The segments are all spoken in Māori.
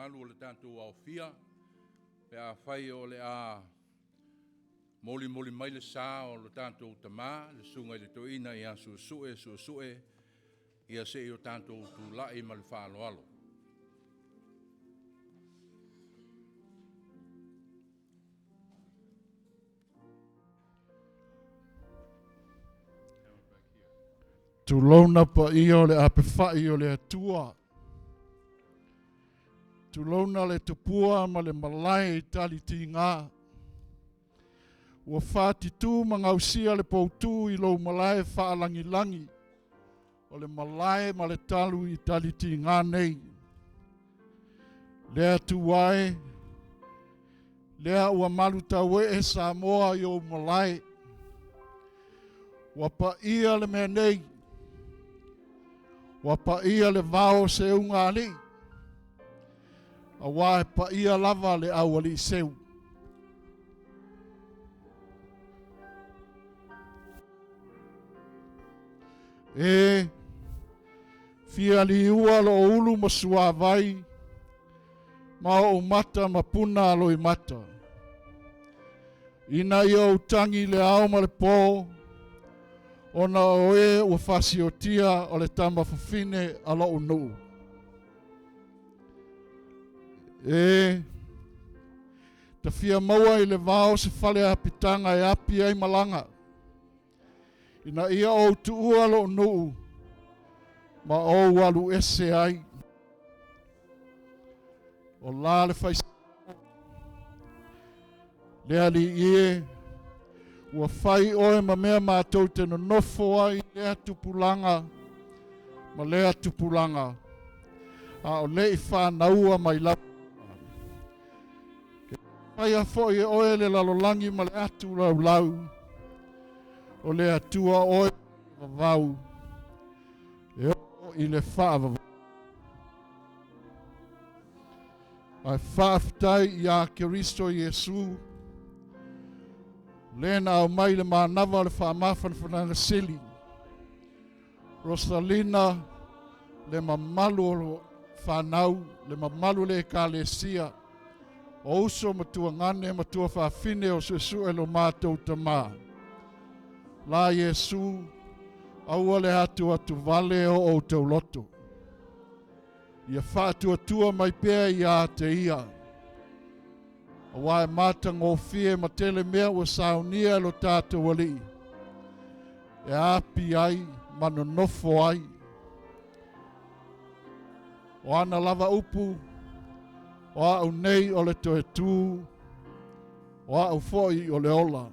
malu o le tātou au fia, pe a whai o le a moli mai le sā o le tātou tamā, le sunga le toina i a sue, ia se i o tātou tu lai ma le whaaloalo. Tu launa pa i o le apewhai o le atua. Tu launa le tupua ma le malai tali ti ngā. Ua whāti tū mangausia le poutu i lo malai whaalangi. O le malai ma le talu i tali ti ngā nei. Lea tu wae. Lea ua malu tawe e Samoa i o malai. Ua pa ia le mea nei. Wa pa ia le vao se unga ali. A wae pa ia lava le awali seu. E fia li ua lo ulu masua vai. Ma o mata ma puna alo i mata. Ina ia utangi le ao ma le po. Ona oe ua whasiotia o le tama whawhine ala o nuu. Ta fia maua i le vao se whale apitanga e api ai malanga. Ina ia o tu ua ala o nuu. Ma o walu ese ai. O la le whaisi. Lea li ie. Ua whai oe ma mea mātou te no nofo ai lea tupulanga. Ma lea tupulanga. A o lei whānaua mai lau. Whai a fo i oe le lalolangi ma le atu lau. O lea tua oe vavau. E o i le whaavavau. Ai whaaftai i a Keristo Iesu. Lena au mai le mānawa le whaamawhan whananga sili. Rosalina le mamalu o whanau, le mamalu le kālesia. O uso matua ngane matua whaafine o suesu e lo mātou tamā. La Yesu, aua le atu vale o tau loto. Ia whaatua mai pēr i a te ia. A wae mata ngofie ma tele mea ua Sauniga lo tātou wali. E api ai, mano nofo ai. O ana lava upu, o au nei o le toe tū, o au foi o le ola.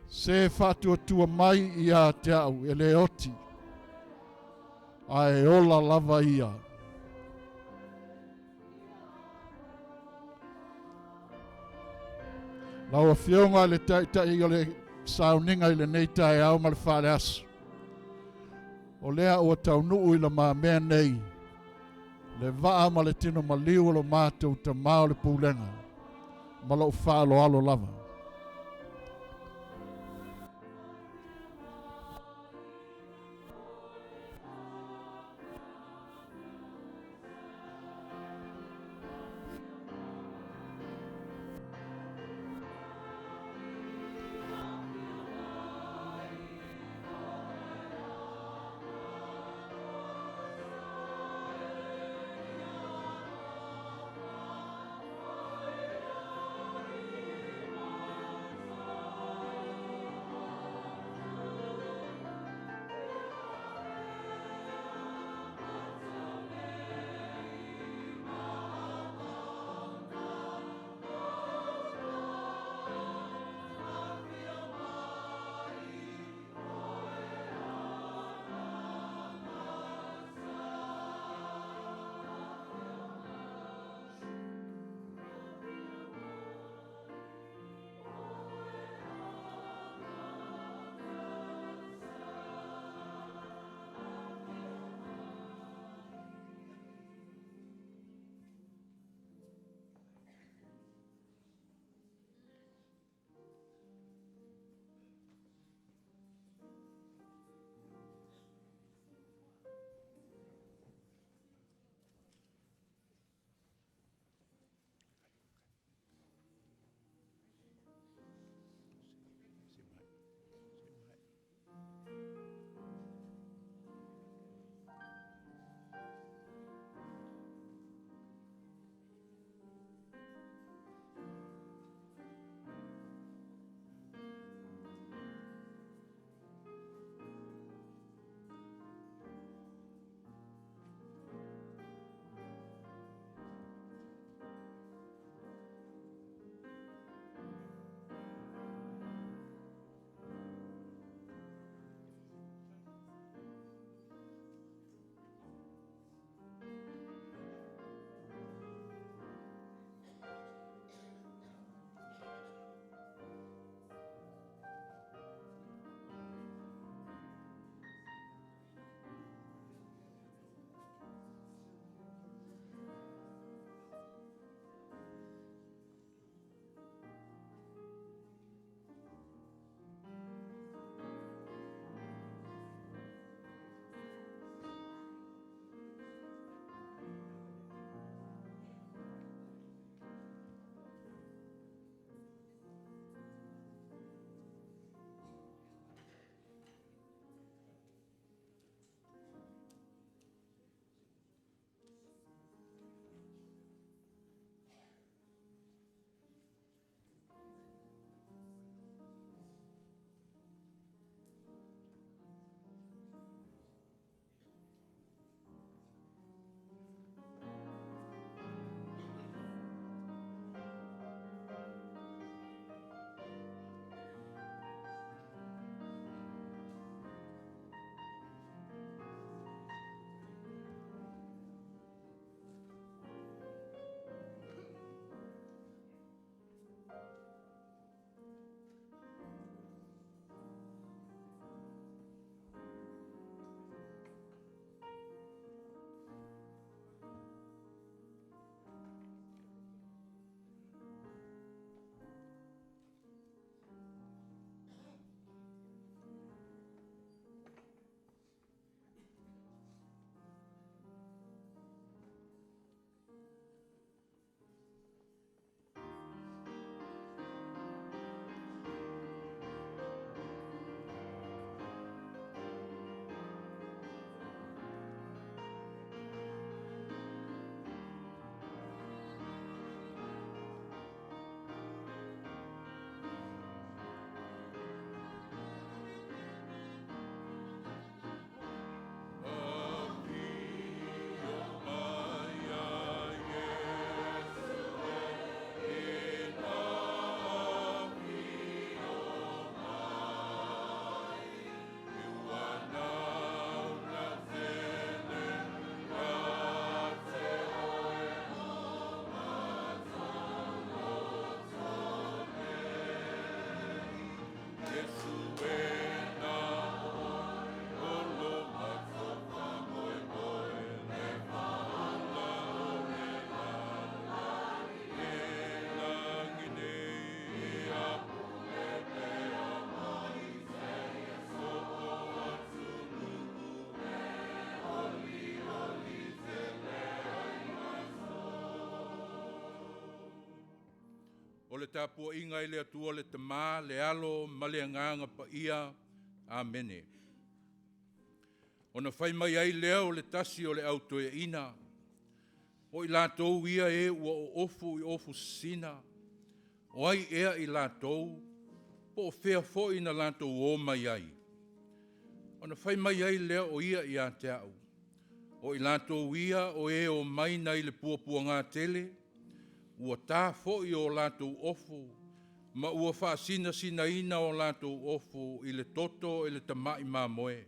Se whaatua mai i a te au, e le oti. A e ola lava ia. Laua fionga le tai o le Sauniga i le nei tai au ma le whare asu. O lea ua taunuu i la maa mea nei. Le waa ma le tino Maliu o lo mātou ta mao le Pulega. Ma lau whaalo alo lava. le tāpua inga i le atua le tamā, le alo, ma le anganga pa ia. Amene. Ona whai mai ai leo le tasi o le autoe ina. O i lātou ia ua o ofu sina. O ai ea i lātou, po o whea fo ina lātou o mai ai. Ona whai mai ai leo o ia i a te au. O i lātou ia o o mai nei le puapua ngā tele, ua tā fo i o lātou ofu, ma ua wha sina ina o lātou ofu i le toto i le tamai mā moe.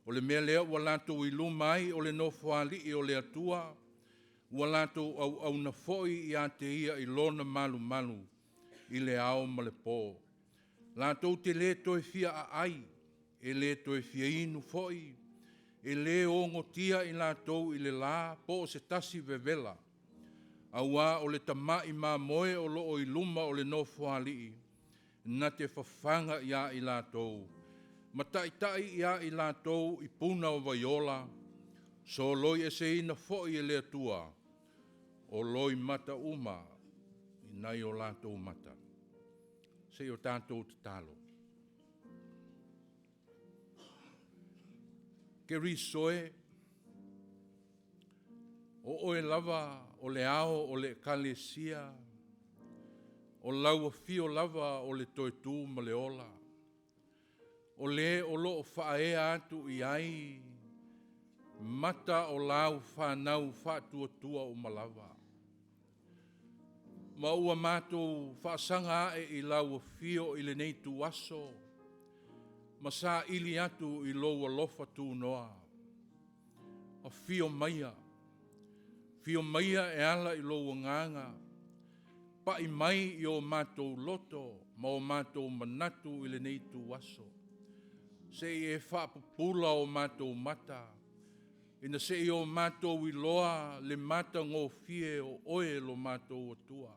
O le mea lea ua lātou i lumai o le nofo i o le atua, ua lātou au na foi i a te ia i lona malu i le ao ma le pō. Lātou te le toi fia a ai, e le toi fia inu foi, e le o ngotia i lātou i le la po o se tasi vevela. Aua o le tamai mā moe o loo i luma o le nofo na te whawhanga ia i lātou. Mataitai ia i lātou i puna o vaiola, so loi e se ina foi e le atua, o loi mata uma, i nai o lātou mata. Se o tātou te talo. Ke risoe, o oe lava, o le ao, o le kalesia, o laua fio lava, o le toetu ma le ola. O le o loo whae atu i ai, mata o lau whanau whātua o malawa. Ma ua mātou whaasanga e i lau fio i le nei tu aso, ma sa ili atu i loa lofa tu noa. O fio maia e ala i loa nganga, pa i mai i o mātou loto, ma o mātou manatu i le nei tu aso. Se e whapupula o mātou mata, ina se i o mātou i loa le mata ngō fie o oe lo mātou atua.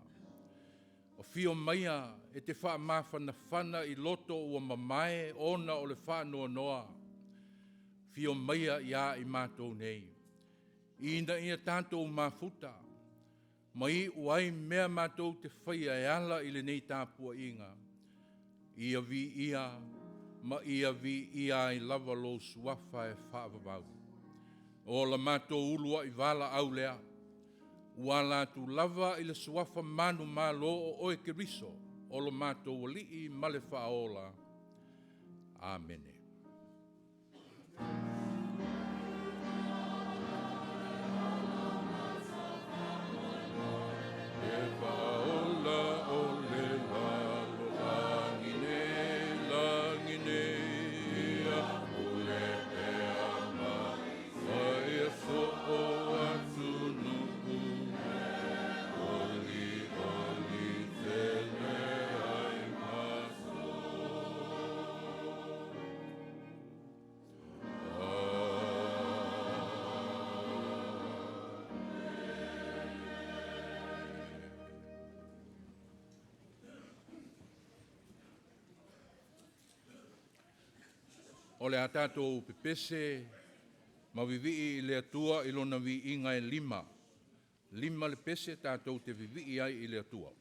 O fio maia e te wha mawhana i loto ua mamae ona o le wha noa. Fio maia ia i mātou nei. Ina ia tātou mafuta, mai uai mea mātou te whaia e ala i le nei tāpua inga. Ia vi ia, ma ia vi ia i lava lo suafa e whaavavau. O la mātou ulua i wala au lea, ua lātu lava i le suafa manu malo o oe ke riso, o la mātou walii ma le whaola. Amene. O le atatou pepese, ma vivi i le atua i lona vi inga e lima. Lima le pese tatou te vivi ai i le atua.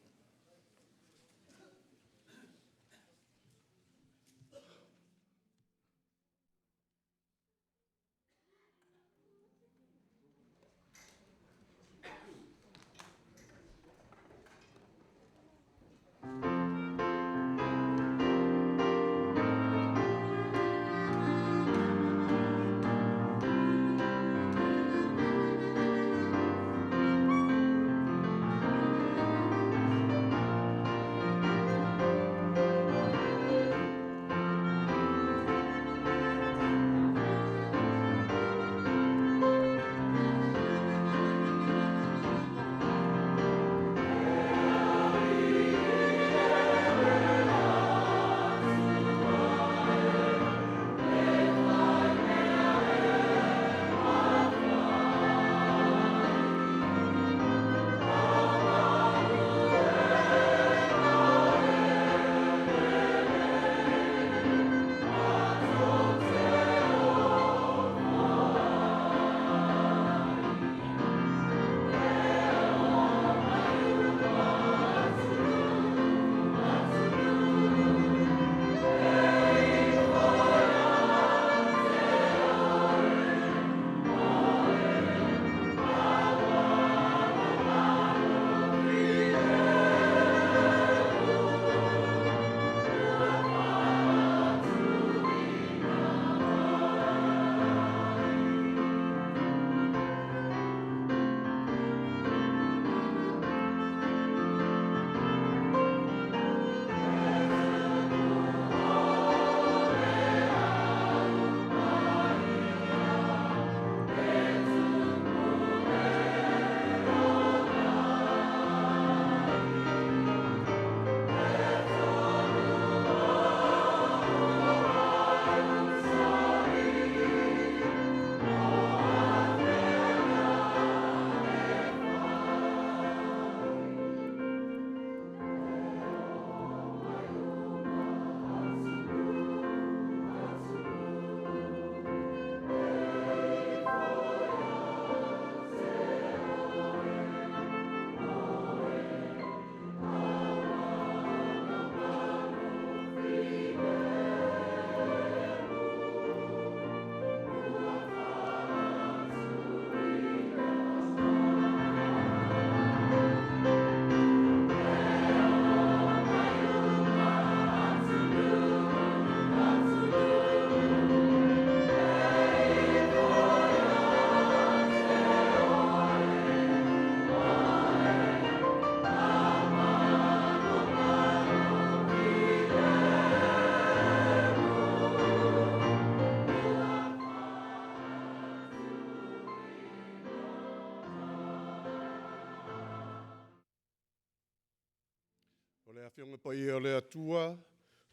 a whionga pa ia o lea tua,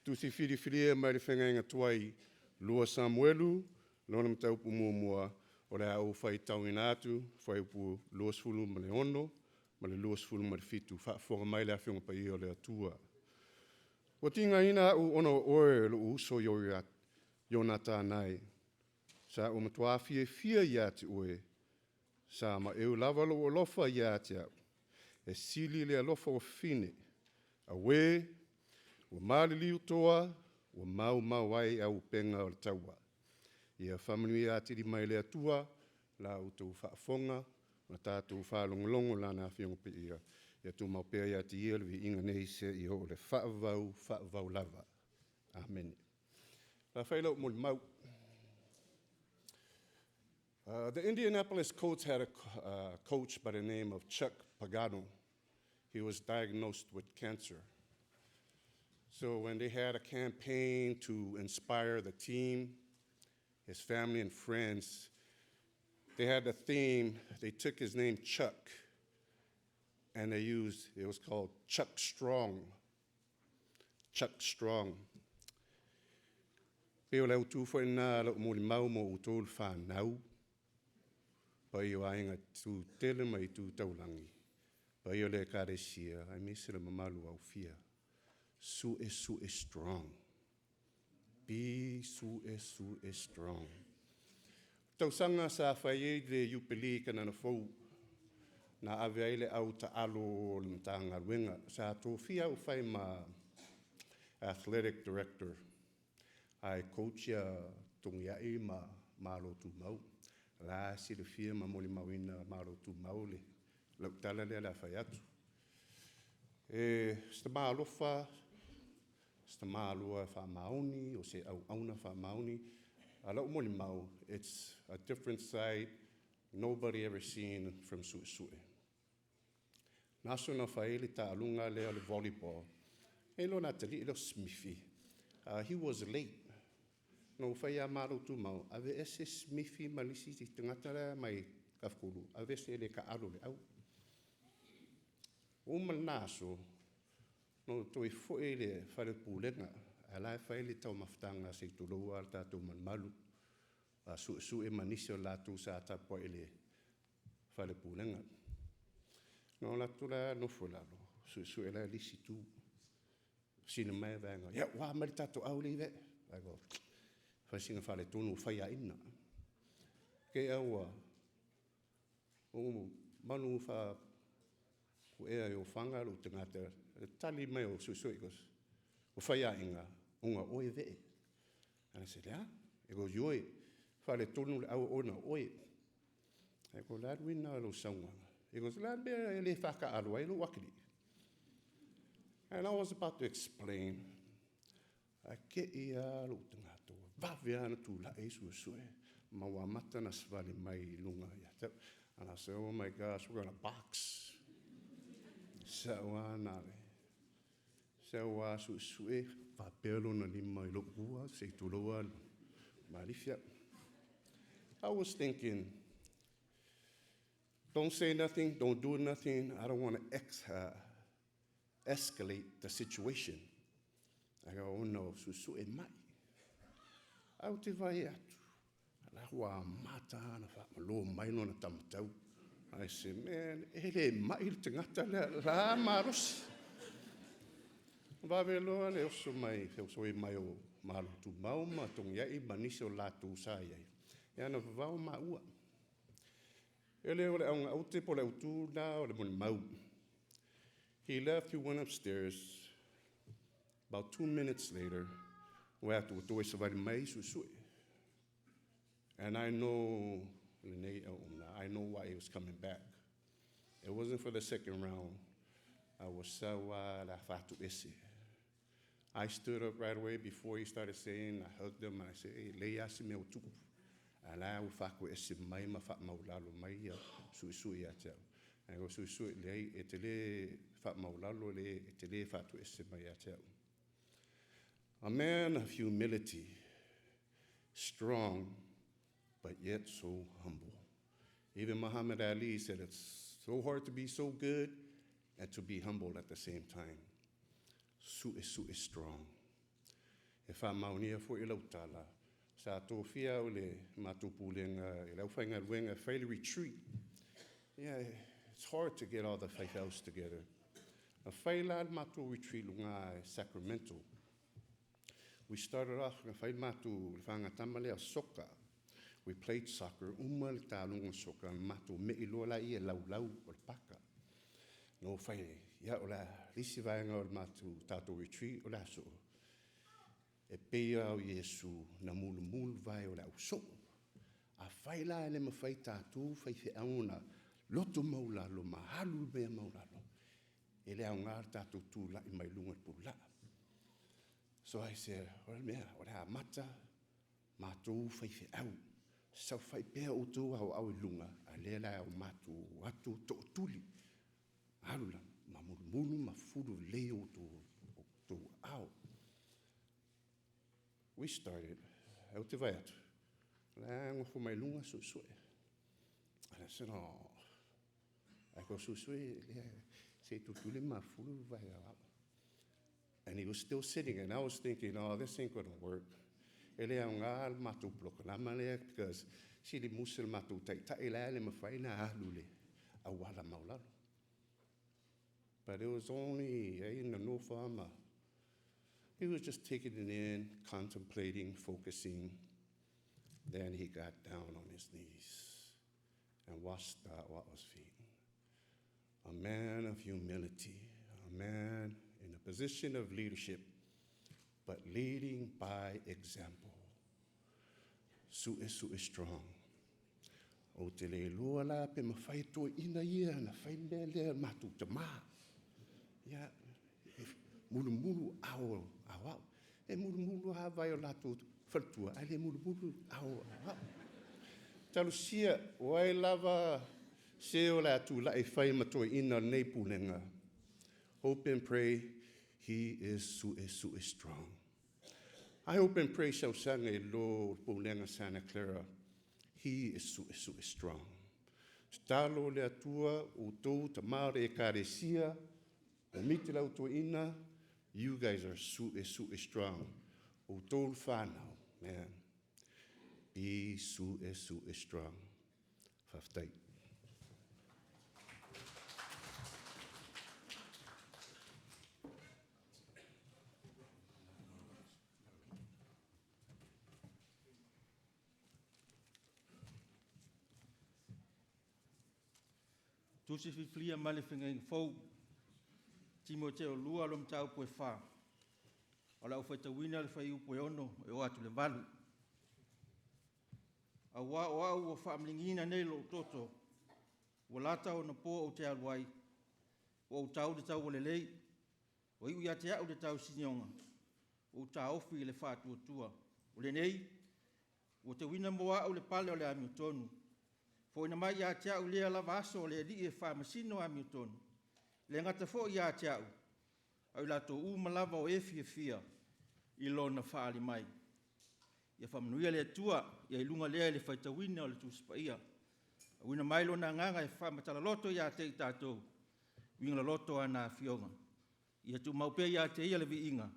tu si whiriwhiria mai le whengainga tuai Lua Samuelu, lona mataupu mua o le au whai tauina atu, whai upu lua sfulu ma le ono, ma le lua sfulu ma le fitu, whaafora mai le a whionga pa ia o lea tua. Wa tinga ina u ono oe lo uso yona tānai, sa o matua fia ia te oe, sa ma eu lava lo o lofa ia te au, e sili le alofa o fine, a we, o maliliu toa, o mau ai au penga o le taua. Ia whamanui a tiri mai le atua, la u tau whaafonga, ma tātou whaalongolongo lana whionga pe ia. Ia tū maupea ia te ia lewi inga nei se i ho le whaavau lava. Amen. La whailau mo le mau. The Indianapolis Colts had a coach by the name of Chuck Pagano. He was diagnosed with cancer. So when they had a campaign to inspire the team, his family and friends, they had a theme. They took his name Chuck, and it was called Chuck Strong. Chuck Strong. Peo leu tu foi na lo mo mau mo utol fa nau. Pa i ainga tu tele mai tu taulangi. Pa i le karesia, ai mese le mamalu au fia. Su e strong. Be su e strong. Tau sanga sa whai le yupeli kana na fau. Na ave aile au ta alo le mtanga ruenga. Sa tō fia u whai ma athletic director. Ai coach ya tongiai ma Lotu mau. La si le fia ma moli mawina ma Lotu mau le. Lau tala le la whai atu. Sta maa alofa, sta maa alua wha maoni, o se au auna wha maoni. Alau moli mau, it's a different side nobody ever seen from Su'e. Naso na whaele ta alunga lea le volleyball. E lo na tali ilo Smithy. He was late. No whaia maro tu mau. Ave ese Smithy malisi ti tangatara mai kafkuru. Ave se le ka aro le au. O naso, no toi foe le whare Pulega. Alai whaele tau maftanga se tuloa al tātou manmalu. Su'e manisi o lātou sa tapo ele whare Pulega. No la tula no fulalo. Su'e la lisi tu. Sina mai vanga. Ya wa mari tatou au le ve. I go. Whasinga whare tonu whaia ina. Ke aua. O manu wha o ea o whanga o tangata. Tali mai o Su'e goes. O whaia inga. Unga oe ve. And I said, yeah. He goes, yoe. Whare tonu le au ona oe. I go, lad wina lo saunga. He goes, lad bea le whaka arua e lo wakiri. And I was about to explain. A ke ia lo tangato. Vaviana tu la e Su'e. Maua mata na svali mai lunga ia. And I said, oh my gosh, we're gonna box. Sawa nale. Sawa Su'e. Vapelo na lima i lo ua. Se tuloa. Marifia. I was thinking, don't say nothing, don't do nothing. I don't want to escalate the situation. I go, oh no, Su'e mai. Au te vai atu. La hua mata na whaamalo mai no na tamatau. I said, man, ele mai le tangata la marosi. Vaveloa le oso mai, oso e mai o Lotu mau ma tongiai manisi o lātou sa iai. Ia na vavau ma ua. Ele o le aunga aute po le autu na o le moni mau. He left, he went upstairs. About 2 minutes later, we had to sa vari mai Su'e. And I know why he was coming back. It wasn't for the second round. I was sawa la fatu ese. I stood up right away before he started saying, I hugged him and I said, hey, le asi me o tuku. And I will faku ese mai ma fa maulalo mai Su'e ya tau. I go Su'e le etele fa maulalo le etele fatu ese mai ya tau. A man of humility, strong, but yet so humble. Even Muhammad Ali said it's so hard to be so good and to be humble at the same time. su e strong. E whamaunia fo I lautala. Sa tō fia o le mātou Pulega, I lau whainga ruenga fairly retreat. Yeah, it's hard to get all the faith house together. A whaila mātou retreat lunga Sacramento. We started off with a mātou whangatama lea soka. We played soccer, uma le tālunga soka, mātou me I lola I e lau o le paka. No whai, ia o la risi vaenga o le mātou tātou retreat o la so. E peia o Yesu na mulu vai o la uso. A whaila ele ma whai tātou, whai whi auna, loto maulalo, mahalu mea maulalo. E le au ngar tātou tūla I mai lunga pula. So I said, ora mea, ora mata, mātou whai whi au. Sau whai pēr o tō au I lunga, a lela au mātou atu tō tuli. Arula, ma mulu, ma furu leo tō au. We started, au te vai atu. La ngofo mai lunga susue. And I said, oh, I go susue, se tutule ma furu vai au. And he was still sitting, and I was thinking, oh, this ain't gonna work. Ele au ngā mātou plokalama lea, because si li musel mātou tai lea le mawhaina ahlule, a wala maulalo. But it was only in the North Arma. He was just taking it in, contemplating, focusing. Then he got down on his knees and washed out what was feeding. A man of humility, a man in a position of leadership, but leading by example. Su e strong. O te le lua la pe mawhai tō ina ia na whai lea mātou te mā. Ia, mulu au. E mulu hawai o lātou whaltua. Ai le mulu au. Talusia, wai lava se o lātou la e whai matua ina nei Pulega. Hope and pray he is su e strong. I hope and pray shall sang a Lord Pulega Santa Clara. He is su e strong. Stalo le atua o tō ta maare e kāresia. O miti lau tō ina. You guys are su e strong. O tō whānau, man. Be su e strong. Whaftai. Tusi fiflia male whinga fau. Timoteo lua lo mtau poe wha. O la uwhaita wina le whai upoe ono e o atu le walu. A wā o au o whaamlingina nei lo toto. O lata o na pō o te aluai. O tau de tau o le lei. O iu ia te au de tau sinionga. O ta ofi le whātua tua. O le nei. O te wina moa o le pale o le amiotonu. Fo ina mai ia te au lea la vaso o le li e whaamasino amiotonu. Le ngata fo ia te au. Au lato malava o e fia. I lona whaali mai. Ia whamanuia le tua. Ia ilunga lea le whaitawina o le tūspaia. Wina mai lona nganga e whamatala loto ia te i tātou. Winga loto ana fionga. Ia tu maupea ia te ia le vi inga.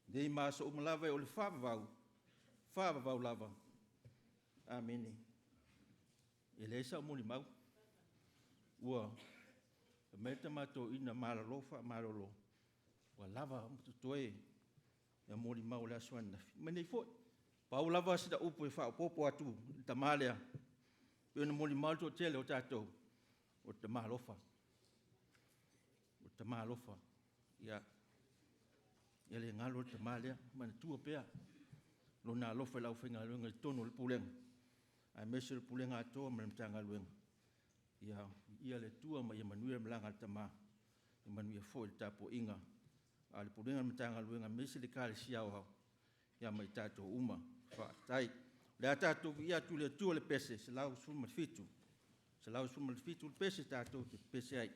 Dei maso malava o le whaavavau. Whaavavau lava. Ameni. E le sa muli mau. Ua. Meta mato ina maralofa marolo. Wa lava mtutoe. Ya moli mau la swana. Mene fo. Pa u lava sida upo e fa popo atu tamalea. Pe no moli mau to tele o tato. O tamalofa. O tamalofa. Ya. Ya le ngalo tamalea man tu pea. Lo na lofa la ufinga lo ngal tono le Pulega. Ai mesel Pulega ato man tanga luenga. Ia le tua ma ia manuia mlanga tama. Ia manuia fo le tapo inga. Ale Pulega matanga luenga mesi le kale siao hao. Ia mai tato uma. Whaatai. Le tato ia tu le tua le pese. Se lau suma le fitu. Se lau suma le fitu le pese tato te pese ai.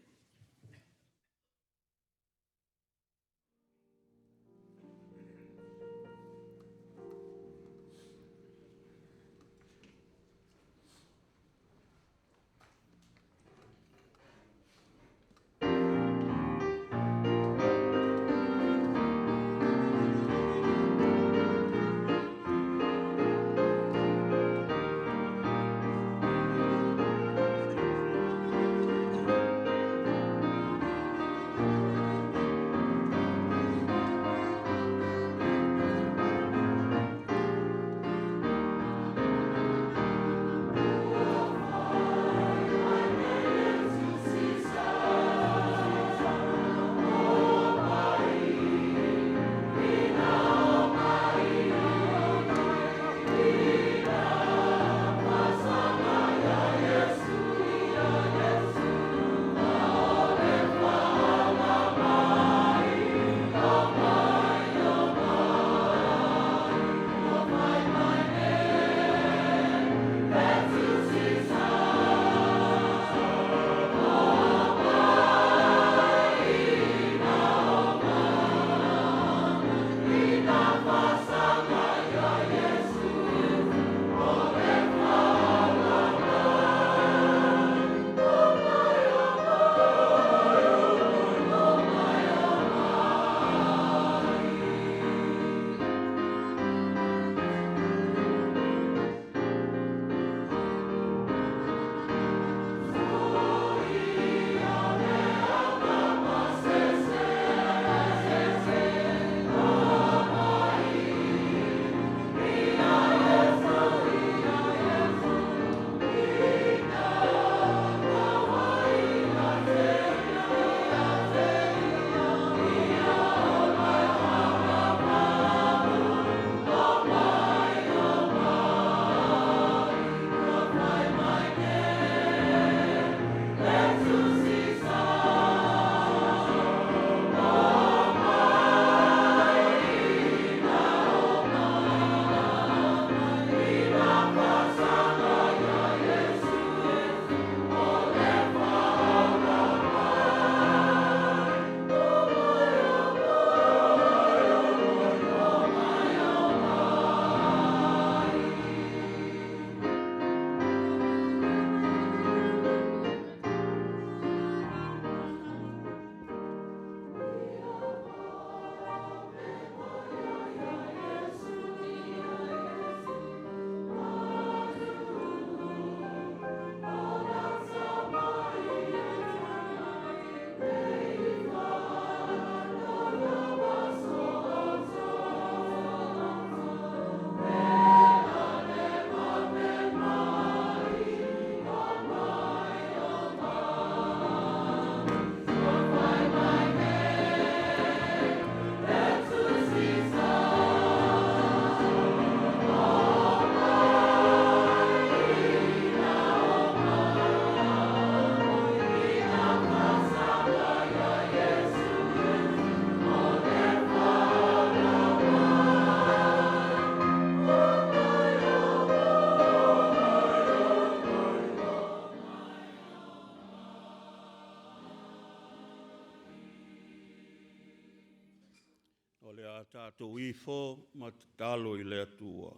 tātou ifo ma te talo I le atua.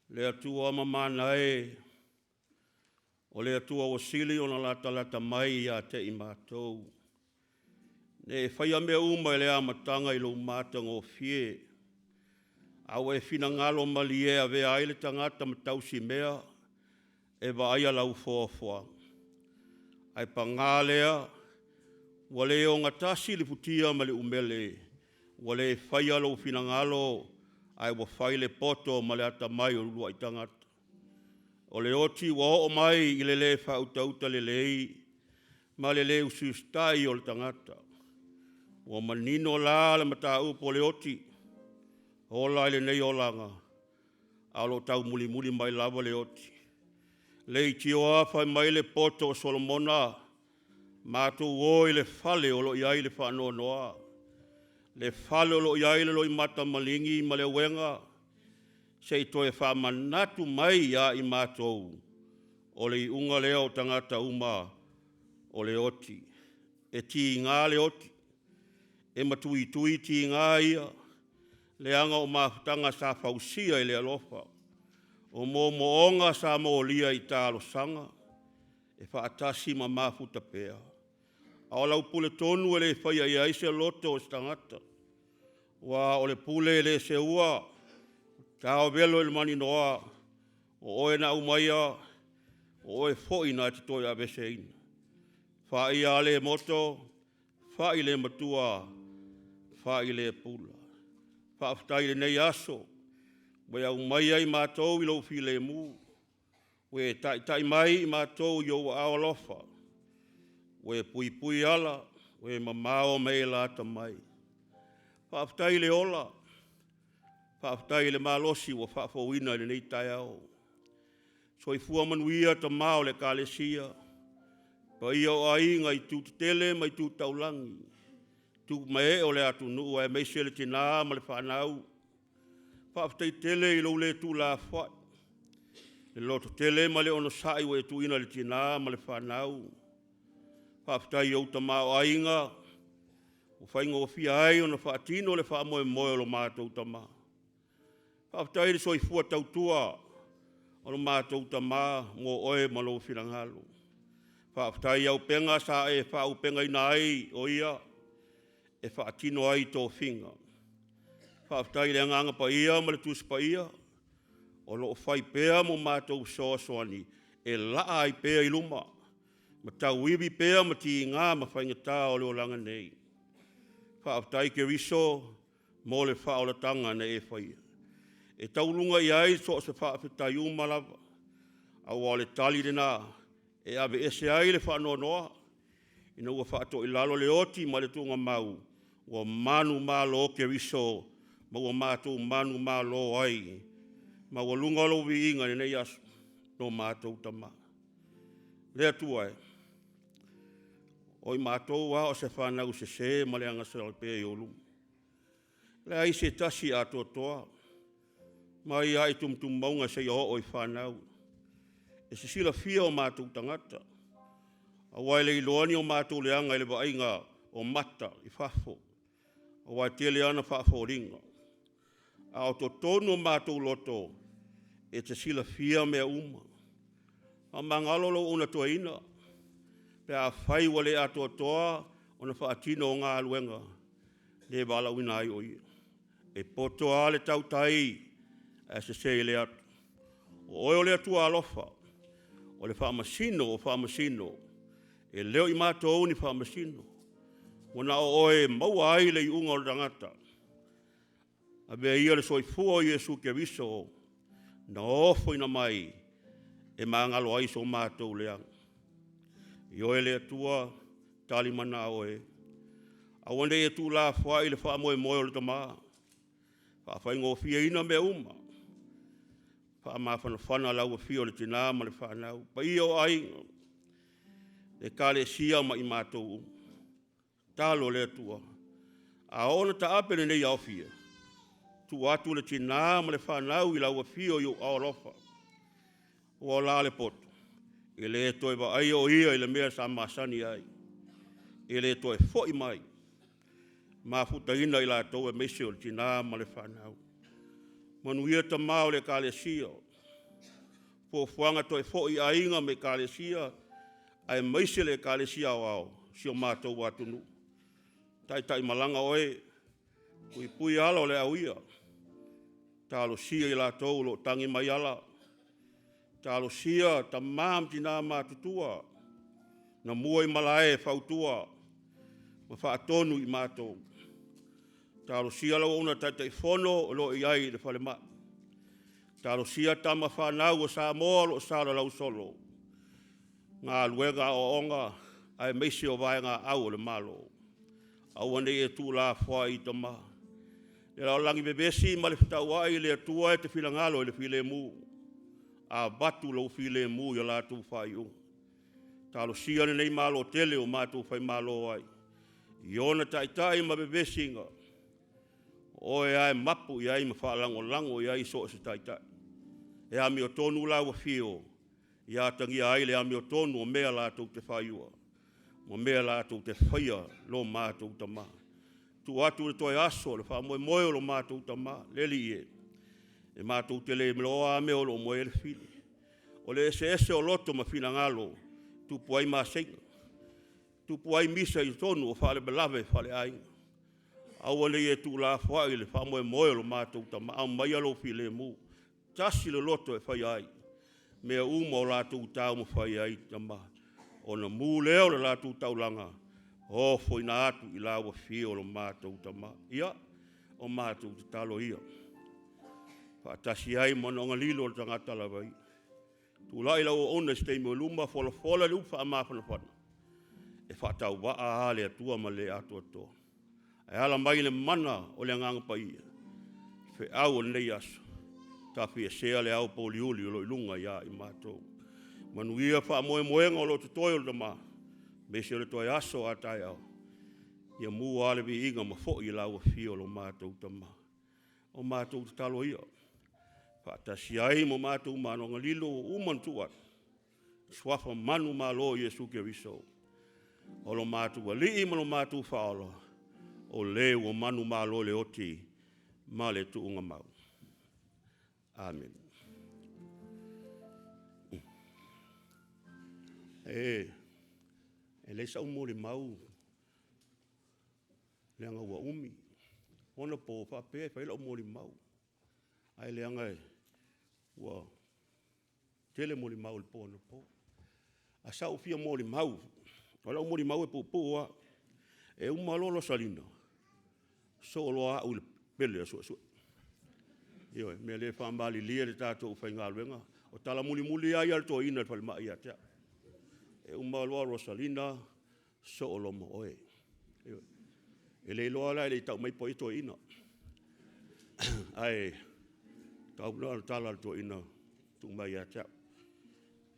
Le atua ma mana o le atua o sili o na lata mai a te I mātou. Ne whaia mea uma le amatanga I lo mātanga o fie. Au fina ngalo malie a vea aile tangata matausi mea e wa aia lau foa. Ai pa ngālea, wale o ngatasi li putia ma le umele. Wale whaia lo fina ngalo ai wa whaile poto ma le ata mai o lua I tangata. O le oti wa o mai I le whautauta le lei, ma le usustai o le tangata. Wa manino la le mata upo le oti, hola le nei o langa, alo tau muli mai lava le oti. Le tio awhai mai le poto o Solomona, mātou oi le fale o lo iai le whanau noa. Le fale o lo iai le lo I mata malingi ma le wenga, se I toe whamanatu mai ia I mātou, o le unga lea o tangata uma o le oti. E ti ngā le oti, e matui ti ngā ia, le anga o mafutanga sa fausia I le alofa, o moonga sa moolia I tālo sanga, e whaatasi ma mafuta pēa. A lau pule tonu e le whaia I aise loto o stangata, wa o le pule le se ua, Tāo velo il mani noa, o oe na umaia, o oe foi na te toi avese ina. Whai ale moto, whai le matua, whai le pula. Whaafutai le nei aso, wea umaia I mātou I lau file mu, we tai mai I mātou I o awalofa, we pui ala, we mamao mei lata mai. Whaafutai le ola, whaafutai le malosi wa whaafawina le nei tai au. So I fua manuia ta mao le kālesia, pa ia o ainga I tū tele mai tū taulangi, tū mai o le atu nuu e meise le tina ma le whanau. Whaafutai tele I lo le tū la whai, le loto tele ma le ono sai wa e tū ina le tina ma le whanau. Whaafutai au ta mao ainga, o whainga o fia ai o na whaatino le whaamoe moe o lo mātou ta maa. Whaafutai le soifua tautua o lo mātou ta maa mo oe ma lo whirangalo. Whaafutai au penga sa e whaau penga ina ai o ia e whaatino ai tō whinga. Whaafutai le anganga pa ia ma le tusi pa ia o lo whai pēa mo mātou soasoani e laa ai pēa I luma. Ma tau iwi pēa ma ti ngā ma whaingatā o le o langa nei. Whaafutai ke riso mo le whaolatanga na e whaia. E taulunga I ai so se whaafetai umalawa. A wale tali dena e ave ese ai le whanau noa. Ina ua whaato I lalo le oti ma le tunga mau. Ua manu malo ke riso ma ua mātou manu malo ai. Ma ua lunga lo vi inga nei asu no mātou tama. Lea tuai. Oi mātou wa o se whanau se ma le anga salpe I olu. Lea I se tasi ato toa. Mai ai tum maunga se o oi whanau. E se sila fia o mātou tangata. A wai le iloani o mātou leanga I le wainga o mata I whafo. A wai tele ana whafo ringa. A o to tonu o mātou loto e te sila fia mea uma. A mangalolo una toa ina. Pe a whai wale ato toa o na whaatino o ngā aluenga. Le wala wina ai o ia. E poto ale tau tai e se le atu. O oe o le atua alofa. O le whaamasino. E leo I mātou ni whaamasino. Wana o oe maua ai le I unga o le rangata. A bea ia le soifua o Iesu ke viso. Na ofo ina mai. E maangalo ai so mātou leanga. I oe le atua tali mana oe. A wande e tu la whai le whaamoe moe o le tamaa. Whaafai fia ina mea uma. Whaamawhana lau fia o le tina ma le whanau. Pa ia o ainga. Le kale sia ma I mātou. Talo le atua. A ona ta apere nei au fia. Tu atu le tina ma le whanau I lau fia o iu aolofa. O la le poto. E le toi wa ai o ia I le mea sa masani ai. E le toi foi mai. Mafutaina i lātou e meise o le tina ma le whanau. Manuia ta mao le kalesia. Fuafuanga toi fo i ainga me kalesia, ai meise le kalesia wao, sio mātou watunu. Tai malanga oe, pui ala le auia. Talo sia i lātou lo tangi mai ala. Talo sia ta mam tina mātutua. Na mua i malae fautua. Ma whaatonu i mātou. Talo sia lau ona tai fono lo i ai le whale maa. Talo sia tama whanau o sa moa lo sa lau solo. Ngā luenga o onga ai meisi o vai ngā au le malo. Au ane e tū la whai i tama. Le lau langi bebesi ma le whitau ai le atua e te whilangalo e le while mu. A batu lau while mu i la tū whai u. Talo sia nei malo tele o mātou whai malo ai. Iona tai ma bebesinga. O e ai mapu i ai ma whaalango i ai so se tai. E ami o tonu la wa fio. Ia tangi ai le ami o tonu o mea la tau te whaiua. Mo mea la tau te whaia lo mātou tama. Tu atu le toi aso le wha moe lo mātou tama. Leli e. E mātou te le mloa me o lo moe le fili. O le ese o loto ma fina ngalo. Tu puai ma senga. Tu puai misa i tonu o whale belave whale ainga. Awane e tu la whai le wha moe lo mātou tama. Au mai alo file mu. Tasi le loto e whai ai. Mea uma o lātou tau mo whai ai tama. O na mū leo le lātou tau langa. O fwoi na atu i lawa fio lo mātou tama. Ia, o mātou te talo ia. Whaatasi ai mononga lilo le tangata la vai. Tu lai lau o ona stei mo luma fola le ufa a mafana whana. E whaatau wa a le atua ma le atua toa. E ala mai le mana o le nganga pa ia. Fe au o nei aso. Ta fia sea le au poliuli o lo ilunga ia i mātou. Manuia wha moenga o lo te toi o le ma. Me se le toi aso a tai au. Ia mu ale vi inga ma fo i lau a fio lo mātou tama. O mātou te talo ia. Whaatasi ai mo mātou manonga lilo o umantua. Swafa manu malo Jesu ke viso. O lo mātou a lii ma lo mātou whaolo. O leo o manu malo le oti. Ma le tuunga mau. Amen. E le sa umori mau. Le anga ua umi. Ona po whape, whaila umori mau. Ai le anga ua tele mori mau le po na po. A sa ufia mori mau. Wala umori mau e po e umalolo salina. So loa ule pele a sua. Io, me le whambali lia le tātou whai ngā luenga. O tala muli ai al tō ina whale mai a tea. E umaloa Rosalina, so o lomo oe. E le loa lai le tau mai po i tō ina. Ai, tau loa tala al tō ina tu mai a tea.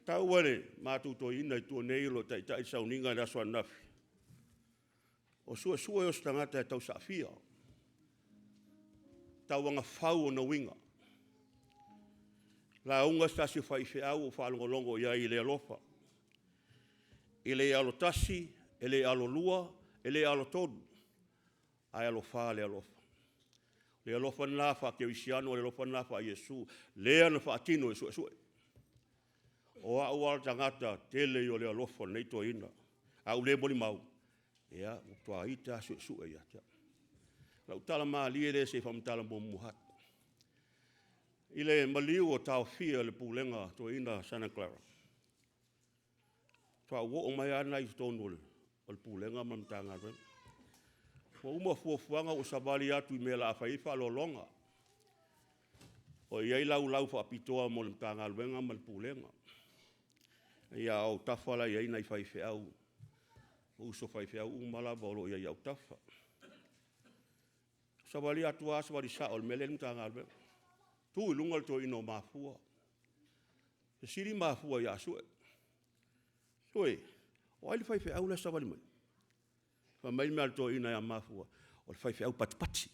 Tau wane, mātou tō ina i tō neilo tai Sauniga na soa nafi. O sua e o stangata e tau saafia. Tau wanga whau o na winga. La unga stasi whai whiau o whalongolongo ia i le alofa. I le alo tasi, i le alo lua, i le alo tonu. Ai alo wha le alofa. Le alofa na wha ke wisiano, le alofa na wha Jesu. Lea na wha atino e sue. O a ua tangata tele i o le alofa nei to ina. Au le boni mau. Ea, utoa ita sue ia tia. Lau tala maa liere se whamtala mo muhat. Ile Maliu o tau fia le Pulega to ina Santa Clara. Tua wo o mai ana i tonu o le Pulega mamtanga ren. Wa uma fuafuanga o sabali atu i mea la awhaifa lo longa. O iei lau fa apitoa mo le mtanga renga ma le Pulega. Ia au tafala iei nai whaife au. Uso whaife au umala bolo iei au tafa. Sabali atua sabali sa ol melen tanga be. Tu lungal to ino mafua. Siri mafua ya sue. Sue. O ai fai fe au la sabali mai. Fa mai mal to ina ya mafua. O fai fe au patpati.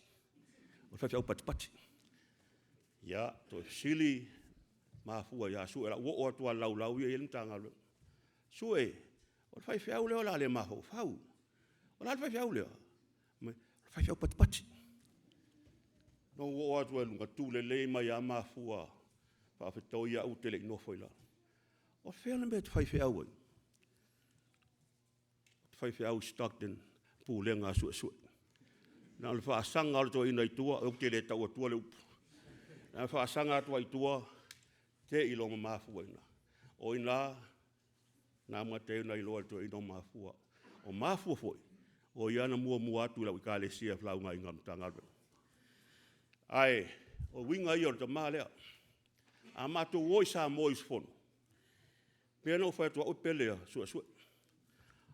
O fai fe au patpati. Ya to sili mafua ya sue la wo atua lau ye tanga be. Sue. O fai fe au le ola le mafua. Fau. O la fai fe au le. Fai fai pati. No o atu e lunga tū le mai a mafua. Whawhetau ia u te le no whaila. O whea me te fai au ai. Fai au Stockton, Pulega su. Na le whaasanga ala toa ina i tua, au te le tau atua le upu. Na whaasanga atua i tua, te ilonga mafua ina. O ina, nā mua te una iloa toa ina mafua. O mafua foi, o iana mua atu lau i ka le sia flau ngai ngam tangaru. Ai, o winga i o te maa lea. A mato oi sa mois fono. Pea no whai atua upelea su.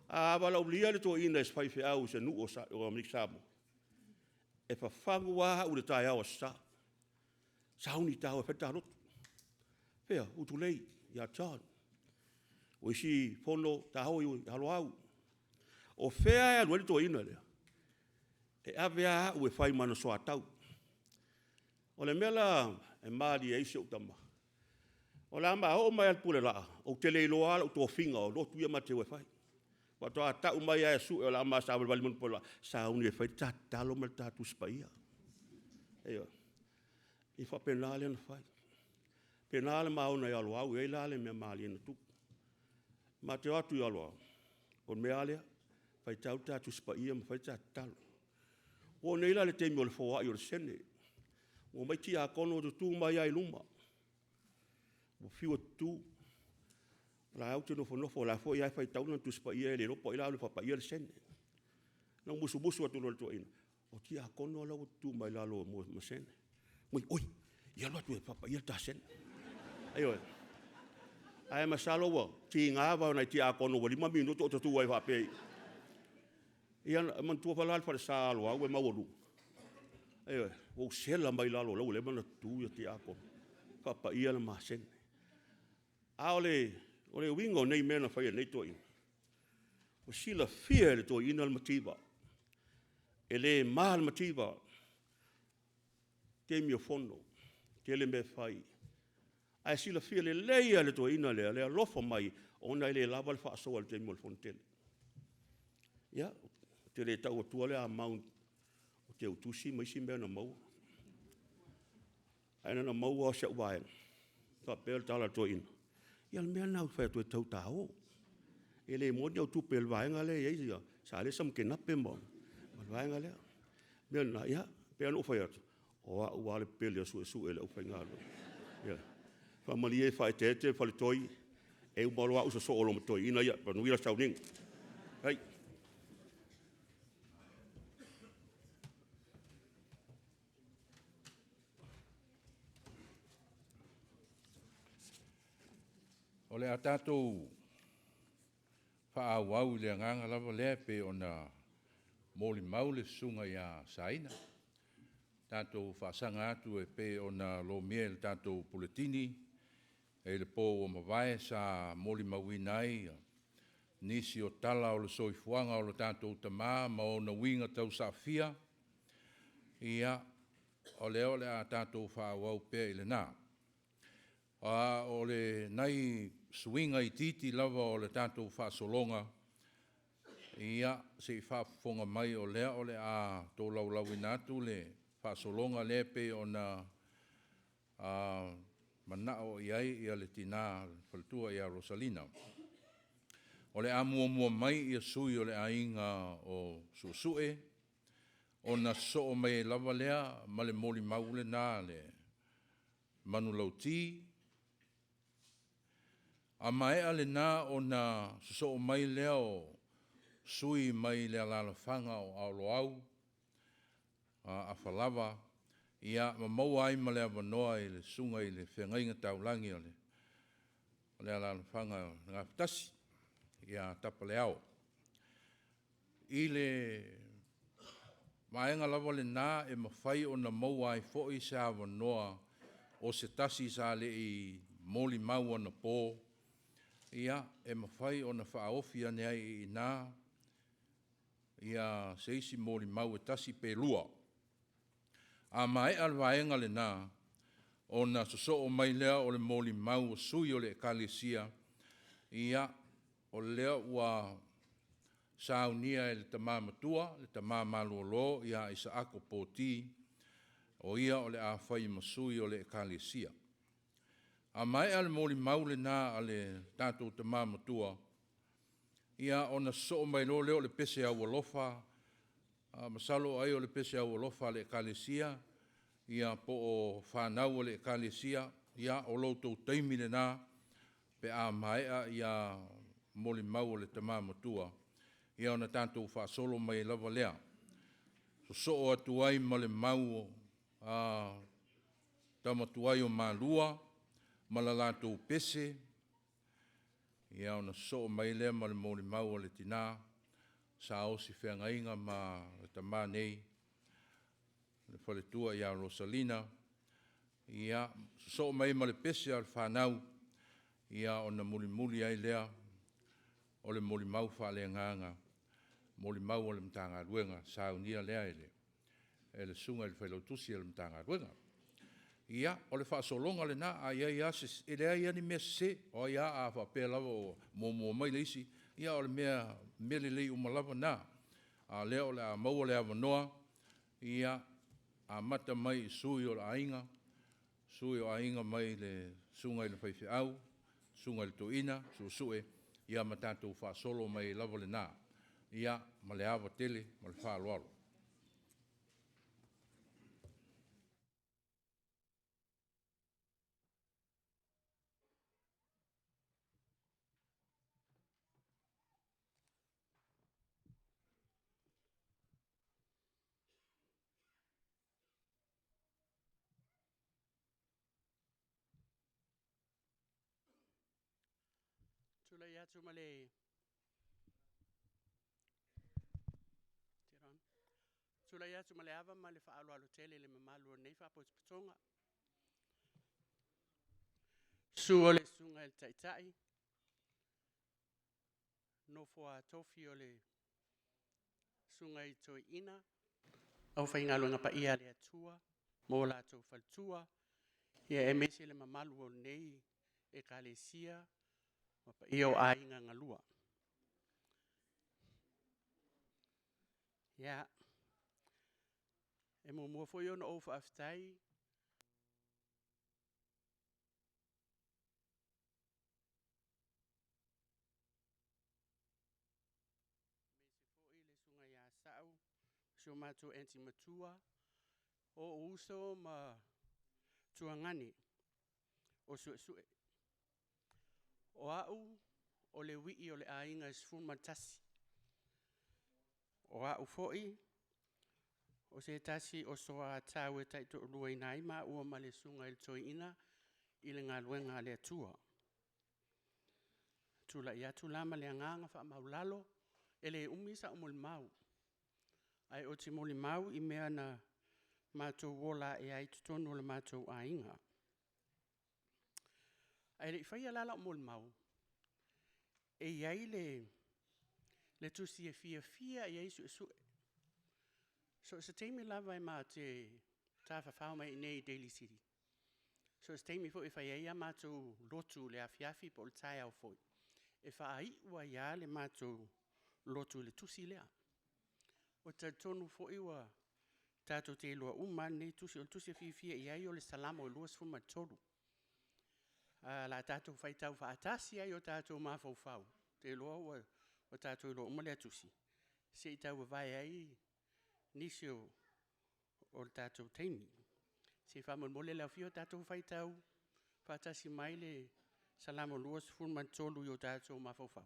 A wala ulia le toa ina es fai au se nu o amik samo. E fa whangu waha u le tai awa sa. Sauni tau e wheta rotu. Pea, utulei, ia John. O isi fono ta hoi halo au. O whea e aluele toa ina lea. E awea u e whai mana soa tau. O le mela e maari e isi o tama. O la ma ho mai al pule la. O te le iloa ala o tō whinga o lotu ia ma te ue whai. Wa toa tau mai e su e la ma sa wali mun pula. Sa uni e whai tatalo ma tatu spaia. Eo. I wha penale na whai. Penale ma ona i alo au. E lale mea maali ena tuku. Ma te atu i alo au. O mea lea. Whai tau tatu spaia ma whai tatalo. O neila le teimi o le fōa i o le sene. O mai ti a kono o tu mai ai luma. O fiu tu. La au te nofo la fo ia fai tau na tu spa ia le ropo ila le papa ia le sen. Na musu atu lo to ina. O ti a kono la tu mai la lo mo sen. Moi oi, ia lo tu papa ia ta sen. Ayo. Ai ma salo wa ti nga va na ti a kono wa 5 minuto to tu ai va pe. Ia man tu fa la fa salo wa ma wo. Ayo, o sela mai la lo le mana tu ti a kono. Papa ia le ma sen. O le wingo nei mena whai nei toi. O sila fia le toi ina almativa. E le maa almativa. Te mio fono. Te le me whai. Ai sila fia le leia le toi ina le alofa mai. Ona le lava le whaasoa le te mio le fono tele. Ia. Te le tau atua le a mount. O te utusi mai si mea na mau. Aina na mau o se uwaen. Ka pēl tala toi ina. Ia mea nau whai atu e tau tāo. E le mōni au tupe el vaenga le ia ia. Sa le sam ke nape mo. Ma vaenga le. Mea na ia. Pea no whai atu. O a ua le pele a su e le au whai ngalo. Ia. Wha mali e whai te whale toi. E u malo a usa so olo ma toi. Ina ia. Pa nuira Sauniga. Hei. O le a tātou whaawau le nganga lava lea pe o na mōli mau le sunga ia saina. Tātou whaasanga atu e pe o na lo mea le tātou puletini. E le pō o mawai sa mōli maui nai. Nisi o tala o le soifuanga o le tātou tamā ma o na winga tau sa fia. Ia o le a tātou whaawau pe i le nā. O le nai swinga i titi lava o le tātou whaasolonga. Ia, se i whaafonga mai o le a tō lau inatu le whaasolonga le pe o na manao iai ia le tina whaletua ia Rosalina. O le a mua mai ia sui o le a inga o susue. O na so mai lava lea ma le moli maule nā le manu lauti. A mai ale nā o na so mai leo sui mai le alala whanga o aolo au, a whalawa, ia mamau ai ma le awanoa i le sunga i le whengainga taulangi o le alala whanga ngā ptasi, ia tapa le au. I le maenga lawa le nā e mawhai o na mau ai fo i sa awanoa o se tasi sa le i moli mau ana pō, ia e mawhai o na whaofi ane ai i nā, ia seisi mōli mau e tasi pe lua. A mai alwaenga le nā, o na soso o mai lea o le mōli mau o sui o le ekalesia, ia o lea ua Sauniga le tamā matua, le tamā malolo, ia isa ako poti, o ia o le a whai masui o le ekalesia. A mai ale moli maule nā ale tātou tamā matua, ia ona so mai lo leo le pese au alofa, masalo ai o le pese au alofa le ekalesia, ia po o whanau o le ekalesia, ia o Lotu taimi le nā, pe a maea ia moli mau o le tamā matua, ia ona tātou whaasolo mai lava lea. So o atu ai ma le mau tamatu ai o malua, ma la lātou pese, ia ona so mai lea ma le moli mau o le tina, sa osi whengainga ma le tamā nei, le whaletua ia Rosalina, ia so mai ma le pese al whanau, ia ona muli ai lea, o le moli mau whale nganga, moli mau o le mtanga ruenga, Sauniga lea ele sunga le whailotusi le mtanga ruenga. Ia, o le whaasolonga le nā, a ia se, ele ai ani mea se, o ia a whapea lava o mō mai leisi, ia o le mea mele lei umalava nā, a lea o le a maua le awanoa, ia a mata mai sui o le ainga mai le sunga i le whaifi au, sunga le toina, sue, ia matatou whaasolo mai lava le nā, ia ma le awa tele, ma le whaaloalo. Tula ia tu male. Tiran. Tula ia tu male ava male fa alo tele le mamalu nei fa po pitonga. Su le sunga el taitai. No fo tofi ole sunga i toi ina. Au fa ingalo nga pa ia le atua. Mo la to faltua. Ia e mesi le mamalu nei e kalesia. Io ainga ngalua. Ja. E mo foi on over aftai. Mesi foi le sunga ya sau. So mato enti matua. O uso ma tuangani. O sue. O au o le wii o le ainga sfun matasi. O au foi o se tasi o soa tawe taito ruai nai ma ua male sunga il toina i le ngā luenga le atua. Tula ia tulama le nganga wha maulalo ele umisa umul mau. Ai o ti muli mau i mea na mātou wola e ai tutonu le mātou ainga. Ai le whaia lala umul mau. E iai le tusi e fia i ai su. So se teimi lava e mā te tāwha whao mai nei Daily City. So se teimi fo e whaia ia mātou lotu le afiafi po le tai au foi. E whaai ua ia le mātou lotu le tusi lea. O ta tonu fo iwa tātou te lua uman nei tusi o le tusi fia i ai o le salamo o luas fuma tolu. La tātou whaitau whaatasi ai o tātou mawhau. Te loa o tātou loa umalea tusi. Se i tau vai ai nisi o le tātou teimi. Se whamon mole lau fio tātou whaitau whaatasi mai le salamo luas fuma tolu i o tātou mawhau.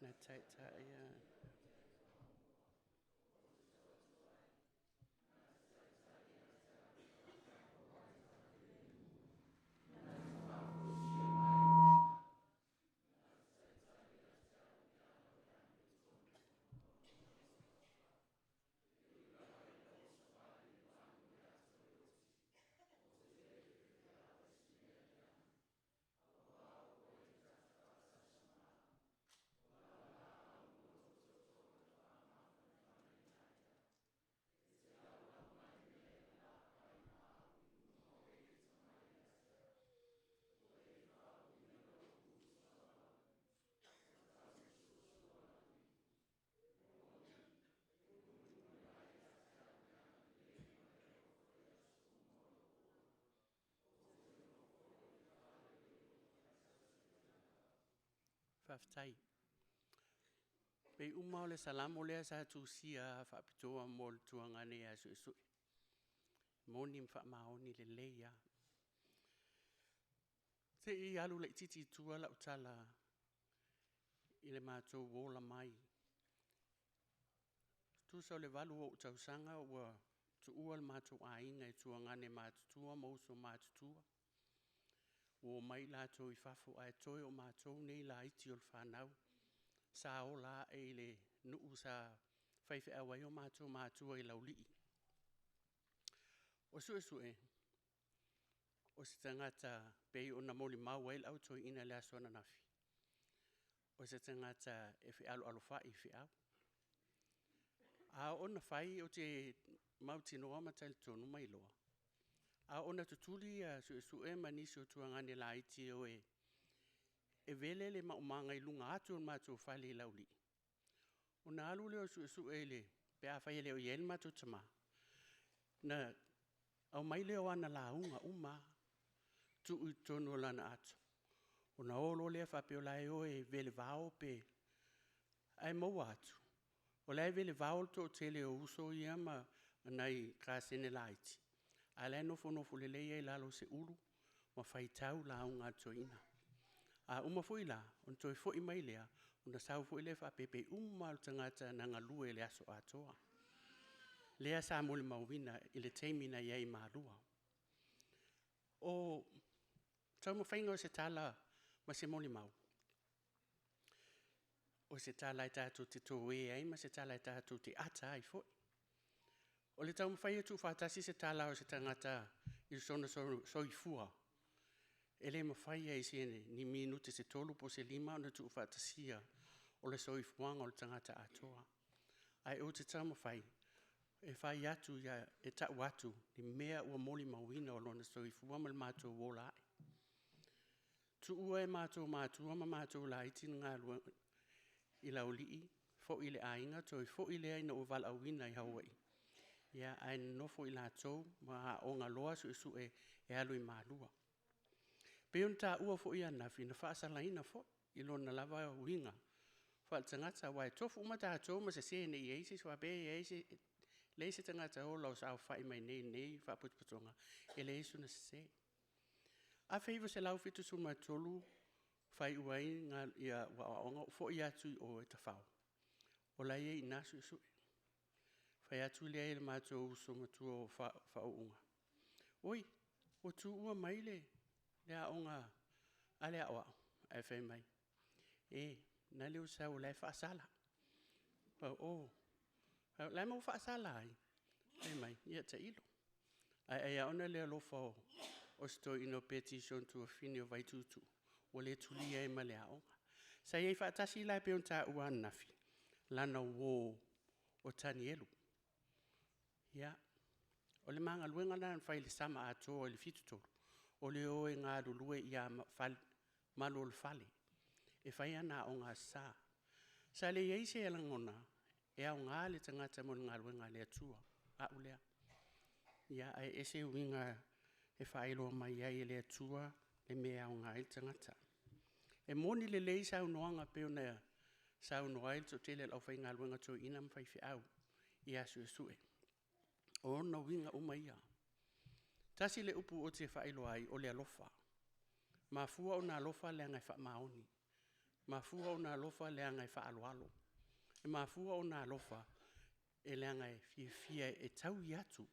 Na tai ia. whaftai. Pei uma o le salamo lea sa tūsia whapitoa mo le tuangane a sui. Moni mwha maoni le leia. Te I alu le titi tua la utala I le mātou wola mai. Tu sa le valu o tausanga ua tu ua le mātou ainga I tuangane mātutua mauso mātutua. O mai lātou I whafo ai toi o mātou nei la iti o le whanau. Sa o la e le nuu sa whaiwhi awai o mātou mātua I laulii. O sue. O se tangata pei o na moli mau el au toi ina le asona nafi. O se tangata e fi alo fai fi au. A ona fai o te mauti noa matai tonu mai loa. A ona tutuli a sue manisi o tuangane la iti o e vele le maumanga I lunga atu on mātou fali lauli. O na alu leo sue le pe a fai leo yen mātou tama. Na au mai leo ana launga uma tu tonu lana atu. O na olo lea whapeo lai o e vele vao pe ai mau atu. O lai vele vao to tele o uso I ama nai krasene laiti. A lai nofo le leia I lalo se ulu ma whaitau launga toina. A uma fui la, on toi fui mai lea, ona sau fui le whapepe uma o tangata na ngalue le aso atoa. Lea sa mole mauwina I le teimina iai maalua. O tau mawhainga o se tala ma se mole mau. O se tala I tātou te tōe ai, ma se tala I tātou te ata ai foi. O le tau mawhainga tu whatasi se tala o se tangata I sona soifua. Ele mawhaia I sene ni minute se tolu po se lima o na tu whatasia o le soifuanga o le tangata atoa. Ai o te tau mawhai, e whai atu ia e tau atu ni mea ua moli mawina o lona soifua ma le mātou wola ai. Tu ua e mātou mātua ma mātou la iti ngā lua I laulii, fo I le ainga toi fo I le aina o vala awina I Hawaii. Ia ai nofo I lātou ma o ngā loa su e alu I mālua. Peon ta ua fo I anafi na whaasalaina fo I lona lava o winga. Wha tangata wai tofu umata atou ma se ne I eisi swa be I eisi leise tangata o lau sao whai mai nei wha putuputonga e leisu na se. A feiva se lau fitu suma tolu whai uai ngā ia waonga fo I atu o e tawhau. O lai e I nasu su. Whai atu lea I le mātou suma tu o whaunga. Oi, o tu ua maile. Lea onga ale awa ai whai mai. Na leo sau lai whaasala. Lai mau whaasala ai. Ai mai, ia ta ilo. Ai ona lea lofa o sto ino petition tu a fine o vaitutu. O le tulia e ma lea onga. Sa iei whaatasi lai peon ta ua nafi. Lana wo o tani elu. Ia. O le manga luenga na whai le sama ato o le fitutoro. O le o e ngā lulue ia malo le fale. E whai ana o ngā sā. Sa le iei se alangona, e au ngā le tangata mo ngā luenga le atua. A ulea. Ia ai ese winga e whai loa mai ai le atua le mea au ngā le tangata. E moni le lei sa unoanga peo na sa unoa il to tele au whai ngā luenga to inam whai fi au. Ia sue. O na winga umaia. Tasi le upu o te whaelo ai o le alofa. Mafua o na alofa le ngai wha maoni. Mafua o na alofa le ngai wha aloalo. E mafua o na alofa e le ngai fia e tau I atu.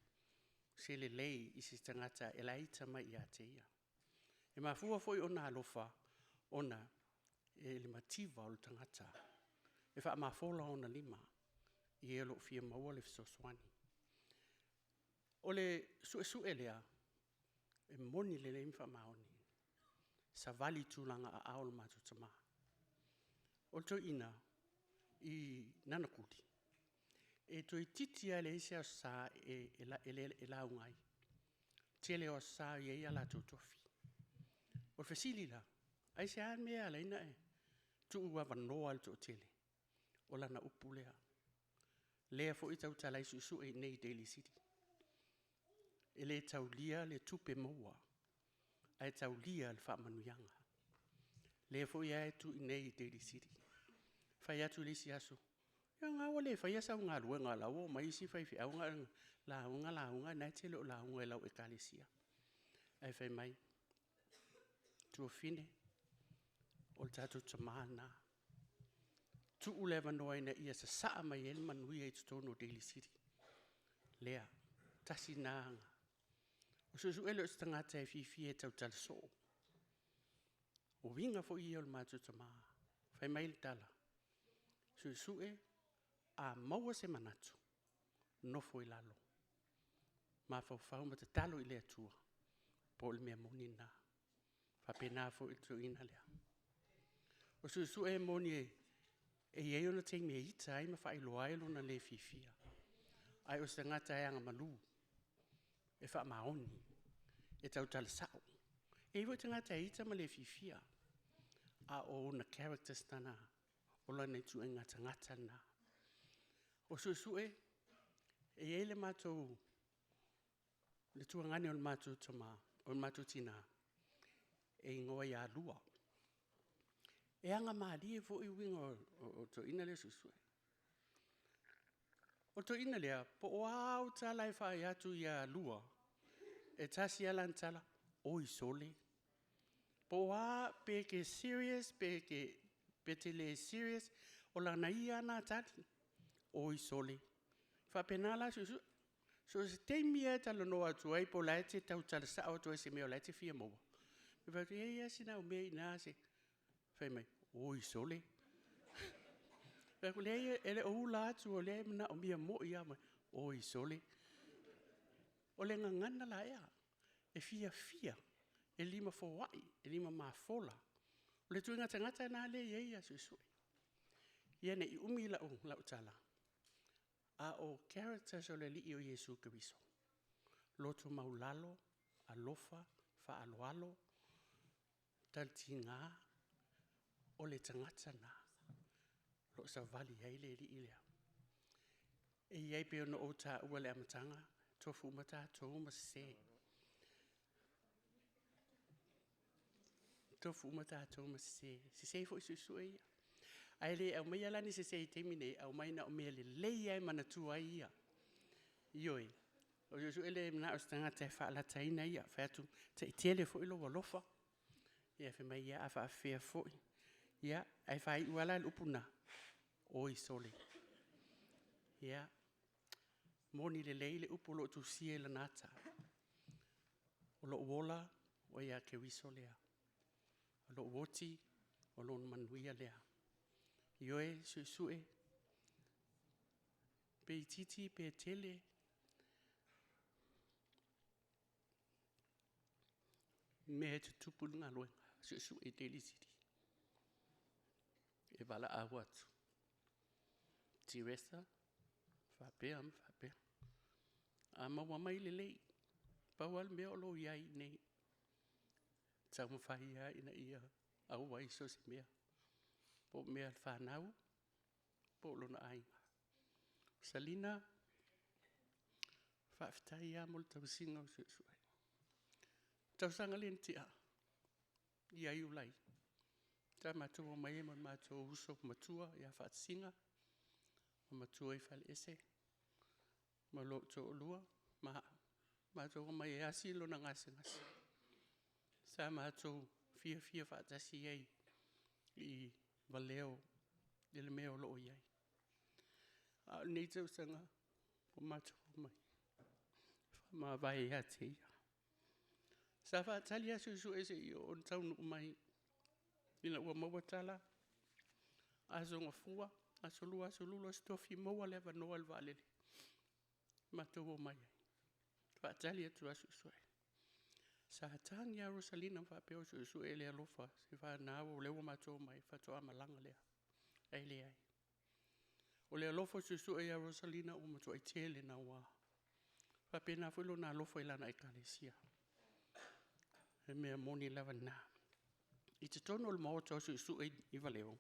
Se le lei I se tangata e laita mai I ateia. E mafua foi o na alofa o na e le mativa o le tangata. E wha mafola o na lima. I elo fia maua le fisoswani. O le su lea. E moni le leimfa maoni. Sa vali tūlanga a aol matutama. O to ina I nanakudi. E to I titi a le ise o sa e laungai. Tele o sa I ala tutofi. O fesilila. Ai se an mea la ina e. Tu ua vanoa al to tele. O lana upulea. Lea fo ita uta lai su e nei Daily City. E le taulia le tupe maua. Ai taulia le whamanuianga. Le fo ia tu nei te di siri. Fai atu le si aso. Ia ngā wale fai asa ngā rua ngā lau mai si fai fi au ngā la unga na te lo la unga e lau e kalesia. Ai fai mai. Tu fine. O tatu tamana. Tu uleva noa ina ia sa saa mai el manui e tutono Daily City. Lea. Tasi nanga. O susu elo sta ngata e fifi e tau talso. O winga fo i ol matu tama. Fai mai le tala. Susu e a maua se manatu. Nofo i lalo. Ma fau ma te talo i le atua. Po le mea moni na. Fa pena fo i tu ina lea. O susu e moni e iei ona te mea ita ai ma fai loa ilo na le fifia. Ai o sta ngata e anga malu. E wha maoni, e tau tala sao. E iwa te ngata ita ma le fifia, a o na characters tana, o la nei tu e ngata na. O susu e le mātou, le tua ngane o le mātou tama, o le mātou tina, e ingoa ia lua. E anga maari e fo i winga o to ina le susu O to ina lea, po o au tala e whai atu ia lua, e tasi ala tala, oi sole. Po a peke serious, peke tele serious, o la na ia na tali, oi sole. Fa penala susu, so se te mia tala no atu ai po la te tau tala sa o to e se mea o la te fia moa. Me fa te eia sina o mea ina se, fai mai, oi sole. Ko le ele o la atu o le na o mia mo ia mai, oi sole. O le ngangana la ea, e fia, e lima fowai, e lima mafola. O le tuinga tangata na le ia susui. Ia ne i umi la utala. A o characters o le li o Yesu Kiriso. Lotu maulalo, alofa, fa aloalo, taltinga, o le tangata na. Lo sa vali ai le li ilea. E iai pe ono o ta ua le amatanga, tofu mata tō ma se. Tofu mata tō ma se. Se se fo isu sua ia. Ai le au mai alani se se i temine, au mai na o mea le leia e mana tua ia. Ioi. O Yesu ele mna o stanga te wha la taina ia. Whatu te tele fo ilo walofa. Ia fe mai ia a wha fea fo. Ia, ai whai uala l'upuna. Oi sole. Ia. Moni le leile upo lo tu sie la nata. O lo uola, o ia ke wiso lea. O lo uoti, o lo manuia lea. Ioe, sue. Pe titi, pe tele. Me te tupu ngā luenga. Sue Daily City. E wala a watu. Tiresa. Whapea. A maua mai le lei. Paual mea o lo iai nei. Tau mawhahia ina ia. Au wai so se mea. Po mea whanau. Po lo na ainga. Salina. Whaftai a mol tau singa o suai. Tau sanga lentia. Ia iulai. Ta matua mai man matua uso matua ia whaatsinga. Matua i whale ese. Ma lo to lua. Ma to mai e asi lo na ngase. Sa ma to fia whaatasi ei. I valeo. Ele meo lo iai. A nei tau sanga. O matua mai. Ma vai a te ia. Sa whaatali asu su ese i o tau nu mai. Ina ua mawatala. Aso ngafua. Aso lulu stofi maua lewa noa alwa alele. Matowo mai. Whaatali atu asu suai. Sa tangi a Rosalina whapeo su ele alofa. Se whanau lewa matowo mai. Whatoa malanga lea. Ai. O le alofa su e a Rosalina o matoa i tele na wā. Whapena whelo na alofa ilana e kalesia. E mea moni lewa na. I te tono le maoto su e i valeo.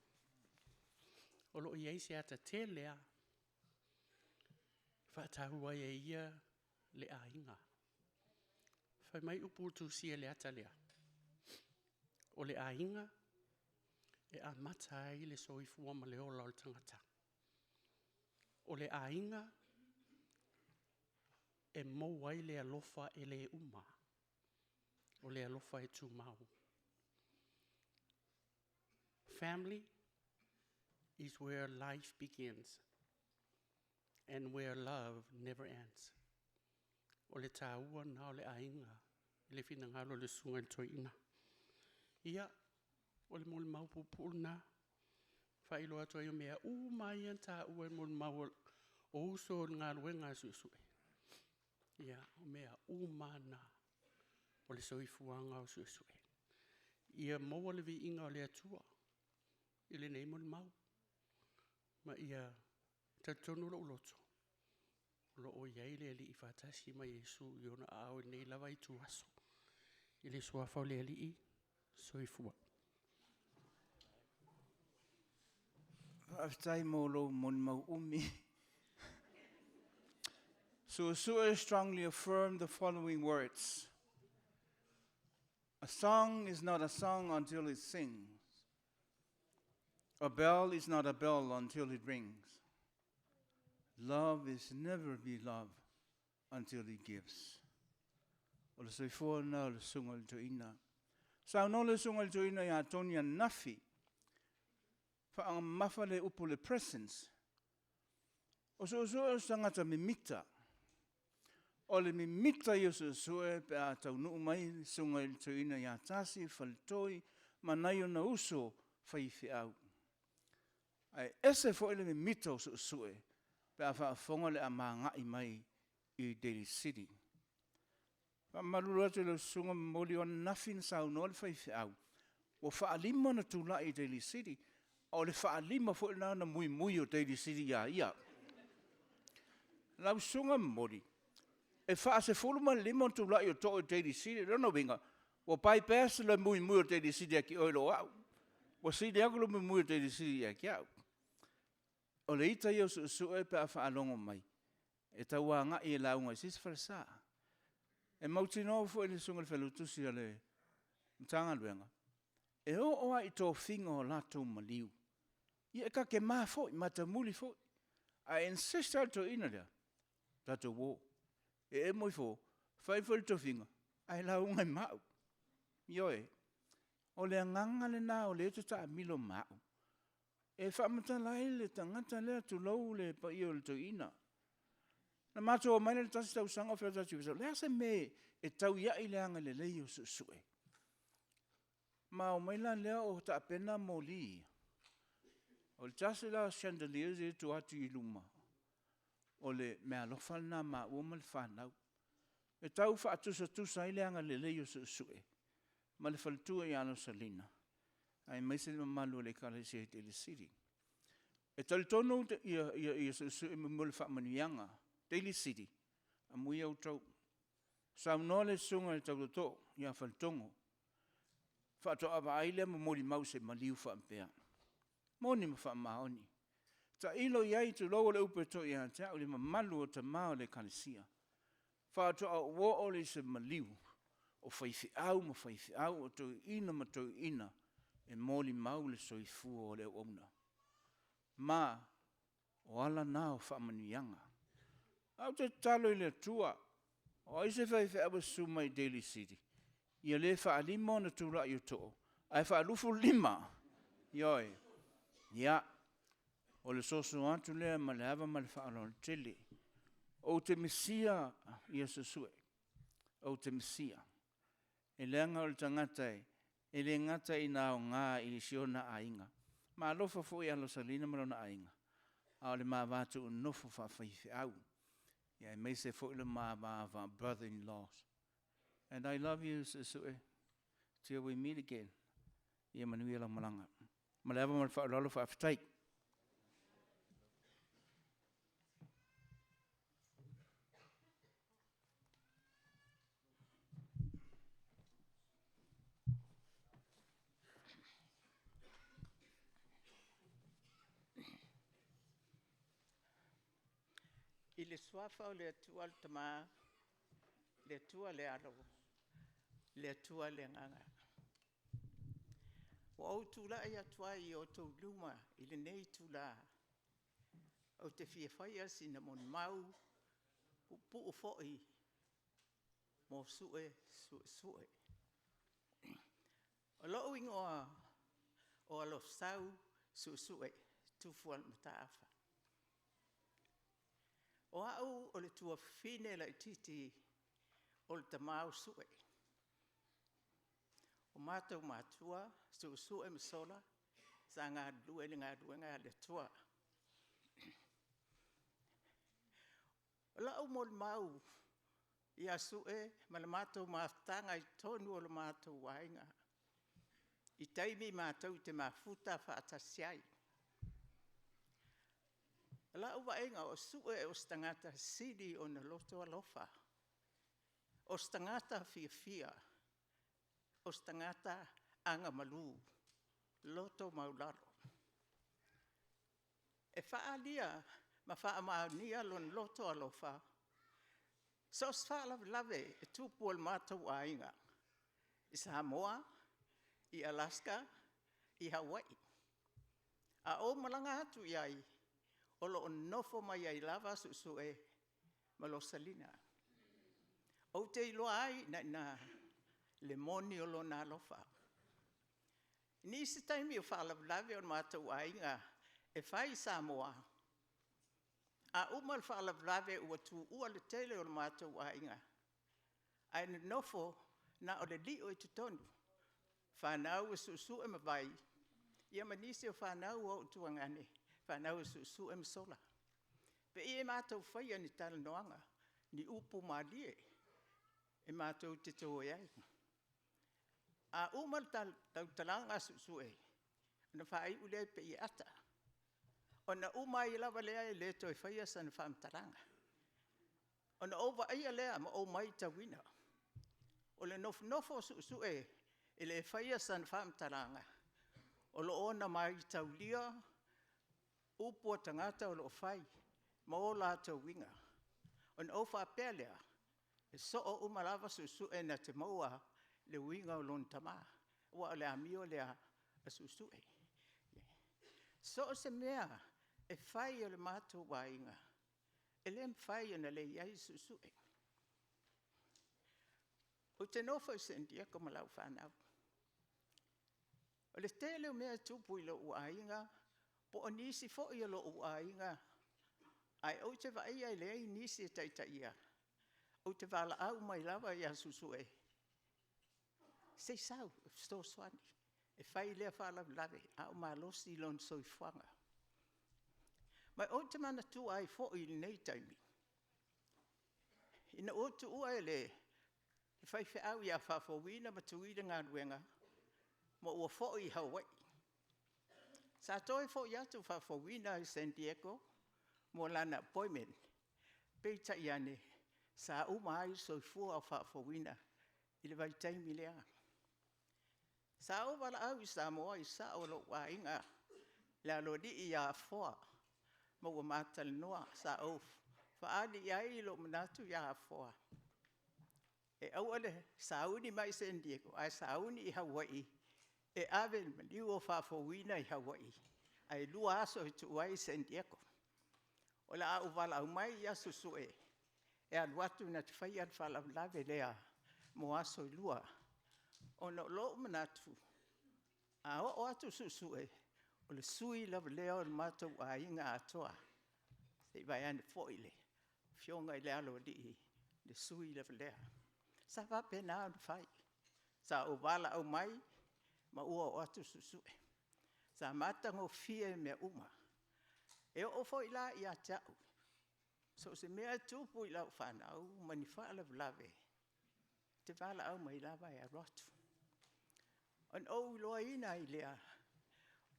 O lo iei se ata te lea. Whaatahua e ia le ainga. Whai mai upu tu sia le ata lea. O le ainga, e a mata i le soifua ma le ola o le tangata. O le ainga e mou ai le alofa e le uma. O le alofa e tu mau. Family is where life begins and where love never ends. O le tāua na o le ainga, le finangalo le sunga le toina. Ia, o le mole mau pupuna, whailo ato ai o mea mai an tāua mole mau o uso ngā ruenga susue. Ia, o mea mana o le soifuanga o susue. Ia maua le vi inga o le atua, i le nei mole mau. Ma ia, tatonu lo uloto. Lo o iai le ali i whatasi ma Yesu i ona ao nei lawa i tuaso. I le suafa o le ali i soifua. Aftai mo lo mon mau umi. So strongly affirm the following words. A song is not a song until it sings. A bell is not a bell until it rings. Love is never be love until it gives. O le soifua na o le sunga le toina. Sa no le sunga le toina ya tonia nafi. Fa mafa le upo le presence. O sangata mimita. O le mimita yo sue pe a tau nuu mai sunga le toina ya tasi faltoi manayo na uso faifi au. Ai ese fo le mimita o sue. Pe a whaafonga le a maangai mai i Daily City. Pa maruru atu le sunga moli o nafin sau no le whaifi au. O whaalima na tula i Daily City. O le whaalima fo na mui o Daily City ya ia. Lau sunga moli. E whaase fuluma lima tula i o to o Daily City. Rono winga. O bypass le mui o Daily City a ki oilo au. O sidi aku le mui o Daily City a ki au. O le ita iau su pe a whaalongo mai. E taua ngā i e launga i sisi whalesa. E mauti no fo i le sunga le whalutusi a le mtanga luenga. E o oa i tō whinga o Lotu Maliu. I e ka ke maa fo i matamuli fo. A insist al tō ina lea. Tato wō. E moi fo. Whaifol tō whinga. Ai launga i mau. Ioe. O le nganga le nā o le tuta a milo mau. E whaamata lai le tangata lea tu lau le pa i o le tō ina. Na mato o mai le tasi tau sanga whea tatu wisa. Lea se me e tau ia i leanga le lei o sue. Ma o mai la lea o ta pena mo li. O le tasi la chandeliers e tu atu i luma. O le mea lofal na ma uoma le whanau. E tau whaatusa tusa i leanga le lei o sue. Ma le whalitua i ano salina. Ai mai se malu le kale se Daily City. E tali tono i se mo le whaamanuianga. Daily City. A mui au tau. Sa no le sunga le tau to. Ia whalitongo. Whaato awa aile ma mori mau se Maliu whaampea. Moni ma whaamaoni. Ta ilo iai tu loa le upe to ia te au le malu o ta mao le kalesia. Whaato a wo o le se Maliu. O whaifi au ma whaifi au o tau ina ma tau ina. E moli mau le soifua o le ona. Ma, o ala nā o whaamanuianga. Au te talo i le tua. O aise whaifi awa suma i Daily City. Ia le whaalima na tūra i o tō. Ai whaalufu lima. Ioi. Ia. O le soso atu lea ma le hawa ma le whaalo le tele. O te mesia ia sasue. O te mesia. E leanga o le tangatai. E le ngata i nao ngā i sio na ainga. Ma alofa fo i alo salina maro na ainga. A le maa vātu o nofo whawhaifi au. Ia e meise fo i le maa vāwa brother-in-laws. And I love you, Sisue. Till we meet again. Ia manui ala malanga. Ma le awa ma le whaalolo whaafitai. I le suafa o le atua le tama, le atua le alo, le atua le nganga. O au tula ia tuai o tau luma i le nei tula. O te fia whaia sina mon mau, pu o foi, mo sue. O loo ingoa o alof sau sue, tufuan mataafa. O au o le tua fine la titi o le tamau sue. O mātou mātua, sue masola, sa ngā due ngā le tua. O lau mo le mau, ia sue, ma le mātou mātanga i tonu o le mātou wainga. I taimi mātou te mafuta whaatasiai. O lau wainga o sue o stangata sidi o na loto alofa. O stangata fia. O stangata anga malu. Loto maularo. E whaalia, ma whaamaunia lon loto alofa. So lave e tupu o mātou ainga. I Samoa, I Alaska, I Hawaii. A o malanga atu iai, o lo nofo mai ai lava susue, ma lo salina. O te iloa ai na le moni o lo na lofa. Ni se taimi o whaalawlawe o mātou ainga, e whai Samoa. A umal whaalawlawe ua tu ua le tele o mātou ainga. Ai na nofo na o le li o i tutonu. Whanau e susu e mawai. Ia manisi o whanau o tuangane. Whanau e susu e masola. Pe i e mātou whaia ni tala noanga. Ni upu malie. E mātou te tō iai. A umal tau talanga susu e. Na whai ule pe i ata. O na uma i lawa lea e le to e whaia sa na whamtaranga. O na ova ia lea ma o mai tawina. O le nofo susu e. E le whaia sa na whamtaranga. O lo ona mai taulia. Upu o tangata o lo whai. Ma o la tawinga. O na ofa pelea. E so o umalawa susu e na te maua. Le winga o lon tama. Ua o le amio lea a susu e. So o se mea. E whai o le mātou wainga. E le mwhai o na le iai susu e. O te nofo i sendia ko malau whanau. O le tele o mea tupu i lo uainga. Po o nisi fo i lo uainga. Ai o te vai ai lei nisi e taitaia. O te wala au mai lava i a susu e. Sei sau, sto swani. E whai lea whala lave. Au malosi lon soifuanga. Mai o te mana tu ai fo i nei taimi. Ina o tu ua ele, e whai au i a whawhawina ma tuida ngā ruenga, ma ua fo i Hawaii. Sa toi fo i atu whawhawina i San Diego, mo lana appointment, peita i ane, sa umai soifua o whawhawina, i le vai taimi lea. Sa o wala au i Samoa i sa o lo wainga, la lo di i a foa, ma ua mātale noa sa auf. Whaali iai lo manatu ia foa. E au ale sauni mai San Diego, ai sauni i Hawaii. E ave Maliu o whawhawina i Hawaii. Ai lua aso i tuai San Diego. O la au wala au mai ia susu e. E aluatu na te whai al whalawlawe lea mo aso i lua. O no lo manatu. A o atu susu e. O le sui lava leo o mātou a inga atoa. Se vai ane foile. Fionga i le alo li le sui lava lea. Sa wape nā anu whai. Sa o wala au mai, ma ua o atu susue. Sa matango fie mea uma. E o fo ila i a tau. So se mea tupu i lau whanau, mani whaala vlave. Te wala au mai lava e a rotu. On o loa ina i lea.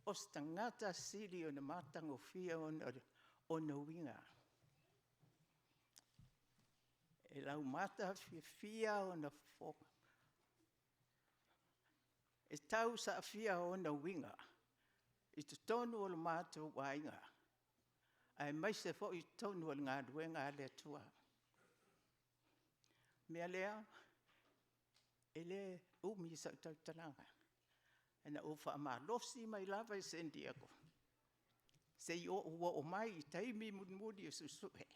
O stangata siri o na matango fia o na winga. E lau mata fia o na foka. E tau sa fia o na winga. I te tonu o la mātou wainga. Ai mai se fo i tonu o ngā duenga le tua. Mea lea, e le umi sa tau talanga. Ana o whaamalosi mai lava i San Diego. Se i o ua o mai i taimi mudmudi o susuhe.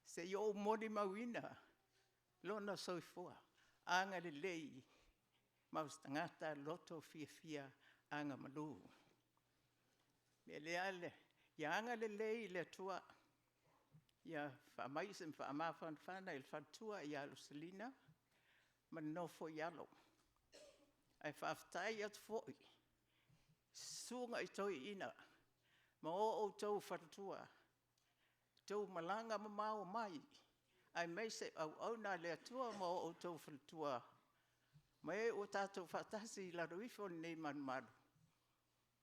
Se i o mori mawina, lona soifua, anga le lei, maustangata loto fia anga malu. Me le ale, ia anga le lei le tua, ia whaamaisen whaamawhanwhana il whantua i Alusalina, manofo i alo. Ai whaftai at foi, sunga i toi ina, ma o tau whatua, tau malanga mamao mai, ai mei se au na le atua ma o tau whatua, ma e o tātou whatasi la ruifo nei manumaru.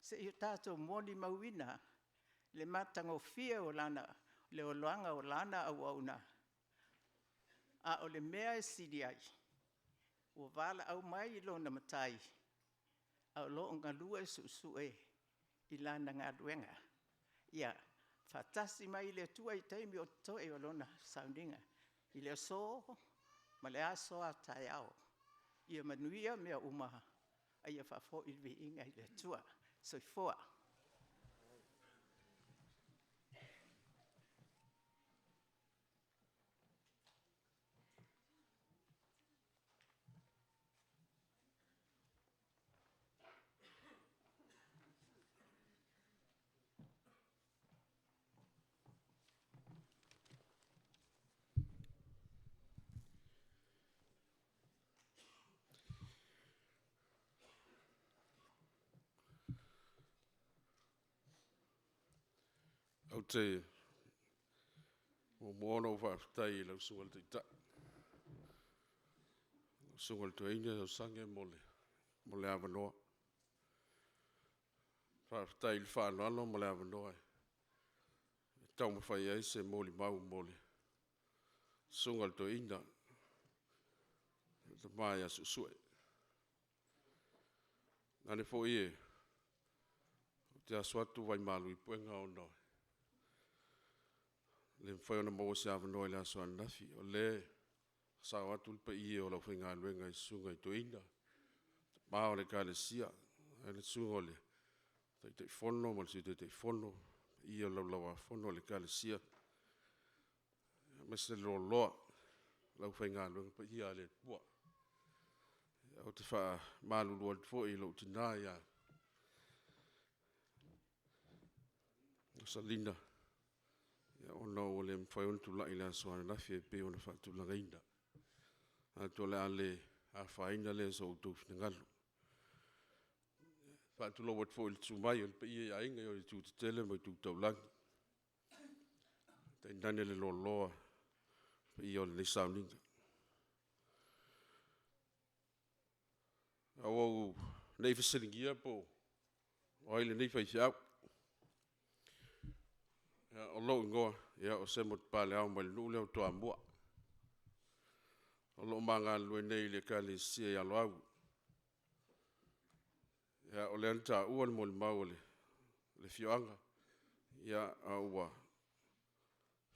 Se i tātou moni mawina, le matango fia o lana, le o loanga o lana au na. A o le mea e siri ai, o wala au mai lo na matai, a o lo ngā lua e su i lana ngā duenga. Ia, whatasi mai le tua i teimi o toe o lona Sauniga. I le so, ma le aso a tai au. Ia manuia mea umaha, a ia whafo i vi inga i le tua. Soifua. Au te o moana o whaafitai lau sungal te ta. Sungal tu eina o sange mole awanoa. Whaafitai li whaanoano mole awanoa. Tau mawhai ai se moli mau mole. Sungal tu eina. Te mai asu sue. Nane fo ie. Te aswatu vai malu i puenga o noi. Le mwhai ona maua se awanoa le aso anafi. O le sao atu lipa ie o lau whainga luenga i sunga i tuina. Mao le ka le sia. Le sunga o le. Te fono, mal si te fono. Ie o lau fono le ka le sia. Mese lo loa. Lau whainga luenga pa ia le pua. O te wha malulu al fo i lau tina ia. Salina. Ona o le mwhai ona tula i le asoana nafi e pe ona whaatulanga ina. A tole ale a whaina le so utou whinangalu. Whaatula wat fo il tumai o le pa ia inga i o le tūtitele mo i tūtaulangi. Tai nane le loloa pa ia o le nei Sauniga. Au nei whasilingia po o ai le nei whaifiau. O lo ngoa, ia o se mo pale au mai lule o toa mua. O lo manga lue nei le ka le sia ia lo au. Ia o le anta ua le mo le mau le fioanga. Ia a ua.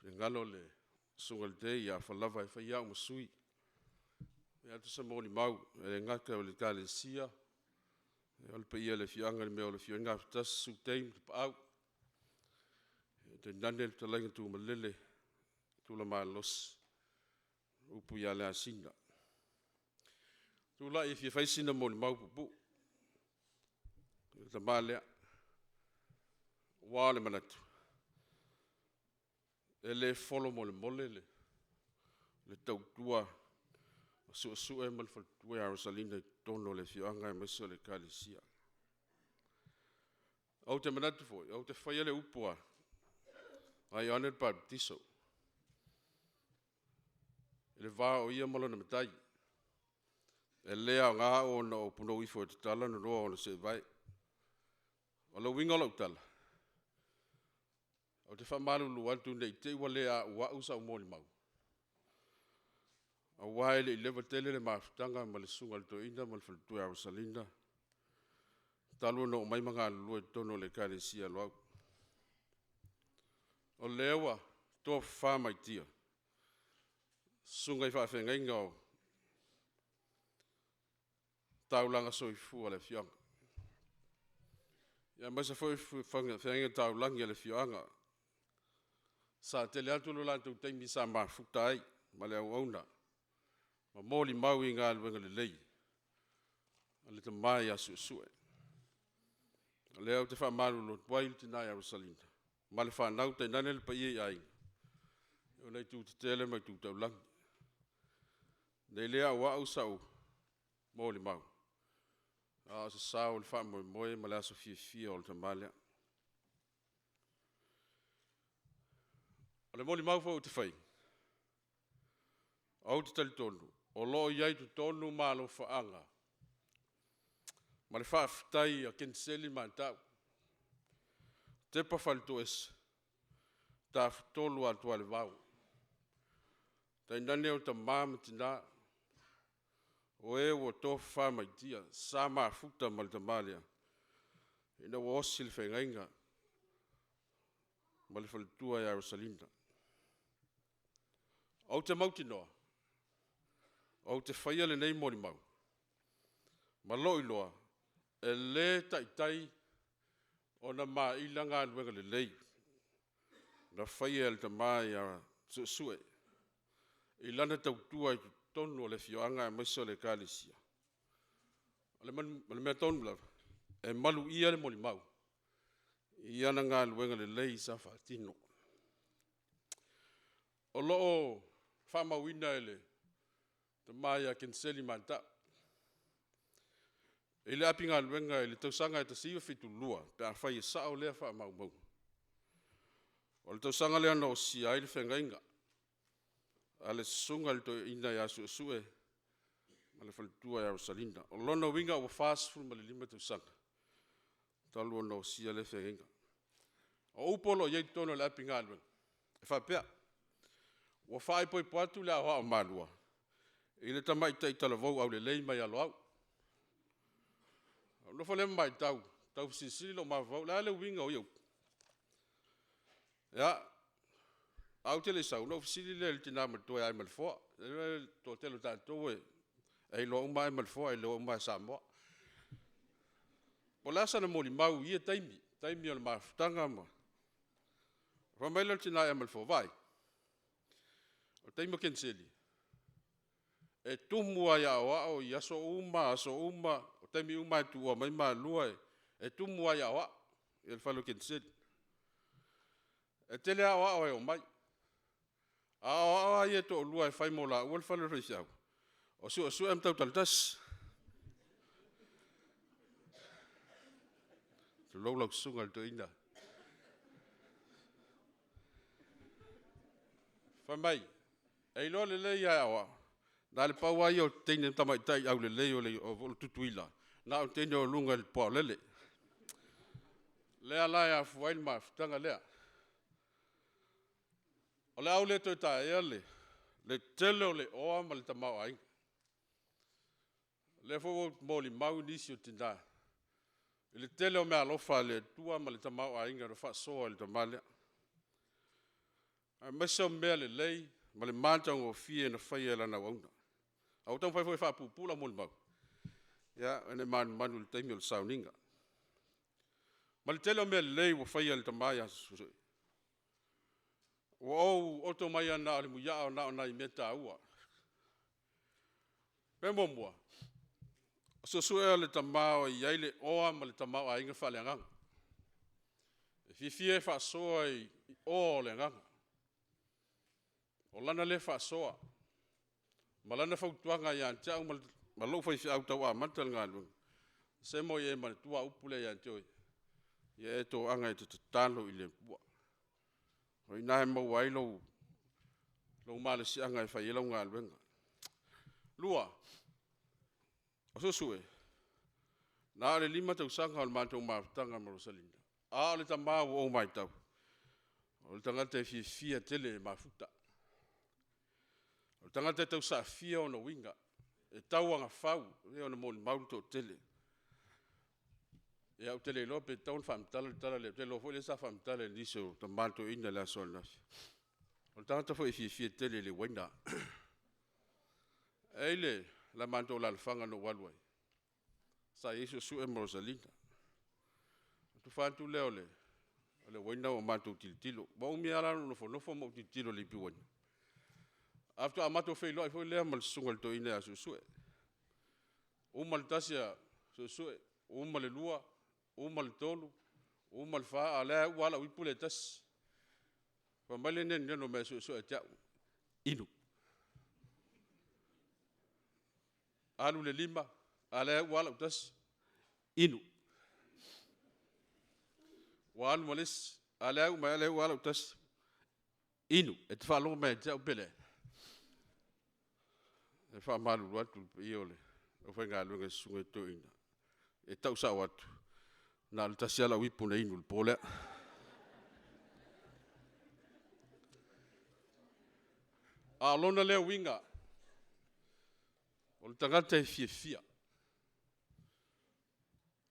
Le ngalo le sungal te ia falava e whai au masui. Ia tu sa mo le mau, e ngaka o le ka le sia. Ia o le pa ia le fioanga le mea o le fioanga fitas su teim le pa au. Te nane le talainga tu malele, tu la maalos, upu ia le asina. Tu la i fia faisina mo le mau pupu. Ta malea, wale manatu. E le folo mo le mole le tau tua, su e mal faltue a Rosalina tono le fioanga e meso le kalisia. Au te manatu foi, au te whaia le upua. Ai ane baptiso. Le va o ia malo na matai. E lea ngā o na o puno ifo te tala na roa o na se vai. O la winga lau tala. O te whamalu luantu nei te ua lea ua usa o mōli mau. A wae le lewa tele le maafutanga ma le sunga le toina ma le faltua a Rosalina. Talu na o mai manga lua tono le kare sia loau. O lewa, tō whāmai tia. Sungai whawhenga inga o taulanga soifua le fionga. Ia masa foi whainga taulangi le fionga. Sa te lea tulu lantou teimi sa mafutai, ma le au auna. Ma moli mau i ngā luenga le lei. Le te mai a suesue. Le au te whamaru lo tuai te nai Arusalinda. Ma le whanau te nane le paie i ainga. O nei tu te tele mai tu taulangi. Nei lea ua au sau. Moli mau. A se sao le wha moe moe ma le aso fia o le tamalea. O le moli mau fau te whai. Au te tali tonu. O loo iai tu tonu ma lo whaanga. Ma le whaafitai a kenseli ma tau. Te pawhalto es. Ta tolu atua le vau. Tai nane o ta māma tina. O e o tofa wha mai tia. Sa maa futa ma le tamalea. Ina o osi le whengainga. Ma le whalitua e Arusalinda. Au te mauti noa. Au te whaia le nei mori mau. Ma loi loa. E le tai o na maa ilanga luenga le lei. Na whaia le ta mai a sue. I lana tautua i tonu o le fioanga e maiso le kalisia. Le mea tonu lava. E malu ia le mori mau. I ana ngā luenga le lei sa whaatino. O loo whamauina ele. Ta mai a kenseli manta. E le api ngā luenga e le tausanga e ta siwa fitu lua. Pe a whai e sao lea wha mau mau. O le tausanga lea no si ai le whengainga. A le sunga le to ina ya suesue. Ma le whalitua e Arusalinda. O lona winga o whaasfuru ma le 5 tausanga. Talu o no si a le whengainga. O upolo iei tono le api ngā luenga. E whapea. O whaai poi poatu le ahoa o malua. I le tamai tai talavou au le lei mai alo au. Lo fa le mai tau, tau sisili lo mavau, la le winga o iau. Ya, au te le sau, no sisili le tina matua ai malfoa, to te lo tanto e lo umai malfoa, e lo umai Samoa. O lasa na moli mau ia taimi o le mafutanga ma. Fa mai le tina ai malfoa vai. O taimi o kenseli. E tumu ai ao i aso uma, o taimi uma tu o mai malua e tumu ai ao e le falo kenseli. E tele ao e o mai. Ao ai e to lua e fai mola o le falo reisiau. O su em tau taltas. Tu lau sunga le toina. Fa mai. E lo le ai ao. Na le paua i o teine tamai tai au le leo le o tutuila. Na o teine o lunga le pao lele. Lea lai a fuail ma futanga lea. O le au le toi ta ea le tele o le oa ma le tamau ainga. Le fo moli mau nisi o tina. Le tele o mea alofa le tua ma le tamau ainga ro fa soa le tamalea. A mesa o mea le lei ma le mantang o fie na whaia lana wauna. Au tau whai wha pupula moli mau. Ia, ene manu le taimi o le Sauniga. Ma le tele o mea lei wa whaia le tamai a susui. Wa au oto mai ana o le muia o na o nai meta ua. Pe momua. Susui o le tamao i aile oa ma le tamao a inga whale anganga. E fifie wha soa i o le anganga. O lana le wha soa. Malana fautuanga ia tau ma lo fai au tau a mantal ngalu. Se mo ye ma tua upule ia toi. Ye to anga te talo i le pua. O ina mo wai lo male si anga fai lo ngalu. Lua. O susue. Na le 5 tau sanga o manto ma tanga ma Rosalinda. A le tama o mai tau. O le tangata fia tele ma futa. O tangata tau sa fia o na winga. E tau anga fau. E o na moli mauto tele. E au tele lope tau whamtala tala le. Te lo fo le sa whamtala le niso. Ta manto ina la sol nafi. O tangata fo e fia tele le winga. Eile la manto la fanga no walwai. sa Yesu su e Rosalina. Tu fa tu leo le waina o matu tilo. Ba umi ala no fo mo tilo le piwan. After amato fe lo fo le mal sungal to ina su su. O mal tasia su su o mal lua o mal tolu o mal fa ala wala wi pule tas. Fa malene no me su su ta inu. Alu le lima ala wala tas inu. Wan molis ala ma ala wala tas inu et fa lo me ja pele e fa malu watu iole o fa ngalo nge sunga to ina e tau sa watu na tasia la wipu na inu pole a lona le winga o tangata e fia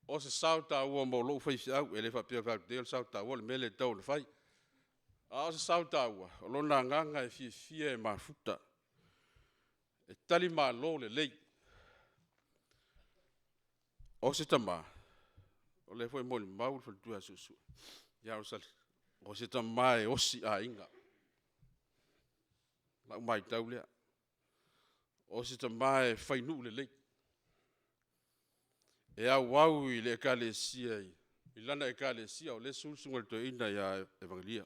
o se sauta ua mo lo fai au ele fa pia fa del sauta o le mele tau le fai a o se sauta ua o lona nganga e fia e mafuta e tali ma lo le lei o se tama o le foi mo le mau fa tu asu ya o sal o se tama e o si a inga la mai tau le o se tama e fai nu le lei e a wau I le ekalesia I lana ekalesia o le sulsungal to ina ya evangelia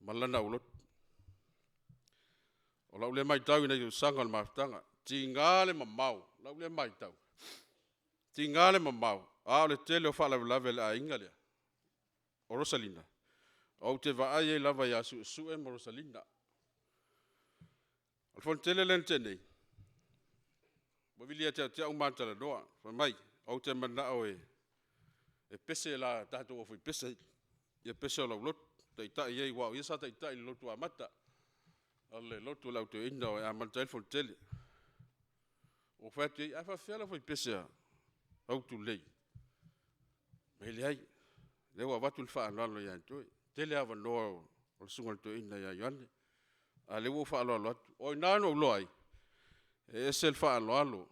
malana ulot o lau le mai tau ina yu sangal maftanga tingale mamau lau le mai tau tingale mamau a o le tele o fala lave le a inga lea o Rosalina o te vaai e lava ya su e mo Rosalina al fon tele len tenei Mobilia te umanta la doa, fa mai, au te mana o e pese la tato o foi pese, ia pese o la lot, tai tai ye wa, ia sa tai tai lotu amata. Ale lotu la to inda o amanta el fontele. O fa te a fa fela foi pese au tu lei. Me le ai, le wa watu fa no ya to. Tele ava no o sungal to inda ya yane. Ale wo fa lo lot. O nano loi. E sel fa alo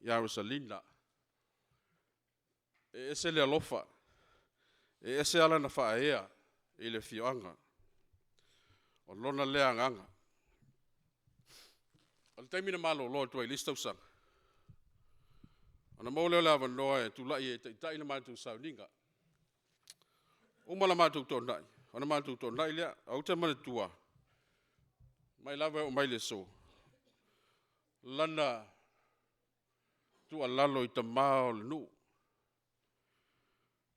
ya Rosalina e sel le alofa e sel ala na fa ea I le fioanga o lona le anganga al taimina malo lo to lista usang ana mo le lava no e tu lai e tai na matu Sauniga o mala matu to nai ana matu to nai le au te mana tua mai lava o mai le so lana tu alalo I tamao le nu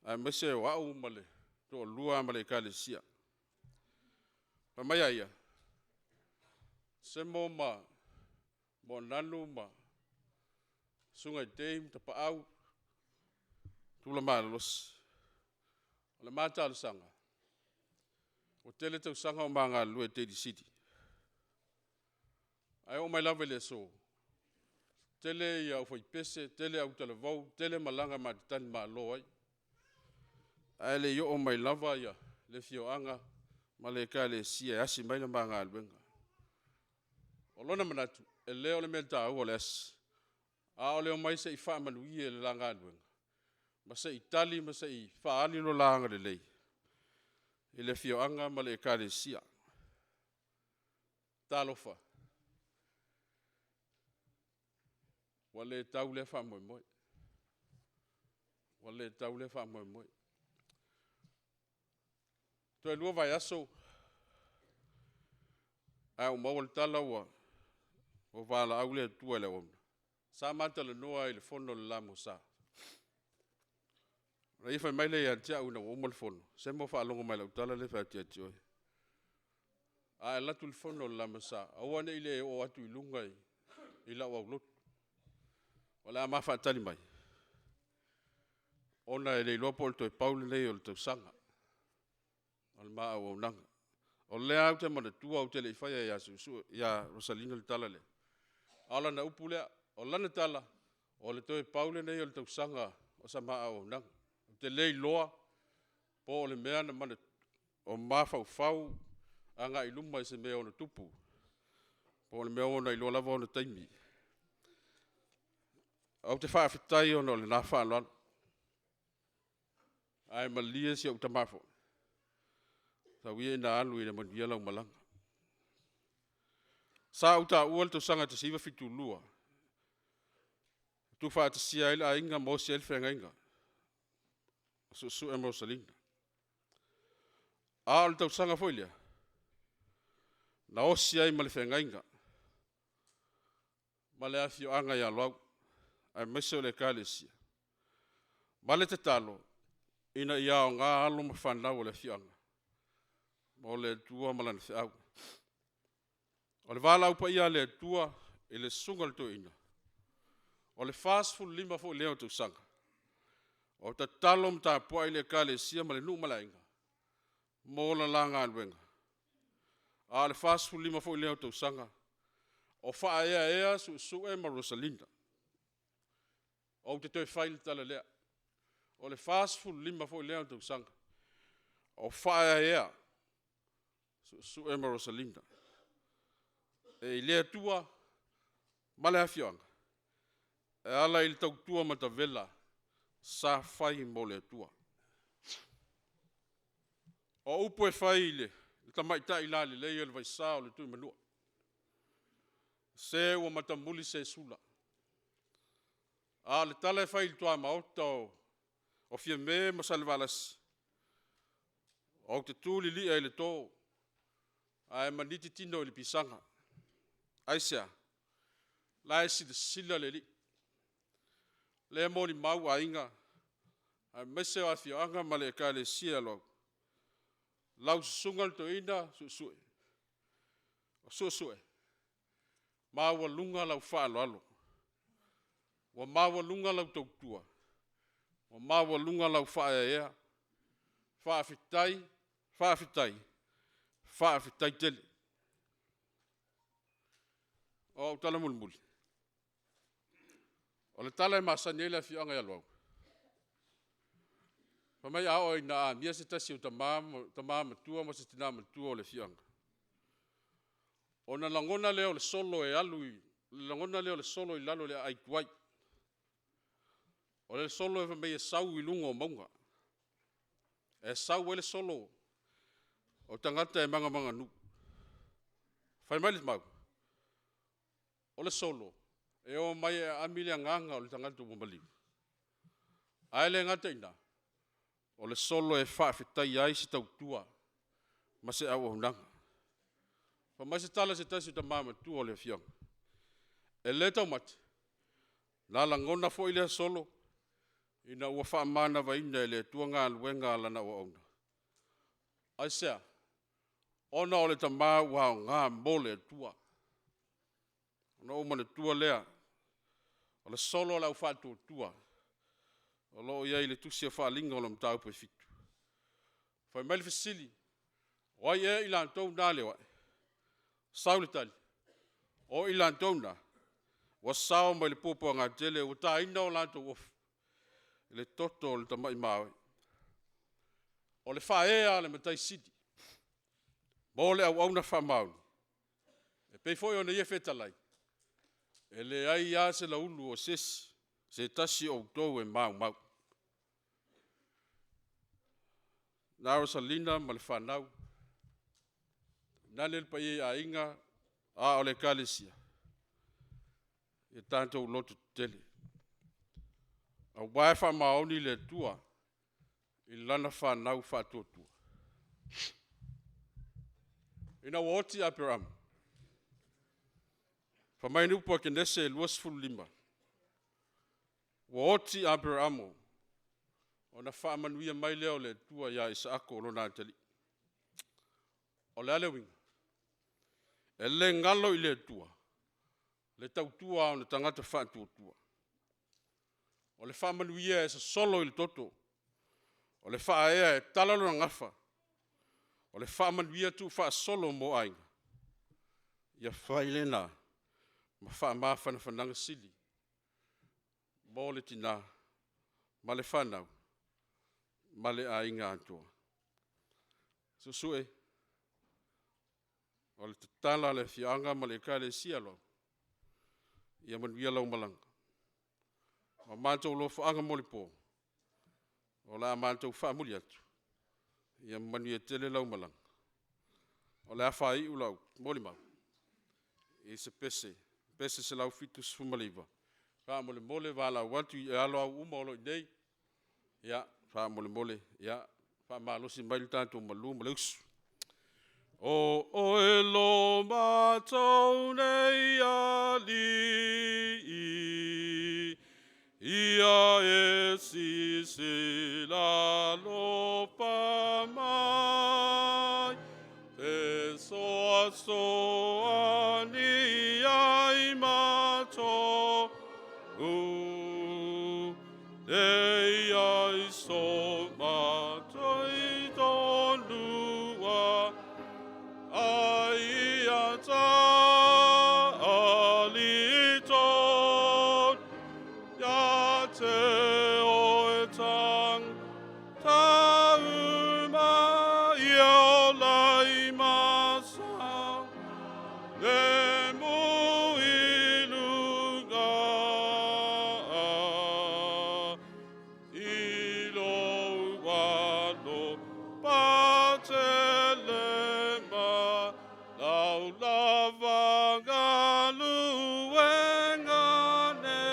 a mese wa u male to lua male kalesia pa mai ia se mo nanu ma sunga teim ta pa au tu la malos le mata le sanga o tele te sanga o manga lu e te di city ai o mai lava le so tele ia o foi pese tele au tele vau tele malanga ma tan ma lo ai ai le yo o mai lava ia le fioanga ma le kale sia asi mai le manga albenga o lona manatu e leo le meta o les a o le mai se fa manuie le langa albenga ma se itali ma se fa ali lo langa le lei le fioanga ma le kale sia talofa wale tau le fa moi wale tau le fa moi to e lua vai aso a o mawal tala wa o vala au le tu ele ona sa mata le noa I le fono le lamo sa rai fa mai le ya tia una o mo le fono se mo fa longo mai le tala le fa tia tio a la tu le fono le lamo sa o ane ile o atu ilunga I la wa lot wala ma fa tali mai ona ele lopo to Paul le o to sanga al ma o nanga o le au te mana tua o te le fai ya su ya Rosalina le tala le ala na upule o lana tala o le to Paul le o to sanga o sa ma o nanga te le loa po le mea na mana o ma fau anga iluma se me o na tupu po le mea o na ilo lava o na taimi Au te whaafetai ono le nā whaaloalo. Ai malia si au tamafo. Tau ia ina alu i le manuia lau malanga. Sa au ta ual to sanga te siwa fitu lua. Tu wha te sia ila inga mo si elwhenga inga. Su e Rosalinda. A le tau sanga foilia. Na osi ai ma le whenga inga. Ma le afio anga ia loau. Ai meso le kālesia. Ma le te talo. Ina ia o ngā alo ma whanau o le fianga. Ma o le tua malana te au. O le wala upa ia le tua e le sunga le to ina. O le fast food lima fo leo tu sanga. O ta talo mta pua ile kālesia ma le nu malainga. Mo la langa alwenga. A le fast food lima fo leo tu sanga. O wha ea su e ma Rosalinda. O te toi whaile tala lea. O le fast food lima fo leo tu sanga. O wha ea su e ma Rosalinda. E lea tua ma le hawhianga. E ala ili tau tua ma ta vela sa whai mo le tua. O upo e whai ile. Ta maita ila le leo le vai sao le tui manua. Se ua matamuli se sula. A le tala e whai tua maota o fia me masale valasi. O te tūli li e le tō. A e maniti tino i le pisanga. Aisea. La e si de sila le li. Le mori mau a inga. A mese o afio anga ma le ka le sia lo. Lau sungal to ina susue. Susue. Ma wa lunga lau whaalo alo. Wa ma wa lunga lau tautua. Wa ma wa lunga lau whae ea. Whaafitai. Whaafitai. Whaafitai tele. O tala mulmuli. O le tala e masani ele a fianga ya loau. Pamai ao ina a mia se tasi o tamama tua ma se tinama tua o le fianga. O na langona leo le solo e alui. Langona leo le solo i lalo le aituai. O le solo e pamai e sau i lunga o maunga. E sau ele solo. O tangata e manga nu. Fai mai le mau. O le solo. E o mai e amile nganga o le tangata o Maliu. Ai le ngata ina. O le solo e whaafitai ai si tau tua. Ma se au hunanga. Pa mai se tala se tasi ta mama tua o le fianga. E le tau mati. La langona fo ile solo. Ina ua whaamana wa ina e le tuanga aluenga lana o auna. Ai sea. Ona o le tama ua o ngā mole tua. Ona o mane tua lea. O le solo la ufatu tua. O lo ia ile tusia whaalinga o le mtau pe fitu. Whai mai le fasili. Wai e ilan tau nā le wai. Saule tali. O ilan tau nā. Wa sao mai le popo ngā tele. O ta ina o lanto wof. Le toto o le tamai mawe. O le whaea le matai sidi. Mo le au auna wha mauni. E pei foi o na ia whetalai. E le ai a se la ulu o sesi. Se tasi o tau e mau. Nā Rosalinda ma le whanau. Nane le pai a inga a o le kālesia. E tātou lotu tele. Au wae wha maoni le tua. I lana whanau whatotua. Ina woti a peramu. Whamai nupa ke nese e luas fulu lima. Woti a peramu. O na whaamanuia mai leo le tua ia isa ako lo nā tali. O le ale winga. E le ngalo i le tua. Le tau tua o na tangata whatua. O le whaamanuia e sa solo i le toto. O le whaea e talalo na ngafa. O le whaamanuia tu wha solo mo ainga. Ia whailena. Ma wha mawhana whananga sili. Mo le tina. Ma le whanau. Ma le ainga antoa. Susue. O le tatala le fianga ma le ka le sialo. Ia manuia lau malanga. O mātou lo whaanga moli pō. O la mātou whaamuli atu. Ia manu e tele lau malang. O le awhai u lau, moli mau. E se pese. Pese se lau fitu sfumaliva. Wha mole mole wala watu i alo au umolo i nei. Ia, wha mole mole. Ia, wha malosi mailu tātou malu maleusu. O e lo mātou nei ali. Ia e si la lopa mai. E soa ni ai mātou. Ei ai so mātou i tonua. Ai ata aliton. Ya te o e tang tauma ia lai masa le muilunga ilo wano patelema lau lava galuengane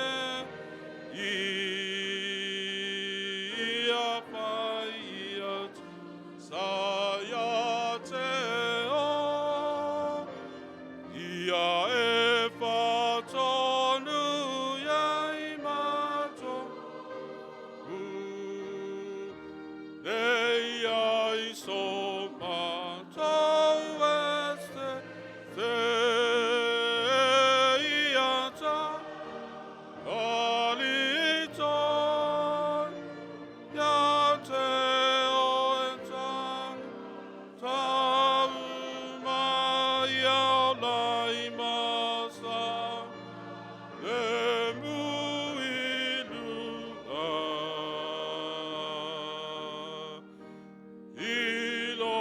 ia paiat saya te o ia e whatonu iai mato nei ai so mato este te iata aliton ia te oetang tauma ia lai masa le muilunga ilo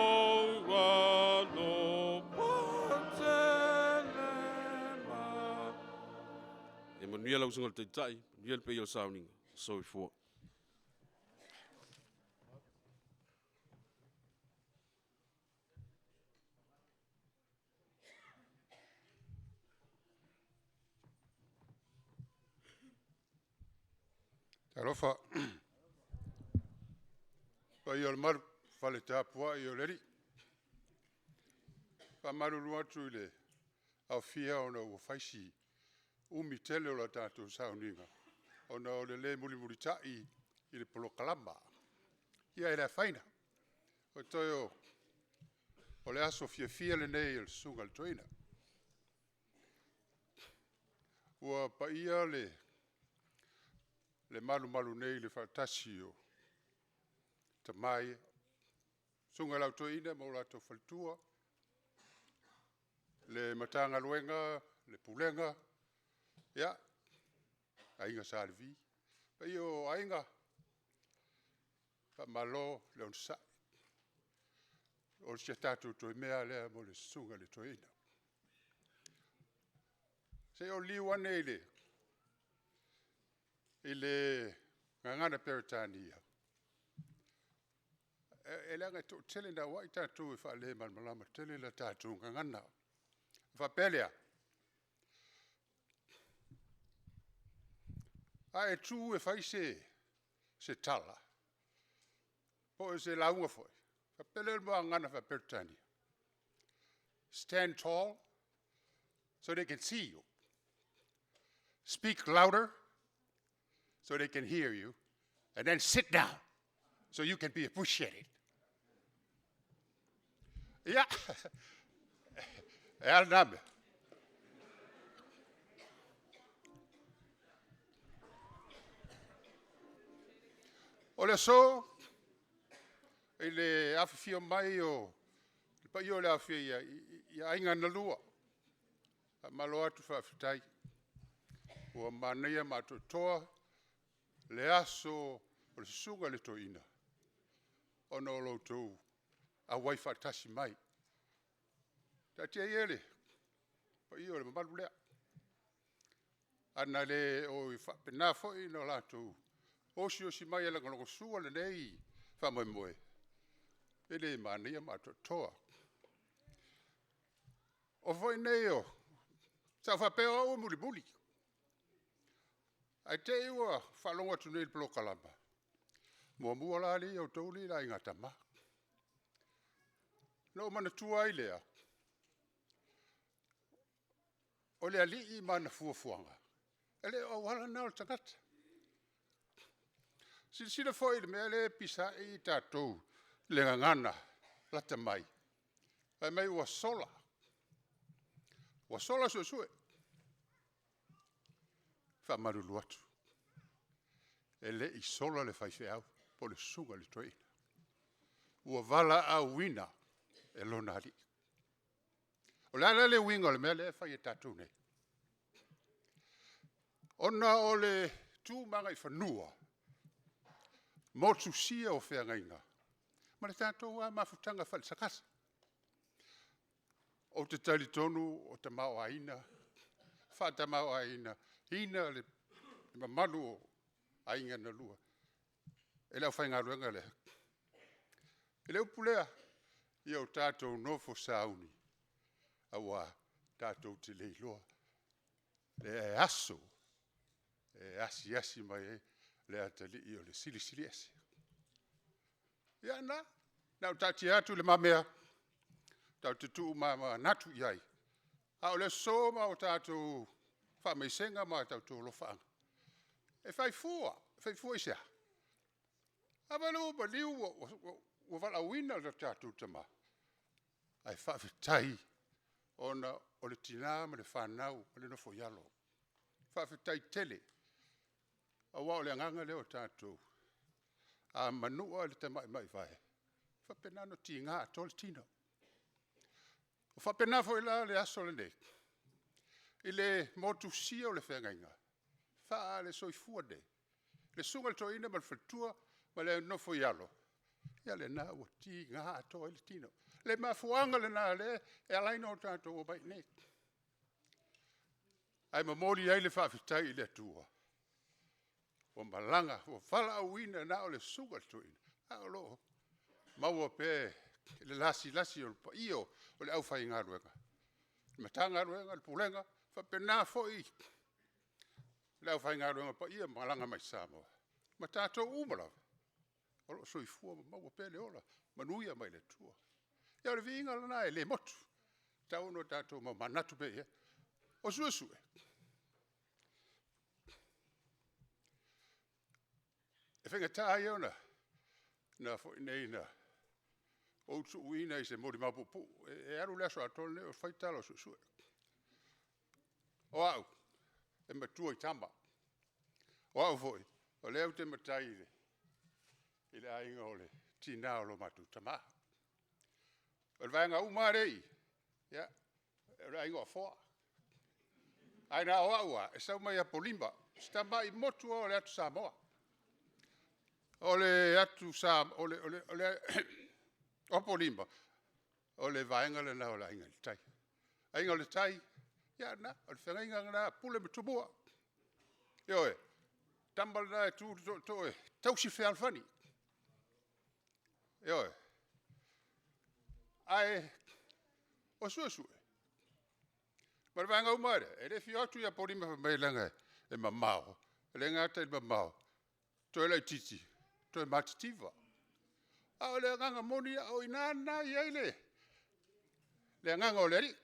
wano patelema. E manuia lau sungal te tai, manuia le pei o Sauniga, so i fua. Solofa. Pai o le maru, whale te apua i o leri. Pa maru ruatu i le au fia o na ua whaisi umi tele o la tātou Sauniga. O na o le muli muli tai i le polo kalamba. Ia e la whaina. O toi o le aso fia le nei o le sunga le toina. Ua pa ia le malu nei le whaatasi o tamai. Sunga lau toina mo la to faltua. Le matanga luenga, le pulenga. Ia, ainga salvi. Pa io ainga, pa malo le on sa. O le tatu to mea le mo le sunga le toina. Se o liu ane ile ngangana peritania. E langa to tele na wa tatu fa le malama tele la tatu ngangana. Fa pelea. A e tu e fai se tala. Po se launga foi. Fa pele mo ngana fa peritania. Stand tall so they can see you. Speak louder so they can hear you. And then sit down so you can be appreciated. Yeah. Ernam. Ole so ele afia mai o pa yo le afia ia inga na lua. Malo atu fa fitai. O mania matotoa le aso o le sunga le toina. Ono Lotu a waifa tasi mai. Ta tia ele. Pa io le malu lea. ana le o i whapena foi no lātou. O si mai ala ngolongo sua le nei whamoe moe. Ele mania matotoa. O foi nei o. Sa whapea o muli muli. Ai te iwa whalonga tunei le plokalama. Mua la li o tauli la inga tama. No mana tua i lea. O lea li i mana fuafuanga. Ele o wala nao tangata. Sila foi le mea le pisa i tātou le ngana lata mai. Ai mai ua sola. Ua sola sue. Whamarulu atu. Ele i sola le whaiwheau po le sunga le toina. Ua vala a wina e lona ali. O le ala le winga le mea le whai e tātou nei. Ona o le tūmanga i whanua. Motu sia o whea ngainga. Ma le tātou a mafutanga whale sakasa. O te tali tonu, o te mao aina. Whata mao aina. Hina le mamanu o ainga na lua. E leo whainga ruenga le. E leo pulea. I au tātou nofo sauni. Awa tātou te leiloa. Le e aso. E asi mai e. Le atali i o le sili ese. Ia na. Nau tati atu le mamea. Tau te tuu ma natu iai. A o le soma o tātou whameisenga ma tātou lofanga. E whai fua i sea. Awalu Maliu o wala wina le tātou tama. Ai whawhitai ona o le tina ma le whanau ma le nofo ialo. Whawhitai tele. A wao le anganga leo tātou. A manua le te mai vai. Whapenano ti ngā tol tino. O whapenafo i la le aso le nei. I le motu sia o le whengainga. Wha le soifua nei. Le sunga le toina ma le whatua ma le nofo ialo. Ia le nā ua ti ngā tol tino. Le mafuanga le nā le e alaina o tātou o bai nei. Ai mamoli ai le whawhitai i le tua. O malanga, o whala au ina na o le suga tuina. A o loo. Maua pe, le lasi o le pa io, o le au whai ngā ruenga. Matanga ruenga, le pulenga, whapena foi. Le au whai ngā ruenga pa ia, malanga mai Samoa. Ma tātou umalawa. O loo soifua, maua pe le ola, manuia mai le tua. Ia o le vinga lana e le motu. Tau no tātou ma manatu pe ia. O sue. E whenga tāi ona, na fo nei na, o tu uina i se mori mapupu, e aru leso atole ne o whaitala o susue. O au, e matua i tama. O au foi, o leo te matai i le ainga o le tina o lo matu tama. O le vaenga umarei, ya, e le ainga o foa. Aina o aua, e sau mai a polimba, stama i motu o le atu Samoa. Ole atu sam ole opolimba ole vaenga le na ole inga tai ainga le tai ya na ole fenga na pule mtubua yo e tambal na tu to e tausi fe alfani yo e ai o su ma vaenga umare e le fiotu ya polimba me langa e mamao le ngata e mamao to le titi to matitiva. A o le nganga moni o inana i eile. Le nganga o le ri.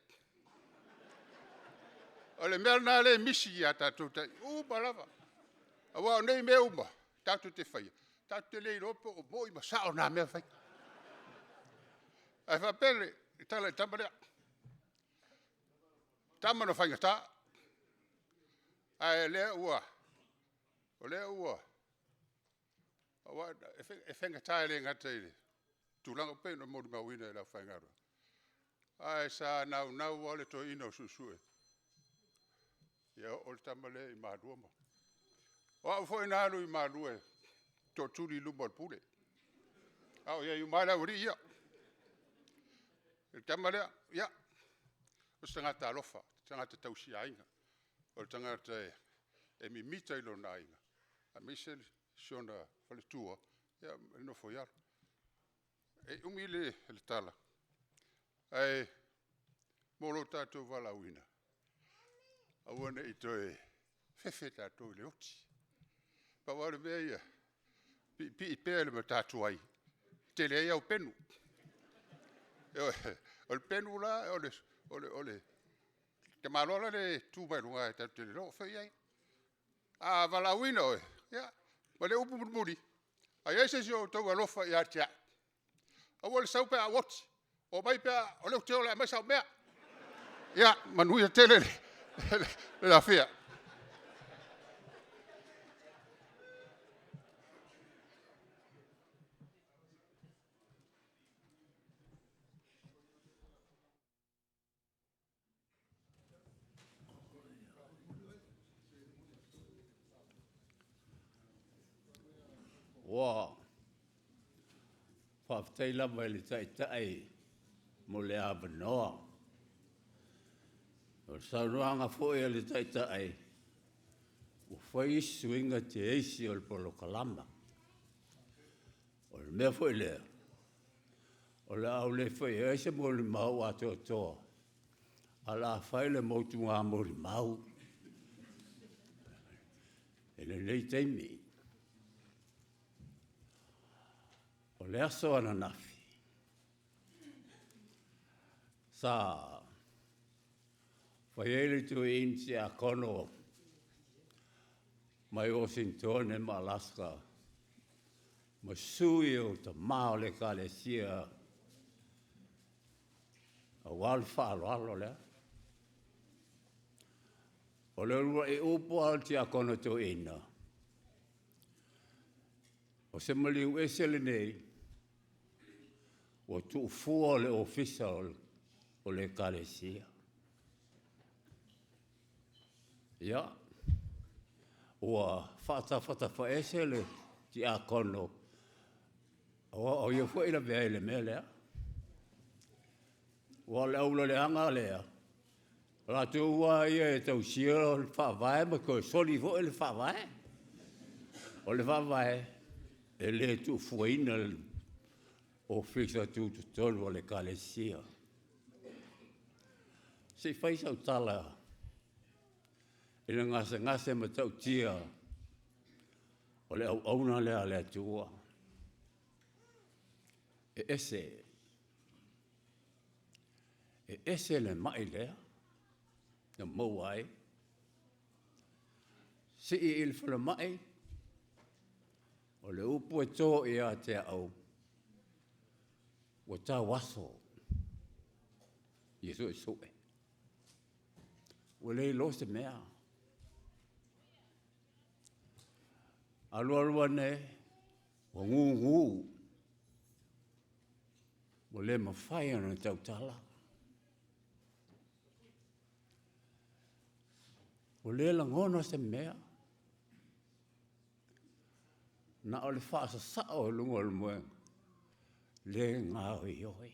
O le mea na le misi i a tātou tai. Balava. A wao nei mea uma. Tātou te whaia. Tātou te lei ropo o boi ma sao nā mea whai. Ai whapele, i tala i tamarea. Tamana whainga tā. Ai lea ua. O lea ua. E whenga tae le ngata i le. Tūlanga pe no mori mawina e lau whaingaru. Ai sa nau ole to ino susue. Ia ole tamale i maadua ma. O au fo ina alu i maadua e. To turi lumor pule. Au ia i umaila uri ia. I tamale ia. O tangata alofa. Tangata tausi ainga. O tangata e. e mi mita ilo na inga. A misel siona fale tua, ia no foiar. E umile le tala. Ai, molo tātou walawina. Awana i toe fefe tātou le oti. Pa wale mea ia, pi i pēle ma tātou ai. Tele ai au penu. O le penu la, ole. Te malola le tūmai runga e tātou tele no, whai ai. A walawina oe, ia. Ma le upu muri. Ai eise si o tau alofa i atia. A wale sau pe a woti. O mai pe a, o leo teo le mai sau mea. Ia, manui a tele le la fea. Wow. Whaafitai lama le tai mo le awanoa. O saunuanga fōi le tai. O whai suinga te eisi o le polo kalama. O le mea fōi lea. O le au le whai eise mo le mau ato toa. A la whai le mautu ngā mo le mau. E le nei teimi. O le aso ana nafi. Sa, whai ele tu inti a kono mai Washington e ma Alaska. Ma sui o ta mao le ka le sia a wal whaalo lea. O le rua e upo al ti a kono tu ina. O se Maliu e se le nei. O tu fua le official o le kalesia. Ia. Ua fata ese le ti a kono. O ia fua ila vea ele mea lea. Ua le aula le anga lea. La tu ua ia e tau sia le whawai ma koe soli fo ele whawai. O le whawai e le tu fua ina le o fixa tu tolu o le kalesia. Se fai sau tala, e le ngase ma tau tia, o le au auna lea le atua. E ese le mai lea, na mau ai. Si i il fala mai, o le upu e tō i a te au. O tā waso, Yesu e soe. O le lo se mea. Alua ne, o ngu. O le mawhai ana tau tala. O le langona se mea. Na o le whaasa sao lungo le moenga. Le ngā oi.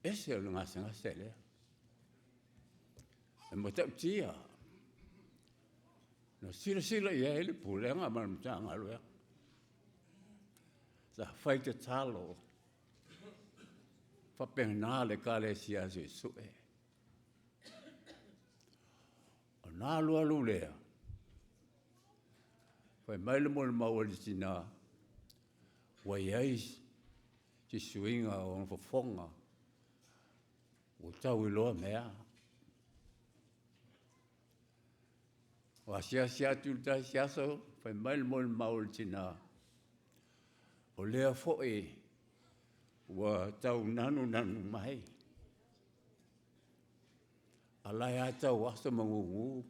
Ese o le ngase lea. E mo tau tia. Na sila ia ele pulenga ma mtanga lea. Sa whai te talo. Whapena le kale sia se sue. O nā lua lea. Whai maile mo le mawali tina. Wai eis, si suinga o nfafonga, o tau iloa mea. O asia tulta siaso, fai mail mo maul tina. O lea foe, wa tau nanu mai. Alai a tau asa mangungu.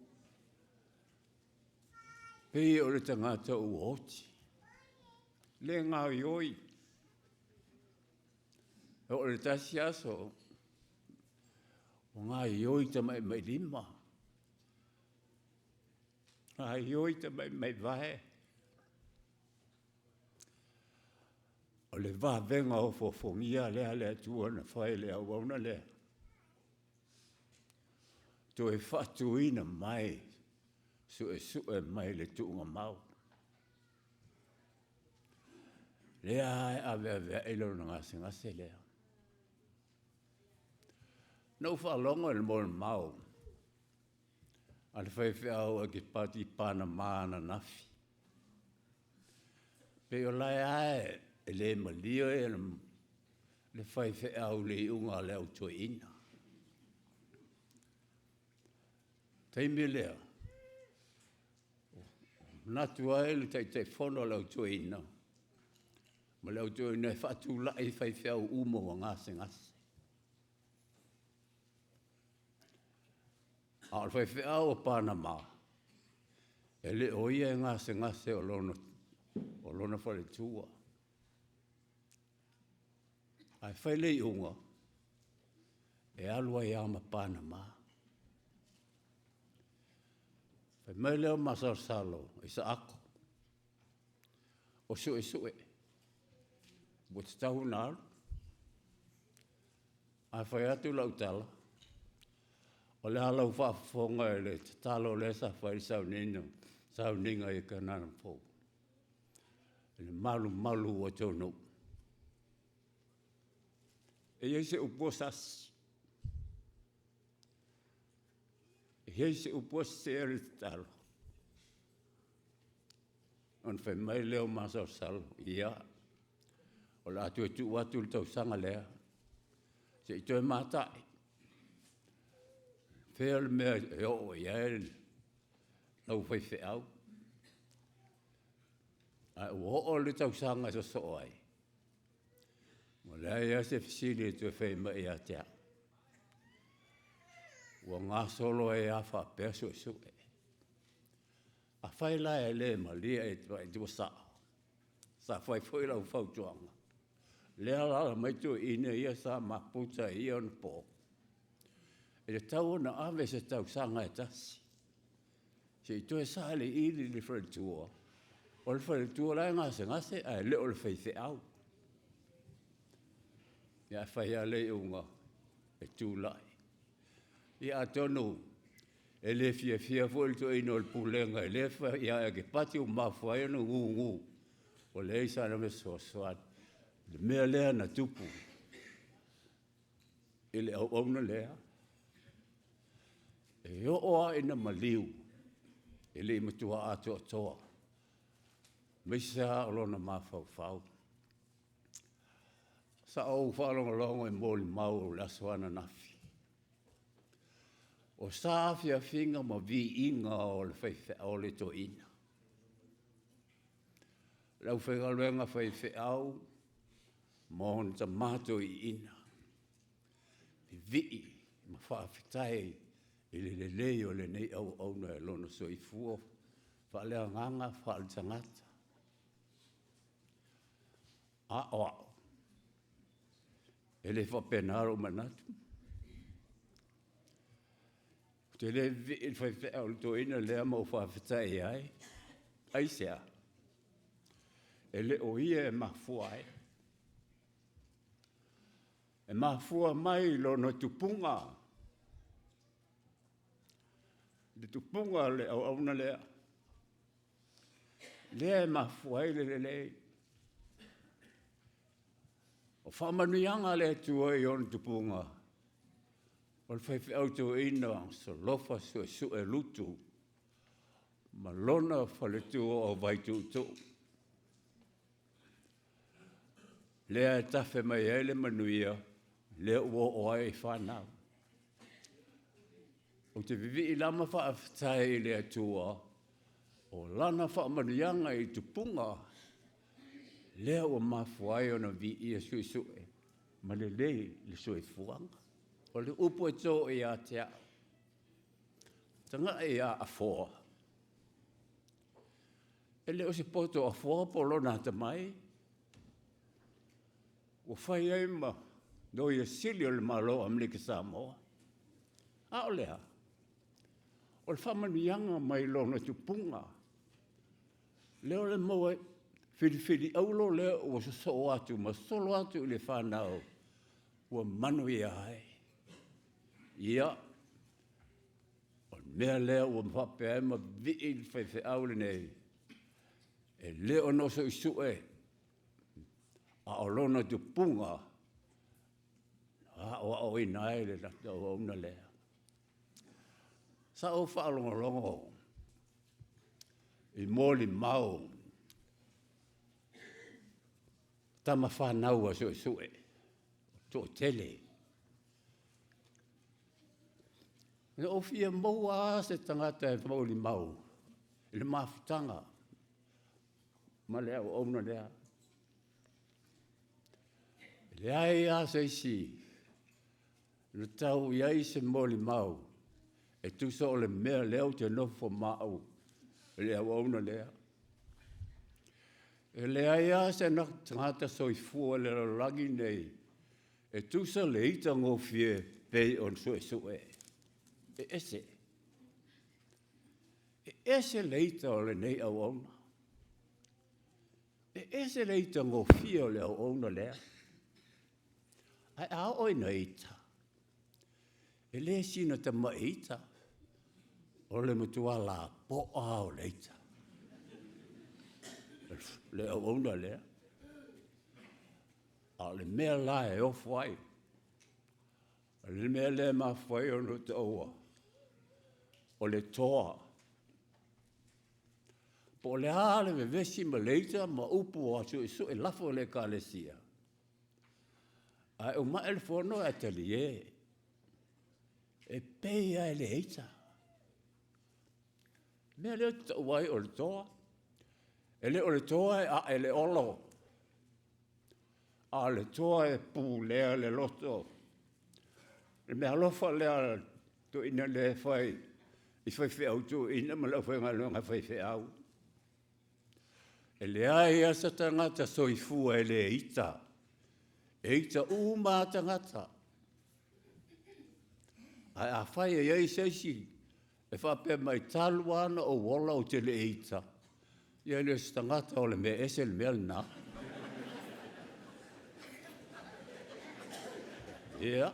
Pei o le tangata u oti. Le ngā ioi. O le tasi aso. O ngā ioi ta mai lima. Ngā ioi ta mai vae. O le venga o fofongia lea tua na whae lea wauna lea. To e whatuina mai Sue mai le tuunga mau. Lea ave ilo ngase lea. No whaalonga le mo mau. Al whaiwhau ki pati Panama na nafi. Pe o lai ae le Maliu le whaiwhau le unga le au toina. Teimi lea. Natu ai le te whono le au toina. Ma le au toina e whatu lai whaiwhau umo wa ngase. Al whaiwhau o Panama. E le oia ngase o lona whale tua. Ai whaile unga. E alua i ama Panama. Whai mai leo masar salo. Isa ako. O sue. What's tahu nāru? Ai whai atu lau tala. O le halau whaafonga e le talo le sa whai Sauniga i ka nana pō. Le malu o tono. E iei se uposas. E iei se upos se ere talo. On whai mai leo masar salo. Ia. O la atu le tau sanga lea. Se i toi mātai. Whea le mea e o iei. Lau whai wheau. Ai o le tau sanga so ai. Mo lea ia se fisili e tue whai mai a tea. Ua ngā solo e a wha peso e. A whai la e le Maliu e tua sa. Sa whai whai lau whau tuanga. Lea la mai tu ina ia sa maputa ia on po. E le tau na ave se tau sanga e tasi. Se i tue sa le ili le whare tua. O le whare tua lai ngase a le o le whaife au. Ia whai a le unga e tū lai. Ia atonu e le fia fwoi to ino le Pulega e le whai ia e ke pati o mawhai anu ngu. O le isa na me soat. Le mea lea na tupu. E le au na lea. E oa ina Maliu. E le matua ato atoa. Meisa o lona mawhau. Sa au whalonga e mōli mau la soana nafi. O sa afia finga ma vi inga o le whaiwhe o le to ina. Lau whaigaluenga whaiwhe au. Mohon ta mato i ina. Vi ma whaafitai i le lei o le nei au na e lona so i fuo. Whalea nganga, whaal tangata. A oa. E le whapenaro manatu. Te le vi i whaiwhea o le to ina lea mau whaafitai ai. Aisea. E le o ia e mafuai. E mafua mai lona tupunga. Le tupunga le au na lea. Lea e mafua le. O whamanuianga le tua i on tupunga. O le whaiwhi auto ina Solofa su e Lotu. Ma lona whaletua o vaitutu. Lea e tawhe mai ele manuia. Lea ua o ai whanau. O te vivi i lama whaaftai i lea tua. O lana whaamanuianga i tupunga. Lea ua mafuai o na vi ia sui. Ma le le sui fuanga. O le upo e tō i a tea. Tanga i a afoa. E le o se poto afoa po lona ta mai. O whai ei ma. No ia sili o le malo amlika Samoa. A o lea. O le whamanuianga mai lona tupunga. Leo le moe whiri aulo leo o so atu, ma solo atu le whanau. Ua manu ia ai. Ia. O mea lea ua mwhapea e ma vii whai aule nei. E leo no so isu e. A o lona tu punga. A o ina e le na o una lea. Sa o whaalongo I moli mau. Tama whanau a so isu e. To tele. Ne o fia moa se tangata e moli mau. I le mafutanga. Ma lea o ona lea. Lea ia se isi. Le tau iai se moli mau. E tu so le mea leo te nofo mau. Lea o ona lea. E lea ia se na tangata soifua le rangi nei. E tu so le ita ngofie pei on so e. E ese. E ese le ita o le nei au ona. E ese le ita ngofie o le au ona lea. Ai a oi na ita. E le sina ta ma ita. O le mutua la po au le ita. Le au ona lea. A le mea la e ofu ai. A le mea le ma fai o no te oua. O le toa. Po le hale me vesi ma leita ma upu a su e lafo le kalesia. Ai o ma ele fono e atelier. E peia ele eita. Mea leo te uai o le toa. Ele o le toa e a ele olo. A le toa e Pulega le Lotu. Le mea lofa lea to ina le fai. I fai au tu ina ma lau fai ngalunga fai au. E le ai asa tangata soifua e le ita. E ita uma tangata. Ai a fai e iei seisi. E whape mai taluana o wola o te le ita. Ia le tangata o le mea ese le mea na. Ia.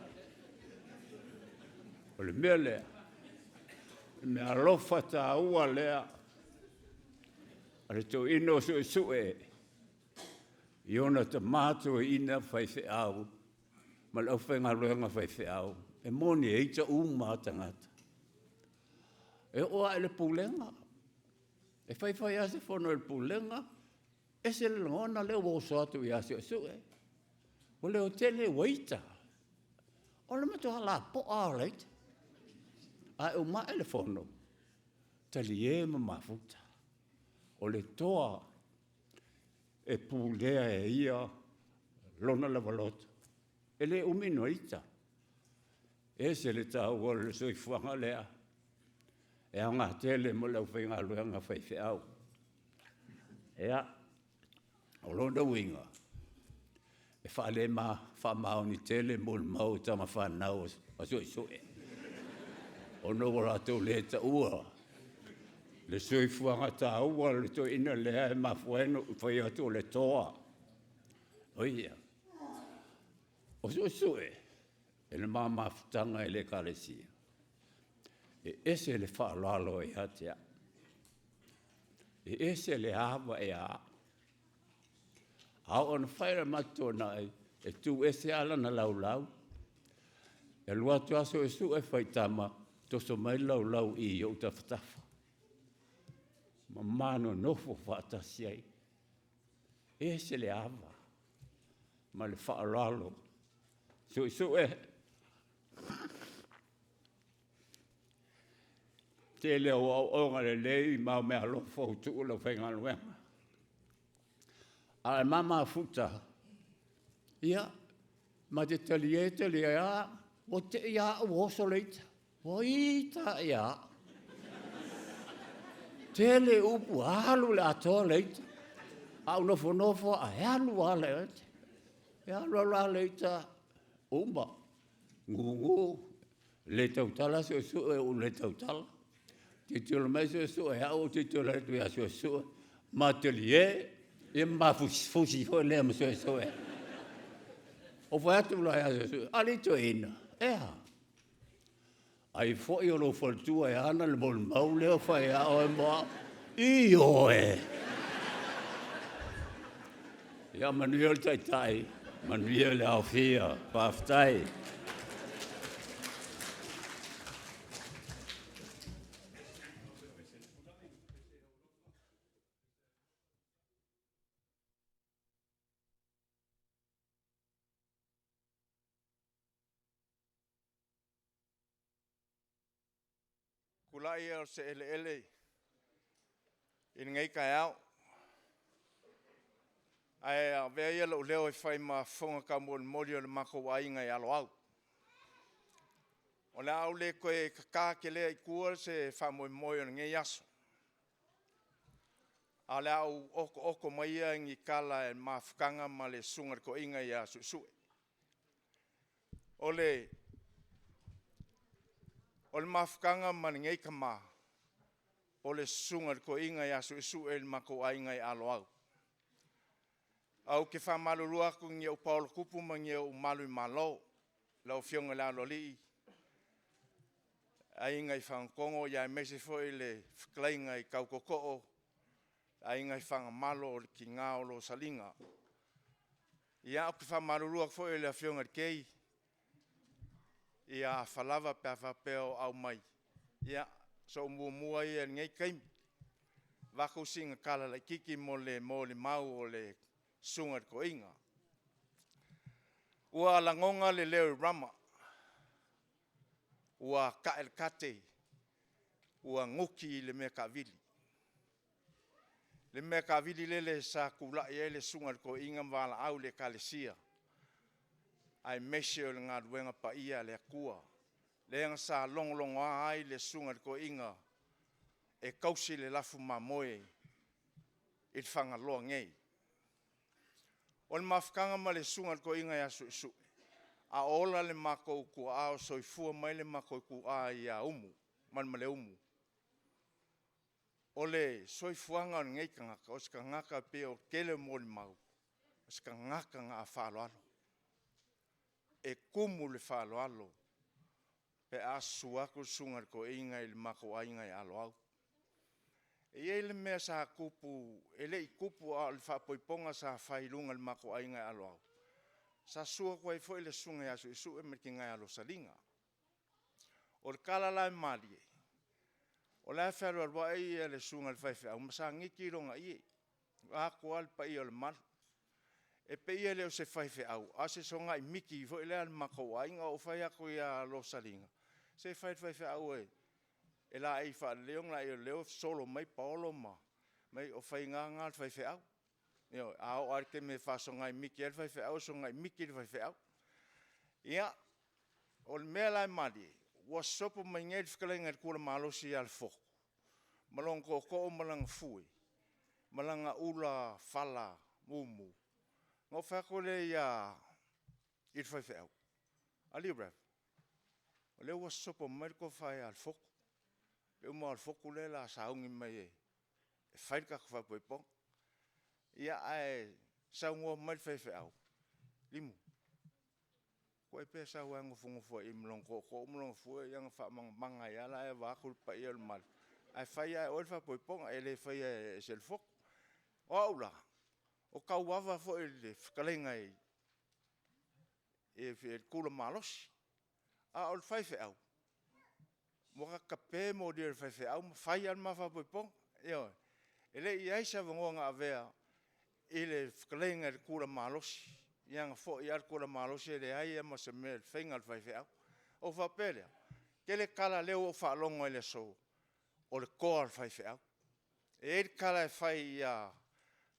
O le mea lea. Me alofa ta ua lea. Ale to ino su e. Iona ta mātua ina whai au. Ma lau whenga luenga whai au. E moni e ita uma tangata. E oa ele Pulega. E whai ase whono ele Pulega. E se le ngona leo o soatu i ase su e. O leo tele waita. O le mato hala po a leite. Ai o ma ele whono. Tali e ma mafuta. O le toa e Pulega e ia lona lava lotu. E le umino ita. E se le tau o le soifuanga lea. E anga tele mo lau whainga luenga whai au. Ea, o lona winga. E whaale whamao ni tele mo le mau tama whanau a soe. O no rato le ta ua. Le soifuanga ta ua le to ina lea e mafueno whai atu le toa. Oia. O soe. E le mafutanga e le kalesia. E ese le whaalalo e hatea. E ese le hawa e a. Au ona whaira mato nai. E tu ese ala na lau. E lua tu aso e su e whaitama. Toso mai lau i o ta whatafa. Ma mano nofo whaatasi ai. Ese le hawa. Ma le whaalalo. Su e. Te leo o onga le lei mau mea lofo tu lo whenga luenga. A mama futa. Ia, ma te tali a, o te ia o oso leita. O ita ia. Tele upu alu le atoa leita. A nofo a alu a leita. E alu a leita umba. Ngungu. Le tautala se su e le tautala. Te tolo mai su e au te tolo tu ya su. Ma tele e ma fusi ho le mo su e. O fa tu la ya su. Ali to ina. E ha. Ai fo'i o lo whaltua e ana le mol mau leo whai ao e moa. I oe. Ia manuia le tai, manuia le au fia, paftai. Kulai o se ele in ngai kai au. Ai a vea ia lo leo e whai ma whonga ka mori o le mako wa inga i alo au. O le au le koe kaka ke lea i kua se whamoi moi o ngai aso. A le au oko mai ia ngi kala e mafukanga ma le sungar ko inga i aso sue. O le mafukanga ma ngai kama. O le sungar ko inga i aso sue le mako wa inga i alo au. Au ke whamalurua ku ngi au Paolo kupu ma ngi au malu i malo. Lau fionga le alo li. A inga i whankongo ia mese foi le whklainga i kaukokoo. A inga i whanga malo o ki ngā o lo salinga. Ia au ke whamalurua foi le fionga kei. Ia whalawa pia whapeo au mai. Ia so mua ia ngai kaimi. Wako singa kala la kiki mo le mau o le sungar ko inga. Ua langonga le leo rama. Ua kael kate. Ua nguki le mea kawili. Le mea kawili lele sa kula i ele sungar ko inga wala au le kalesia. Ai meshe o le ngā duenga pa ia le akua. Le nga sa long ai le sungar ko inga. E kausi le lafu mamoe. I whanga loa ngei. O le mafukanga ma le sungar ko inga ia su. A ola le mako ku ao soifua mai le mako ku a ia umu. Man male umu. O le soifuanga ngei kangaka. O ska ngaka pe o kele mo le mau. O ska ngaka ngā whalo alo. E kumu le whalo alo. Pe a suako sungar ko inga i le mako a inga i alo au. E ele mea sa kupu, ele I kupu a le whapoiponga sa whailunga le mako a inga alo au. Sa sua koe fo ele sunga ya su e me ki ngai alo salinga. O le kala lai malie. O le whaero alwa e le sunga le whaiwha au. Masa ngiki ronga ie. A koa le pa i o le malu. E pe ia leo se whaiwha au. A se songa I miki fo ele al mako a inga o whai ako i alo salinga. Se whaiwha au e. E la ei wha leong la e leo solo mai paolo ma. Mai o whai ngā whai au. Io, au arke me whaso ngai miki el whai au, so ngai miki el whai au. Ia, o le mea lai mali, wa sopo mai ngai whikalenga el kura malosi al foko. Malong ko malanga fui. Malanga ula, fala, mumu. Ngō whako le ia il whai au. Ali bref. O leo wa sopo mai ko whai al foko. Leo mo al foko le la saungi mai e. E whaika ko whapoi pong. Ia ai saungo mai whai au. Limu. Ko e pe sau ango fungo I mlong ko mlong fua yang wha manga ia la e wakul pa ia le mal. Ai whai ai oe whapoi pong e le whai e sel fok. O aula. O kau wawa fo e le whakalenga e kula malosi. A o le whai au. Moka kape mo dia le whai au. Whai al ma whapoi pong. Io. Ele I aisa vangonga avea. Ele whakalenga le kura malosi. Ianga fo I al kura malosi e le ai ma se me whainga le whai au. O whapelea. Kele kala leo o whaalongo ele so. O le koa le whai au. E ele kala e whai ia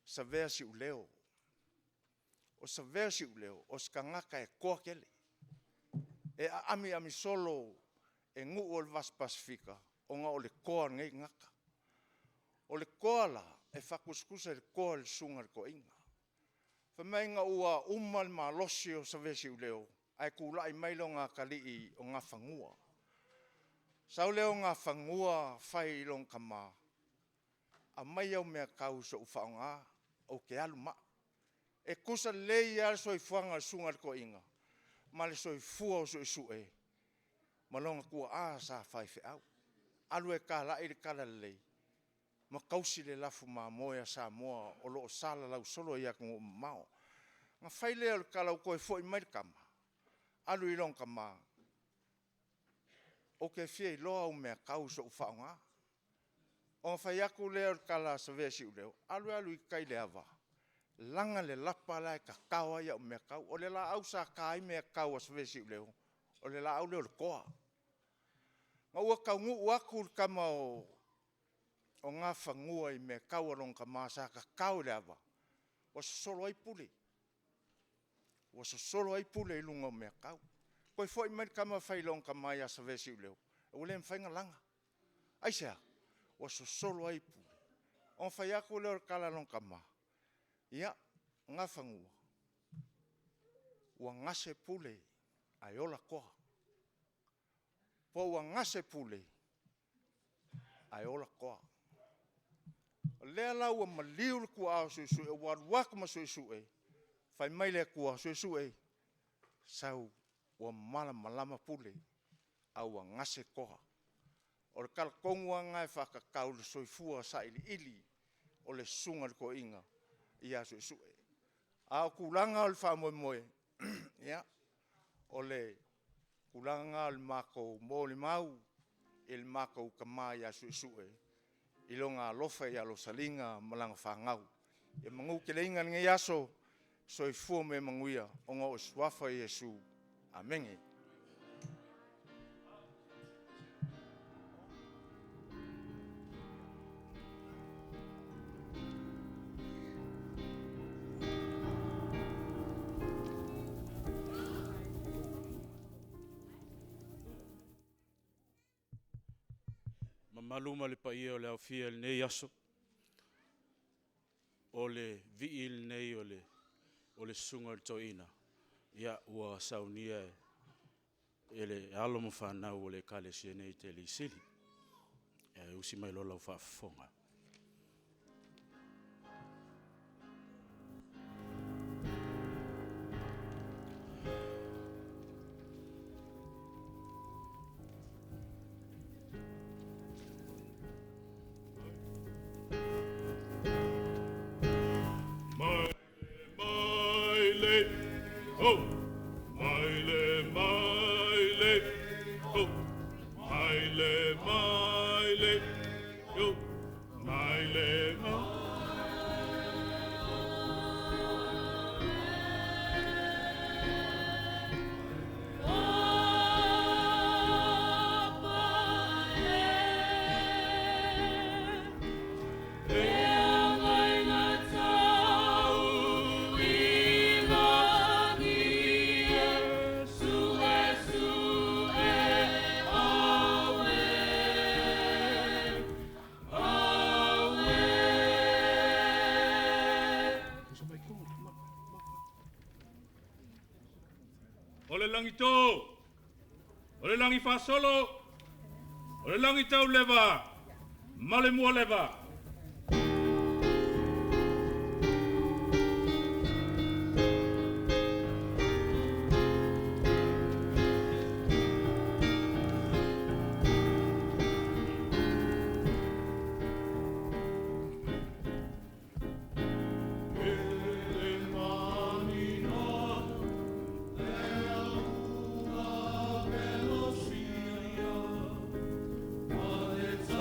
sa vea si uleo. O sa vea si uleo. O ska ngaka e koa kele. E ami solo e ngu o le vas pasifika. O nga o le koa ngei ngaka. O le koa la. E whakuskusa le koa le sungar ko inga. Whamainga ua umal ma losi o sa vesi uleo. Ai kulai mailo ngā kalii o ngā whangua. Sau leo ngā whangua whai ilong kama. A mai au mea kau so uwhaonga o ke alu ma. E kusa lei al soi fuanga sungar ko inga. Ma le soi fua o soi sue. Malonga kua a sa fai fe au. Alu e kala i le kala lei. Ma kausi le lafu ma moia sa moa o loo sala lau solo ia kong mao. Nga fai lea le kala u koe foi mai kama. Alu i long kama. O ke fie i loa u mea kau so u whaonga. O nga fai aku lea le kala sa vesi u leo. Alu i kai le ava. Langa le lapa lai ka kawa ia u mea kau. O le la au sa kai mea kau a sa vesi u leo. O le la au leo le koa. Nga ua kau ngu uaku le kama o ngā whangua i mea kau along ka māsa ka kau le ava. Wa solo ai pule. Wa solo ai pule i lunga o mea kau. Koe fwoi mai kama whai long ka mai a sa vesi u leo. E ule mwhainga langa. Aisea, wa solo ai pule. O whai aku leo kala long ka maa. Ia, ngā whangua. Wa ngase pule ai ola koha. Po wa ngase pule ai ola koha. Lea lau a Maliu le kua au suisu e waruaka ma suisu e. Whai mai lea kua suisu e. Sau wa malama pule au a ngase koha. O le kala kongua ngai whakakau le soifua sa ili o le sunga le ko inga. Ia suisu e. Au kulanga o le wha moe. Ia. O le kulanga o le mako mo le mau. Il mako kama ia suisu e. Ilonga lofa ia lo salinga malanga whangau. E mangu ke leinga nge aso. Soifua me manguia. Onga o swafa Yesu. Amenge. Maluma le paia o le au fia le nei aso. O le vii le nei o le sunga le toina. Ia ua Sauniga e le alo mo whanau o le kalesia nei te li sili. E usi mai lola u whaafonga. O le langi whasolo, o le langi tau lewa, male mua lewa. To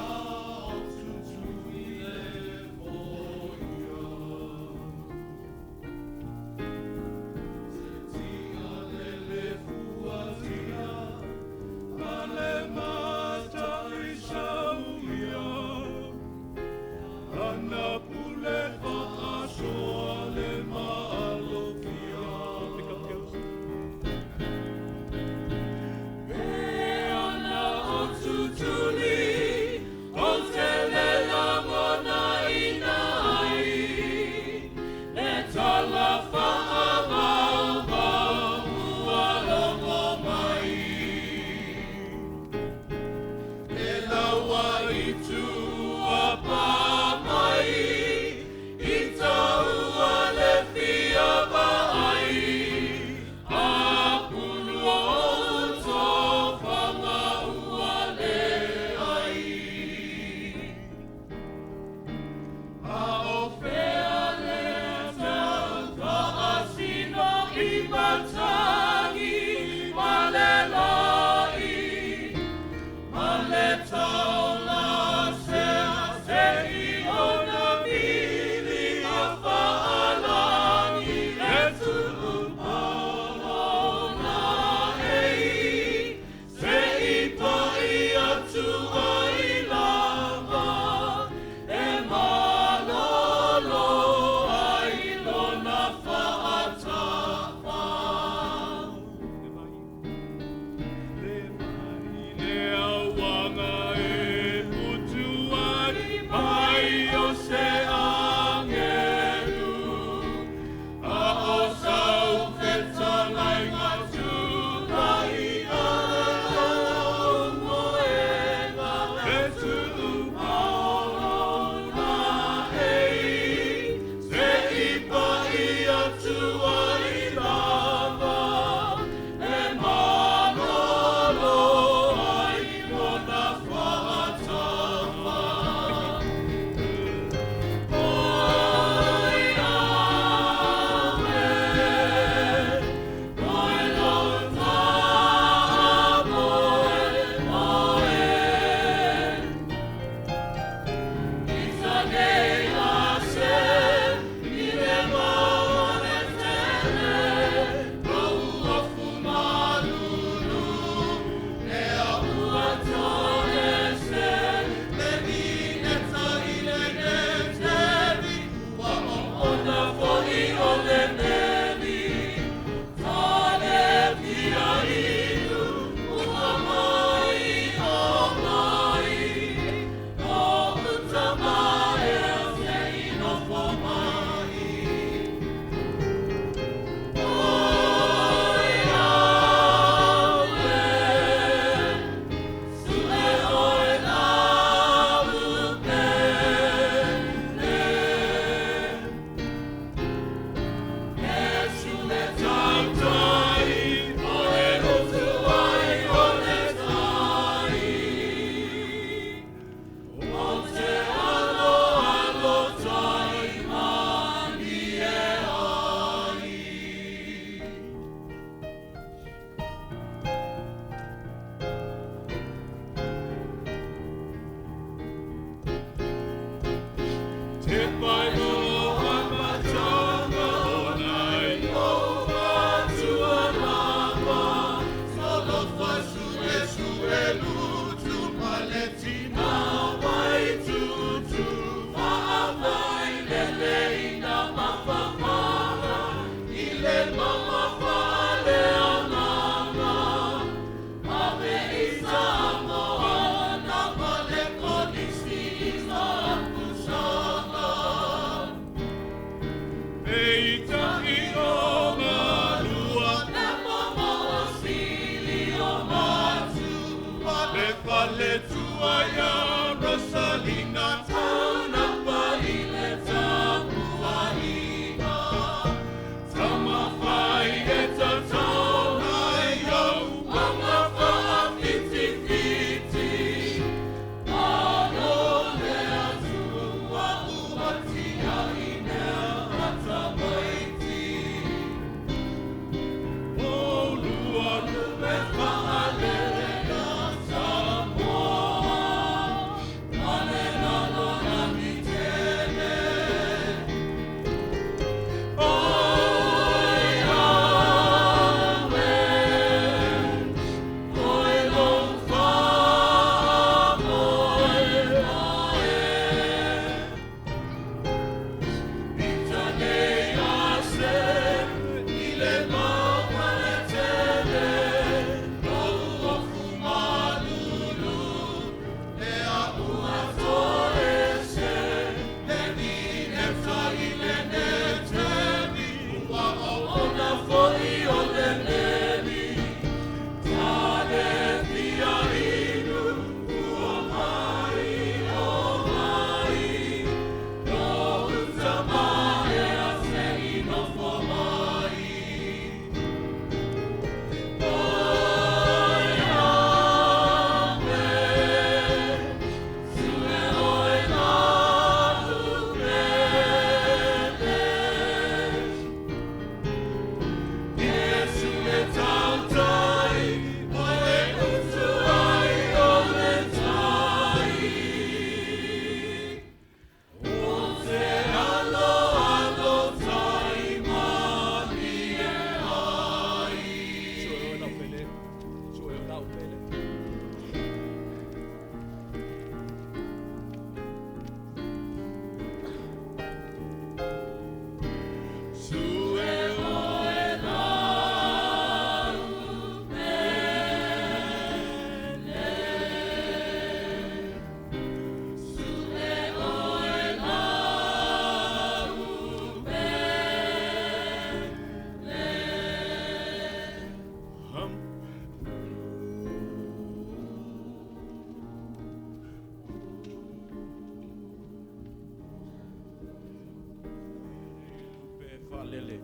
Lele.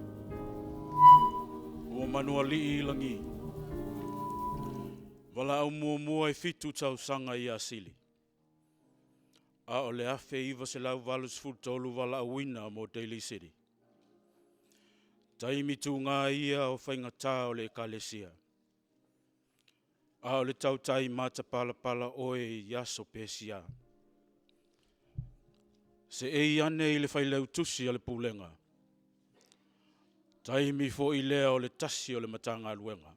O manuali I langi. Wala au mua I fitu tau sanga I asili. A o le afe iwa se lau valus futolu wala au wina mo Daily City. Taimi tu ngā ia o whainga tā o le kalesia. A o le tau tai mata pala pala oe yaso pesia. Se ei ane I le whailau tusi a le Pulega. Taimi fo I lea o le tasi o le matanga luenga.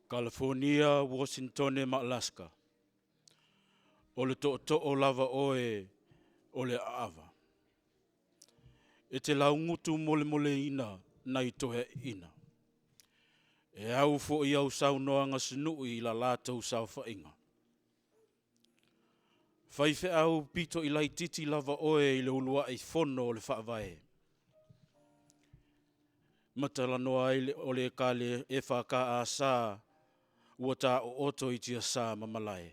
California, Washington e Alaska. O le to o lava oe o le aava. E te lau ngutu mole ina na I tohe ina. E au fo I au sau noanga sinui I la lātou sau whainga. Whaife au pito I lai titi lava oe I le ulua I fono o le whaavae. Matala noa o le kale e whaka a sā ua tā o oto I tia sā mamalae.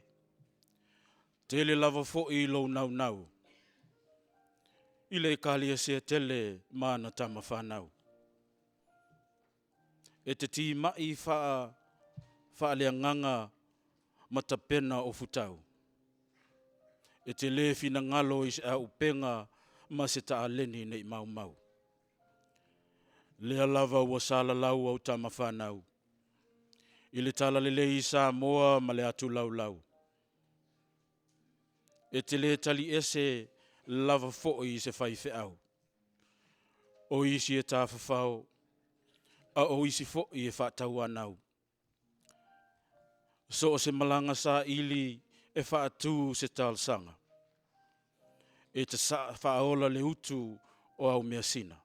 Tele lava fo I lo nau. I le kale se tele mana tama whanau. E te ti mai wha lea nganga matapena o futau. E te le fina ngalo I se au penga ma se ta aleni nei mau. Lea lava ua sala lau au tama whanau. I le tala lele I sa moa ma le atu lau. E te le tali ese lava fo'i I se whaife au. O isi e tā whawhau, a o isi fo'i e whaatau anau. So o se malanga sa ili e whaatu se talsanga. E te sa whaola le utu o au mea sina.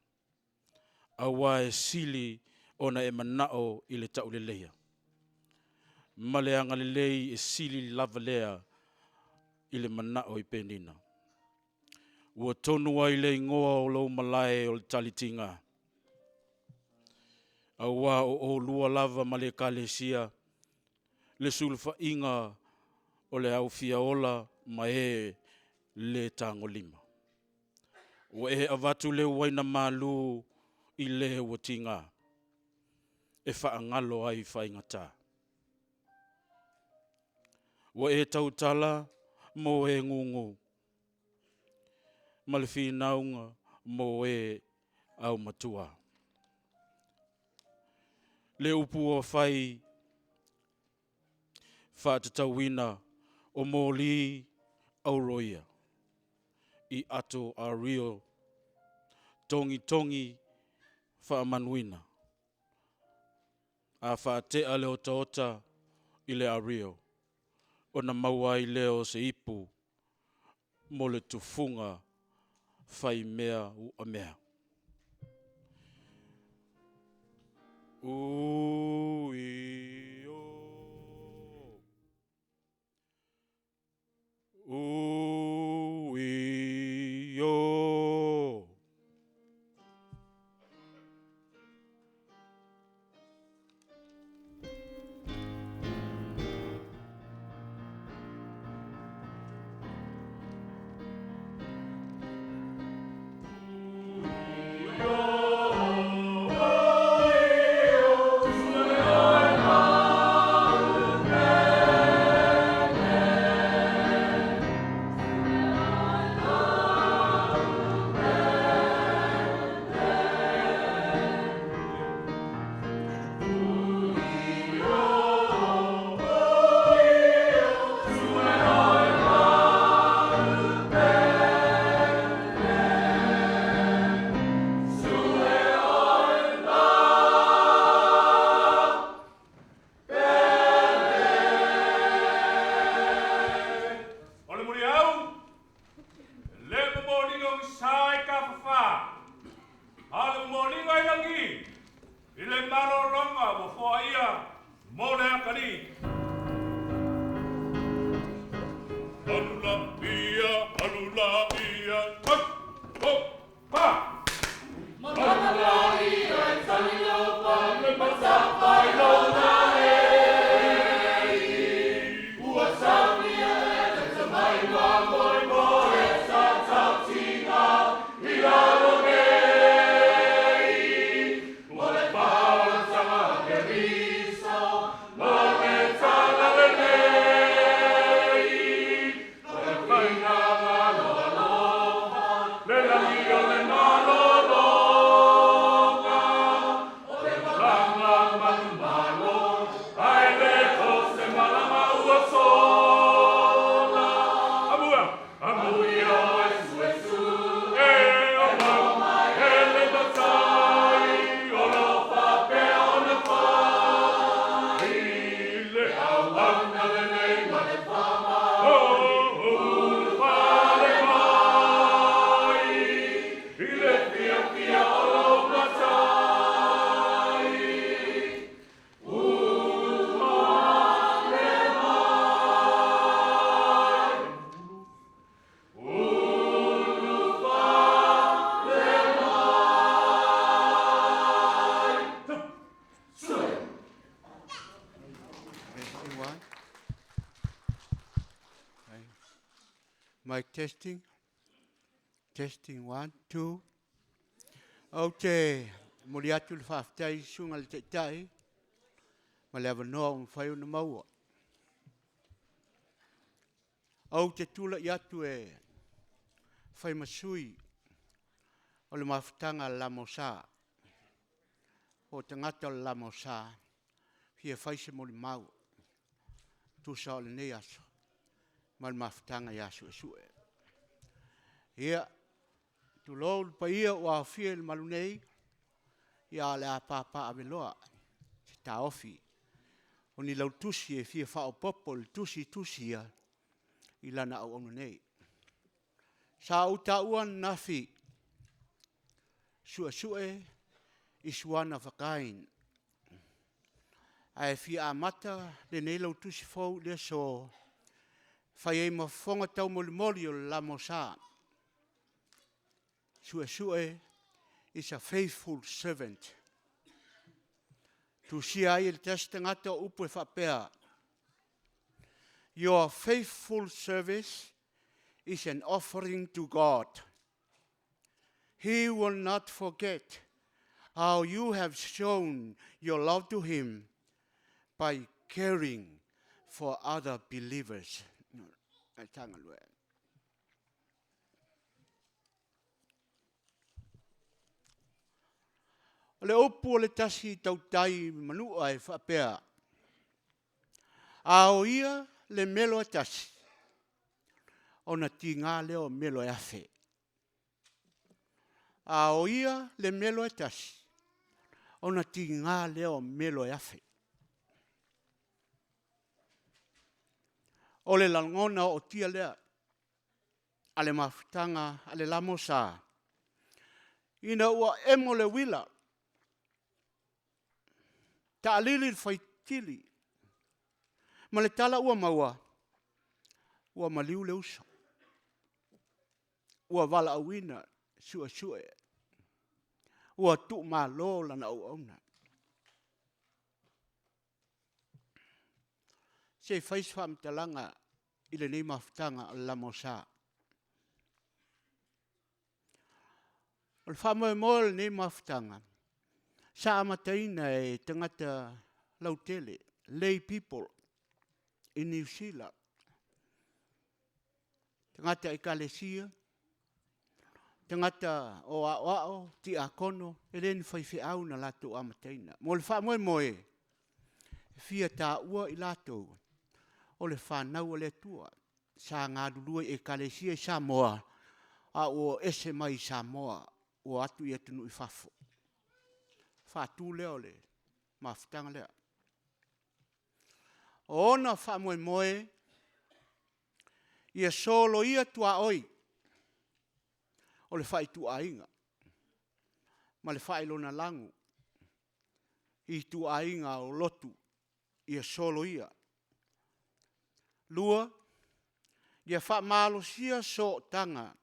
Awa e sili ona e manao I le tau le leia. Maleanga le lei e sili lava lea I le manao I penina. Ua tonu ai le ingoa o lau malae o le talitinga. Awa o lua lava ma le kalesia, le sulfa inga o le au fia ola ma e le tango lima. O e avatu le waina malu i le watinga. E whaangalo ai whaingata. O e tautala mo e ngungu. Ma le whinaunga mo e au matua. Le upu o whai whātatawina o mōli auroia i ato a rio tongi whaamanuina. A whātea leo taota i le a rio o na maua i leo se ipu mo le tufunga whai mea u a mea. Mic testing. Testing 1, 2. Okay. Mori atu le whaftai sunga le teitai. Ma le avanoa un whai una maua. Au te tula i atu e whai masui o le mawhitanga la mosa. O te ngata o la mosa. Fia whai se mori mau. Tusa o le nei aso. Ma le mawhitanga i aso e sue. Ia, tu lou pa ia o a fia le malu nei. Ia le a papa aweloa. Te ta ofi. O ni lau tusi e fia whao popo le tusi ia. I lana au onu nei. Sa uta uan nafi. Sue i suana whakain. Ai fia amata le nei lau tusi fau le so. Whai e mawhonga tau moli o la mosa. Sue is a faithful servant. Tu sia i le testa ngata upu e whapea. Your faithful service is an offering to God. He will not forget how you have shown your love to him by caring for other believers. Le opu o le tasi tautai manua e whapea. A o ia le melo e tasi. O na ti ngā leo melo e afe. A o ia le melo e tasi. O na ti ngā leo melo e afe. O le langona o tia lea. A le mafutanga, a le lamosa. Ina ua emo le wila. Ta alili faitili. Ma le tala ua maua. Ua maliu le uso. Ua wala awina sua sue. Ua tu ma lo lana au auna. Se fais fam talanga ile nei mafutanga la mosa. O le whamoe moe nei mafutanga. Sa amataina e tangata lautele, lay people in New Zealand. Tangata ekalesia, tangata o ao, ti akono, e len whaiwhi au na lato amataina. Mo le whamoe moe, fia tā ua i lato, o le whanau o le tua, sa ngā dulua ekalesia i Samoa, a o ese mai Samoa, o atu i atunu i whafo. Whātū leo le, mafutanga lea. O ona whamoe moe, ia solo ia tua oi, o le whai tua inga, ma le whai lona langu, i tua inga o Lotu, ia solo ia. Lua, ia wha malo sia so tanga,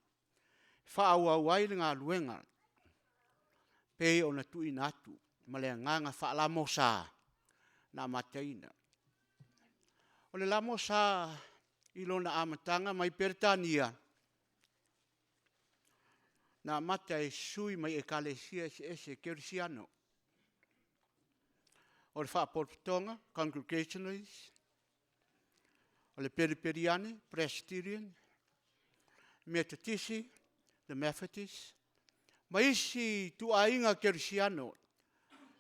wha awa waile ngā luenga, pei o na tui natu, ma le nganga wha la mosa na mataina. O le la mosa i lona amatanga mai Peritania. Na mata e sui mai e kalesia ese kerisiano. O le wha portonga, congregationalists. O le periperiane, Presbyterian. Methodisi, the Methodists. Ma isi tu ainga kerisiano,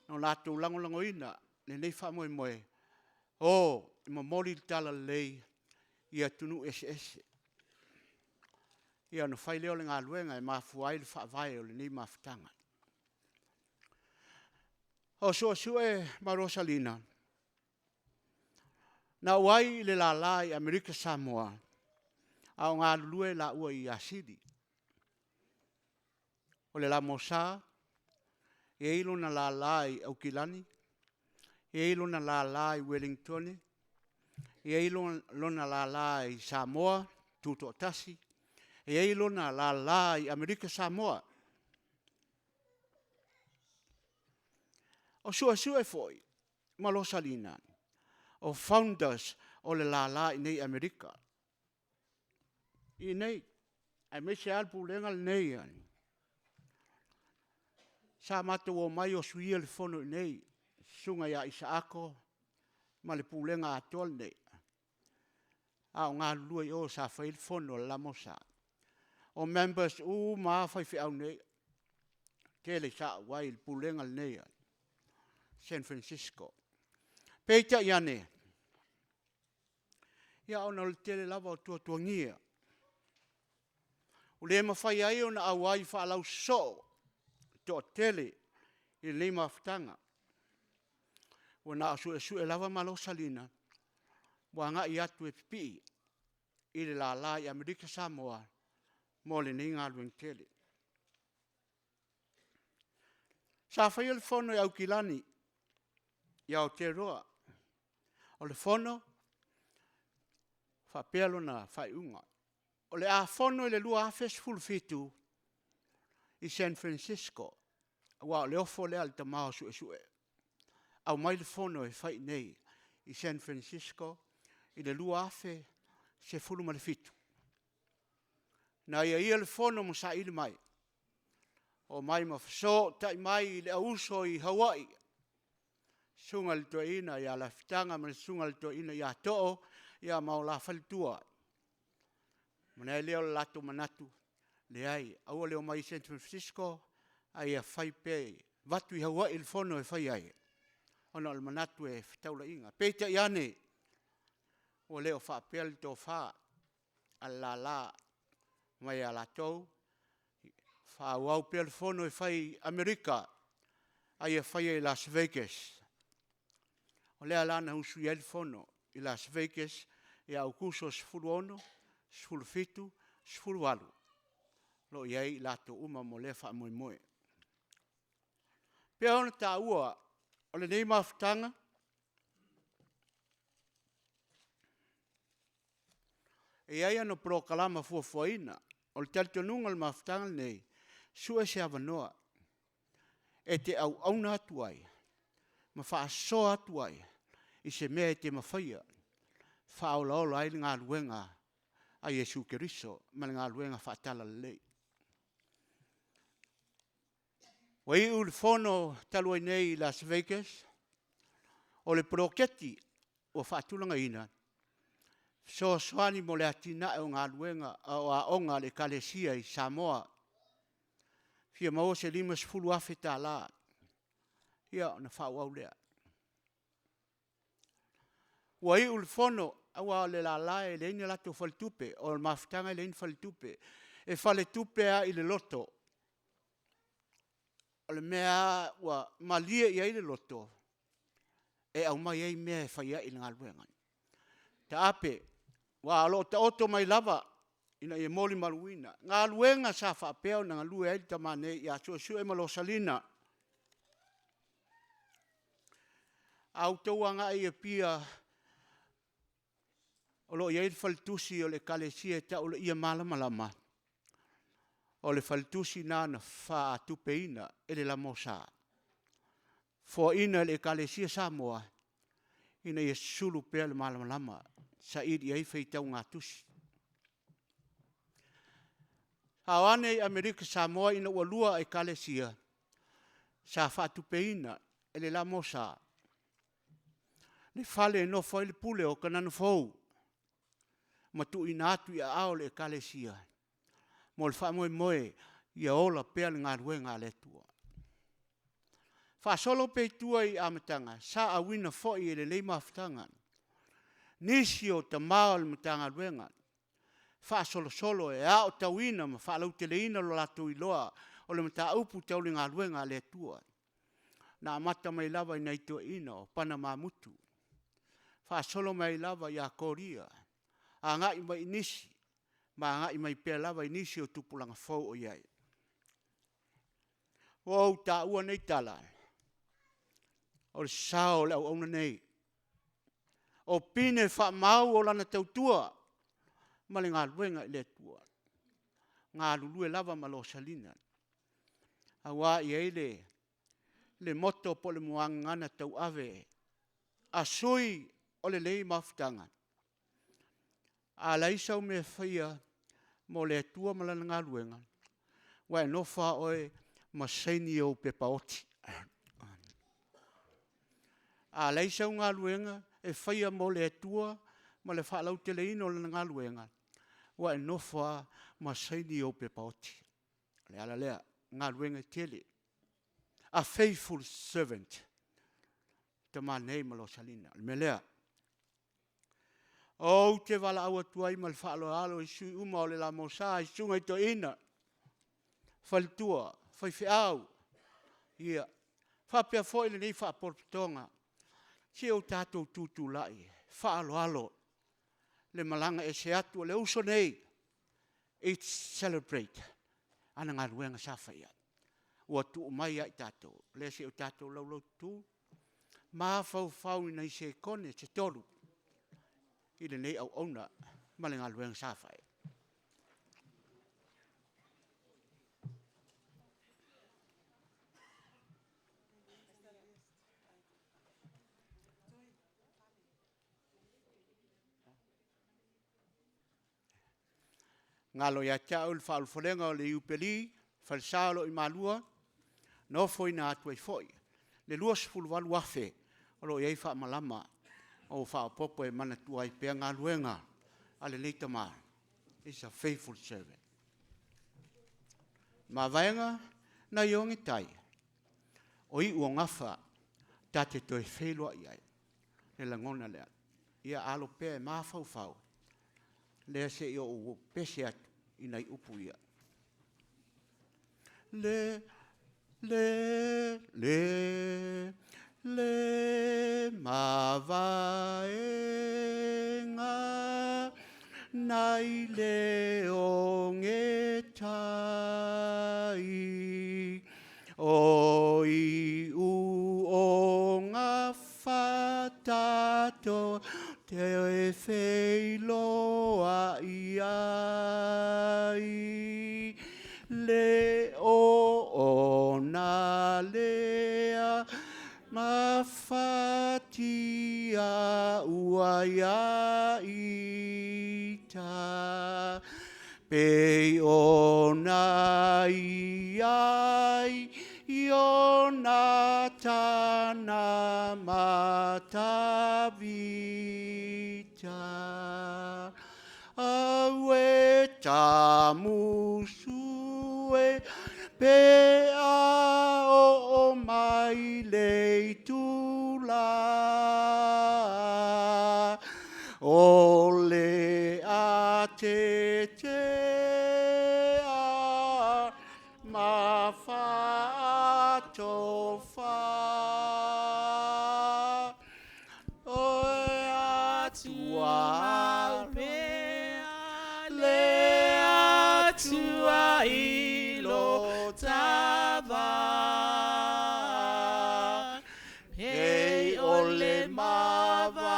no lato lango ina, ne nei wha moe moe. O, ima mori tala lei, ia tunu ese. Ia no whai leo le ngā luenga, e mafuai le wha vai o le nei mafutanga. O sue ma Rosalina. Na wai le la lai Amerika Samoa, au ngā lue la ua i asidi. O le la mosa, e ilo na la lai au kilani, e ilo na la lai Wellington, e ilo na la lai Samoa, tuto tasi, e ilo na la lai Amerika Samoa. O sua foi, ma Rosalina, o founders o le la lai nei Amerika. I nei, ai me se alpu lenga le nei ani. Sa mata o mai o suia le fono nei, sunga ia Isaako, ma le pulenga atol nei. A o ngā lua i o sa whai le fono la mosa. O members u maa whai whiau nei, tele sa wai le pulenga le nei, San Francisco. Peita iane, ia ona le tele lava o tua ngia. O le ema whai ai o na awai wha lau so, to tele i le mafutanga. O na asu e lava malo salina. Wa nga i atu e pipi i le la lai Amerika Samoa mo le ni ngā lueng tele. Sa whai le fono i au kilani i au te roa. O le fono whapelo na whai unga. O le a fono i le lua afes fulfitu i San Francisco, wa le ofo le al tamao sue. Au mai le fono e whai nei i San Francisco, i le lua afe se fulu ma le fitu. Na ia le fono mo sa ili mai. O mai ma faso tai mai le auso i Hawaii. Sunga le toina ia la fitanga ma le sunga le toina ia to'o ia mau la falitua. Mana leo lato manatu le ai au leo mai San Francisco ai a fai pe vatu i Hawaii il fono e fai ai. Ona le manatu e fitaula inga. Peita iane o leo fa pel to fa alla la mai ala tou fa wau pel fono e fai Amerika ai e fai e Las Vegas. O lea lana usu i el fono i Las Vegas e au kuso sfulu ono, sfulu fitu, sfulu walu. Lo iei lato uma mo le fa moe moe. Pea ona ta ua o le nei mafutanga e ai ano prokalama fuafuaina o le talitonunga le mafutanga nei sua se avanoa e te au auna atu ai ma whaasoa atu ai i se mea e te mawhaia whaolaola ai ngā luenga a Yesu Keriso ma ngā luenga whaatala lei. Wa i ul fono talua nei i Las Vegas o le proketi o whaatulanga ina so soani mo le atina o ngā luenga o a onga le kalesia i Samoa fia mau se lima sfulu afe tā la ia na whaau lea. Wa i ul fono awa le la lae le ina lato faltupe o le mafutanga le ina faltupe e fale tupe a i le loto o le mea wa malia i le loto e au mai ei mea e whaia i ngā luenga. Ta ape wa alo ta oto mai lava ina i moli maluina. Ngā luenga sa whaapeo na ngā lue ei tamane i a sua e malo salina. Au tauanga i e pia o lo iei faltusi o le kalesia ta o le ia malamalama. O le faltusi nana wha tupeina e le la mosa. Fo ina le kalesia Samoa ina i sulu pea le malamalama sa iri ei feitau ngā tusi. Hawane i Amerika Samoa ina ua lua e kalesia sa wha tupeina e le la mosa. Le fale no foi le pule o kananu fou. Ma tu ina atu i a ao le kalesia. Mo le wha moe moe i a ola pea le ngā ruenga le tua. Wha solo pe tua i amatanga, sa a wina foi e le leima aftanga. Nisi o ta mao le matanga ruenga. Wha solo solo e a o ta wina ma wha lau te leina lo lato i loa o le mata upu tau le ngā ruenga le tua. Na amata mai lava i nei tua ina o Panama mutu. Wha solo mai lava i a Korea. A ngai mai nisi. Ma ngai mai pea lava i nisi o tupulanga fau o iai. O ta ua nei tala. O le sao le au auna nei. O pine wha mau o lana tautua. Ma le ngā luenga i le tua. Ngā lulue lava ma lo salina. A wā i eile. Le moto po le muangana tau ave. A sui o le lei mafutanga. A laisau me whaia mo le tua malana ngā luenga. Wai no wha oe masaini o pepa oti. A laisau ngā luenga e whaia mo le tua ma le wha lau te leino lana ngā luenga. Wai no wha masaini o pepa oti. Le ala lea ngā luenga tele. A faithful servant. Te mā nei malo salina. Me lea. O te wala awa tuai ma le whaalo alo i sui uma o le la mosa i sunga i to ina. Whalitua, whaiwhiau. Ia. Whapea fo ili nei whaaporpitonga. Si o tātou tūtū lai. Whaalo alo. Le malanga e se atu le uso nei. It's celebrate. Ana ngā ruenga sa whaia. Ua tu mai ai tātou. Le se o tātou lau tu. Mā fau i nei se kone, se toru. I le nei au ona, ma le ngā luenga sa whae. ngalo ya tia ul fa alfolenga le upeli falsalo I malua no foi na atu foi le luas ful valu afe o ye fa malama o fa popo e mana tua I pe ngaluenga ale leita ma is a faithful servant ma vaenga na yongi tai o I uangafa tate to e felo ai le langona le ia alo pe ma fau le se yo o pese atu ina I upu ia le ma vaenga nai le onge tai o I u o ngā whatato te e wheiloa I ai le o na lea ma whatia ua ia ita pe o na iai o na tana matavita awe tamusue pe a o mai le tula o le a te a ma fa to fa o a tua le a tua ilo tava e o le mavaenga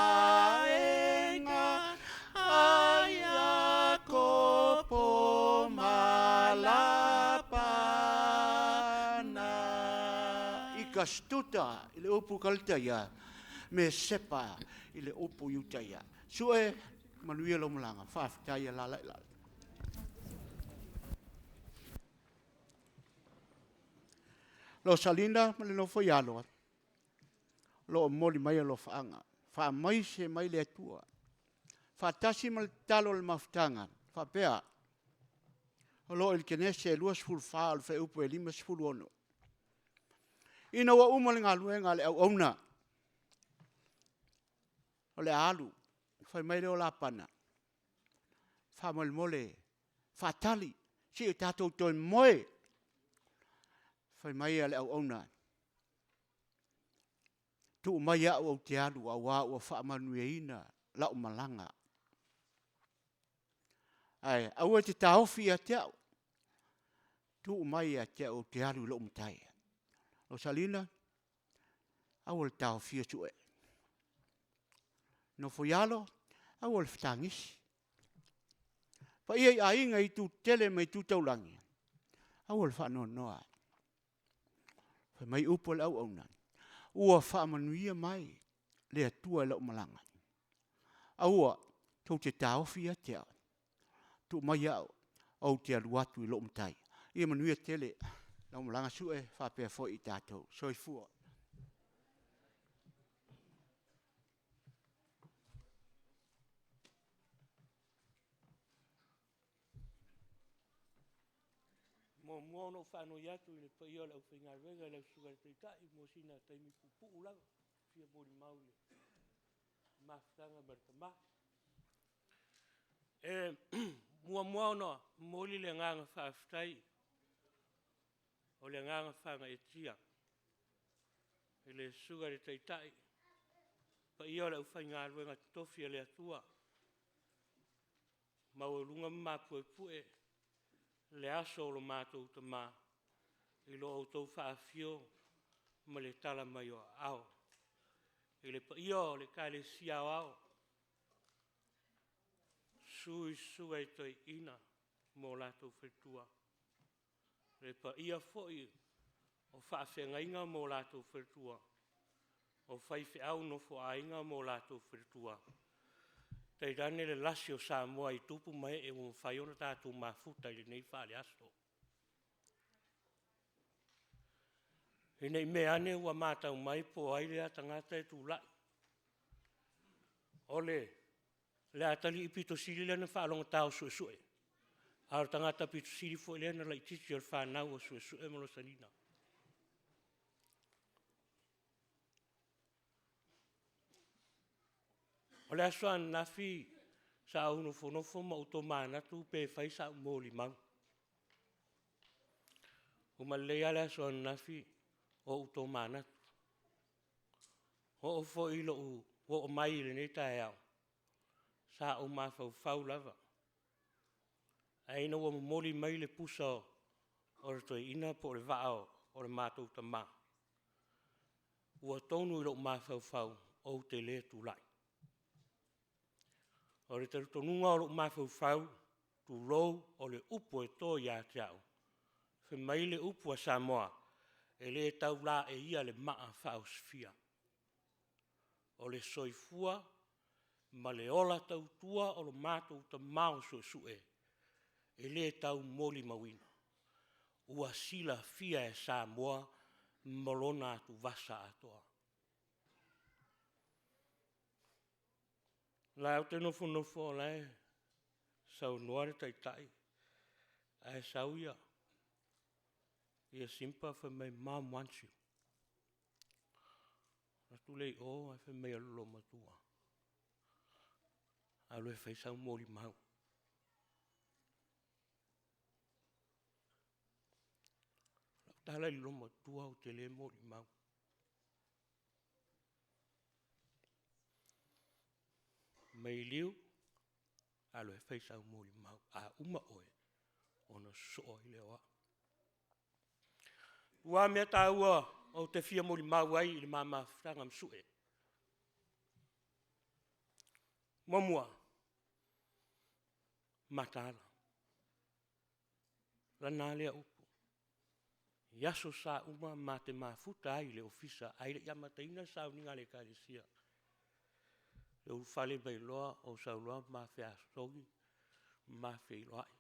aya kopo malapana ikastuta ile upu kaltaya me sepa ile upu yutaya sue manuia lo malanga faafitaya la lo salinda ma le nofo ialo lo moli mai lo faanga fa mai se mai le atua fa tasi mal talo le maftanga fa pea lo il kenese luas ful fa al fe upu elima ful ono ina wa umal ngaluenga le au ona ole alu fa mai le ola pana fa mole fa tali si tato to moe fa mai le au ona tu mai au te alu au fa manueina la malanga ai au te taofi a te tu mai a te o te alu lo mtai o salina au le taofi tu e no foialo au le ftangis fa ia ainga I tu tele mai tu taulangi au le fa no noa fa mai upo le au ona ua fa manuia mai le atua lo malanga aua tu te taofi a te tu mai au te alu atu I lo mtai ia manuia tele lo malanga sue fa pe fo I tatou soifua mo no fa no ya tu le pa yo la finga vega la suga te tai mo sina tai mi pu la fia bo maule ma fanga bertama mo no mo li le nga fa ftai o le nga fa nga etia le suga te tai pa yo la finga vega tofia le atua ma o lunga ma pu le aso lo matou tama I lo autou whaafio ma le tala mai o ao. I le paio le ka le sia o ao. Sui sui toi ina mo latou whetua. Le paia foi o whaafenga inga mo latou whetua. O whaife au no fo ainga mo latou whetua. Te rane le lasi o Samoa I tupu mai e un whai ona tātou mafuta I nei whale aso. E nei me ane ua mātau mai po aile a tangata e tūlai. Ole, le atali I pito siri lena whaalonga tau suesue. Ar tangata pito siri fo lena la ititi al whanau o suesue molo sanina. O le asoan nafi sa uno fonofo ma uto manatu pe fai sa moli mau. O malea le asoan nafi o uto manatu. O fo ilo o mai le nei tae au. Sa o mafau lava. Aina o moli mai le pusa o le toi ina po le vao o le mātou tama. Ua tonu ilo mafau o te le tu lai. O le tarutonunga o lo mafau tu lou o le upo e tō ia te au. Fe mai le upo a Samoa e le tau la e ia le maa whao sfia. O le soifua ma le ola tau tua o lo mātou ta mao sue e le tau moli mawina. Ua sila fia e Samoa molona atu vasa atoa. La te nofo lai sau noare tai ai sauia ia simpa fa mai mom wants you na tu lei o ai fa mai lo matua a lo fa sau moli mau la tala lo matua o te le moli mau Maliu alo e fai sau moli mau a uma oe ona so i le wa ua mea taua o te fia moli mau ai le mama franga msue momua matala la nale upu yaso sa uma mate mafuta ai le ofisa ai le yamataina Sauniga le kalisia le ufale mai loa o sauloa ma fea sogi ma fei loai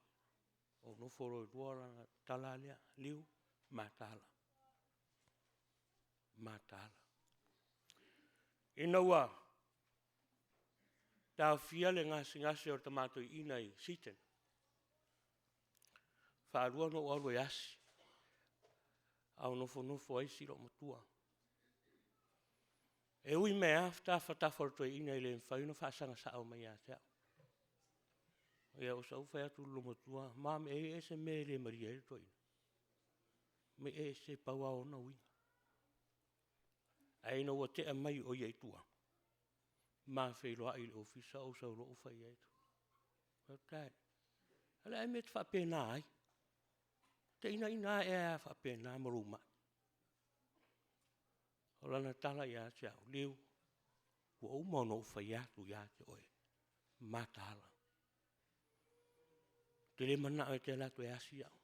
o no foro duara talalia liu matala inaua tau fia le ngasi o tamato ina I siten whaarua no alo e asi au nofo ai siro matua e ui mea whatafor toi ina I le mwhaino whaasanga sa au mai a te au. Ia o sau whai atu lomatua, mam e se me le maria e toi. Me e se paua ona ui. Aina ua te mai o iei tua. Ma whairoa I le ofisa o sau loo whai e tu. Watai. Ala e me te whapena ai. Te ina e a whapena maruma. O lana tala ia te au liu. Ua umono whai atu ia te oe. Matala. Te le mana o te lato e asi au.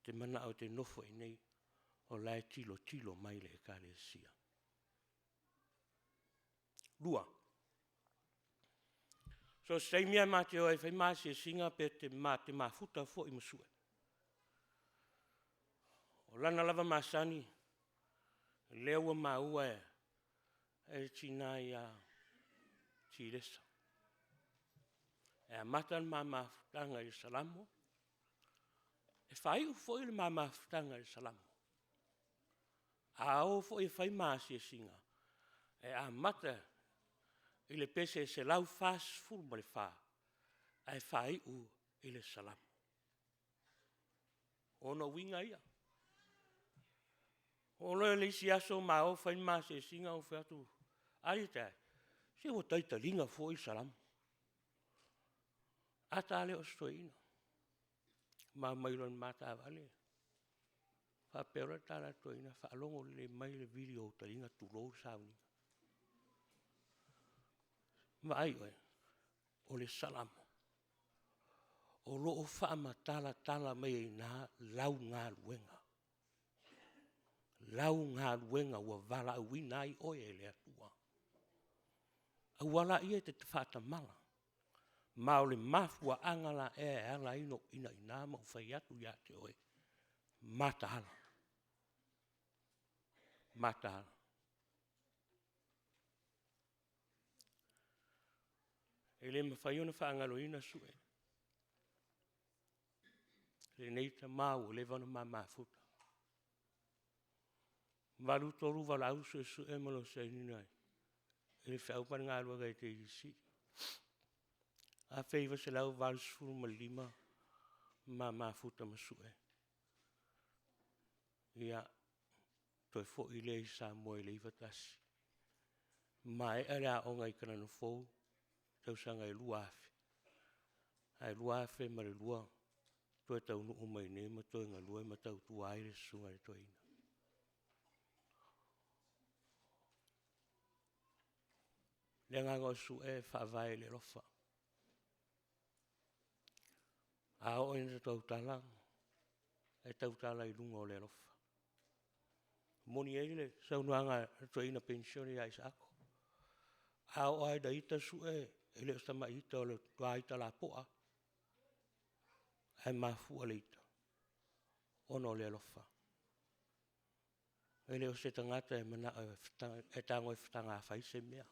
Te mana o te nofo I nei. O lai tilo mai le kare sia. Lua. So sei mia mate o e whai maasi e singa pe te mafuta fo I masue. O lana lava masani. Leua maua e. E tina ia tiresa. E a matan mamafutanga I salamo. E whai u fo I le mamafutanga I salamo. A o fo I whai maasi e singa. E a mata I le pese se lau fas furu ma le wha. E whai u I le salamo. Ona winga ia. Ono le isi aso ma o whai maasi e singa o whatu. Ari tai. Se o taita linga fo I salamo. Atale o stoina. Ma mailon mata vale. Fa pera tala toina fa longo le mai le video talinga tulo Sauniga. Ma ai oe. O le salamo. O lo o fa tala mai na lau ngā luenga. Lau ngā luenga ua vala wina I oe le atua. Awala ia te whata mala. Ma o le mafua angala ala ino ina mo fai atu ya te oe. Matala. Matala. E le mawhai ona whaangalo ina sue. Le neita mau le vana mafuta. Valu toru vala au su e malo se ninai. E le whau pani ngā rua gai te isi. A whaiva se lau valu suru ma lima mafuta ma sue. Ia toi fo i le sa mo i le iwa tasi. Mai e rea o ngai kana no fou. Tau sanga e luafe. Ai luafe ma le lua. Toi tau nu umai ne ma toi ngā lua ma tau tu aire sunga le toi ina. Le nganga o su e whaavai le rofa. A o ina tau tala. E tau tala i lunga o le rofa. Moni eile, sau nuanga toi ina pensioni a isa ako. A o ai da ita su e le ostama ita o le tua ita la poa. Ai mafua le ita. Ono le rofa. Ele o se tangata e mana e tango e whatanga a whaise mea.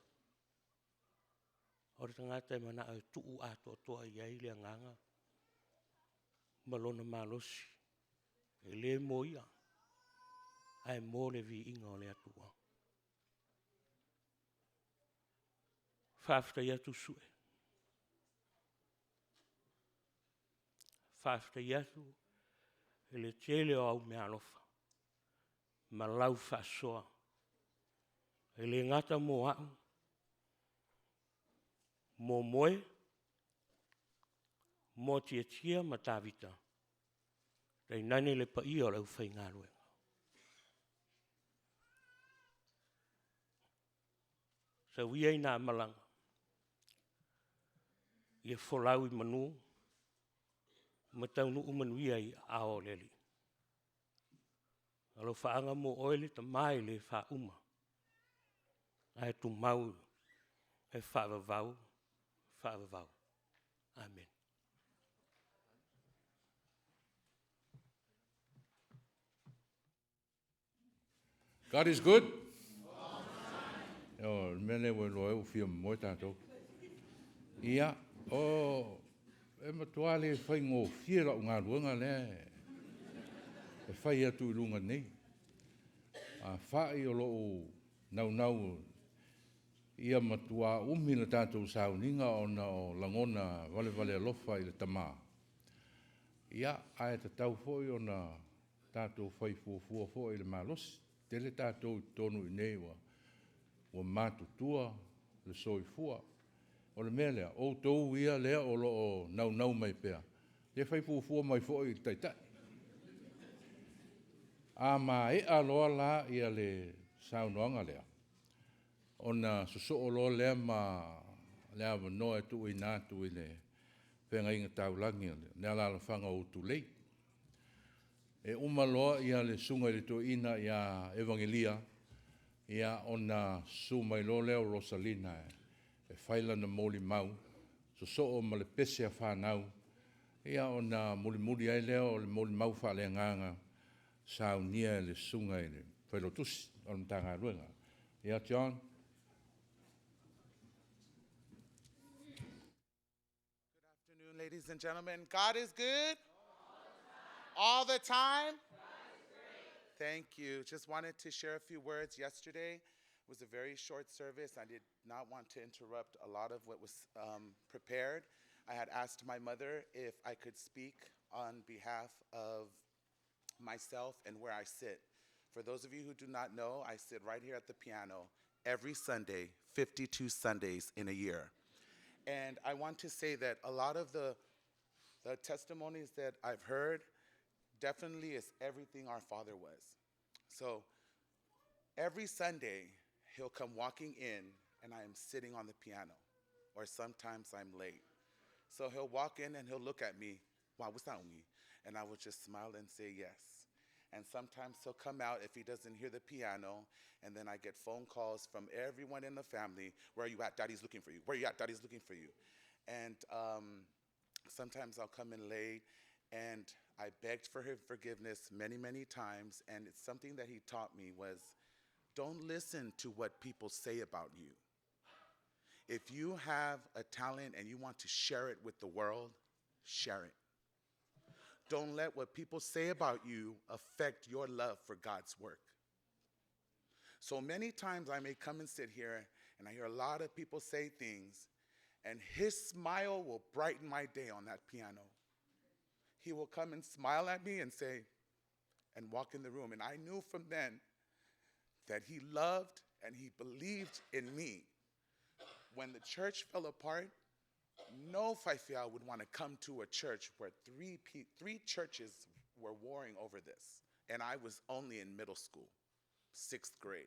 O le tangata e mana e tuu a toa i aile a nganga. Malona malosi. E le moia. Ai mo le vi inga o le atua. Whafta i atu sue. Whafta i atu e le tele o au mea alofa. Ma lau whasoa. E le ngata mo au. Mo moe. Mo tia ma tavita. Rei nane le pa ia o lau whai ngā ruenga. Sa wia i nā malanga. Ia wholau i manu. Ma tau nu umanuia i ao leli. Alo whaanga mo oele ta mai le wha uma. Ai tu mau e whaavavau. Whaavavau. Amen. God is good. Oh, mele we lo eu fia mo tato. Ia, oh, e matuale fai ngō fia la ngā ruanga le. E fai atu i lunga nei. A whai o loo nau. Ia matua umina tātou Sauniga ona o langona vale alofa i le tamā. Ia, ae ta tau foi ona tātou fai fuafua foi i le malosi. Tele tātou tonu i nei wa mātutua le soifua. O le mea lea, o tau ia lea o loo nau mai pea. Le fai fuafua mai foi i taitai. A ma e aloa la ia le saunoanga lea. Ona soso o loa lea ma lea wanoa e tu i nātu i le whenga inga taulangi lea la whanga o tulei. E umaloa ia le sunga i le to ina ia evangelia ia ona sumai lo leo Rosalina e whaila na moli mau soso o ma le pese a whanau ia ona muli ai leo o le moli mau whale nganga saunia le sunga i le whailotusi o le tanga ruenga. Ia John? Ladies and gentlemen, God is good all the time. Thank you. Just wanted to share a few words. Yesterday was a very short service. I did not want to interrupt a lot of what was prepared. I had asked my mother if I could speak on behalf of myself and where I sit. For those of you who do not know, I sit right here at the piano every Sunday, 52 Sundays in a year. And I want to say that a lot of the testimonies that I've heard definitely is everything our Father was. So every Sunday, he'll come walking in and I am sitting on the piano, or sometimes I'm late. So he'll walk in and he'll look at me, wow, what's that me? And I will just smile and say yes. And sometimes he'll come out if he doesn't hear the piano, and then I get phone calls from everyone in the family, where are you at? Daddy's looking for you. Where are you at? Daddy's looking for you. And sometimes I'll come in late, and I begged for his forgiveness many, many times, and it's something that he taught me was, don't listen to what people say about you. If you have a talent and you want to share it with the world, share it. Don't let what people say about you affect your love for God's work. So many times I may come and sit here and I hear a lot of people say things, and his smile will brighten my day on that piano. He will come and smile at me and say, and walk in the room. And I knew from then that he loved and he believed in me. When the church fell apart, no Faifia would want to come to a church where three churches were warring over this. And I was only in middle school, 6th grade.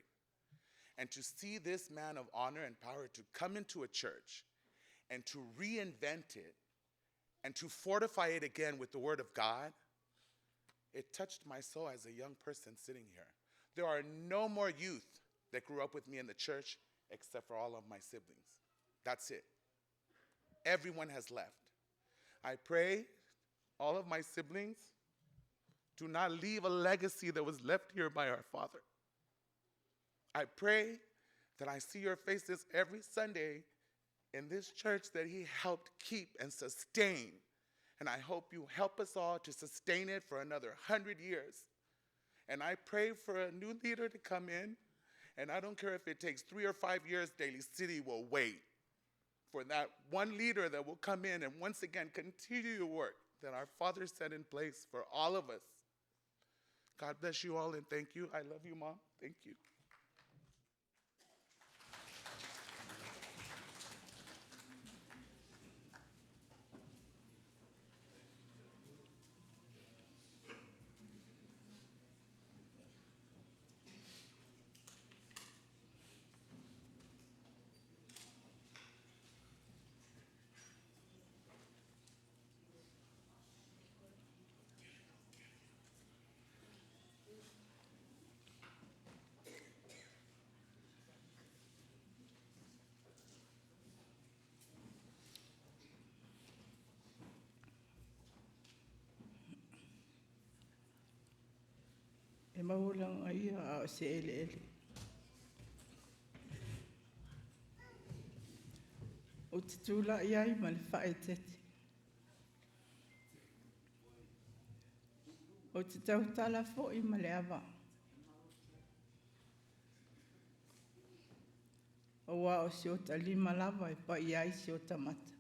And to see this man of honor and power to come into a church and to reinvent it and to fortify it again with the word of God, it touched my soul as a young person sitting here. There are no more youth that grew up with me in the church except for all of my siblings. That's it. Everyone has left. I pray all of my siblings do not leave a legacy that was left here by our Father. I pray that I see your faces every Sunday in this church that he helped keep and sustain. And I hope you help us all to sustain it for another 100 years. And I pray for a new leader to come in. And I don't care if it takes 3 or 5 years, Daly City will wait for that one leader that will come in and once again continue your work that our Father set in place for all of us. God bless you all and thank you. I love you, Mom. Thank you. E maulanga ia a se ele ele. O te tūla iai ma le whae tete. O te tautala fo I ma le awa. O wa o si o ta 5 lava e pa iai si o tamata.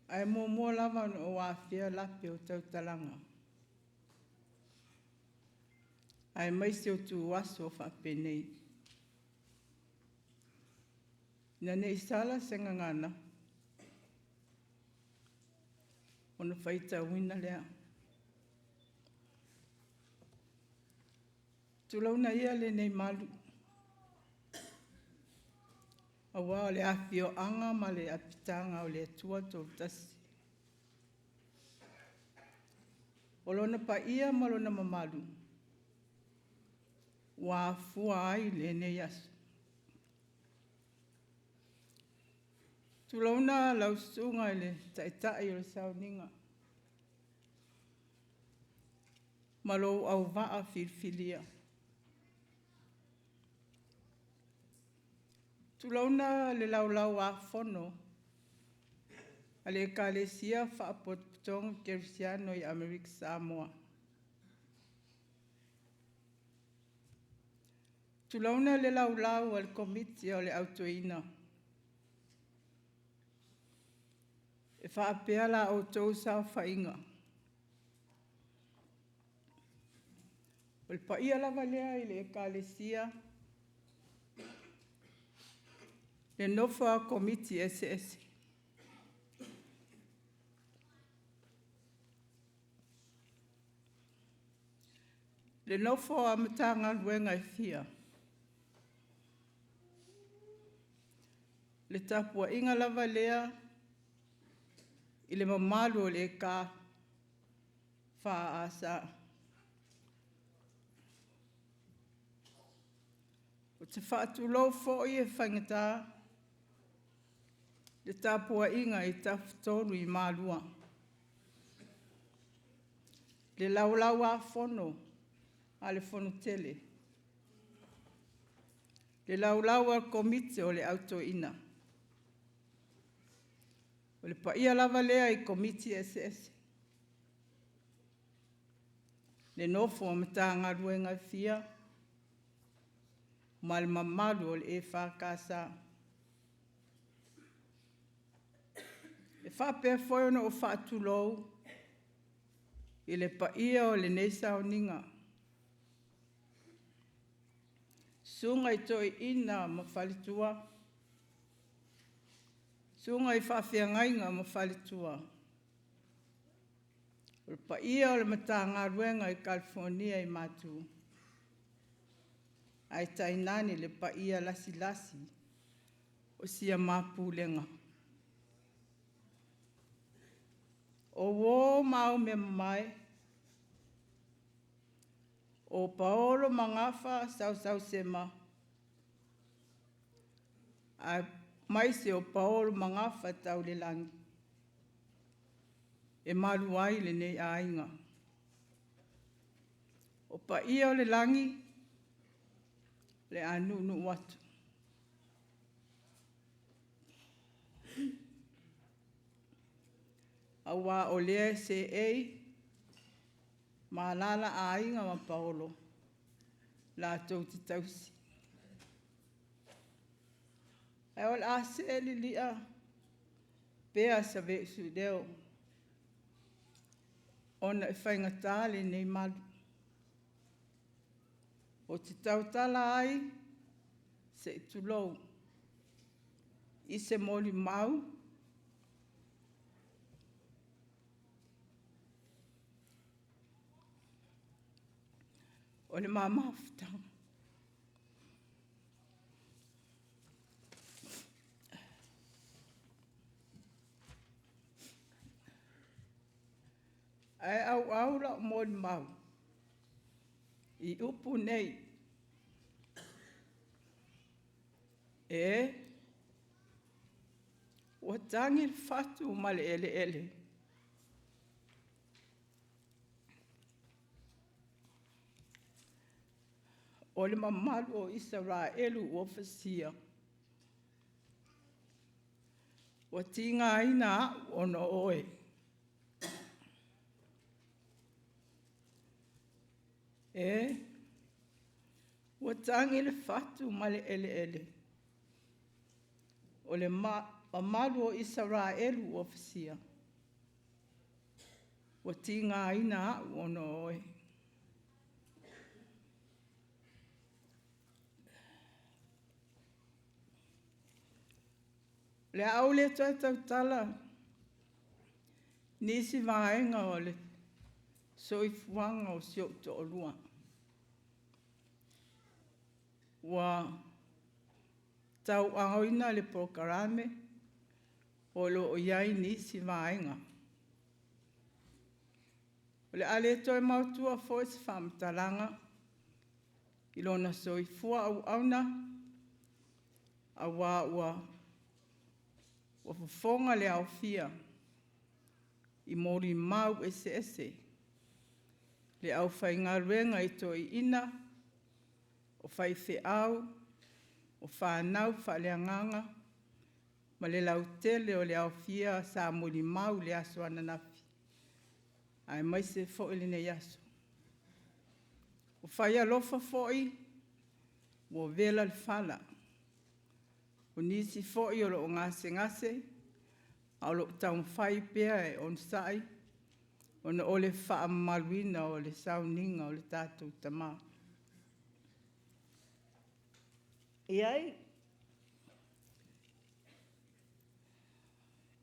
Ai mua lava o wa fia lape o tautalanga. Ai mai si o tu waso o whapenei. Na ne isala senga ngana. Ona whaita wina lea. Tulauna ia le nei malu. Awa o le awhio anga ma le apitanga o le atua tau tasi. O lona pa ia ma lona mamalu. Wa fua ai le nei asu. Tulauna lausunga le taitai o le Sauniga. Malo au vaa filfilia. Tulauna le laulau a fono. Ale kalesia whaapotong Kersiano I Amerika Samoa. Tulauna le laulau al komiti o le autoina. E whaapea la o tau sa whainga. O le paia lava lea I le ekalesia. Le nofo a komiti SS. Le nofo a matanga luenga I fia. Le tapua inga lava lea. I le mamalu o le ka wha asa. O te whaatu lau fo I e whangata Le tāpua inga I tafutonu I mālua. Le laulau a fono, a le fono tele. Le laulau a komite o le auto ina. O le paia lava lea I komiti SS. Le nofo o mata ngā ruenga fia. Ma le mamalu o le e whakasa. E whapea whaiono o whaatulou. I le paia o le nei Sauniga. Sunga I toi ina ma whalitua. Sunga I whawhiangainga ma whalitua. O le paia o le mata ngā ruenga I California I mātu. Ai tainani le paia lasi lasi. O sia Pulega. O wo mau me mai. O Paolo mangafa sau sema. Ai mai se o Paolo mangafa tau le langi. E malu ai le nei ainga. O paia o le langi. Le anu nu watu. Awa o lea se ei. Ma lala a inga ma Paolo. La tau te tausi. Ai o la se e li lia. Pea sa ve su deo. Ona e whainga tāle nei malu. O te tautala ai. Se i tulou. I se moli mau. O le mamafutanga. Ai au la mo le mau. I upu nei. O tangi fatu ma le ele. O le mamalu o Israelu o fasia. O tinga ina o no oe. O tangi le fatu ma le ele. O le mamalu o Israelu o fasia. O tinga ina o no oe. Le au le tala. Nisi vaenga o le soifuanga o sio to olua. Wa tau ahoina le programe o lo o iai nisi vaenga. O le ale toi mautua foes whamtalanga. Ilona soifua au auna. Awa ua. O fonga le au fia. I mori mau ese. Le au whainga ruenga I toi ina. O whai fe au. O whanau whaleanganga. Ma le lau tele o le au fia sa mori mau le aso ananafi. Ai mai se fo ili ne yaso. O whai alofa foi. O vela le fala. O nisi fo'i o lo ngase. A lo taun whai pea e on sai. O na ole wha maluina o le Sauniga o le tātou tamā. Iai.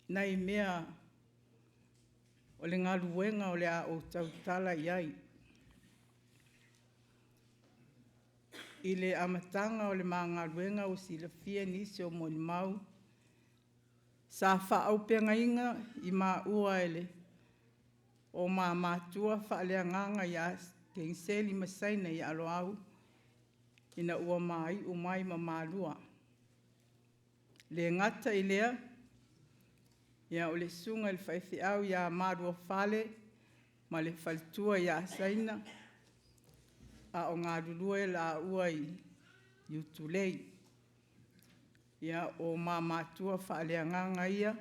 Nai mea o le ngaluenga o le a o tautala iai. I le amatanga o le ngaluenga o si le fia nisi o moni mau. Sa wha au penga inga I mā ua ele. O mā mātua wha lea nganga I a tengseli masaina I alo au. Ina ua mai o mai ma mālua. Le ngata I lea. Ia o le sunga le whaiwhiau ia marua whale, ma le whaltua ia saina, a o ngā rurua e la ua i Iutulei. Ia o mā mātua whaalea nganga ia,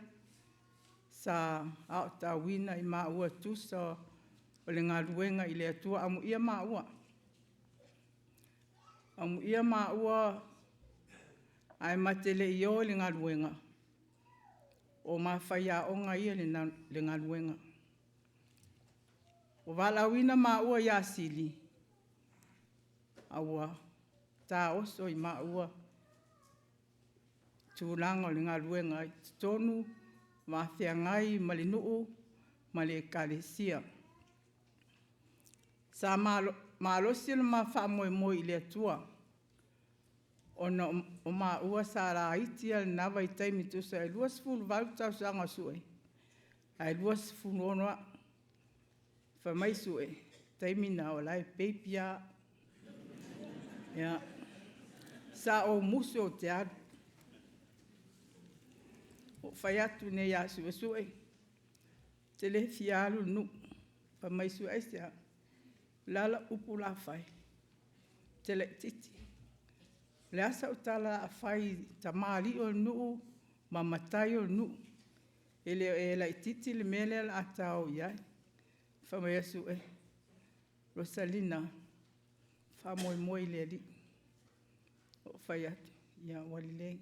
sa a o tawina i mā ua tusa o le ngā ruenga i le atua amu ia mā ua. Amu ia mā ua ai matele i o le ngā ruenga. O mā whaia onga ia le ngā ruenga. O walawina mā ua ia sili. Aua tā oso i mā ua. Tūranga o le ngā ruenga i tonu, mā whiangai, ma le nuu, ma le kalesia. Sa mā losi le mā wha moe i le atua. O mā ua sa rā iti al nawa i taimi tusa e luas fulu valu tau sanga sue. Ai luas fulu onoa. Whamai sue. Taimi na o lai peipia. Sa o musu o te adu. O whai atu ne ia sue sue. Te le fialu nu. Whamai sue aisea. Lala upu la whai. Te le titi. Le asa o tala a whai ta maari o nuu, ma matai o nuu. Ele e la titi le mele la atao iai. Whamai asu e. Rosalina. Whamoi moi le li. O whai atu. Ia walilei.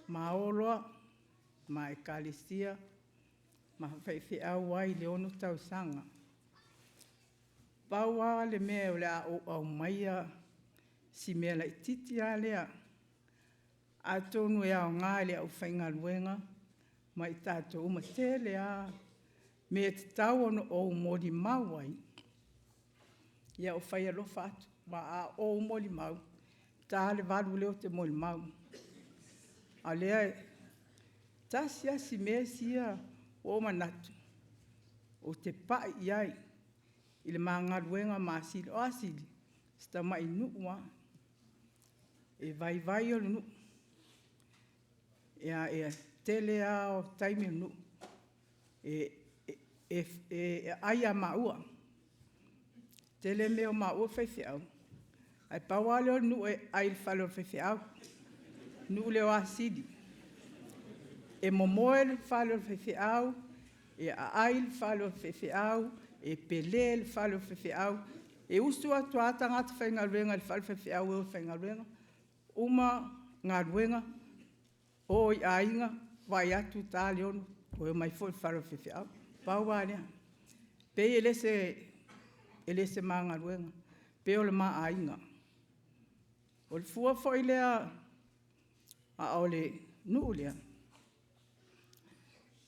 Ma oloa. Ma e kalesia. Ma whai au ai le ono tau sanga. Paua le mea o le au maia. Si mea la titi a lea. A tonu e au ngā lea au whainga luenga. Ma i tātou uma te lea. Me te tau ono o mori mau ai. Ia o whai alofa atu. Ma a o mori mau. Tā le varu leo te mori mau. A lea e. Tasia si mea sia o manatu. O te pai iai. I le mga luenga ma asili. O asili. Sta mai nuua. E vai o nu. E tele a o taimi nu. E aia maua. Tele me o maua whaiwhiau. Ai pawale o nu e ail whale o whaiwhiau. Nu leo asidi. E momoe le whale o whaiwhiau. E ail whale o whaiwhiau. E pele le whale o whaiwhiau. E usu atu ata ngata whainga ruenga le whale whaiwhiau e o whainga ruenga. Uma ngā ruenga, o i ainga, vai atu tā leonu, o e mai fo i wharo whiwhiau. Pau wārea. Pe e lese mā ngā ruenga, pe o le mā ainga. O le fua fo i lea, a o le nuu lea.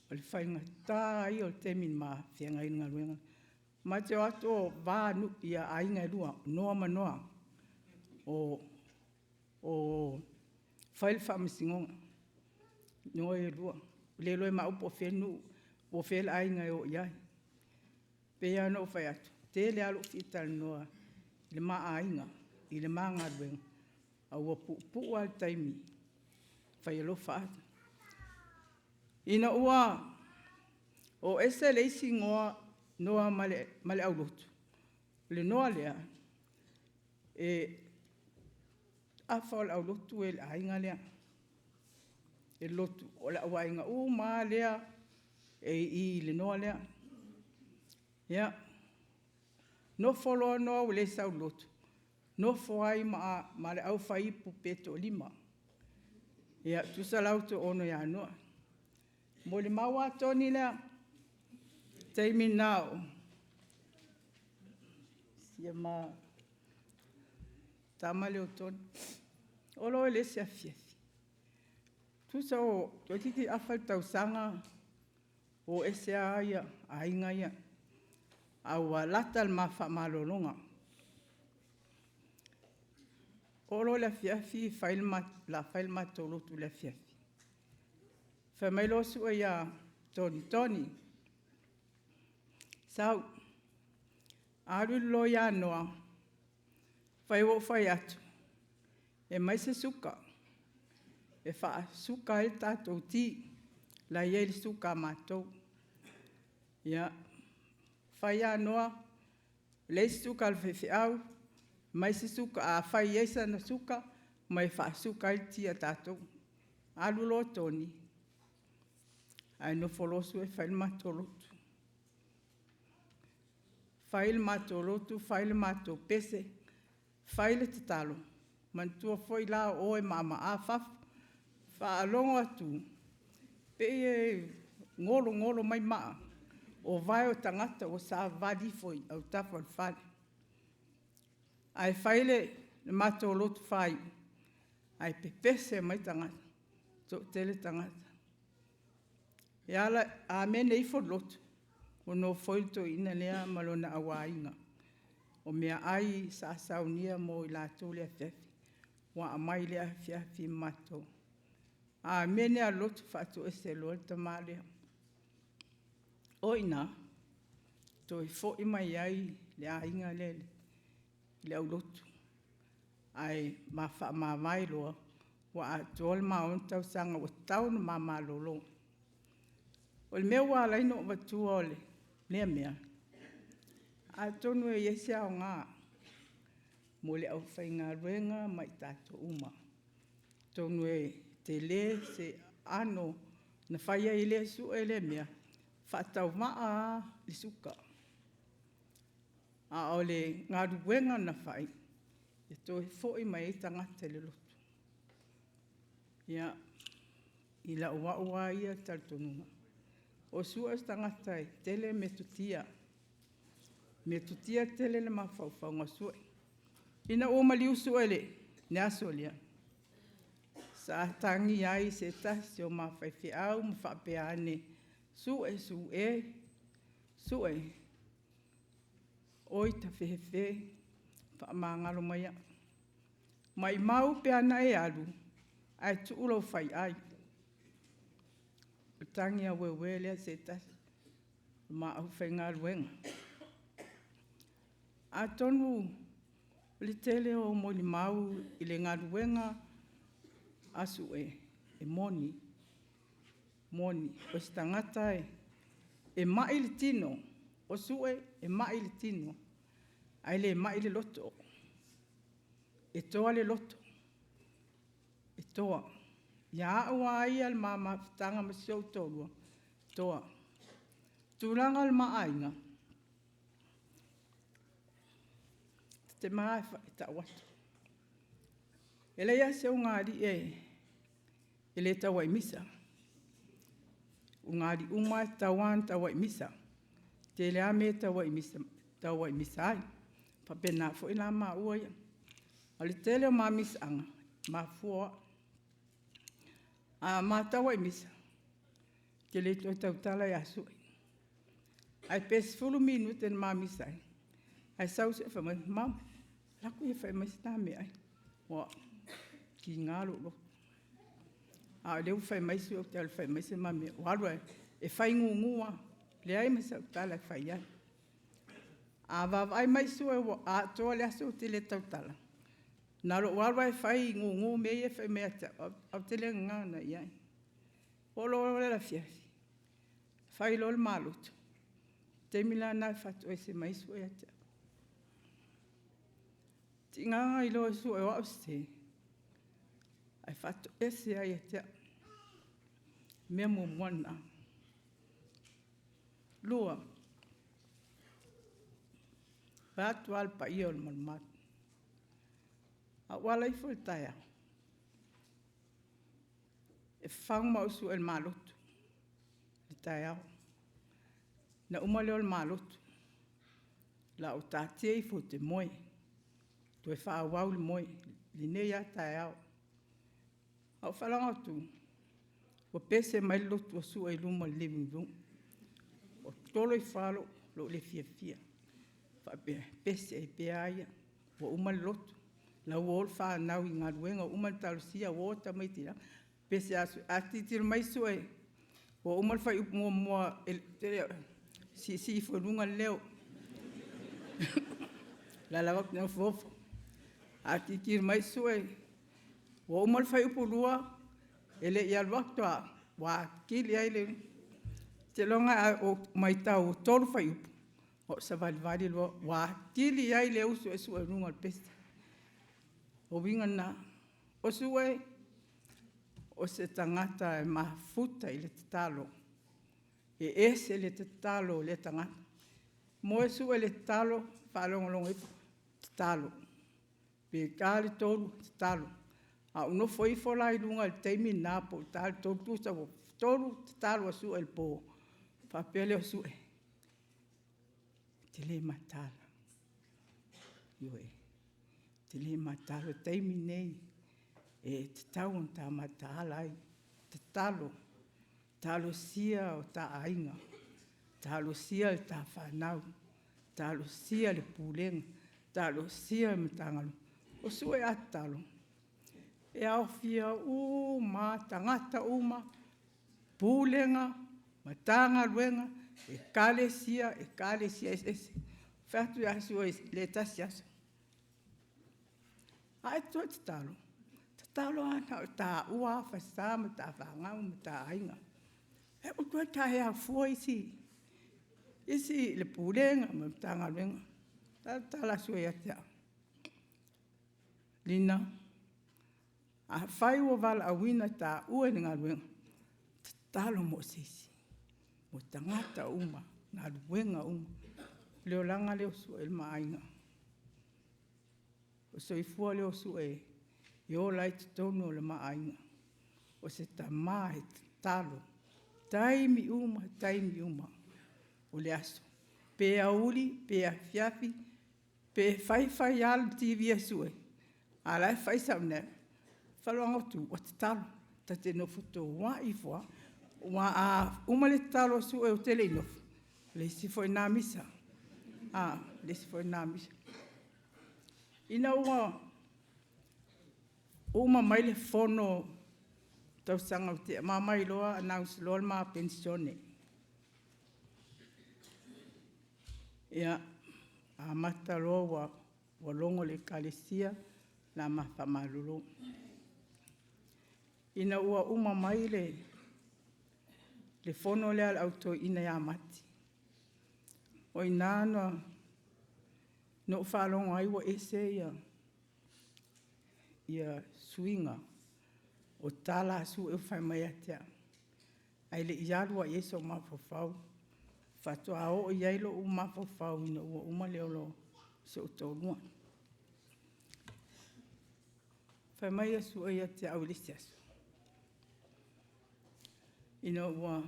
O le whainga tā ai o le temin mā whianga i ngā ruenga. Ma te o atu o vā nu i a ainga e rua, noa manoa. O whail whamisingonga. Noa e rua. Le loe ma upo whenu, o whel ainga e o iai. Pea no whai atu. Te le alo whital noa, le ma ainga, i le ma ngarwenga. A ua pu al taimi. Whai alo whaata. Ina ua, o ese leisi ngoa, noa male au lotu. Le noa lea, a whal au lotu e ainga lea. E lotu, o la wainga ma lea, i le noa lea. Ia. No wholoa noa o le sau lotu. No whai ma le au whai pupeto lima. Ia, tusa lauto ono ia noa. Mo le maua toni lea. Teimi nao. Sia ma. Tamale o toni. Olo ele se afiafi. Tusa o, to titi afal tau sanga o ese aia, ainga ia. Au latal ma fa malolonga. Olo le afiafi, la fail ma tolo tu le afiafi. Fa mailo su ia toni. Sau, aru lo ia noa. Fai wo fai atu. E mai se suka. E wha suka e tātou ti. la ia le suka matou. Ia, whai anoa, le suka le whewhiau, mai se suka a whai eisa na suka, mai wha suka i tia tātou. Alu lo toni. Ai no folosu e whai le matou lotu. Whai le matou lotu, whai le matou pese, whai le tatalo. Mantua foi la o e mama a whafu, wha alongo atu. Pe e ngolo mai maa. O vai o tangata o sa vadi foi au tafa al whare. Ai whaile le matou lotu whai. Ai pepese mai tangata. To tele tangata. E ala a mene ifo lotu. O no foi to ina lea malona awa inga. O mea ai sa saunia mo i la tole a fefi. Wa a mai lea fiafi matou. A mene a lotu whatu e se loa tamalea. Oina, toi fo i mai ai le a inga lele, le au lotu. Ai ma wha ma mai loa, wa a tol ma on tau sanga o tau na ma ma lolo. O le mea wala ino wa tua ole, lea mea. A tonu e yesia o ngā, mo le au whai ngā ruenga mai tato uma. Tonu e te le se ano, na whaia i le su e le mea. Whatau maa li suka. A o le ngā ruenga na whai. E toi fo i mai tangata le lotu. Ia, i la ua ua ia taltonunga. O sua tangata e tele me tutia. Me tutia tele le mawhau ngā sue. Ina o Maliu sue le, ne aso lia. Sa tangi ai se tasi o mawhai au, mawhapea ane. Sue. Oi ta whewhe, wha maangalo mai a. Mai mau pe ana e alu, ai tuulau whai ai. Tangi a wewe lea se tasi, ma au whai ngā luenga. A tonu, le tele o moni mau i le ngā luenga, asu e moni. Moni, o si tangata e mai le tino, o sue e mai le tino, ai le mai le loto, e toa le loto, e toa, ia aua ai al mama tanga masio tolua, toa, tūranga al maainga, te maa e ta watu, e leia se o ngāri e le tawa i misa, ngāri uma tawan tawa i misa. Te lea me tawa i misa ai. Pa pena fo ila ma ua ia. Ale tele o ma misa anga. Ma fua. A ma tawa i misa. Te le toi tautala i asu. Ai pes fulu minu ten ma misa ai. Ai sau se whamai. Mam, laku i whamai sita me ai. Wa, ki ngalo lo. A leu whai mai su o te al whai mai se mami. Warua e whai ngungua. Le ai mai sa tala whai ai. A wawai mai su e a toa le asu te le tautala. Naro warua e whai ngungu me e whai mea te au te le ngana i ai. Olo le la fiasi. Whai lo le malutu. Te mila nai whatu e se mai su e te. Ti nganga i lo su e wau se. Ai whatu e se ai e te. Mea mo mwana. Lua. Whatu alpa i o le malmatu. A wala i fo e taia. E whang mausu e le malotu. Le taia. Na umale o le malotu. La o tātia i fo te moe. Tu e wha wau le moe. Li ne ia taia. Au whalanga tu. O pese mai lotu o su e luma living room. O tolo i whalo lo le fia fia. Wha pese e pe aia. O umale lotu. La uol wha nau i ngā ruenga. Umale talusia o ta mai tira. Pese asu. Atitir mai su e. O umale whai upumua mua. Si whanunga leo. La lawak na fofo. Atitir mai su e. O umale whai upulua. Ele i alwaktoa. Wā kili ai le. Te longa o mai tau tolu whai upu. O sa vali loa. Wā kili ai le usu e sua runga le pesta. O winga na. O sue. O se tangata e mafuta i le tatalo. E ese le tatalo le tangata. Mo e sue le tatalo. Whalongolongo ipu. Tatalo. Pe kāle tolu tatalo. A uno foi fola i lunga le teimi nā po tāle tolu tusa wo tolu tatalo a sue le po. Whapele o sue. Te le matala. Iwe. Te le matala teimi nei. E te tau on tā matala ai. Te talo. Talo sia o tā ainga. Talo sia le tā whanau. Talo sia le Pulega. Talo sia me tangalu. O sue atalo. E au fia uma, tangata uma, Pulega, matanga luenga, e kale sia ese. Fatu ya sue le tasi aso. Ai tua te talo. Te talo ana o tā ua, whasa, me tā whangau, me tā ainga. E o tua tā hea fua isi. Isi le Pulega, me tanga luenga. Tā la sue atea. Lina. A whai ua wala a wina tā ua ni ngā luenga. Te talo mo sisi. Mo tangata uma. Ngā luenga uma. Leo langa leo sua il maainga. O so i fua leo sua e. I o lai te tono le maainga. O se ta maa te talo. Taimi uma. O le aso. Pe a uli, pe a fiafi. Pe whai ala TV a sua. A lai whai saunea. Whalonga tu, o te talo, ta te nofuto wā i fua, wā a umale talo su e o tele inofu, le si foi nā misa. Le si foi nā misa. Ina ua, uma mai le fono tau sanga o te, mā mai loa, announce loa mā pensione. Ia, a mata loa wa longo le kalesia, la ma whamalolo. Ina ua uma mai le fono lea le auto ina ia mati. O ina no whalonga ai wa ese ia suinga o tala su e whai mai atea. Ai le iarua yeso mawhawhau. Whatua o iailo u mawhawhau ina ua uma leolo se o tōrua. Whai mai asu e atea au lisi asu. Ina ua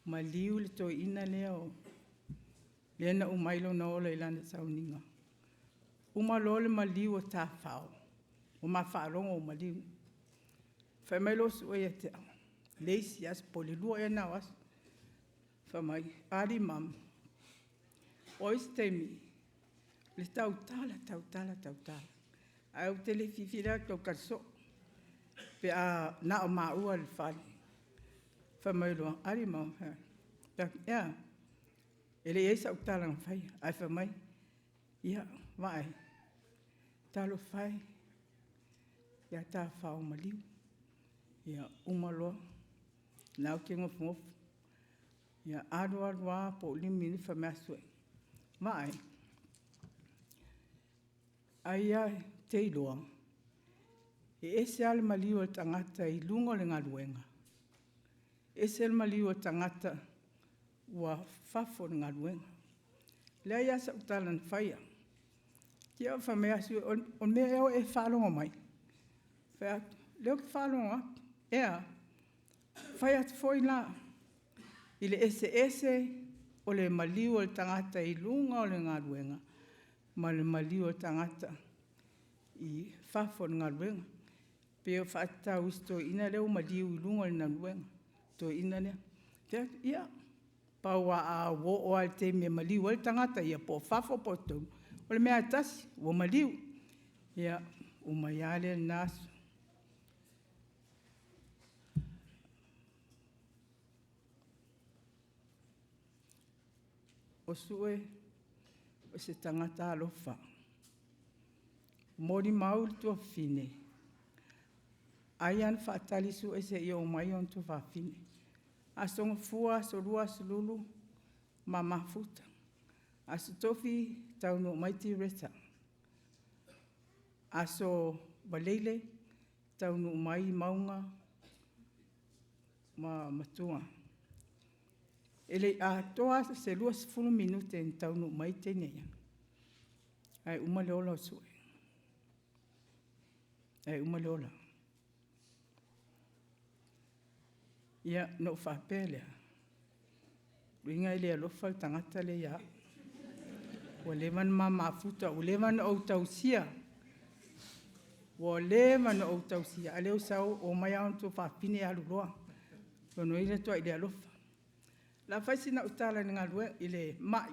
Maliu le toi ina leo. Lena umailo na ola ilana Sauniga. Uma lole Maliu o tā whao. O ma whaarongo o Maliu. Whai mai lo su e te leisi as polilua e nao as. Whai mai, ari mam. O istemi. Le tautala. Ai au tele fifira tau karso. Pe a na o maua le whali. Whai mai lo, ari mam. Ia. Ele eisa o talang whai. Ai whai mai. Ia, vai. Talo whai. Ia tā whao Maliu. Ia umaloa. Nau ke ngofu. Ia aroa po limini whai mea sue. Vai. Ai ai te iloa. E ese ale Maliu o tangata I lungo le ngā luenga. Ese ale Maliu o tangata ua whafo le ngā luenga. Lea ia sa utala na whaia. Kia o whamea sue, o mea eo e whalonga mai. Whea, leo ki whalonga, ea, whaia te foi la. I le ese o le Maliu o le tangata I lunga o le ngā luenga. Ma le Maliu o tangata I whafo le ngā luenga. Peo whaatau isto ina leo Maliu I lunga o le ngā luenga. To ina lea. Pea, ia, paua a wo o al te me Maliu o le tangata ia po whafo po tau. O le mea tasi, o Maliu. Ia, o maiale nasu. O sue, o se tangata alofa. Mori maul tua fine. Aian whaatali su e se i o mai on tu whawhine. A songa fua, so rua, so lulu, ma mafuta. A so tofi, tau no maiti reta. A so walele, tau no mai maunga, ma matua. Ele a toa se lua se fulu minute en tau no maiti nea. Ai umaleola sue. Ai umaleola. Ia no whapelea. Ringa ele alofa tangata le ia. Wa levan ma mafuta, o levan o tausia. Wa levan o tausia. Aleo sau o mai au tu whapine aluloa. Kono ile toa ile alofa. La faisi na utala ni ngalue ile mai.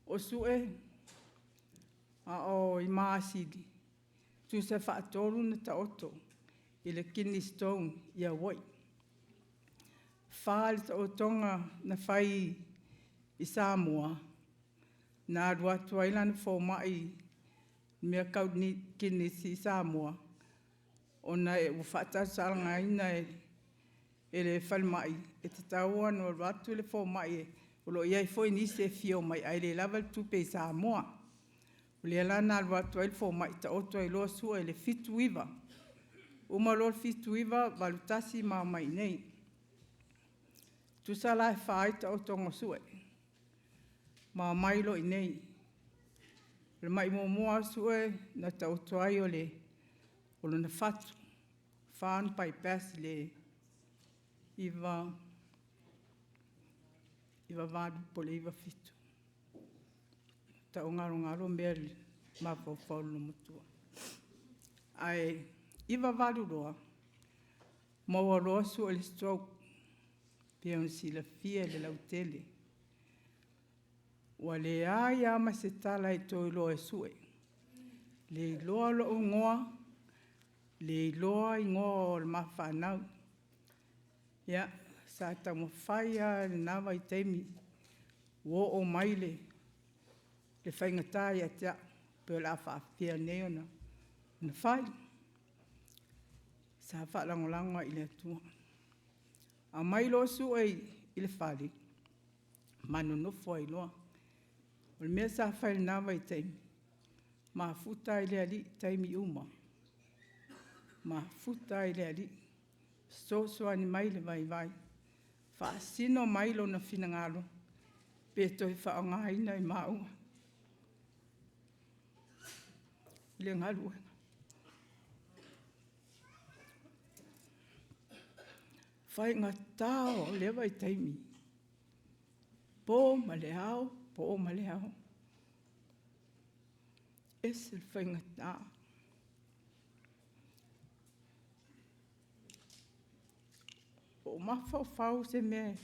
O sue a o i maasidi. Tu se whaatoru na ta oto. Ile kidney stone ia wai. Whaale ta otonga na whai i Samoa. Nā ruatu ailan fo mai mea kau ni kidney si Samoa. O na e whaatasaranga ina e le whalmai. E te taua no ruatu le fo mai e. Ulo iai foi ni se fio mai ai le level 2 pe Samoa. Le lana ruatu ai fo mai ta oto ai loa sua le fitu iwa. Uma lor fitu iwa valutasi ma mai nei. Tu sala e whaai ta oto ngosue. Ma mai lo i nei. Le mai moa sue na ta oto ai o le na fatu. Whaan pai pasi le iwa vadu pole iwa fitu. Ta o ngaro meri ma fau no mutua. Ai iwa vadu roa. Maua roa su le stroke. Pia un sila fia le lautele. Wa le aia ma se tala i toi loa e sue. Le loa lo ngoa. Le loa i ngoa o le mawhanau. Ia, sa ta mo whaia le nawa i teimi. Wo o maile. Le whaingatai a tia. Peo la whaafia neona. Na whai. Sa whaalangolanga i le atua. A mai lo su ai i le whali. Manu nofo ai loa. O le mea sa whaile nawa i teimi. Ma futa i le ali teimi uma. Ma futa i le ali. So ani mai le vai. Whaasino mai lo na finangalo. Peto i whaangaina i maunga. Le ngalu. Whai ngā tāo lewa i teimi. Pō ma le hao. Ese whai ngā tāo. O mawhau se me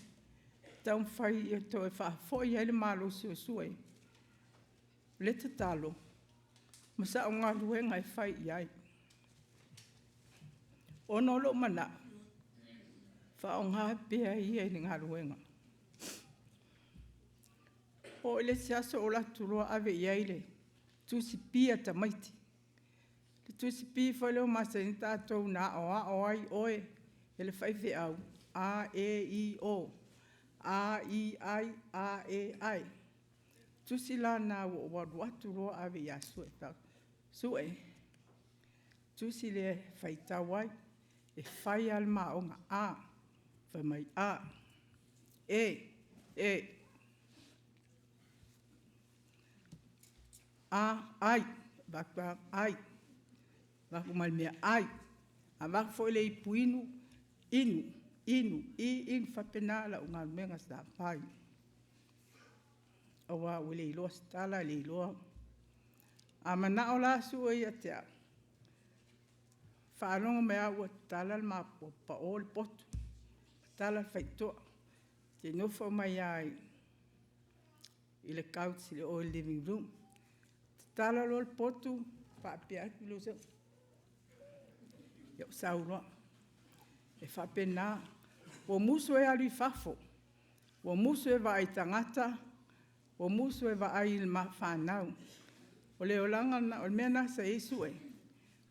taun whai i to e whaafoi ele malo sue. Le te talo. Masa o ngā ruenga e whai i ai. Ono lo mana. Wha o ngā pia i e ni ngā ruenga. O ele siaso o la turoa ave i aile. Tusi pia ta maiti. Le tusi pia whai leo masa ni tātou na o ai oe. Ele whai whi au. A, E, I, O. A, I, ai, A, E, ai. Tusi la na watu roa ave i a sue tau. Sue. Tusi le whai tawai. E whai al maonga. A. Whai mai A. E. A, ai. Wakwa ai. Waku malmea ai. A wak fo le i puinu. Inu. I whapena la unga menga sa pai. Awa wile iloa stala le iloa. A mana o la su e atea. Whaanonga mea ua tala ma pa o le potu. Tala whaitoa. Te nofo mai ai. I le couch le o living room. Tala lo le potu. Whapea ki lo se. Iau sauroa. E whapena. O musu e ali fafo. O musu e vai tangata. O musu e vai il ma whanau. O le olanga na o mea na sa isu e.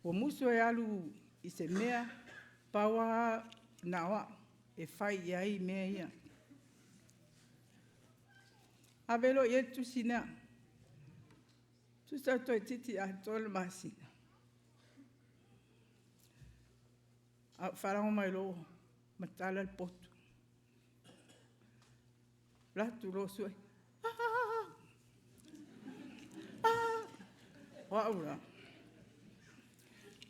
O muso e alu i se mea pawa na wa e fai iai mea ia. Avelo ye tu sina. Tu sa toi titi a tole masina. A farao mai lo matala il poto. La tu lo sue. Waura.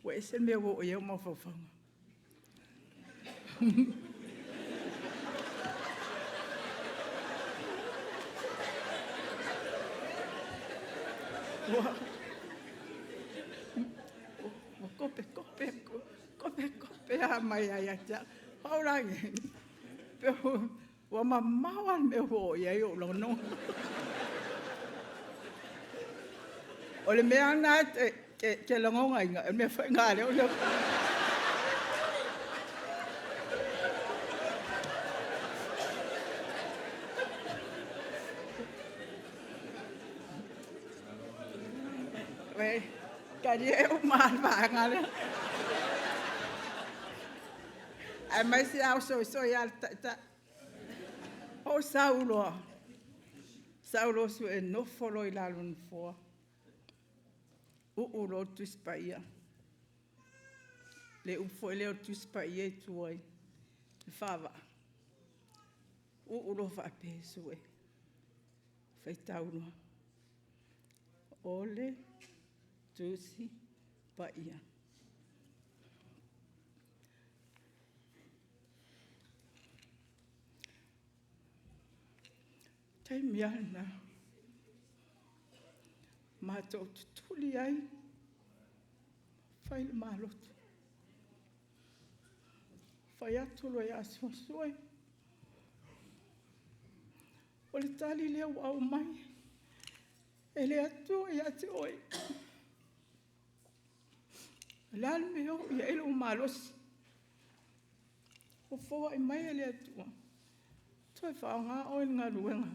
Wa ese me wo ye mo fofanga. Kope a mai ai ta. Ora nge. Pero wa mama me ho ye yo lo no. Ole me ana ke lo ngonga me fa ngale o le. Cái gì em màn vàng à đấy. Em mới sao soi à ta. Ô sao lo sui no follow la lun for. Lotu spaia. Le foi le Lotu spaia tuoi. Fava. Lo fa pe sui. Fai tauno. Ole Tusi paia. Tai miana. Mato tuli ai. Fai malotu. Fai atulo ya suai. Ole tali leo au mai. Ele atu ya tuoi. Lal meu ia ilo malos. O fo ai mai ele atua. Toi fa nga o nga luenga.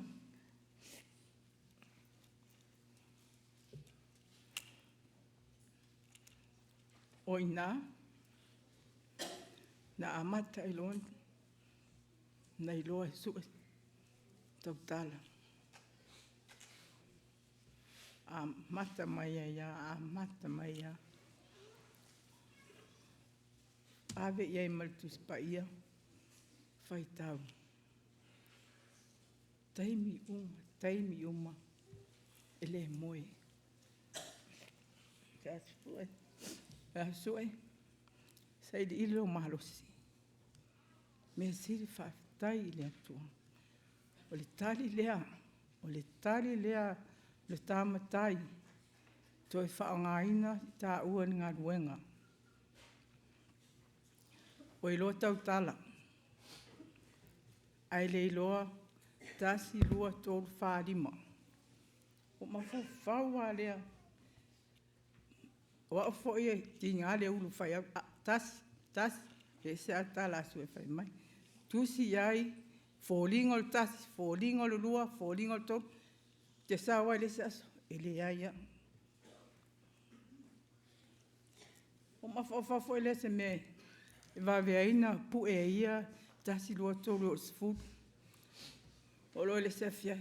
Oina. Na amata ilon. Na ilo su. Totala. Amata maya ya amata maya. Ave ia maltus paia. Fai tau. Taimi uma. Ele moi. Kasue. Sai di ilo malosi. Me siri fa tai le tua. Ole tali lea. Le tamatai. Toi fa ngaina ta uan ngā ruenga. O ilo tau tala. Ai le iloa tasi lua tolu whārima. O mawhau whaua lea. O a fo e ti ngā le ulu whai au. Tas. E se a tala sue whai mai. Tusi ai. Fōlingol tasi. Fōlingol lua. Fōlingol tolu. Te sawa le se aso. Ele aia. O mawhau ele se me. Va veina pu e ia tasi lua tolu o sfu. O lo le se fia.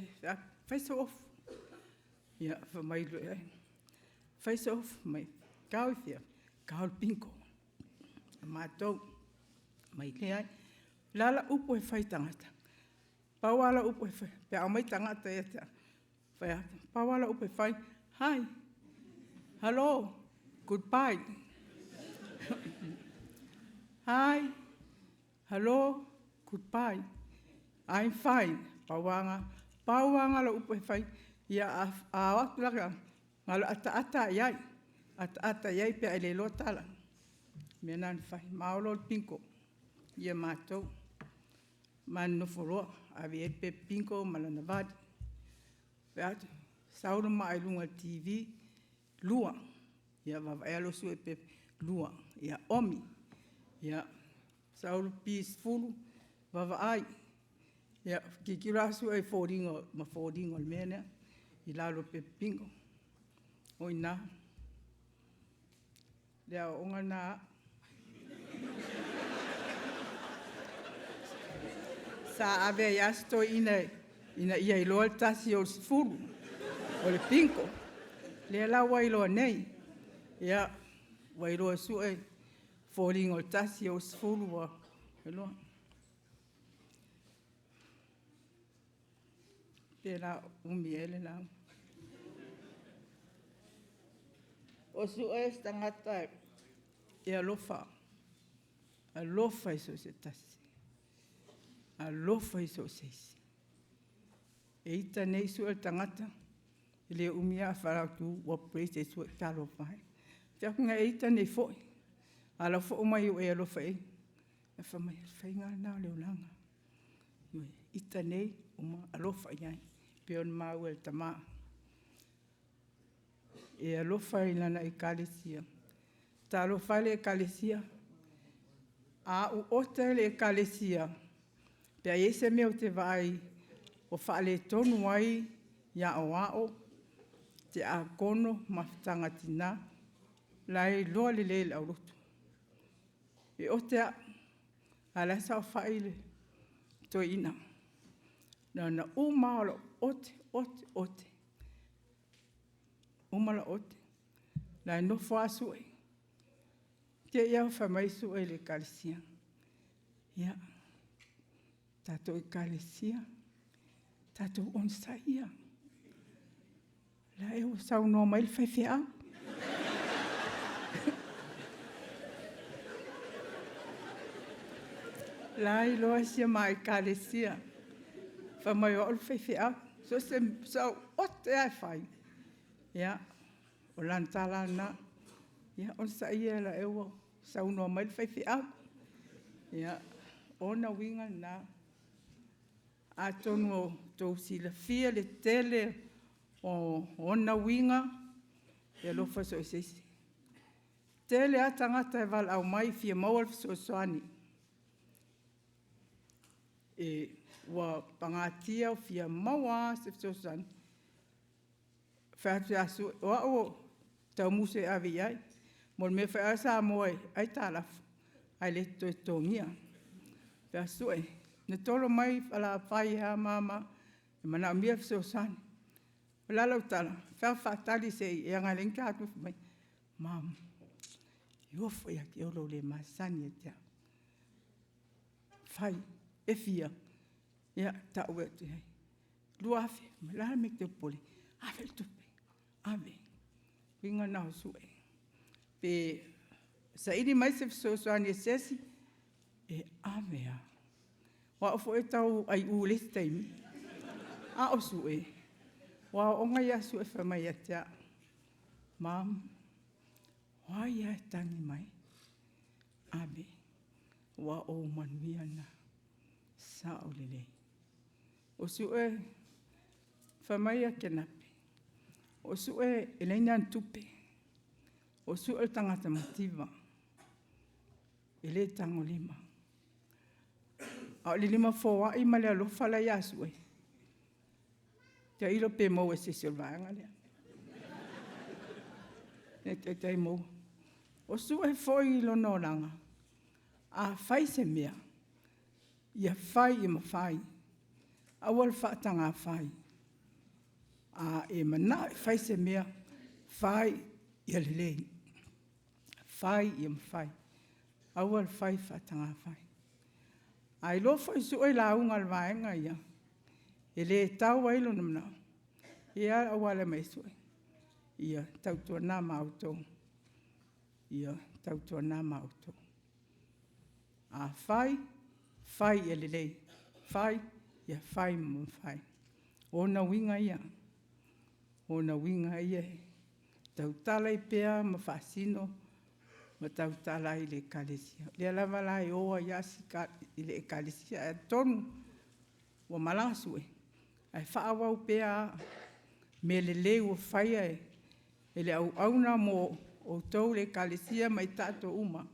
Face off. Ia fa mai lo ai. Face off mai. Kau fia. Kau pinko. Matou. Mai le ai. Lala upo e fai tangata. Pawala upo e fai. Pe au mai tangata e ta. Fai ata. Pawala upo e fai. Hi. Hello. Goodbye. Hi. Hello. Goodbye. I'm fine. Pawanga la upo e fai. Ia a watu laka. Ngalo ata iai. Ata iai pe ele lo tala. Mena ni fai. Maolo pinko. Ia matou. Man no foroa. Avi e pe pinko malana vadi. Pe atu. Sauro mai lunga TV. Lua. Ia vavaelo su e pe lua. Ia omi. Ia sauro peaceful. Vavaai. Ia kikirasu e fōringo. Ma fōringo mena. I lalo pe pingo. Oina. Lea onga na. Sa ave yasto ina ia iloa tasi o sifuru. O le pinko. Lea la wailoa nei. Ia wailoa sue. Falling o tasi o sifuru wa. Iloa. Pela umiele na. O sue stangata e alofa. Alofa iso se tasi. Alofa iso se isi. E ita nei sue tangata. Le umia faratu wa prese sue talo fai. Fiakunga e ita nei foi. Ala fo mai o e alofa e. E fa mai fai ngā nā leo langa. Ita nei uma alofa iai. Peon mau el tama. E alofa ilana i kalesia. Ta alofa le kalesia. A u ota le kalesia. Pea ese meo te vai. O whaale tonu ai. Ia o ao. Te a kono mafutanga tina. Lai loa le le au roto. E otea. Ala sa whaile. To ina. Na umalo ote. Umala ote. Lai no fwasu e. Te iau whamaisu e le kalesia. Ia. Tato e kalesia. Tato onsa ia. La e o sau no mai le whaiwhea. La i loa sia mai kalesia. Whamai o le whaiwhea. So se sau ote ai whai. Ia. O lantala na. Ia. Onsa ia la e o sau no mai le whaiwhea. Ia. Ona winga na. A tonu o tau si la fia le tele o ona winga e lofa so sesi. Tele a tangata e val au mai fia mawal so soani. E wa pangatia o fia mawa se so soani. Whaatua asu o tau muse avi ai. Mol me wha asa moe ai talafu. Ai le toi tongia. Pea sue. Ne tolo mai ala whai ha mama. E mana mia so soani. Lala utala, whawhatali se e anga lenka atu mai. Mam, iofo ia ki olo le masani e tea. Whai, e fia. Ia, ta ue atu hei. Lua afe, lala me te poli. Ave tupe, ave. Winga nao sue. Pe, sa ini mai se soani e sesi, e ave a. Wa ofo e tau ai ulesi taimi. A o sue. Wa onga ia su e whamai atea. Mam, wa ia e tangi mai. Abe, wa o manuia na. Sa o lelei. O su e whamai a kenape. O su e eleina antupe. O su e tangata mativa. Ele tango lima. A le lima fōa i male alofa la ia su e. Te ilo pe mau e se silvaanga lea. Te mau. O su e foi ilo no langa. A fai se mea. Ia fai i ma fai. A wal whaatanga fai. A e mana fai se mea. Fai i a lelei. Fai i ma fai. A wal fai whaatanga fai. A ilo foi su e launga alvaenga ia. E le tau ailo namna. Ia awale mai sui. Ia tautua nā mautou. Ia tautua nā mautou. A fai e lelei. Fai, ia fai mo fai. Ona winga ia. Ona winga ia. Tautala i pea ma fasino. Ma tautala i le kalesia. Le alavala i oa iasi i le kalesia. E tonu. Wa malasue. Ai whaawau pea me le leu o whaia e. E le au auna mo o tau le kalesia mai tato uma.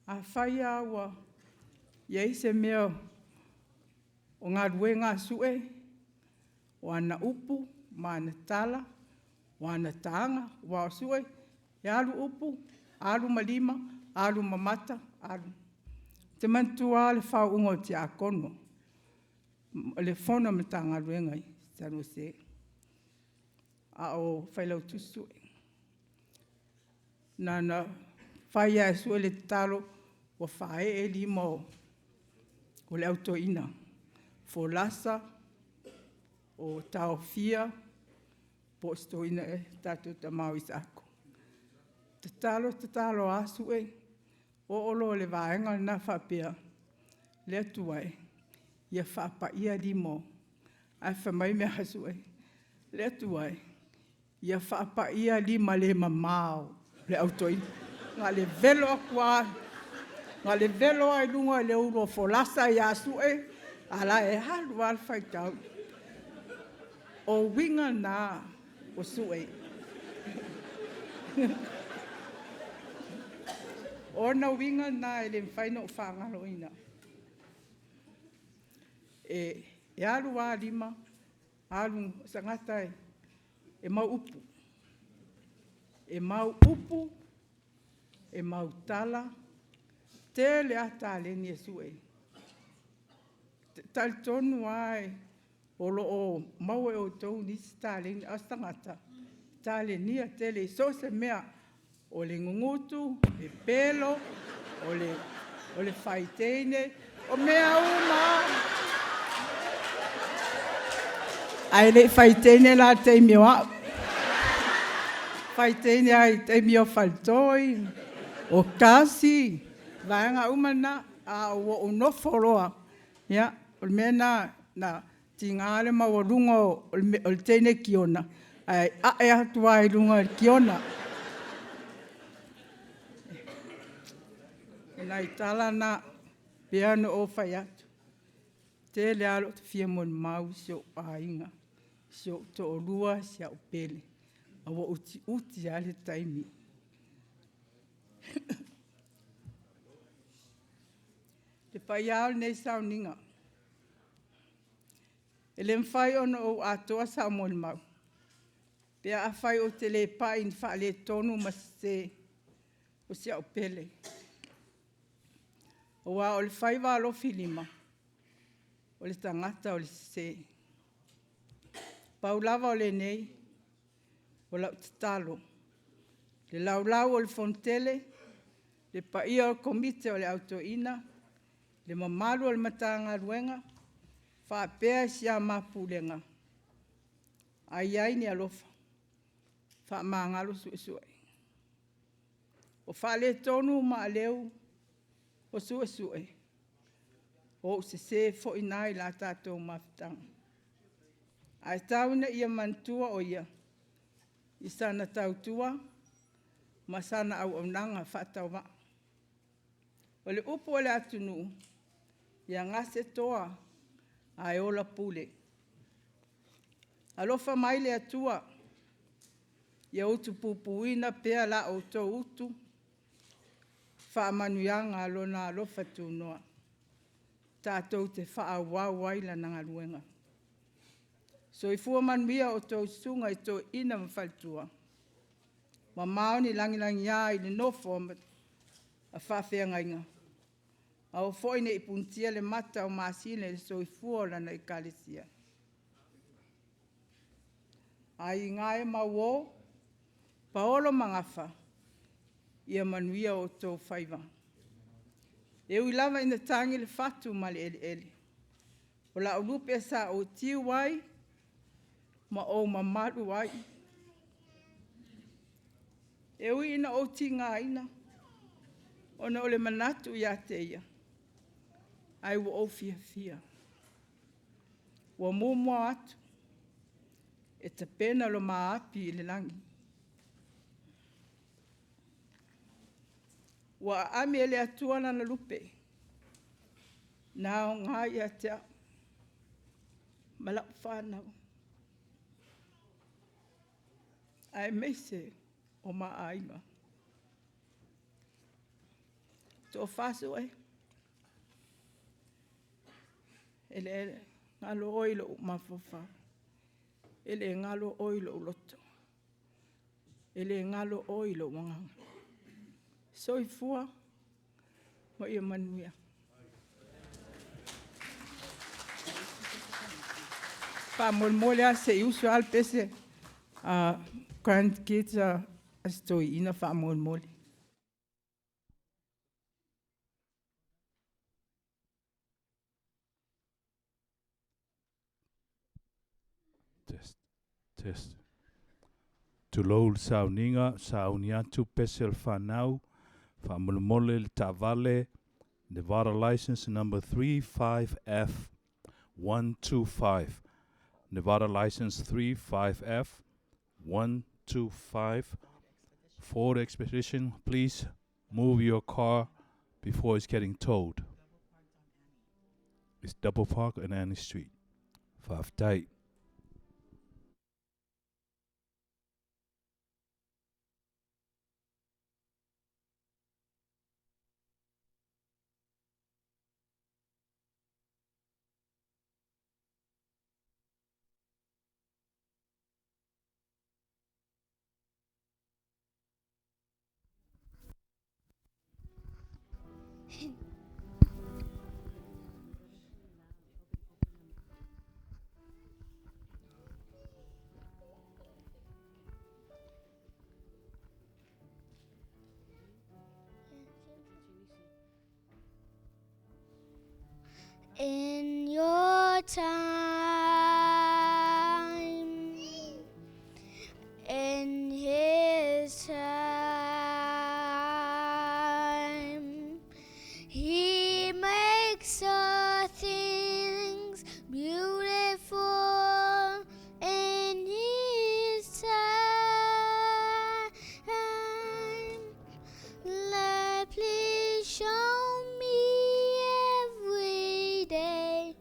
A whaia awa ia ise mea o ngā rue ngā sue. O ana upu, ma ana tala. wana tanga, wa sue, e alu upu, alu malima, alu mamata, alu. Te mantua le whau ungo te a kono. Le whona matanga ruengai, tano se. A o whailau tusu. Nana whaia e sue le talo, wa whae e limo o le autoina. Fo lasa, o tau fia, po stoina e tatu ta mau isako. Te talo asu e, o olo le vaenga na whapea, le atuai, ia whapa ia limo, ai whamai me asu e, le atuai, ia whapa ia lima le mamao, le autoina. Ngā le velo akua, ngā le velo ai lunga le uro fo lasa i asu e, ala e halu al whaitau. O winga nā, o sue. O na winga nā e le whaino whangalo ina. E alu wā lima, alu sangatai, e mau upu. E mau upu, e mau tala, te le ata le ni e sue. Tal tonu ai, o lo o mau e o tau nisi tale ni astangata. Tale ni a tele so se mea o le ngungutu, le pelo, o le whaiteine, o mea uma. Ai le whaiteine la te mioa. Whaiteine ai te mio faltoi, o kasi, vaenga umana, a o no foroa. Ya, o mea na tingale ma o runga o le teine kiona. Ai a e atua i runga kiona. Nai tala na piano o whai atu. Te le alo te fia mon mau sio ainga. Sio to o lua sia o pele. Awa uti ale taimi. Te pai ao nei Sauniga. E le mwhai ono o atoa sa mon mau. Pea a whai o te le pai in wha le tonu ma se o sia o pele. O wa o le whai wa alo filima. O le tangata o le se. Paulava o le nei. O lau talo. Le laulau o le fontele. Le paia o komite o le autoina. Le mamalu o le matanga ruenga. Wha pea sia ma Pulega. Ai ai ni alofa. Wha maangalo sue. O wha le tonu ma leu. O sue. O se fo inai la tātou mafutanga. Ai tauna ia mantua o ia. I sana tautua. Ma sana au nanga whatau wa. O le upo o le atunu. Ia ngase toa. Ai ola pule. Alofa mai le atua. Ia utu pupuina pea la o to utu. Wha manuianga alona alofa tunoa. Tātou te wha wawai la nanga luenga. So i fua manuia o tō sunga i tō ina mwhaltua. Ma maoni langilangi ia i le nofo a whawhianga inga. A o foine i puntia le mata o maasine le so i fua lana i kalesia. Ai ngai mawo, paolo mangafa, ia manuia o tō whaiva. E ui lava ina tangi le fatu ma le ele. O la urupe sa o tiu wai, ma o mamaru wai. E ui ina o tinga ina, ona o le manatu ia te ia. Ai wo o fia. Wa mua atu. E te pena lo maapi i le langi. Wa ami ele atuana na lupe. Nao ngā ia tea. Malak whanau. Ai meise o maainga. Tō whasu e. Ele ngalo oilo mawhawha. Ele ngalo oilo loto. e le ngalo o i lo wanganga. Soifua, mo ia manuia. Pa molmole a se usual pese grandkids astoi ina fa molmole. Test. Tulou Sauniga, Sauniatu Pesel Fanau, Famulmole Tavale, Nevada license number 35F125. Nevada license 35F125. Ford Expedition, please move your car before it's getting towed. It's double park on Annie Street. 5 tight. In your time, in his time, he makes all things beautiful in his time. Lord, please show me every day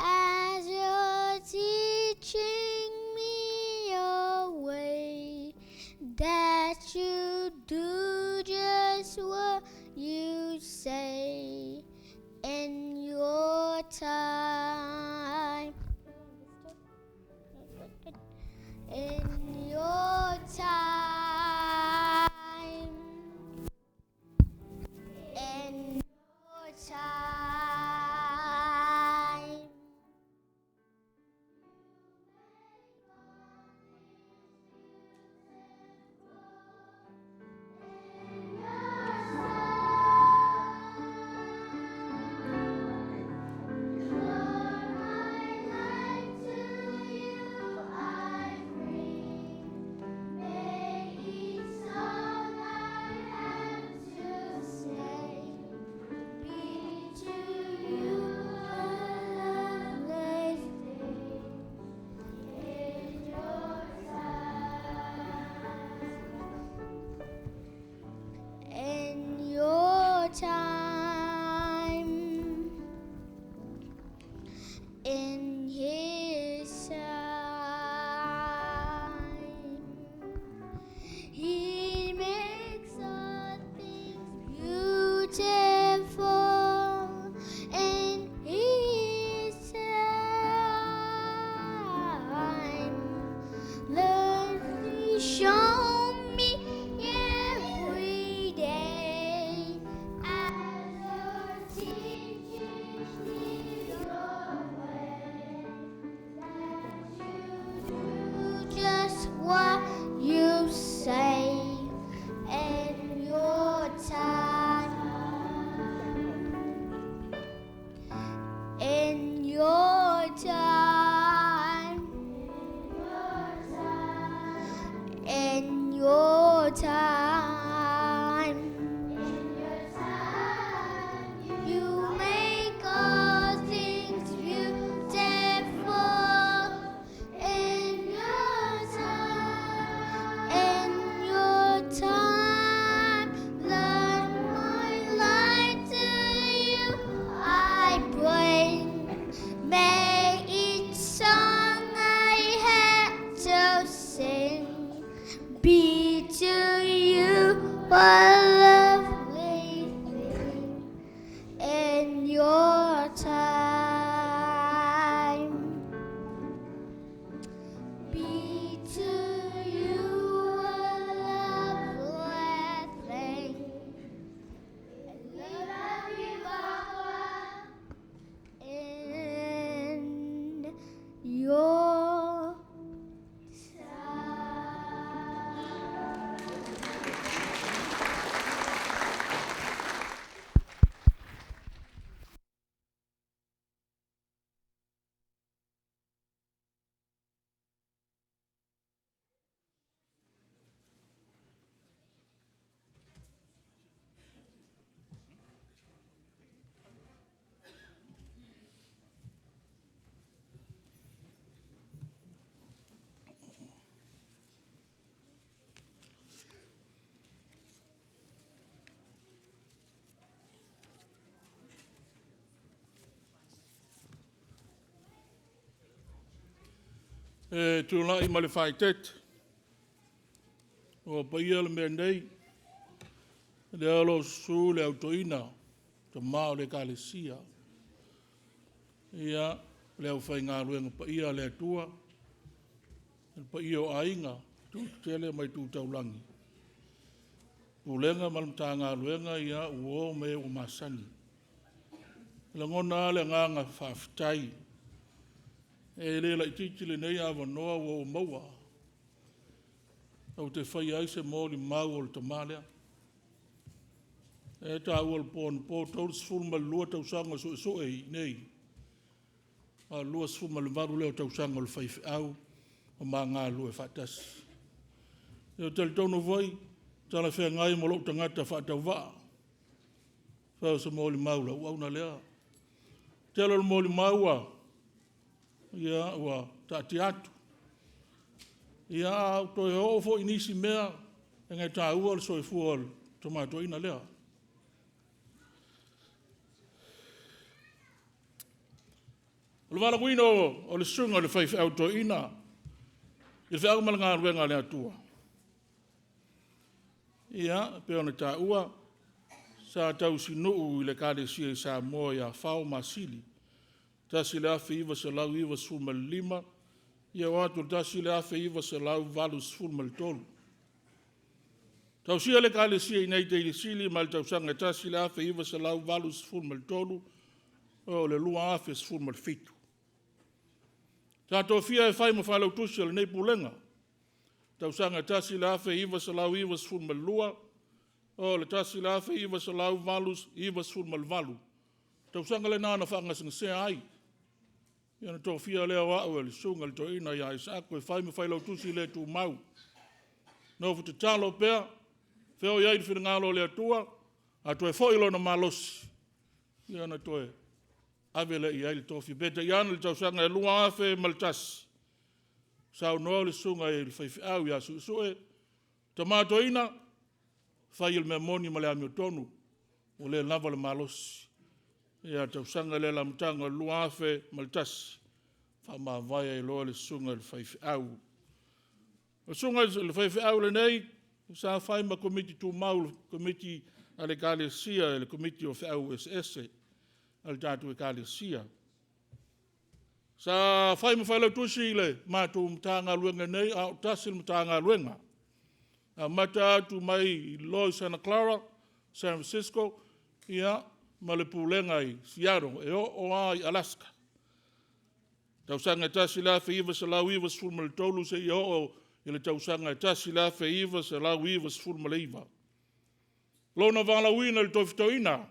as you're teaching me your way, that you do just what you say in your time. In your time. In your time. In your time, in his time, he makes all things beautiful in his time. Lord, please show me every day as you're teaching me your way, that you do just what you say in your time. In your time. In your time. You make all things beautiful in your time. In your time. Lord, my light to you I bring. May each song I had to sing be to you a lovely thing in your time. Be to you a E tūlai ma le whaitet. O paia le mea nei. Le alo su le autoina. Te mao le kalesia. Ia le au whai ngā ruenga paia le atua. Le paia o ainga. Tu tele mai tu taulangi. Pulega malamta ngā ruenga ia uo me o masani. Le ngona le nganga whaftai. E le la ititi le nei awa noa o maua. Au te whai aise mō li mau o le tamalea. E tā ua le pōna pō tau sifuru ma lua tau sanga so e nei. A lua sifuru ma le varu leo tau sanga o le whaifi au. O mā ngā lua e whatas. E o tali tono vai. Tala whea ngai mo lok tangata whaatau waa. Whao sa mō li mau la uauna lea. Tela le mō li maua. Ia ua tati atu. Ia au toi ho fo inisi mea. E ngai tā ua le soi fua le tomato ina lea. O le wala wino o le sunga le whaifi au to ina. I le whea kumala ngā ruenga le atua. Ia, pe ona tā ua. Sa tau sinuu i le kāde sia i sa moa ia whao masili. Tasi le afe iwa se lau iwa sfulma lima. Ia watu tasi le afe iwa se lau valu sfulma tolu. Tau sia le kāle sia i nei teili sili ma le tau sanga tasi le afe iwa se lau valu sfulma tolu. O le lua afe sfulma fitu. Tato fia e whai mo whalau tusia le nei Pulega. Tau sanga tasi le afe iwa se lau iwa sfulma lua. O le tasi le afe iwa se lau valu iwa sfulma valu. Tau sanga le nana whanga singa sea ai. Ia na tō fia lea wau e le sunga le tō ina ia isa ako e whai me whailau tusi le tū mau. Nō fu te talo pēr, whio iai di whina ngālo le atua, a tō e whoilo na malosi. Ia na tō e ave le iai le tō fia. Beta iana le tau sanga e lua afe maltasi. Sau noa le sunga e le whaifi au ia su e. Ta mātō ina, whai il mea moni ma le amio tonu, o le lava le malosi. Ia tau sanga le la mtanga lua afe maltasi. Wha maa vai e loa le sunga le whaifi au. Le sunga le whaifi au le nei, sa whai ma komiti tū mau, komiti ale kāle sia, le komiti o whiau SS, ale tātu e kāle sia. Sa whai ma whailau tusi le mātou mtanga luenga nei, au tasi le mtanga luenga. A mata atu mai Loy Santa Clara, San Francisco, ia, ma le Pulega i Seattle, e o ai Alaska. Tausanga tasi la fe iwa se lau iwa sfulma le tolu se i o i le tausanga tasi la fe iwa se lau iwa sfulma le iwa. Lona vala wina le tofitoina.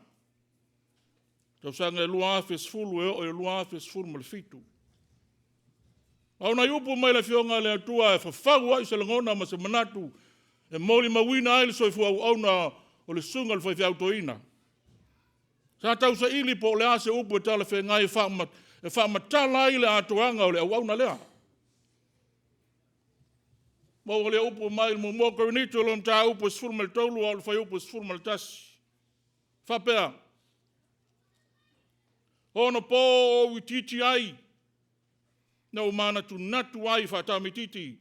Tausanga e lua afe sfulu e o e lua afe sfulma le fitu. Au na iupu mai le fionga le atua e whawhau ai se langona ma se manatu e moli mawina ai le soifu au na o le sunga le whaifi autoina. Sa tau sa ili po le ase upu e tala whe ngai e whamatala i le atoanga o le au na lea. Mo le upu mai mo mo korinito lon ta upu sfulma le tolu o le whai upu sfulma le tasi. Whapea. Ono po o titi ai. Na o mana tu natu ai whatamititi.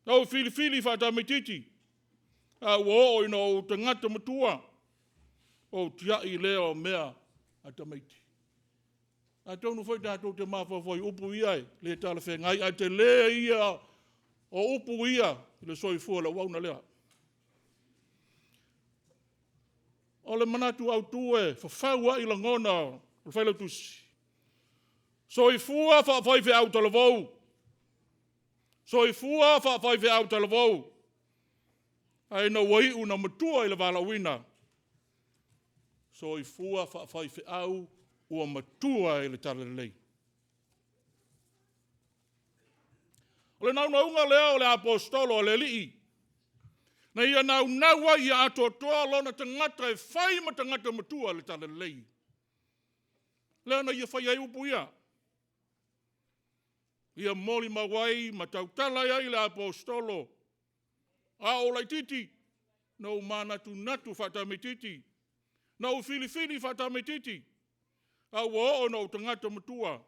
Na o fili whatamititi. A o ino o tangata matua. O tia i leo mea a tamaiti. A tonu foi tātou te mawhawhoi upu iai, le tala whengai, a te lea ia o upu ia, le soi fua la wauna lea. O le manatu au tue, whawhaua i la ngona, le whailau tusi. Soi fua whawhaiwhi au talavou. Soi fua whawhaiwhi au talavou. Ai na wai una matua i la wala wina. So i fua whawhaiwhi au ua matua e le talalei. O le naunaunga lea o le apostolo o le lii. Na ia naunaua ia atotoa lona tangata e whai ma tangata matua le talalei. Lea na ia whai ai upu ia. Ia moli mawai ma tautala ia i le apostolo. A o lai titi. Na umana tu natu whatamititi. Na o fili whatamititi. A o no tangata matua.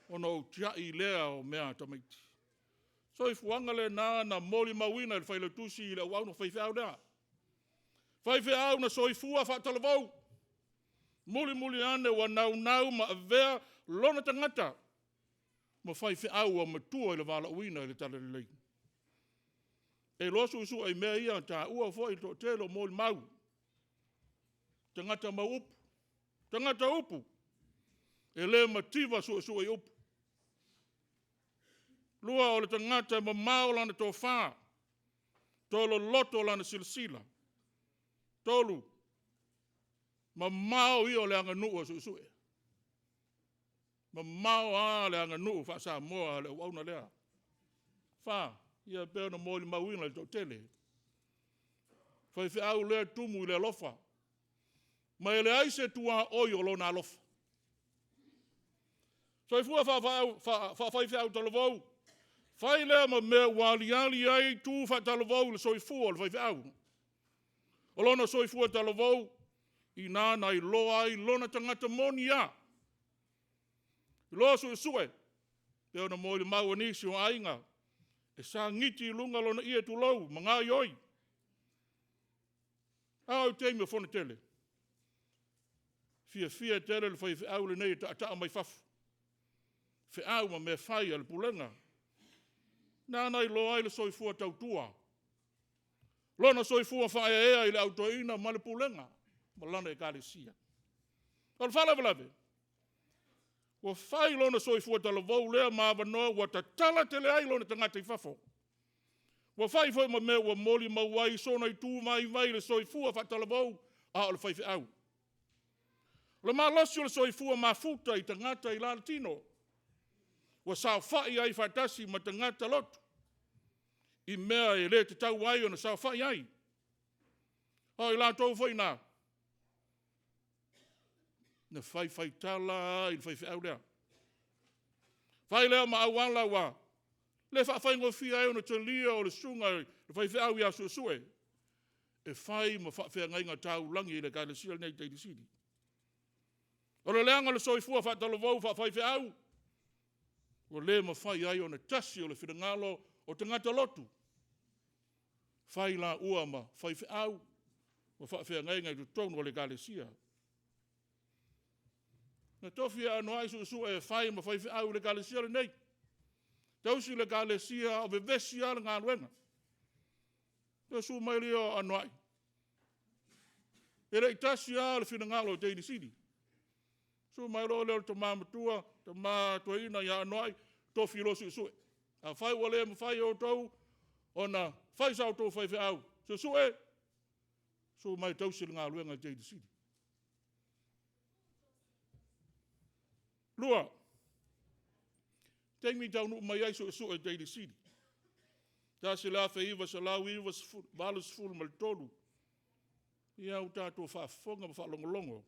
Ona o tiai lea o mea tamaiti. So i fuanga le na moli mawina le whaile tusi i le wau no whaiwhau lea. Whaiwhau na soifua whatalavau. Muli ane wa nau ma avea lona tangata. Ma whaiwhau a matua i le wala uina i le tala le lei. E losu isu ai mea ia ta ua fo i to telo moli mau. Tangata mau upu. Tangata upu. E le mativa su i upu. Lua o le tangata ma mau lana tō whā. Tolo loto lana silsila. Tolu. Ma mau i o le anga nuu su e. Ma mau a le anga nuu wha sa moa le wauna lea. Wha. Ia pēr na mōli mauina le tō tele. Whai au lea tumu i le alofa. Ma ele aise tua oi o lona alofa. So i fua whai au talavau. Whai lea ma mea waliali ai tū wha talavau le soi fua le whai au. O lona soi fua talavau. I nāna i loa ai lona tangata moni ia. I loa su sue. Peo na mōli mau anisi o ainga. E sa ngiti lunga lona ia tu lau, mga ioi. Au teimi o whona tele. Fia tele le whai au le nei ta mai fafu. Au ma me whai al Pulega. Nāna i loa ai le soifua tautua. Lona soifua whai ea i le autoina ma le Pulega. Ma lana e kālesia. Al whalawalawe. Wa whai lona soifua talavau lea mawanoa wa tatala tele ai lona tangata i whafo. Wa whai fwoi ma mea wa moli mawai sona i tū mai le soifua wha talavau a o le whaiwhi au. Le malasi o le soifua mafuta i tangata i Latino. Wa sao whai ai whatasi ma tangata lotu. I mea e le te tau ai o na sao whai ai. Hoi la tau fwoi nā. Na whai tala i whai au lea. Whai lea ma awala wa. Le whai ngofia e o na talia o le sunga le whai au i asu sue. E whai ma whai ngainga tau langi i le kālesia nei te disidi. O le leanga le soifua whai talavau whai au. O le ma whai ai o na tasi o le whirangalo o tangata lotu. Whai la ua ma whai au. Ma whai ngainga i tonu o le kālesia. Na tofia no ai su e fai ma fai au le kalesia le nei. Tausi le kalesia o vevesia le ngā luenga. Te su mai leo anu ai. E rei tasia le whina ngalo te inisidi. Su mai leo te māmatua, te mātua ina ia anu ai, tofi lo su e. A fai wale ma fai o tau, o na fai sao tau fai au. Su e, su mai tausi le ngā luenga te inisidi. Lua, teimi tau nu mai aiso e teiri siri. Tā se la iwa sa lau iwa valus fulu mal tolu. Ia u tātou whaafonga ma whaalongolongo.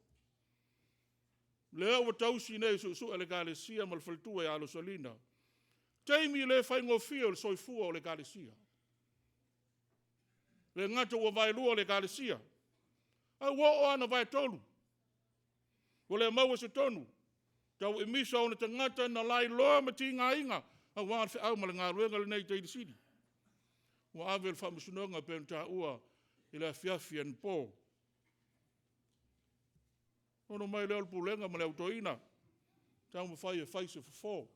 Lea wa tausi nei so e le kālesia mal whaltua e alo salina. Teimi le whaingo fia le soifua o le kālesia. Le ngata wa vai lua le kālesia. Ai wa o ana vai tolu. Wa le maua se tonu. Tau e misa o na tangata na lai loa ma ti ngā inga. A wān whi au ma le ngā ruenga le nei te irisiri. Wa awe le whamusunonga pēn tā ua i le fiafi an pō. Ono mai leo le Pulega ma le autoina. Tau ma whai e whai se whafo.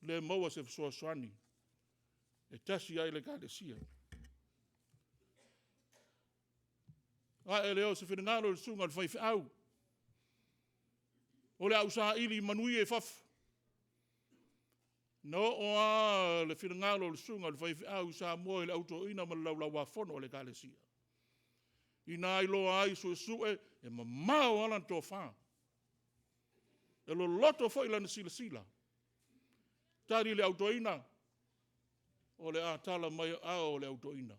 Le maua se whasoa soani. E tasi ai le kālesia. A e leo se whenangalo le sunga le whai au. O le au sa ili manui e whaf. No o a le whirangalo le sunga le whai au sa moe le autoina ma lau lau a whono le kālesia. I nā i loa ai su e ma mau alan tō whā. E lo loto fo ilana sila. Tari le autoina o le a tala mai a o le autoina.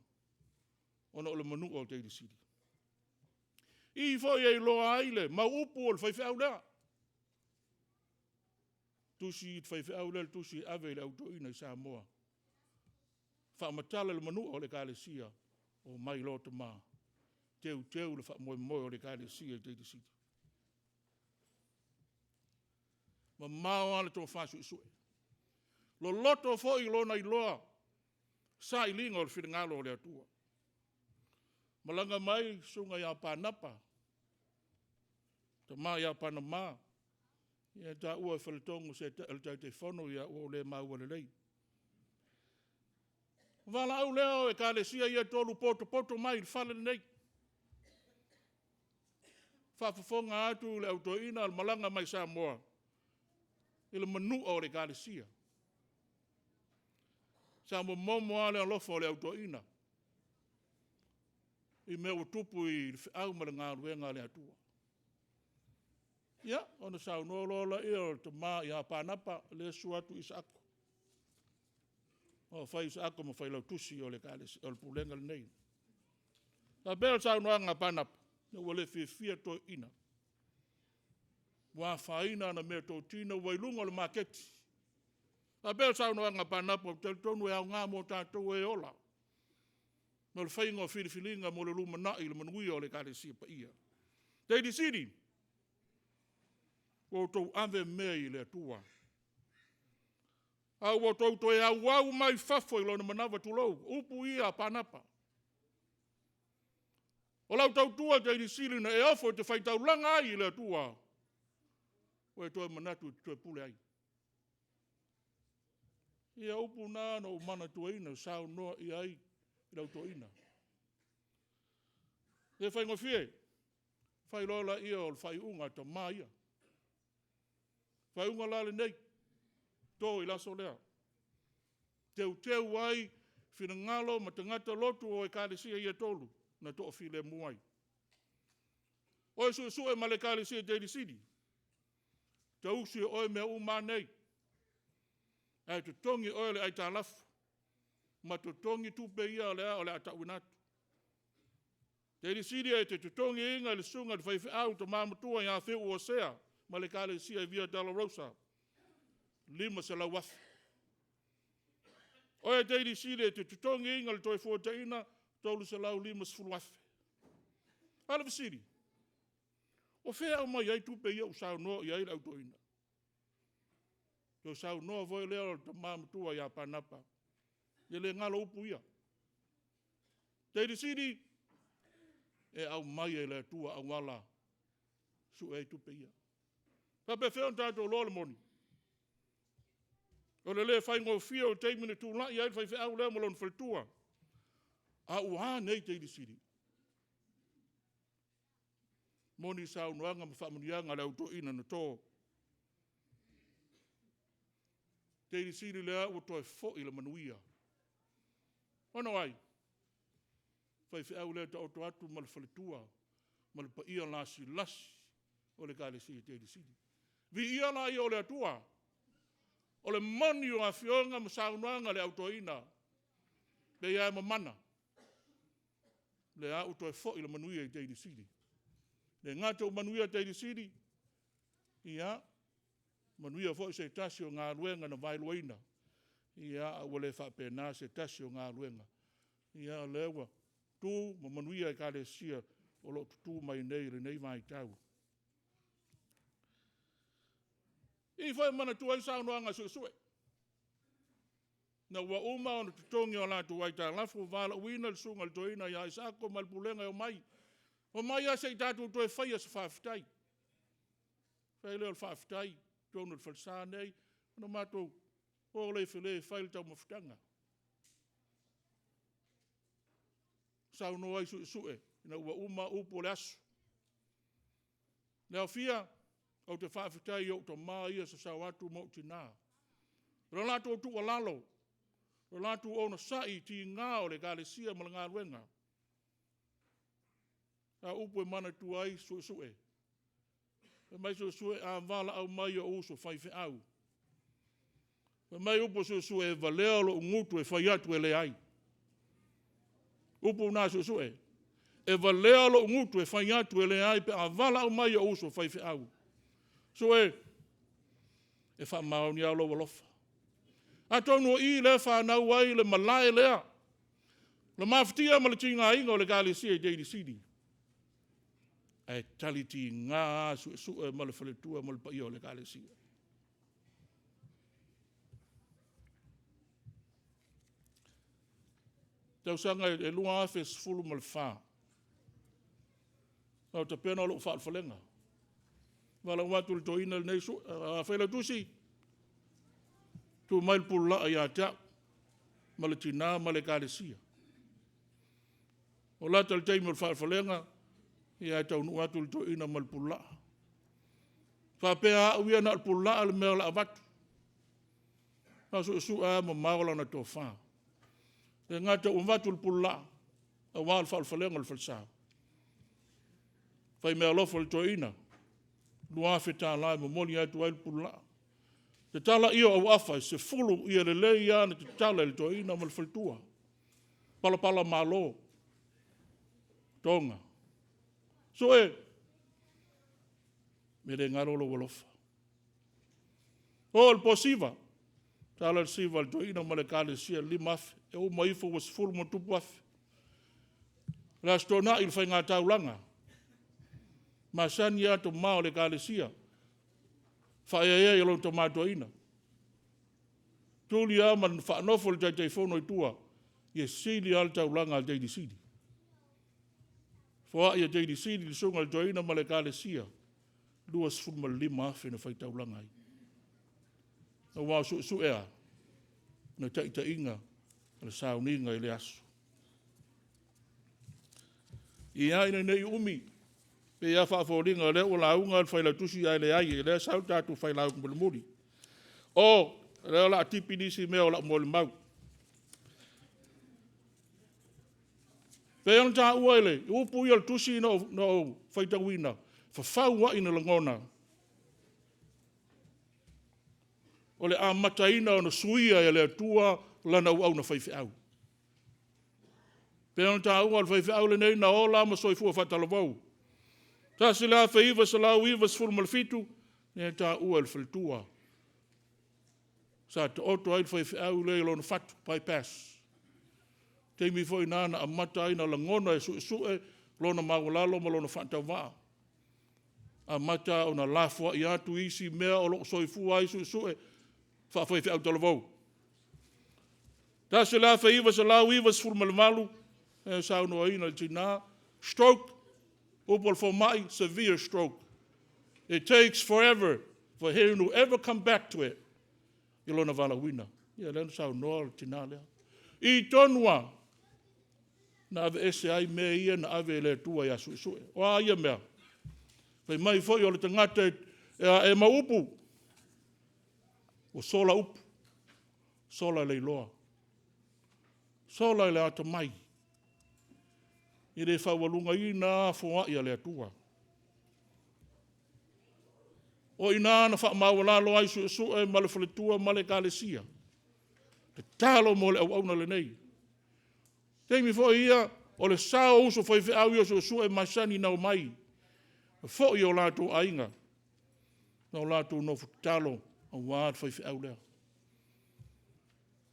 Ona o le manu o te irisiri. I fo i loa ai le ma upu o le whai au lea. Tusi it whai au lea tusi ave le autoina i Samoa. Whaamatala le manu o le kālesia o mai loto maa. Teu le wha moe o le kālesia i te irisiri. Ma mau ale tō wha sui. Lo loto fo i lona i loa. Sa i linga o whiringalo o le atua. Malanga mai sunga ia pānapa. Ta mā ia pānama. Ia ta ua whalitongu se te whono ia ua le mau le lei. Wala au leo e ka le sia ia tolu poto mai i whale nei. Whafafonga atu le autoina al malanga mai Samoa. Ile manu o le ka le sia. Samoa momo ale alofo le autoina. I mea utupu i au mara ngā ruenga le atua. Ia, ona sau nolola ia o te mā i a pānapa le suatu isa ako. O whai isa ako ma whai lau tusi o le Pulega le nei. Ta bea sau noa ngā pānapa, na ua le whiwhia tō ina. Wa whaina na mea tō tina wailunga o le maketi. Ta bea sau noa ngā pānapa o te tonu e au ngā mō tātou e ola. Ma le whainga o whiriwhilinga mo le lumanai le manui o le kāre sia pa ia. Teidi siri, o tau ave mea i le atua. Au o tau toi au mai whafo i lona manawa tulou, upu ia pānapa. O lau tau tua teidi siri na e ofo te whaitau langa ai i le atua. O e toi manatu toi pule ai. Ia upu nā no mana tua ina, sao noa i ai. Lau to ina. E whai ngofie, whai lola ia o whai unga ta mā ia. Whai unga lale nei, tō i laso lea. Teu ai, whina ngalo ma te ngata lotu o e kāre sia ia tolu, na tō while muai. Oe su e male kāre sia teiri siri. Ta usi oe mea umā nei. Ai te tongi oe le ai tā lafu. Ma tutongi tupe ia o le ata winatu. Teiri siri e te tutongi inga le sunga le whaiwhi au ta māmatua i a whiu o sea, ma le kāle sia i via Dala Rosa. Lima se lau wafi. Oe teiri siri e te tutongi inga le toi fuataina, tolu se lau lima se fulu wafi. Ala visiri. O whea o mai ai tupe ia usau no i ai lau toina. Yo sau no voi leo ta māmatua i a pānapa. Ia le ngalo upu ia. Teiri siri, e au mai e le tua au ngala, su e tupe ia. Ka pe whion tātou lole moni. O le whai ngō whio o teimine tū lai ai whai au leo malon whaitua. A ua nei teiri siri. Moni sau noanga ma whamunianga leo to ina na tō. Teiri siri lea ua toi fo i le manuia. Ono ai, whai au leo ta oto atu ma le whaletua, ma le pa ia lasi o le kāle si teiri siri. Vi ia la ia o le atua, o le moni o a whionga ma saunoanga le autoina, le ia ma mana, le a uto e fo i le manuia i teiri siri. Le ngata o manuia teiri siri, ia, manuia fo i se tasi o ngā ruenga na vailuaina, ia a wale whapena se tasi o ngā ruenga. Ia lewa, tū ma manuia e kāre sia o lo tū mai nei le nei mai tau. I whai mana tu ai saunoanga sue. Na ua uma o na tutongi o la tu ai tā lafu vala uina le sunga le toina ia isako ma le Pulega o mai. O mai a se i tātou tu e whai a se whawhitai. Whai leo le whawhitai, tōnu le whalsā nei, no mātou o le while whai le tau mawhitanga. Sau no ai sue, ina ua uma upo le asu. Leo fia, au te whawhitai o to maa ia sa sau atu mo tina. Rolatu o tu alalo, rolatu o na sai ti ngā o le kāle sia ma le ngā ruenga. A upo e mana tu ai sue. E mai sue a vala au mai o uso whaiwhi au. E mai upo sue e valeo lo ngutu e whai atu e le ai. Upu nā sue. E valeo lo ngutu e whai atu e le ai pe a vala au mai o uso whaiwhi au. Sue, e wha maoni au lo walofa. A tonu i le whanau ai le malai lea. Le mawhitia ma le tinga inga o le kāle sia i teiri siri. E taliti ngā sue ma le whaletua ma le pai o le kāle sia. Tausanga e lunga afe sfulu mal fa. Au te pena lo fa falenga. Wala watu to ina nei su fela tusi. Tu mai pulla ya ta. Malatina malekalesia. O la tal tai mal fa falenga ya tau nu watu to ina mal pulla. Fa pea uia na pulla al mel avat. Na su a ma na to fa. E ngata o watu pulla. A wal fa falenga al falsa. Fai mea lofo to ina. Lua feta la mo moli atu al pulla. Te tala io au afa se fulu ia le lei ana te tala le to ina mal faltua. Pala pala malo. Tonga. So me de ngaro lo wolofa. O el posiva. Tala el siva al to ina mal kale sia limaf e o maifo was fulu mo tupuaf. La stona il fai ngata ulanga. Masani ato mao le kalesia. Whaia e lo tomato ina. Tuli a man whanofo le teifono i tua. Ie sili alta ulanga al teidi sili. Fua ia teidi sili li sunga le toina ma le kalesia. Lua sfuma lima afe na whaita ulanga ai. Na wā su ea. Na taita inga. Na Sauniga i le asu. Ia ina nei umi. Pe ia whaaforinga le o launga al whaila tusi ai le ai, le sau tātu whaila au kumuli. O, le o la tipinisi mea o la mole mau. Pe an tā uaile, upu i al tusi no whaita wina, whawhau wa ina langona. O le a mataina o na suia e le atua lana au na whaifi au. Pe an tā uaile whaifi au le nei na ola ma soifua whatalavau. Ta se la feiva se la uiva se fulma fitu, ne ta ua le filtua. Sa te oto ai fai au le lo na fatu, bypass. Te mi foi nana a mata ina la ngona e su lo na mawalalo ma lo na fata wa. A mata o na lafua i atu isi mea o lo soifua ai su fa fai au talavou. Ta se la feiva se la uiva se fulma le malu, e sa no ina le tina, stroke, Upal for my severe stroke. It takes forever for him to ever come back to it. Ilona vala wina. Ia lena sau noa tina lea. I tonua. Na ave ese ai mea ia na ave le tua ia sue. Oa ia mea. Pai mai foi o le tangata e maupu. O sola upu. Sola le loa. Sola le ata mai. I re whawalunga i nā fua i a lea tua. O i nā na whaamawalalo ai su e male whaletua male kalesia. Te talo mo le au na le nei. Teimi fo ia o le sao uso whaiwhi au i o su e masani nau mai. Fo i o lātou ainga. Nau lātou no talo o wād whaiwhi au lea.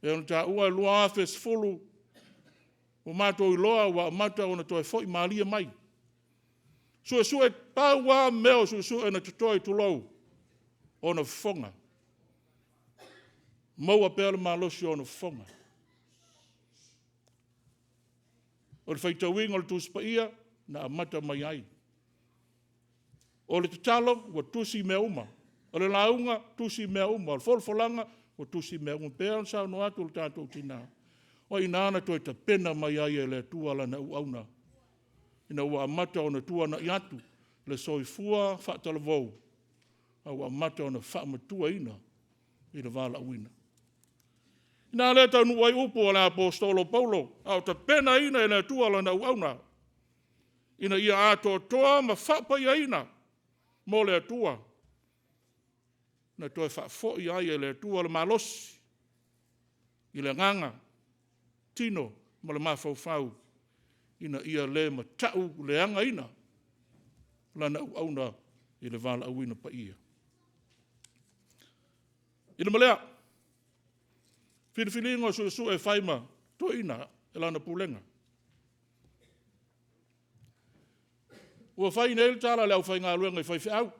E on tā ua lua awhes fulu o mātou i loa wa mata o na toi fo i Malia mai. Su e paua meo su e na tutoi tulou o na fonga. Maua pēle malosi o na fonga. O le whaitawinga o le tuspa ia na mata mai ai. O le tatalo wa tusi mea uma. O le launga tusi mea uma. O le folfolanga wa tusi mea uma. Pēle sao no atu le tātou tina. O i nāna toi ta pena mai ai e le tuala na uauna. Ina ua amata o na tuana i atu. Le soifua whaatalavou. A ua amata o na whaamatua ina. I le wala uina. Ina le tau nuai upo o le apostolo Paulo. Au ta pena ina e le tuala na uauna. Ina ia ato toa ma whapa ia ina. Mo le atua. Na toi whaafo i ai e le tuala malosi. I le nganga. Tino, ma le mawhauwhau, ina ia le ma tau le anga ina, lana auna i le wala auina pa ia. Ina malea, whiriwhiringo su e whaima, to ina, e lana Pulega. Ua whai nei tala le au whai ngā luenga i whai whiau.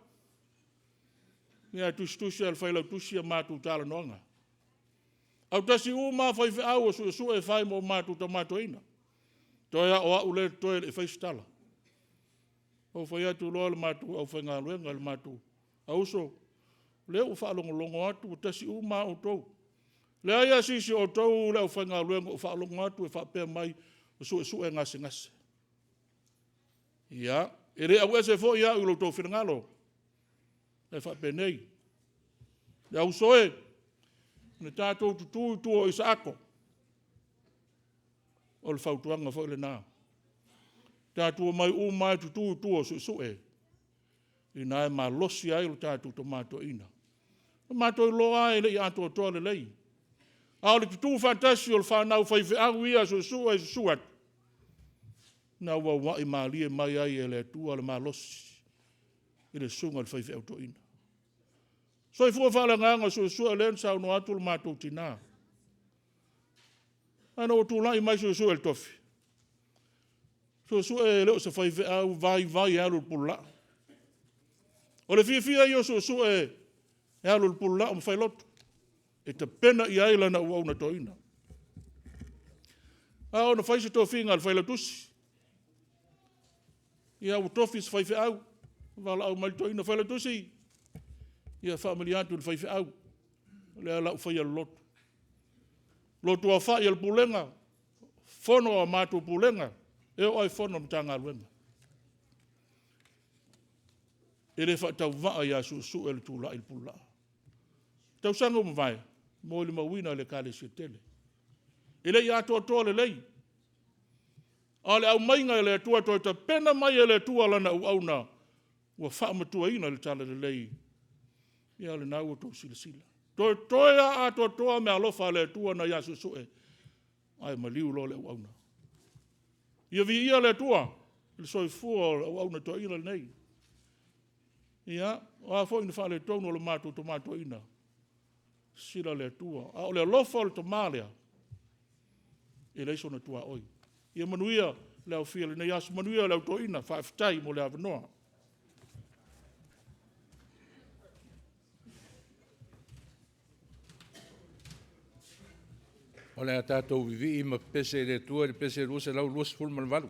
Mea tusi al whai lau tusi a mātu tala noanga. Au tasi uma fai fe au su e fai mo matu tomato ina. Toia o au le toe le fai stala. O fai atu loa le matu au fai ngā luenga le matu. Au so, le u wha longo atu tasi uma o tau. Le aia sisi o tau le au whai ngā luenga o wha longo atu e wha pēr mai o su e ngase ngase. Ia, e re au ese fo ia u lo tau whingalo. E wha pēr nei. Le au soe, ne tātou tutu tu o isa ako. O le whautuanga fo le nā. Tātou mai mai tutu tu o su e. I nā e mā losi ai lo tātou tomato ina. Tomato i loa e le i ato toa le lei. A o le tutu fantasi o le whanau whaiwhi au ia su e su atu. Nā ua wai mā lie mai ai e le atua le mā losi. I le sunga le whaiwhi au to ina. So i fua whala nganga su e len sau no atu le mātou tina. Ana o tūlai mai su e le tofi. Su e leo se whaiwhi au vai alu le pula. O le fia i o su e alu le pula o mwhai lotu. E te pena i aila na ua una toina. A o na whaise tō whinga le whailatusi. Ia au tofi se whaiwhi au. Wala au mai toina whailatusi. Ia whamili atu le whaiwhi au. Le ala u whaia lotu. Lotu a whai al pulenga. Fono a mātu pulenga. E o ai fono mtanga luenga. E le wha tau waa ia su e le tūla il pula. Tau sango mwai. Mo le mawina le kare se tele. E le i ato toa le lei. A le au mainga e le atua toi ta pena mai e le atua lana u au na. Ua wha matua ina le tala le lei. Ia le nau o tō sila sila. Toi a ato toa me alofa le atua na ia su e. Ai Maliu lo le u au na. Ia vi ia le atua. Le soi fua u au na toa ina le nei. Ia, o a fo ina wha le tono le mātou tomato ina. Sila le atua. A o le alofa o le tomalea. E leiso na tua oi. Ia manuia le au fia le nei asu manuia le au to ina. Whaaftai mo le avanoa. O le tātou vivi i ma pese le tua, le pese rusa lau luas fulman walu.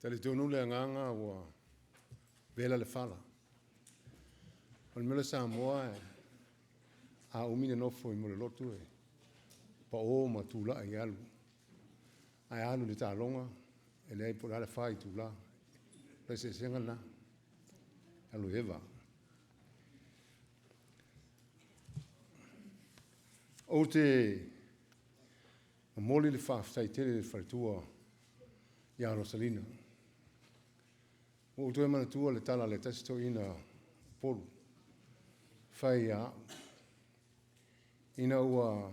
Tali tonu le nganga wa vela le fala. Al mele Samoa a umine no foi mo le lotu e. Pa o ma tula ai alu. Ai alu le talonga e le po la fai tula. Le se senga na. Alu eva. O te moli le faftai tele le fartua ia Rosalina. O tu e mana tua le tala le testo ina polu. Fai a ina ua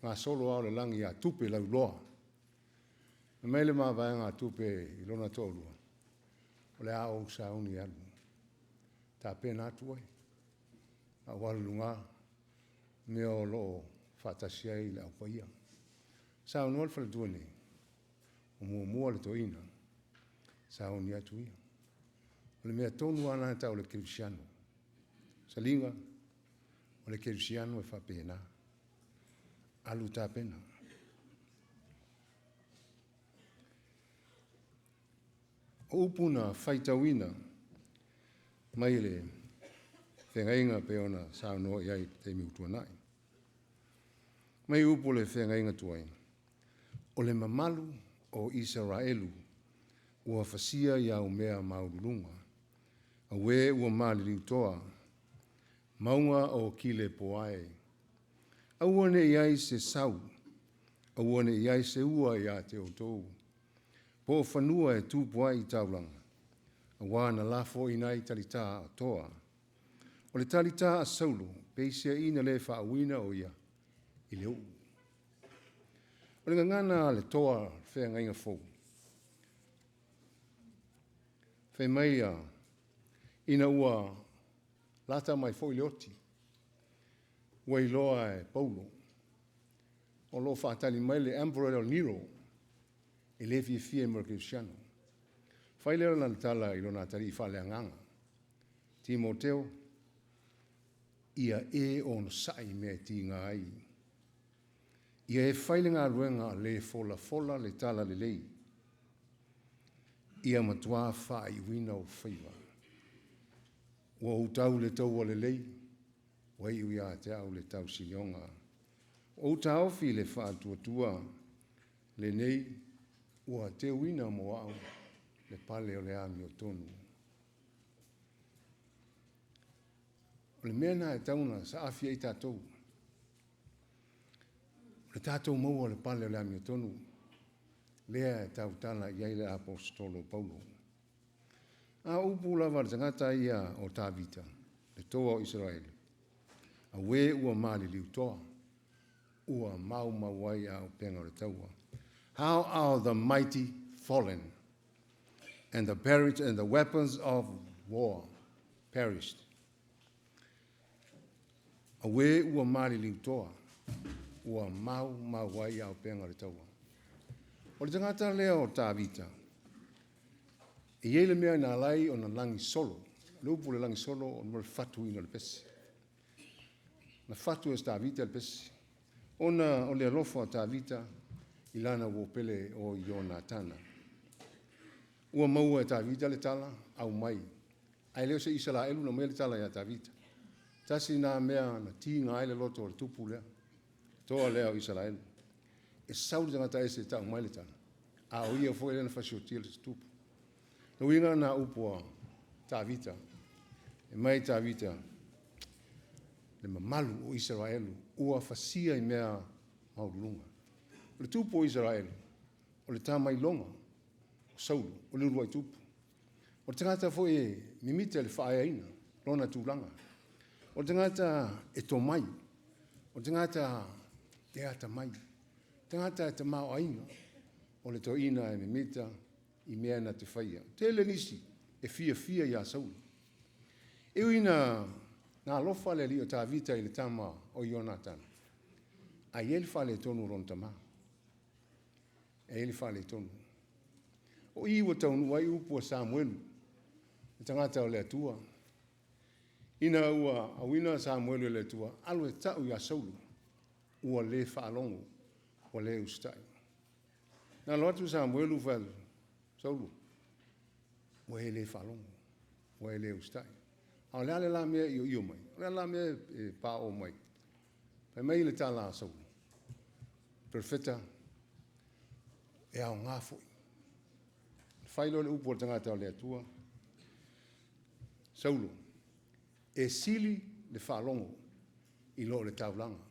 ngā solo au le langi a tupe lau loa. Na mele maa vai ngā tupe i lona tōlua. O le au sauni alu. Tā pēnā tuai. A walu lunga. Me o lo whatasia i le au paia. Sauni al whaletuani. O mua le toina. Sauni atu ia. O le mea tonu ana tau le Kirisiano. Salinga. O le Kirisiano e whapena. Alu tā pena. O upuna whaitawina. Mai le whengainga peona saunoa iai te miutua nai. Mai upu le whengainga tuai. O le mamalu o Israelu ua fasia ia mea maulunga. A we ua maliliu toa. Maunga o kile poai. Aua ne iai se sau. Aua ne iai se ua ia te otou. Po whanua e tūpua i taulanga. Awa na lafo inai talita toa. O le talita a saulo, peisia ina le whaawina o ia. I leo. O le ngana le toa whea ngainga fōu. Whea mai ina ua lata mai fōu i leoti. Ua iloa e Paulo. O lo whaatali mai le Emperor Nero. E le fia Merkisiano. Whailera na tala i lona tari i whale anganga. Timoteo. Ia e on sai me ti ngai. Ia e whailinga ruenga le fola le tala le lei. Ia matua whai wina o whaiwa. Ua utau le tau le lei. Wai uia te au le tau sinionga. O tau fi le whaatua le nei. Ua te wina mo au le pale o le ami o tonu. O le mena e tauna sa afia i tātou. Le tātou maua le pale o le ami o tonu. Lea e tau tala i aile apostolo Paulo. A upu lava le tangata ia o Tavita, le toa o Israel. A we ua mali liu toa. Ua mau mawai a o penga o le taua. How are the mighty fallen, and the buried, and the weapons of war perished? A we ua mali liu toa, ua mau mawai au penga le taua. O le tangata leo o Tavita, e iele mea na lai o na langi solo, le upu le langi solo o na fatu ina le pesi. Na fatu e Tavita le pesi. O le alofa o Tavita, ilana wo pele o Ionatana. Ua maua e Tavita le tala, au mai. Ai leo se Israelu na mea le tala ya Tavita. Tasi na mea na ti ngai le loto le tupu lea. Toa lea o Israelu. E sauri tangata ese ta mai le tala. A o ia fo ele na fasiotia le tupu. Na winga na upua Tavita. E mai Tavita. Le mamalu o Israelu. Ua fasia i mea maulunga. O le tupu o Israel, o le tamai longa, o Saulo, o le uruai tupu. O le tangata fo e mimita le whaaina, lona tūlanga. O le tangata e tō mai, o le tangata te ata mai, tangata e te mao aina, o le tō ina e mimita i mea na te whaia. Te le nisi e fia ia Saulo. E uina na alofa le li o Tavita i le tama o Ionatana. A iel whale tonu rontama. E ele whale tonu. O iwa taunu wai upua Samuelu. E tangata o le atua. Ina ua awina Samuelu le atua. Alu e tau ia Saulo. Ua le whaalongo. Ua le ustai. Na loatu Samuelu whalu. Saulo. mo e le whalongo, mo e le ustai. Ao le ale la mea i mai, le la mea e pā o mai. Pai mai le tā la sau. Perfeta, e au ngā fui. Whailo le upo tangata o le atua. Saulo, e sili le whalongo i lo le taulanga.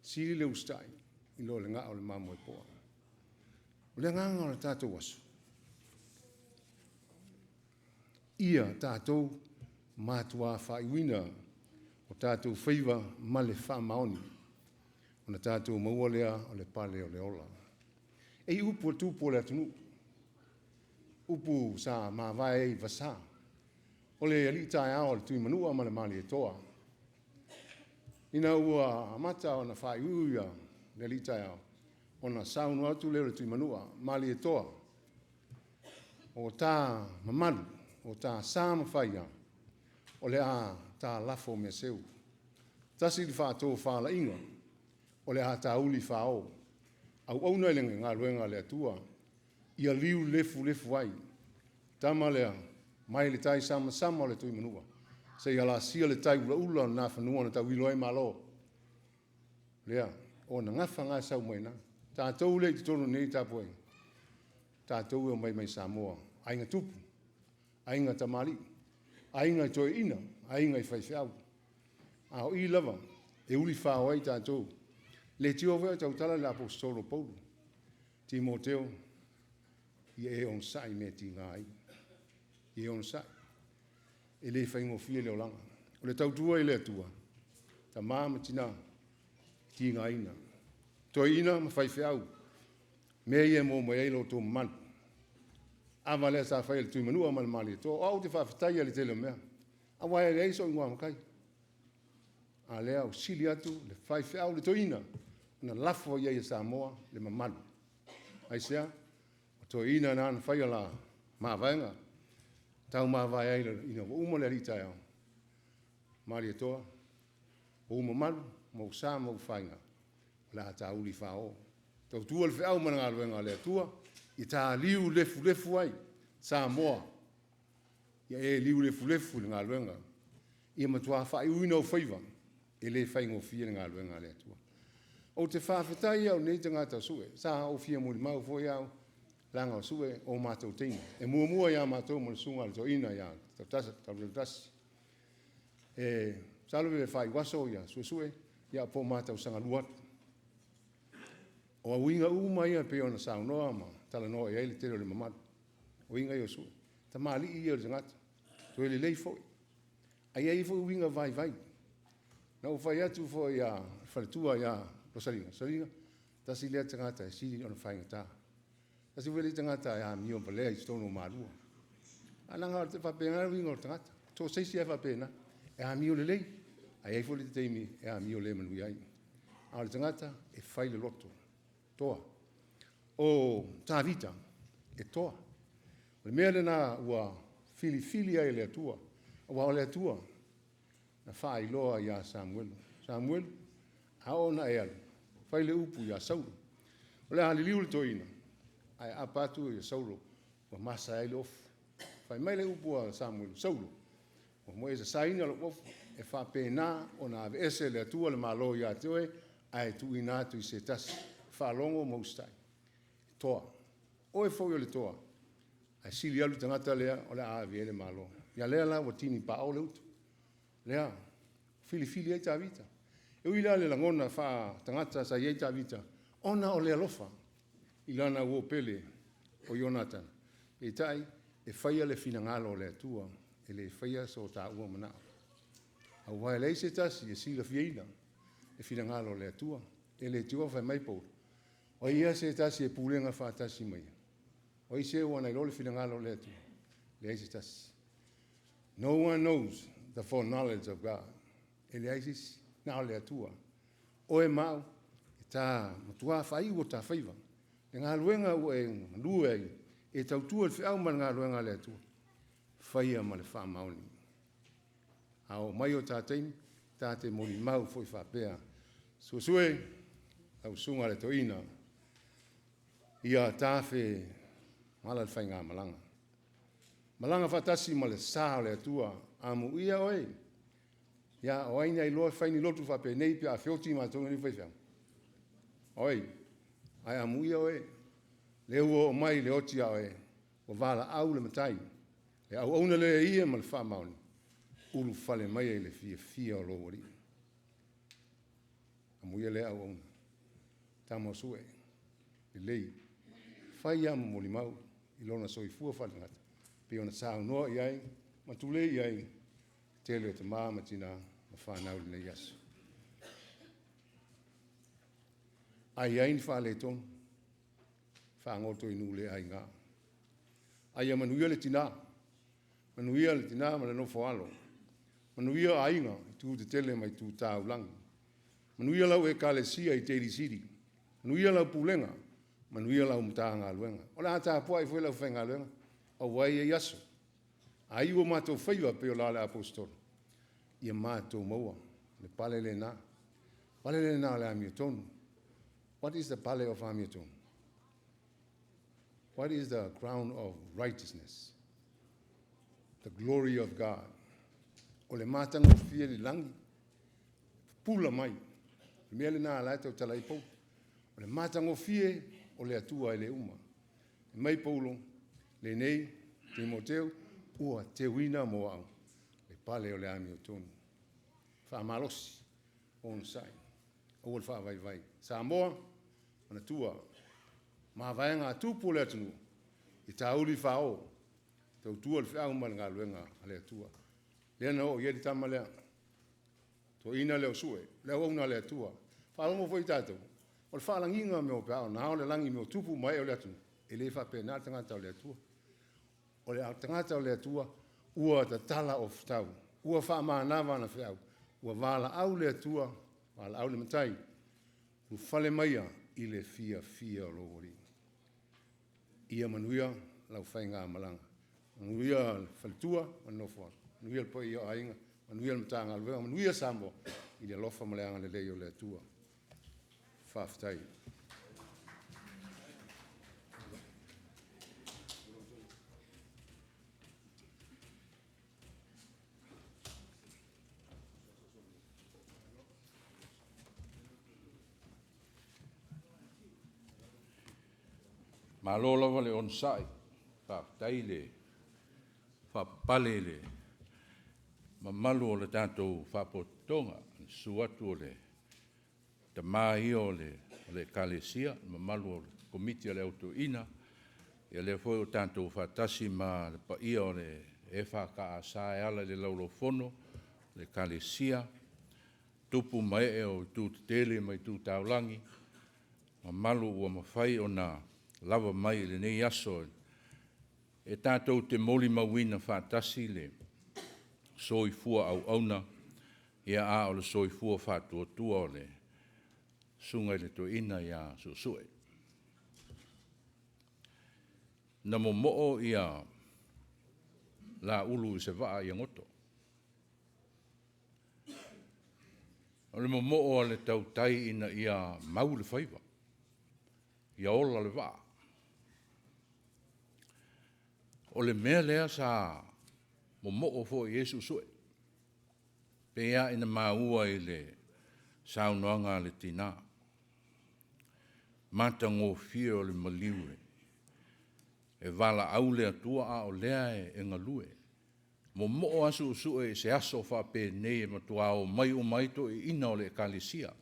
Sili le ustai i lo le ngā o le mamo e poa. O le nganga o le tātou asu. Ia tātou mātua whaiwina o tātou whaiva ma le whamaoni. O na tātou maua lea o le pale o le ola. E upu o tūpo le atunu. Upu sa mawai e vasa. O le alitai ao le tui manua ma le mali e toa. Ina ua amata o na whaiuia le alitai ao. O na saunu atu leo le tui manua mali e toa. O tā mamalu. O tā sāma whaia, o le a tā lafo me seu. Tasi li whātō whāla inga, o le a tā uli whāo. Au auna ilenga ngā luenga le atua, ia liu lefu ai. Tama lea, mai le tai sama o le tui manua. Se ia la sia le tai ula na whanua na tau iloai malo. Lea, o na ngafa ngā sau mai na. Tātou le te tono nei tāpoi. Tātou e mai Samoa. Ainga tupu. Ainga tamali, ainga toi ina, ainga i whaiwhiau. Ao I lava, e uli whao ai tātou. Le tio vea tau tala le apostolo Paulo. Timoteo, i e on sai me ti ngai. I on sai. E le whaingo fie leo langa. O le tau tua I le atua. Ta māma tina, ti ngai ina. Toi ina ma whaiwhiau. Me e mo mai eilo tō manu. Awa lea sa whai le tui manua ma le mali tō. O au te whawhitai le tele mea. Awa e rei so ingoa makai. A lea o sili atu le whai whiau le toina. Na lafo ia I Samoa le mamalu. Ai sea, o toina na ana whai ala maa vaenga. Tau maa vai ai ina o umo le ritai au. Mali toa. O umo malu, mo sa mo whainga. La ta uli whao. Tau tua le whiau mana ngā luenga le tua. I tā liu lefu ai, Samoa. Ia e liu lefu le ngā luenga. Ia matua whai uina o whaiva, e le whaingo fia ngā luenga le atua. O te whawhetai au nei te ngātau sue, sa o fia muli mau fwoi au, langa o sue o mātou teina. E mua ia mātou mo le sunga le to ina ia, tau tasi. E salve le whai waso ia, sue, ia po mātou sanga luat. O winga uma ia pe ona saunoa ma, tala noa e ele tero le mamadu. O inga i o sue. Ta maali I o le tangata. To ele lei foi. Ai ei foi winga vai. Na o fai atu foi a whaletua ia o Sauniga. Sauniga, tasi lea tangata e siri ona whainga tā. Tasi wele tangata e a mio palea I stono mārua. Ananga te whapena winga o tangata. Tō seisi e whapena. E a mio le lei. Ai ei foi le teimi e a mio le manui ai. A le tangata e whai le loto. Toa. O tāwita, e toa. O le mea lena ua fili ai le atua. Ua o le atua, na whaai loa ia Samuelu. Samuelu, haona e alu. Whai le upu ia Saulo. O le haliliu le toina. Ai apatu ia Saulo. Ua masa ai le ofu. Whai mai le upu a Samuelu. Saulo. Ua mo e sa saina le ofu. E whapena o na ave ese le atua le malo ia teoe. Ai tu ina tu I se tasi. Whalongo maustai. Toa. O e fōi o le toa. Ai sili alu tangata lea o le aavi ele malo. Ia lea la watini pa o le utu. Lea, fili ai tāwita. E uila le langona wha tangata sa iei tāwita. Ona o le alofa. Ilana uo pele o Jonathan. E tai, e whaia le finangalo o le atua. E le whaia so tā ua manao. Au vai le se tasi e sila fieina. E finangalo o le atua. E le tua whai mai pōru. O ia se tasi e pulenga whātasi mai. O i se wana I lole finangalo le atu. Le aise tasi. No one knows the foreknowledge of God. E le aisis na le atua. O e mau, e tā matua whai o tā whaiva. E ngā luenga o e lua e tautua le whiau man ngā luenga le atua. Whaia ma le wha maoni. Ao mai o tā teimi, tā te mori mau foi whapea. Sue, au sunga le toina. Ia tāwhe mala le whainga malanga. Malanga whatasi ma le sā o le atua, amu ia oi. Ia o aina I loa whaini lotu whape nei pia a whioti mātou ni whaiwhang. Oi, ai amu ia oi. Le ua o mai le oti a oi, o wala au le matai. Le au auna le ia ma le wha maoni. Ulu whale mai e le fia o lo wari. Amu ia le au auna. Tamo sue. Le lei. Whai amu moli mau. I lona soifua whale ngata. Pe ona sa noa I ai, ma tule I ai, tele te maa ma tina ma whanau le nei asu. Ai ai ni whale tonu, whangoto I nule ai ngā. Ai a manuia le tina ma le nofo alo. Manuia a inga, I tu te tele mai tu tāu langi. Manuia lau e kalesia I te siri. Manuia lau Pulega, manuia lau mta ngā luenga. O le ata apua I fwe lau whenga luenga. A wai e yaso. A iwa mātou whaiwa pe o lale apostol. Ia mātou maua. Le pale le nā. Pale le nā le amia tonu. What is the pale of amia tonu? What is the crown of righteousness? The glory of God. O le mātanga o fia li langi. Pula mai. Mea le nā lai tau talai pou. O le mātanga o fia o le atua e le uma. Mai paulo. Le nei, Timoteo, ua te wina mo au. Le pale o le ami o tonu. Wha malosi, on sai. O le wha vai vai. Sa moa, ana tua. Ma vaenga tupu le atunu. I ta uli wha o. Tau tua le whiau ma ngā luenga a le atua. Le ana o, ieri tama lea. To ina leo sue. Leo auna le atua. Wha longo fo I tātou. O le wha langinga me o pēao. Nā o le langi me o tupu mai o le atunu. E le wha pēnā tangata o le atua. O le tangata o le atua, ua ta tala o ftau. Ua wha maanawa na whiau. Ua wala au le atua, wala au le matai. U whale maia I le fia o lo wari. Ia manuia lau whainga malanga. Manuia whaletua, manofua. Manuia le poi o ainga. Manuia le matanga luenga. Manuia sambo. I le lofa maleanga le leo le atua. Whaftai. Malola wale on sai, whaftaile, whapalele, ma malu o le tātou whapotonga, suatu o le, te mai o le kalesia, ma malu o le komiti o le autoina, ia le foi o tātou whatasi ma le paia o le e whaka asai ala le laulofono, le kalesia, tupu mai e o tu tele mai tu taulangi, ma malu ua mawhai o nā, lava mai le nei aso e tātou te moli mawina whātasi le soifua au auna ia a o le soifua whātua tua o le sunga le to ina ia susue. Na momo ia la ulu I se waa ia ngoto. O le momo le tau tai ina ia mau le whaiva. Ia ola le waa. O le mea lea sa momo fo Yesu sue. Pea ina maua I le saunoanga le tina. Mata ngō fia o le Maliu e wala au le atua a o lea e ngalue. Momo asu sue se aso wha pe nei e matua o mai o maito I ina o le kalesia.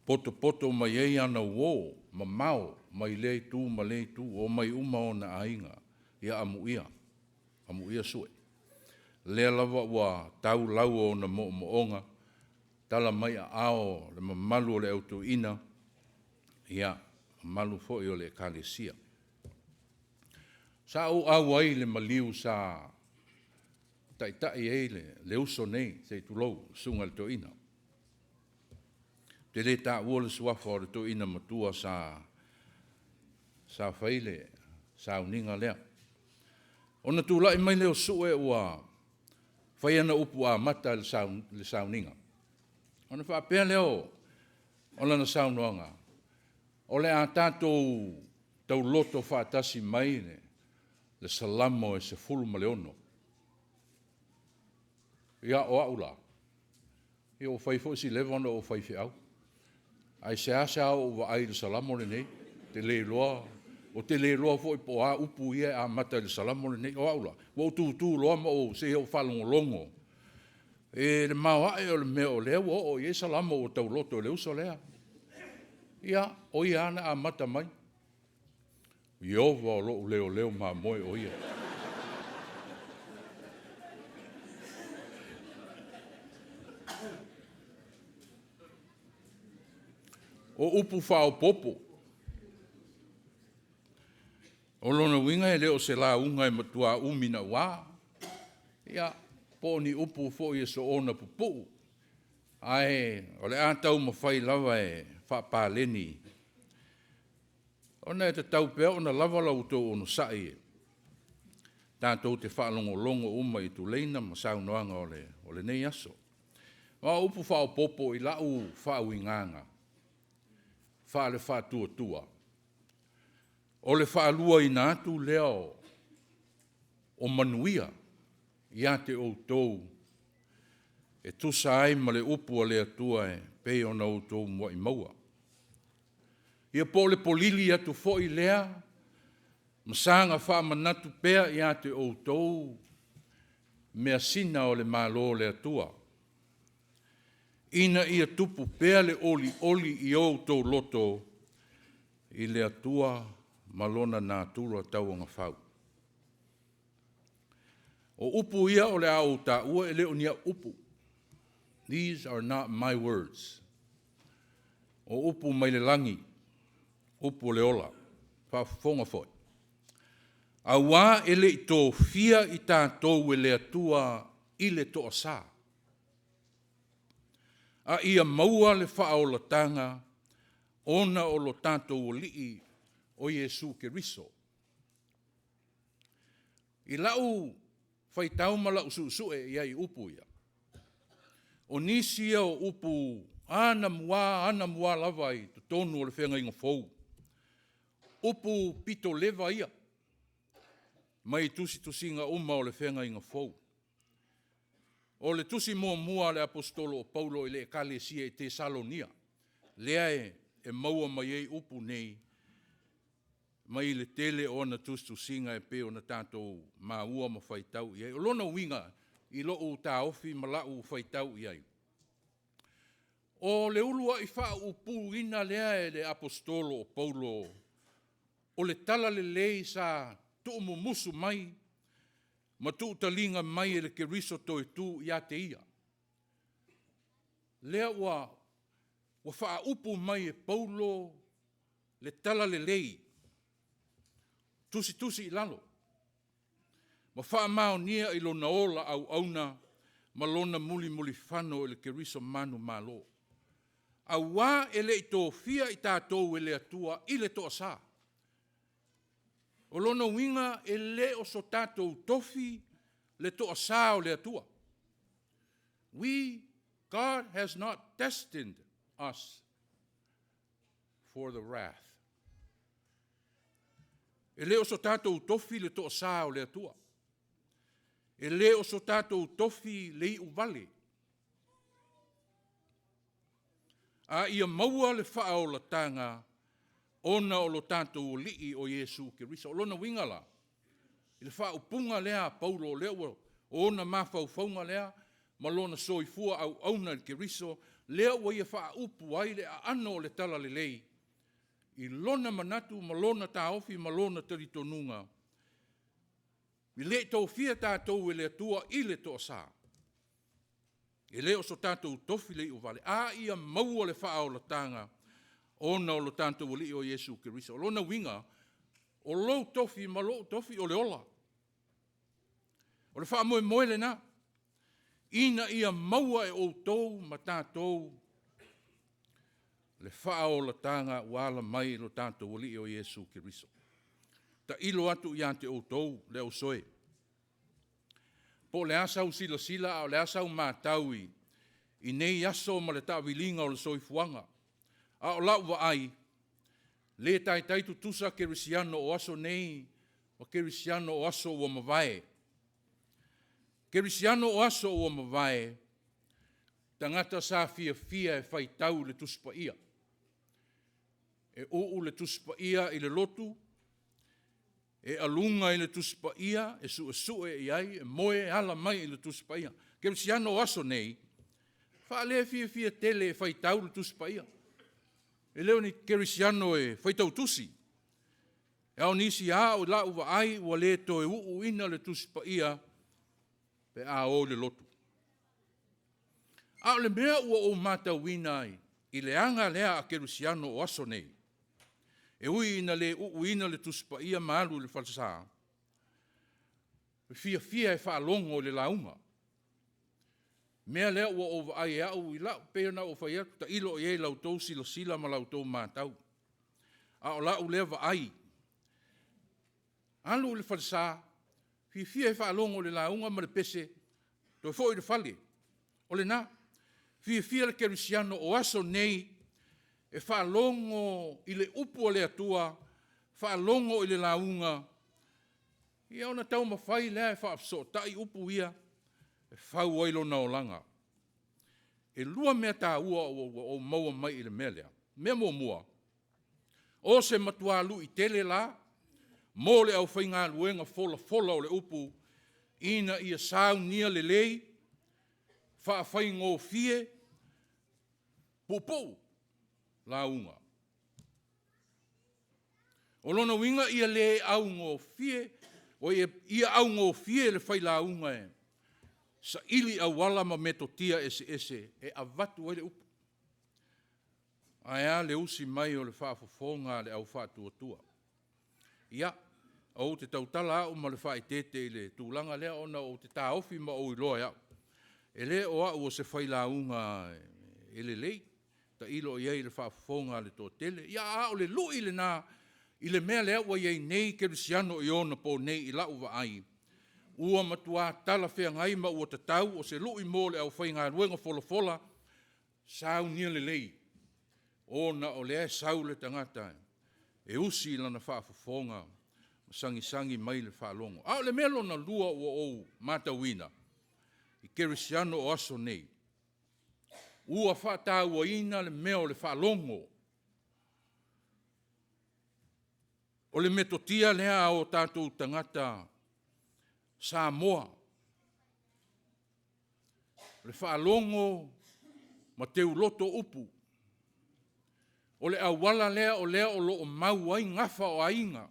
Poto mai ei ana uo, ma mau, mai lei tu, ma lei tu, o mai uma o na ainga. Ia amu ia sue. Lea lava ua tau lau o na moonga, tala mai a ao le mamalu o le auto ina, ia malu fo I o le kalesia. Sa au au ai le Maliu sa taitai ei le uso nei, se tulou, sunga le to ina. Te le ta ua le suafa o le to ina matua sa whaile, Sauniga lea. Ona tūlai mai leo sue ua whaiana upu a mata le Sauniga. Ona whaapea leo ona na saunoanga. O le a tātou tau loto whaatasi mai ne. le salamo e se fulu ma le ono. Ia o aula. Ia o fai fo si levano o fai fiau. Ai se asa o wa ai le salamo le nei, te le loa, o te le loa fo i po a upu ia a mata le salamo le nei o aula. Wa tu loa ma o se o falongo longo. E le mawa e o le meo leo o i salamo o tau loto le uso lea. Ia o ia ana a mata mai. Iova o lo leo ma moe o ia. O upu whao popo. O lona winga e leo se la unga e matua umina wā. Ia, po ni upu fo i so ona pupu. Ai, o le ātau ma whai lava e whapāleni. Ona e te tau pea, ona lava lau tō ono sai e. Tātou te whaalongo longo uma i tu leina ma saunoanga o le nei aso. Wa upu whao popo i lau whao i nganga. Wha le wha tua. O le wha lua i nātu leo o manuia i ate o tau e tusa ai ma le upu a le atua e pei o na o tau mua i maua. Ia po le polili atu fo i lea masanga wha manatu pea i ate o tau mea sina o le malo le atua. Ina ia tupu pea le oli i o tau loto i le atua malona nā tūra tau anga whau. O upu ia o le au ta ua e leo nia upu. These are not my words. O upu mai le langi, upu le ola, whawhonga foi. A wā e le i tō fia i tātou e le atua i le tō sā. A ia maua le whaolatanga, ona o lo tātou o lii o Jesu Keriso. I lau whaitau ma lau suusue ia i upu ia. O nisi o upu ana mua lava i tonu o le whenga inga fau. Upu pito leva ia. Mai tusinga uma o le whenga inga fau. O le tusi mua le apostolo o Paulo i le ekalesia i Tesalonia. Lea e maua mai ei upu nei. Mai le tele o na tusinga e pe o na tātou maua ma whaitau i ei. O lona winga i lo o tā ofi ma lau whaitau i ei. O le ulua i wha upu ina lea e le apostolo o Paulo. O le tala le lei sa tuumu musu mai. Ma tu talinga mai e le Keriso toi tu i ate ia. Lea wa wha upu mai e Paulo le tala le lei. Tusi i lalo. Ma wha mao nia i lona ola au auna ma lona muli whano e le Keriso manu malo. A wā e le i tō fia i tātou e le atua i le tō sā. O lona winga e le o so tātou tofi le toa sā o le atua. God has not destined us for the wrath. E le o so tātou tofi le toa sā o le atua. E le o so tātou tofi le i uvale. A ia maua le wha o la tanga ona o lo tātou o lii o Jesu Keriso. O lona wingala. I le wha upunga lea Paulo lea ona mawhauwhaunga lea ma lona soifua au auna le Keriso lea wa ia wha upu ai le a ano le tala le lei. I lona manatu ma lona taofi ma lona taritonunga. I le tau fia tātou e le atua i le toa sā. E leo so tātou tofi le o vale. A ia maua le wha o la tanga. Ona o lo tātou li o Jesu Keriso. O lona winga. O lo tofi ma lo tofi o le ola. O le wha moe le na. Ina ia maua e o tou ma tātou. Le wha o la tanga wala mai lo tātou li o Jesu Keriso. Ta ilo atu i ante o tou le o soe. Po le asau sila o le asau mātaui i nei aso ma le tawilinga o le soifuanga. A o lau wa ai, le tai tu tusa kerisiano o aso nei o kerisiano o aso ua mavae. Kerisiano o aso ua mavae, tangata sa fia e whaitau le tuspa ia. E uu le tuspa ia i le lotu, e alunga i le tuspa ia, e sue iai, e moe ala mai i le tuspa ia. Kerisiano o aso nei, whaale fia tele e whaitau le tuspa ia. E leo ni kerisiano e whaitau tusi. E au nisi a o la uwa ai ua le to e uu ina le tuspa ia pe a o le lotu. A o le mea ua o mata wina ai i le anga lea a kerisiano o aso nei. E ui ina le uu ina le tuspa ia maalu le falsa. Fia e whaalongo le launga. Mea lea ua o ai au i lau peo na o whai atu ta ilo i e lau tau sila ma lau tau mātau. A o lau lea wa ai. Alu le falsa, fia e whaalongo le launga ma le pese, to fo i le fale. O le na, fia le kerisiano o aso nei, e whaalongo i le upu o le atua, whaalongo i le launga. Ia ona tau mawhai lea e whaapso, tai upu ia, e whau oilo na o langa. E lua mea tā ua o maua mai i le mea lea. Mea mua. O se matua lu i tele la, mo le au whainga luenga fola o le upu, ina ia saunia le lei, whaingo fie, pupu, la unga. O lona winga ia le au ngō fie, o ia au ngō fie le whai la unga e. Sa ili au wala ma metotia ese, e avatu ele upu. Aia le usi mai o le whaafofonga le au whaatuatua. Ia, o te tautala au ma le whaitete i le tūlanga lea ona o te tāofi ma o iloa iau. E le o au o se whailaunga e le lei, ta ilo iei le whaafofonga le tō tele. Ia au le lui le nā, i le mea lea ua iei nei kerisiano i ona po nei i lau wa ai. Ua matua tala whea ngai ma ua tatau o se lui mō le au whainga ruenga fola, sau nia le lei. Ona o lea sau le tangata. E usi lana whaafofonga, sangi mai le whaalongo. Au le melo na lua ua ou matawina. I kerisiano o aso nei. Ua whaata ua ina le meo le whaalongo. O le metotia lea o tātou tangata Samoa. Le whaalongo ma teu loto upu. O le awala lea o lo o mau ai ngafa o ainga.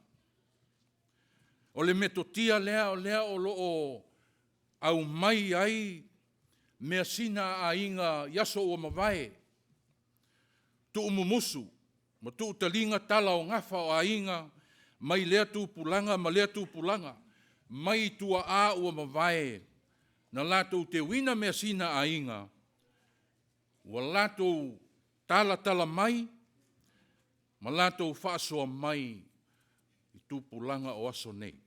O le metotia lea o lo o au mai ai mea sina ainga yaso o mawai. Tu umumusu, ma tu talinga tala o ngafa o ainga, mai lea tu pulanga, ma lea tu pulanga. Mai tua a ua mawai, na lato te wina mea sina ainga, ua lato tala mai, ma lato whaasoa mai, i tupulanga o aso nei.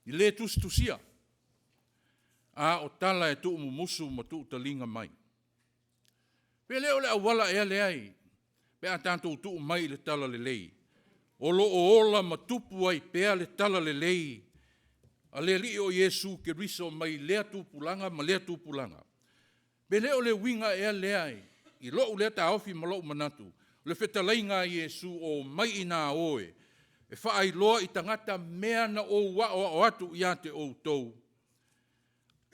I le tusia, a o tala e tu umumusu ma tu talinga mai. Pe leo le awala ea leai, pe a tanto tu mai le tala le lei. O lo o ola ma tupu ai pea le tala le lei. A le ri o Yesu ke riso mai lea tupulanga ma lea tupulanga. Pe leo le winga ea leai. I lo u lea ta ofi ma lo manatu. Le whetalainga Yesu o mai ina oe. E whaai loa i tangata mea na o wa o atu i ate o tou.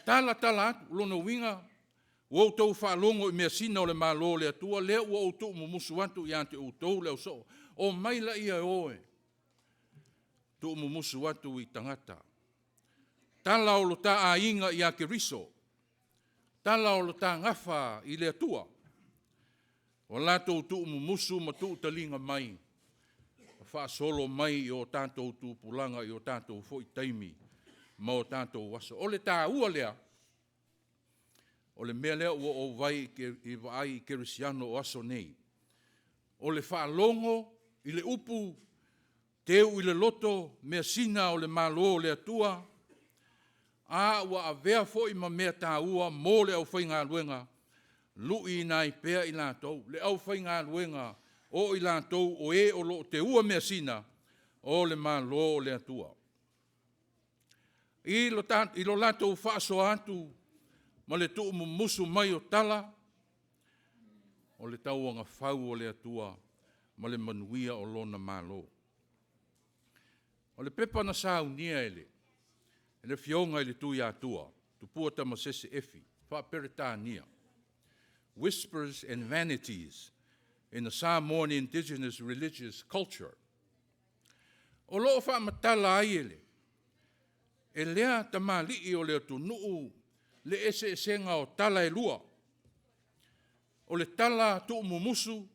Tala atu, lona winga. O tou whaalongo i mea sina o le malo le atua. Lea ua o tou mumusu atu i ate o tou leo so. O mai la ia oe. Tu mumusu atu i tangata. Tala o lo ta a inga i ake riso. Tala o lo ta ngafa i le atua. O lato tu mumusu ma tu talinga mai. Wha solo mai i o tātou tu pulanga i o tātou foi taimi. Ma o tātou waso. O le tā ua lea. O le mea lea ua o vai i vai i kerisiano o aso nei. O le whaalongo i le upu, teu i le loto, mea sina o le malo le atua, a ua avea fo i ma mea tā ua, mō le au whainga luenga, lui nai pea i lātou, le au whainga luenga, o i lātou, o e o lo te ua mea sina, o le malo o le atua. I lo lato whaaso atu, ma le tu musu mai o tala, o le tauanga whau o le atua, ma le manuia o lona malo. O le pepa na saunia ele, le fionga ele tu ia atua, tu puata ma sese efi, wha peritania. Whispers and vanities in the Samoan indigenous religious culture. O loo wha matala ai ele, e lea tamali'i o le atunuu, le ese esenga o tala e lua. O le tala tu mumusu,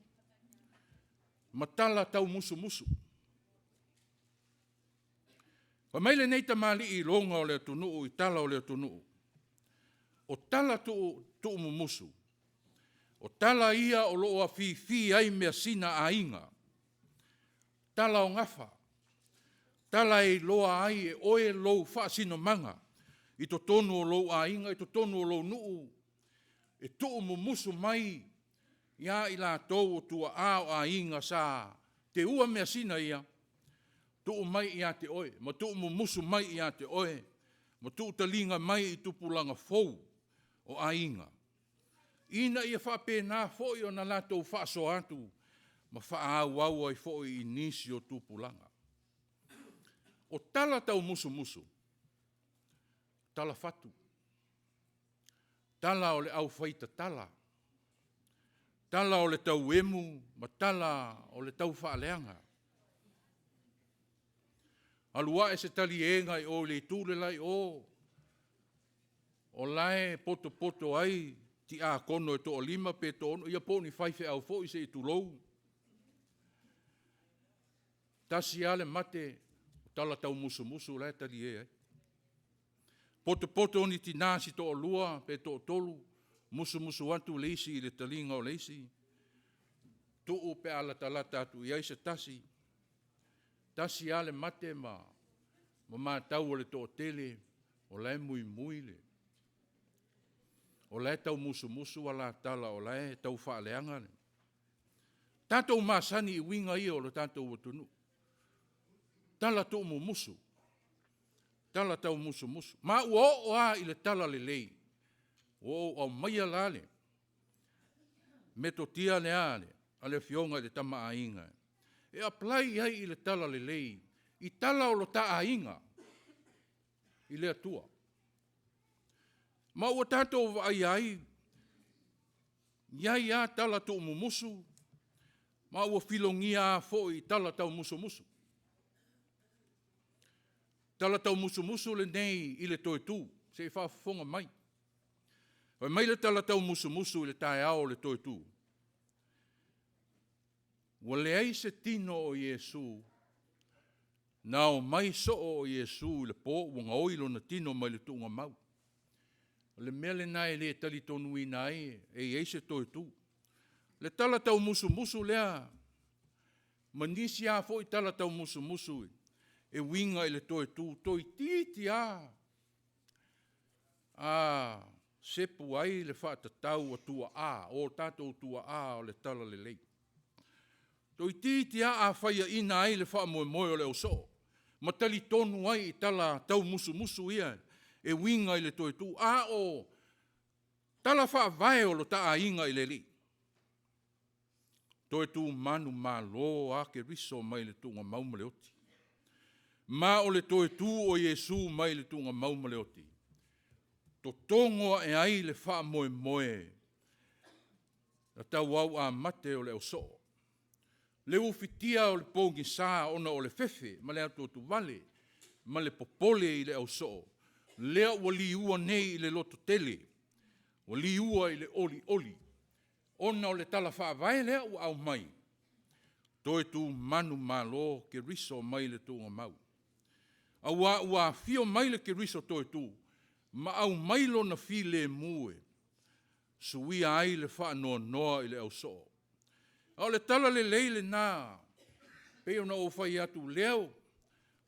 matala tau musu musu. Wa maile nei tamali'i longa o le atunuu, i tala o le atunuu. O tala tu mumusu. O tala ia o loo a fi ai mea sina a inga. Tala o ngafa. Tala e loa ai e oe lou wha sino manga. I to tonu o lou a inga, i to tonu o lou nuu. E tuu mumusu mai. Ia i la tau o tua ao a inga sa. Te ua mea sina ia. Tuu mai ia te oe. Ma tuu mumusu mai ia te oe. Ma tuu talinga mai i tupulanga fou o a inga. Ina ia whapena foi o na latou whaaso atu. Ma whaau au ai foi i nisi o tupulanga. O tala tau musu musu. Tala fatu. Tala o le au whaita tala. Tala o le tau emu, ma tala o le tau whaaleanga. Alua e se tali enga i o le tūle lai o. O lae poto poto ai, ti a kono e to o lima pe to ono, ia poni whaife au fo i se i tulou. Tasi ale mate, tala tau musu musu lai tali e ai. Poto poto ni ti nasi to o lua pe to o tolu, musu musu antu leisi i le talinga o leisi. Tuu pe ala talata atu iai se tasi. Tasi ale mate ma tau o le to o tele, o lai mui mui le. O lai tau musu musu ala tala, o lai tau whaaleanga le. Tātou masani i winga ia o le tātou watunu. Tala tu mu musu. Tala tau musu musu. Ma ua o a i le tala le lei. O maia lale. Me to tia le ale. Ale fionga le tama a inga. E apply ai i le tala le lei. I tala o lo ta a inga. I le atua. Ma ua tātou ai ai. Iai a tala tu mu musu. Ma ua filongia fo i tala tau musu musu. Tala tau musu musu le nei i le toi tū. Se i whaafonga mai. Vai mai le tala tau musu musu i le tae ao le toi tū. Wa le ai se tino o Iesu. Na o mai so o Iesu le po wanga oilo na tino mai le tuunga mau. Le mele nai le tali tonu i nai e se toi tū. Le tala tau musu musu lea. Manisi a fo i tala tau musu musu i. E winga i le toi tū, toi titi a. Sepu ai le whaatatau a tua a, o tātou tua a o le tala le lei. Toi titi a whaia ina ai le wha moe moe o le oso. Ma tali tonu ai i tala tau musu musu ia, e winga i le toi tū. O tala wha vai o lo ta a inga i le li. Toi tū manu malo a ke riso mai le tunga maumale oti. Ma o le toi tū o Iesu mai le tunga maumale oti. To tongoa e ai le wha moe moe. Na tau au a mate o le oso. Le ufitia o le pongi sā ona o le fefe, ma le atu tu vale, ma le popole i le oso. Lea ua li ua nei i le loto tele. Ua li ua i le oli oli. Ona o le tala wha vai lea ua au mai. Toi tū manu malo ke riso mai le tunga mau. Awa ua fio mai le ke riso toi tū. Ma au mailo na fi le mue. Suia ai le wha noa noa i le au so. Au le tala le leile nā. Peo na o whai atu leo.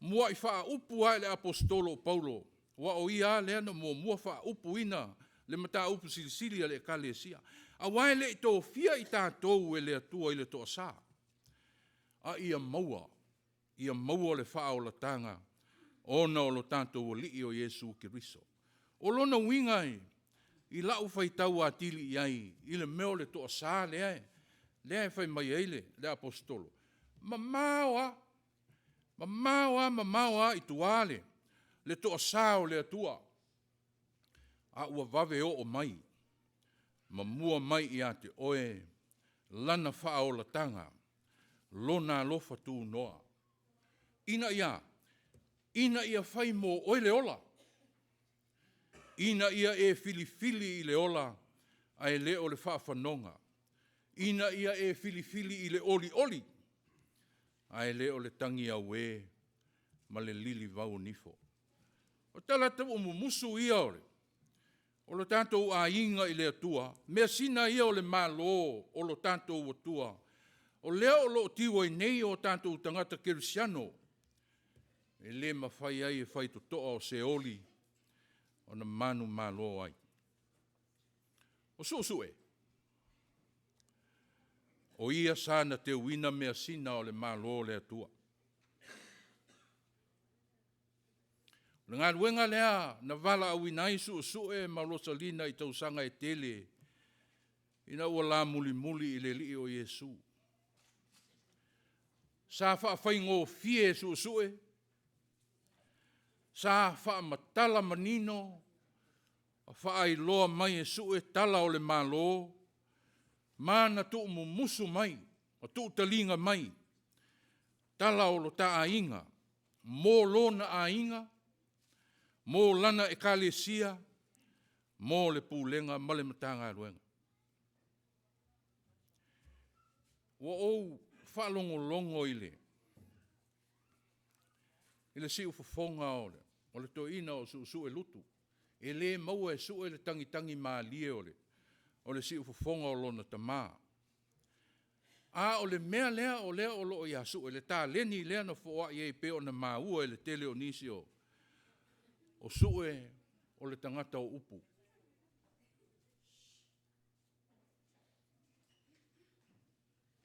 Mua i wha upu ai le apostolo Paulo. Wa o ia lea na mua wha upu ina. Le mata upu silisili le kalesia. Awai le i tō fia i tātou e le atua i le tō sā. A ia maua. ia maua le whaolatanga, ona o lo tātou o lii o Iesu Kiriso. O lona wingai, i lau whai tau atili iai, i le meo le toa sā lea whai mai eile, le apostolo. Ma maua i tuale, le toa sā o le atua. A ua vave o mai, ma mua mai i ate oe, lana whaolatanga, lona lofa tū noa. Ina ia whai mō oile ola. Ina ia e filifili i le ola, ai le o le whaafanonga. Ina ia e filifili i le oli, ai le o le tangi au e, ma le lili vau nifo. O tala tau musu ia ole, o lo tātou a inga i le atua, mea sina ia o le malo o lo tātou atua, o leo o lo tiwa i nei o tātou tangata kirisiano, e le mawhai ai e whai to toa o se oli, o na manu malo ai. O suusue. O ia sana te wina mea sina o le malo le atua. Le ngā ruenga lea, na vala au inai suusue ma Rosalina i tausanga e tele, ina ua la muli i le li o Iesu. Sa whaafai ngō fie suusue, sa wha matala manino, wha ai loa mai e sue tala o le malo, mana tu musu mai, o tu talinga mai, tala o lo ta ainga, mō lona ainga, mō lana e kalesia, mō le Pulega ma le matanga ruenga. Wa ou whalongo ile si ufafonga o le toina o su e Lotu. E le maua e su e le tangi Maliu o le si ufafonga o lona tamā. A o le mea lea o lea o loo ia su e le tā leni lea na foa i e pe o na maua e le tele o nisi o su e o le tangata o upu.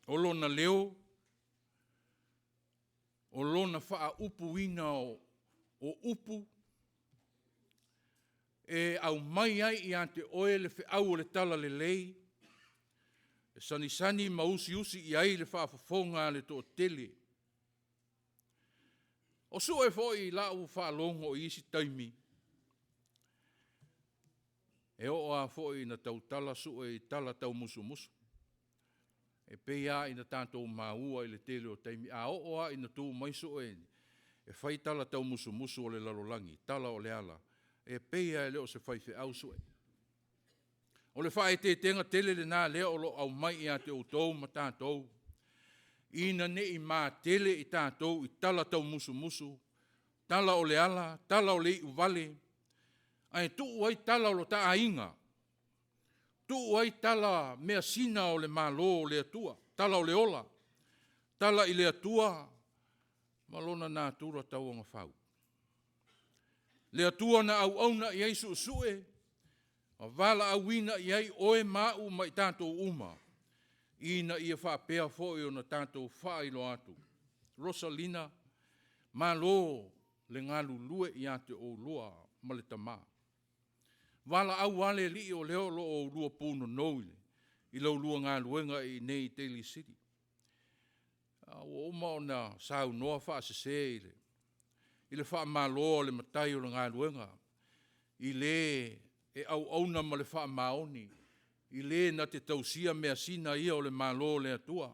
O lona leo, o lona wha upu ina o upu, e au mai ai i ante oe le au o le tala le lei, e sani mausi i ai le wha fafonga le to tele. O su e foi lau wha longo i isi taimi, e o a foi na tau tala su e tala tau musu. E peia ina tātou maua i le tele o taimi. A oa ina tū maiso e whai tala tau musu o le lalolangi, tala o le ala. E peia e leo se whai au su e. O le whae te tenga tele le nā leo lo au mai i a te utou ma tātou. Ina ne i mā tele i tātou i tala tau musu. Tala o le ala, tala o le i uvale. Ai tu wai tala o lo ta ainga. Tu ai tala mea sina o le malo o le atua, tala o le ola, tala i le atua, malona nā tura tau anga whau. Le atua na au auna i ai suusue, a vala awina i ai oe mau mai tātou uma, ina ia whapea foi o na tātou whailo atu. Rosalina, malo le ngalu lue i ate o lua ma le tamā. Wala au wale li o leo lo o lua puno noile, i lau lua ngā luenga i nei Daily City. O oma o na sau noa wha se ile, i le wha malo le matai o le ngā luenga, i le e au auna ma le wha maoni, i le na te tausia mea sina ia o le malo le atua,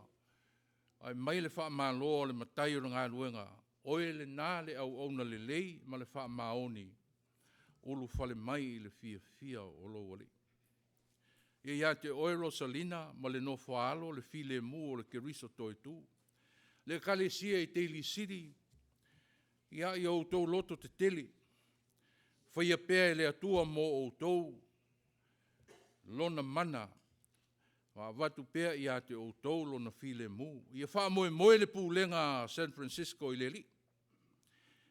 ai mai le wha malo le matai o le ngā luenga, oe le nā le au auna le lei ma le wha maoni, ulu fale mai le fia o lo wale. Ia te oe Rosalina ma le no whaalo le file mu o le keriso toi tu. Le kalesia i Daily City, ia i outou loto te tele. Whaia pēr le atua mo outou, lona mana, wa watu pēr ia te outou lona file mu. Ia wha moe le Pulega San Francisco i le li.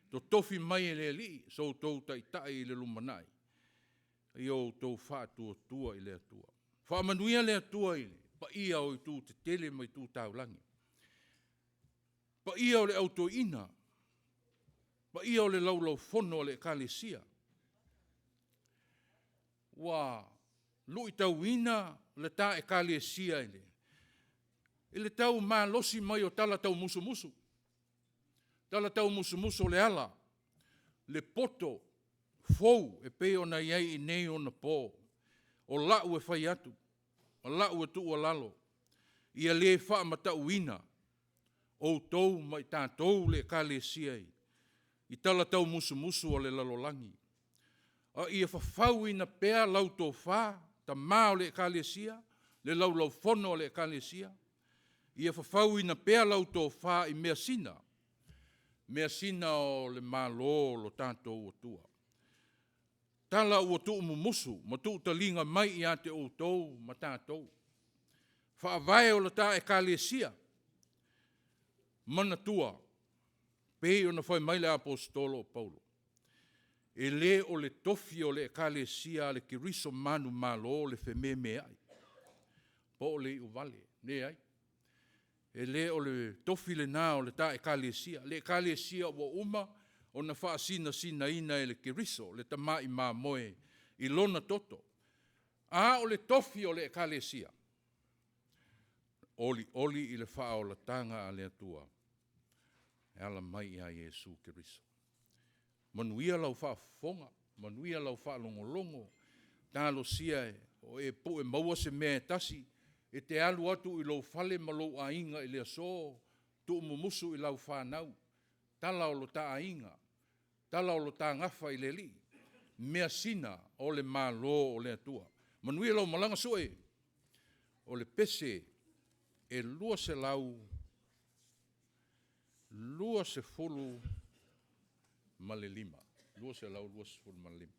To tofi mai e le li, so tau tai le lumanai. I o tau whātua tua i le atua. Whamanuia le atua i le, pa ia o i tū te tele mai tū taulangi. Pa ia o le autoina. Pa ia o le laulau fono o le ekalesia. Wa lui tau ina le tā ekalesia ele. Ele tau mā losi mai o tala tau musu musu. Tala tau musu musu le ala. Le poto fou e pe ona iai i nei ona pō. O lau e whai atu. O lau e tu o lalo. Ia le wha ma tau ina. O tau mai tātou le ekalesia i. I tala tau musu musu o le lalolangi. A ia whawhau ina pēr lau tō whā, ta mā o le ekalesia, le lau lau fono o le ekalesia. Ia whawhau ina pēr lau tō whā i mea sina. Mea sina o le mālo lo tātou o tua. Tala ua tuu mumusu, ma tuu talinga mai i ate o tōu ma tātou. Whaavae o le tā ekalesia. Mana tua. Pei o na whai mai le apostolo Paulo. E le o le tofi o le ekalesia le kiriso manu malo le wheme me ai. Po o le i uvale, ne ai. E le o le tofi le nā o le tā ekalesia. Le ekalesia o uma o na wha sina ina e le kiriso, le tamai mā moe i lona toto. A o le tofi o le ekalesia. Oli i le wha o la tanga a le atua. E ala mai a Jesu Kiriso. Manuia lau wha fonga, manuia lau wha longo, tālo sia o e po e maua se mea tasi, e te alu atu i lau fale ma lau ainga i lea so, tu mumusu i lau whanau, tala o lo ta ainga, tala o lo ta ngafa i le li, mea sina o le malo o le atua. Manuia lau malanga soe, o le pese e lua se lau, lua se fulu ma le lima. Lua se lau, lua se fulu ma le lima.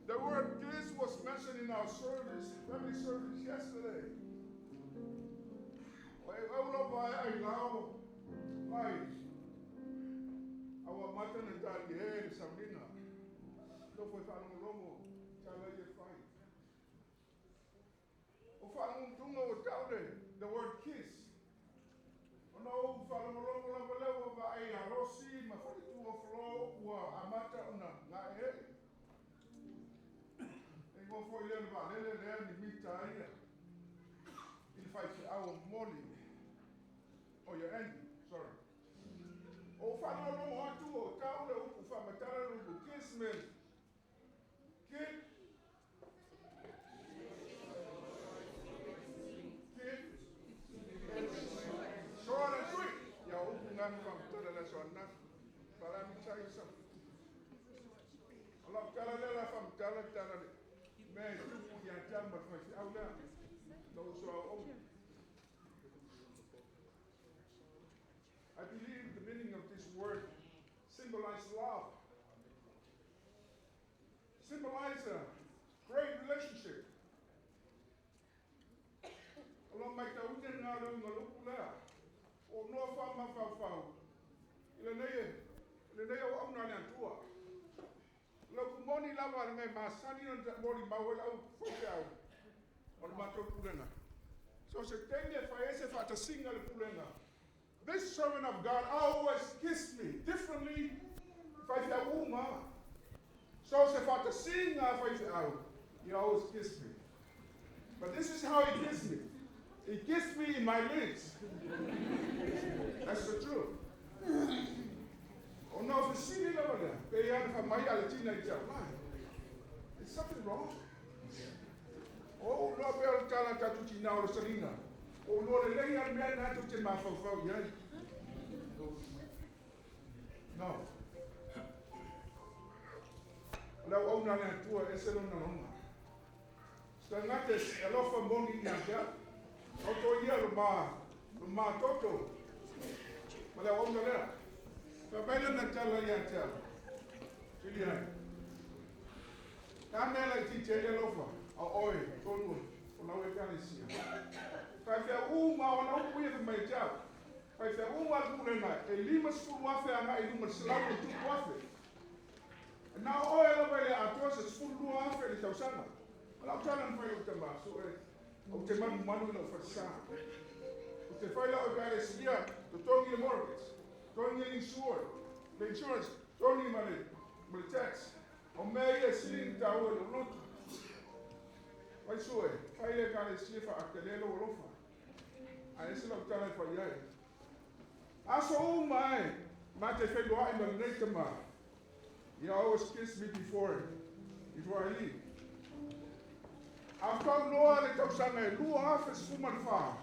The word this was mentioned in our service, family service yesterday. Our mata na tali e Sauniga. No foi whanongo tala i e whai. O whanontunga o taule, the word kiss. O no whanongo lava lewa wa ai a rosi, ma whare tu o flo ua amata una ngā e. E ngō fo i lea wa lele lea ni mita ia. I whai ki au moli. O ia endi, sorry. O whanongo atu o taule upu whamatara rupu kiss me. Kid. Short and sweet. Ya upu ngani whamatara le so anafi. But let me tell you something. Allah tala le la whamatara tala le. Me tupu ya tamba whaisi au lea. No so au. I believe the meaning of this word symbolizes love. Symbolize a great relationship. Allah mai ta unen ngā rau ngā lupu lea. O noa wha ma whau whau. Ile nei au au nane antua. Lau moni lava ar ngai maasani na moni mawel au whoke au. O le matou pulenga. So se tenge whae se wha ta singa le pulenga. This servant of God always kissed me differently if I feel uma. So if I to sing he always kissed me. But this is how he kissed me. He kissed me in my lips. That's the truth. Oh no, if you see me over there, there's something wrong. Oh no, bel tala tatuti na o salina. Oh no, le leia me na tuti ma fo yai. No. Lau au nane atua e se lona longa. Sta ngate e lofa moni i antea. O to ia lo ma toto. Ma lau au nalea. Ka baila na tala i antea. Tili hai. Ka mela I ti te e lofa. A oi, tonu, o lau e kane sia. Ka fia uma o nau kuia te mai tau. Ka fia uma kurenga e lima skulu afe anga I lunga silau e tuku afe. Na o e lava le atua se skulu afe le tausanga. Lau tala na whai o te maso e. O te manu manu na whasa. O te whaila o kare sia, to tongi le mortgage, tongi le insurance, tongi ma le tax. O mea ia siling tau e lo Lotu. Wai sue, whaile kare sia wha akelelo o lofa. A ese lau tala whai ai. Aso o mai, ma te whenua I marinei te maa. You always kiss me before I leave. After noa le tausanga e lua afe sfuma le wha.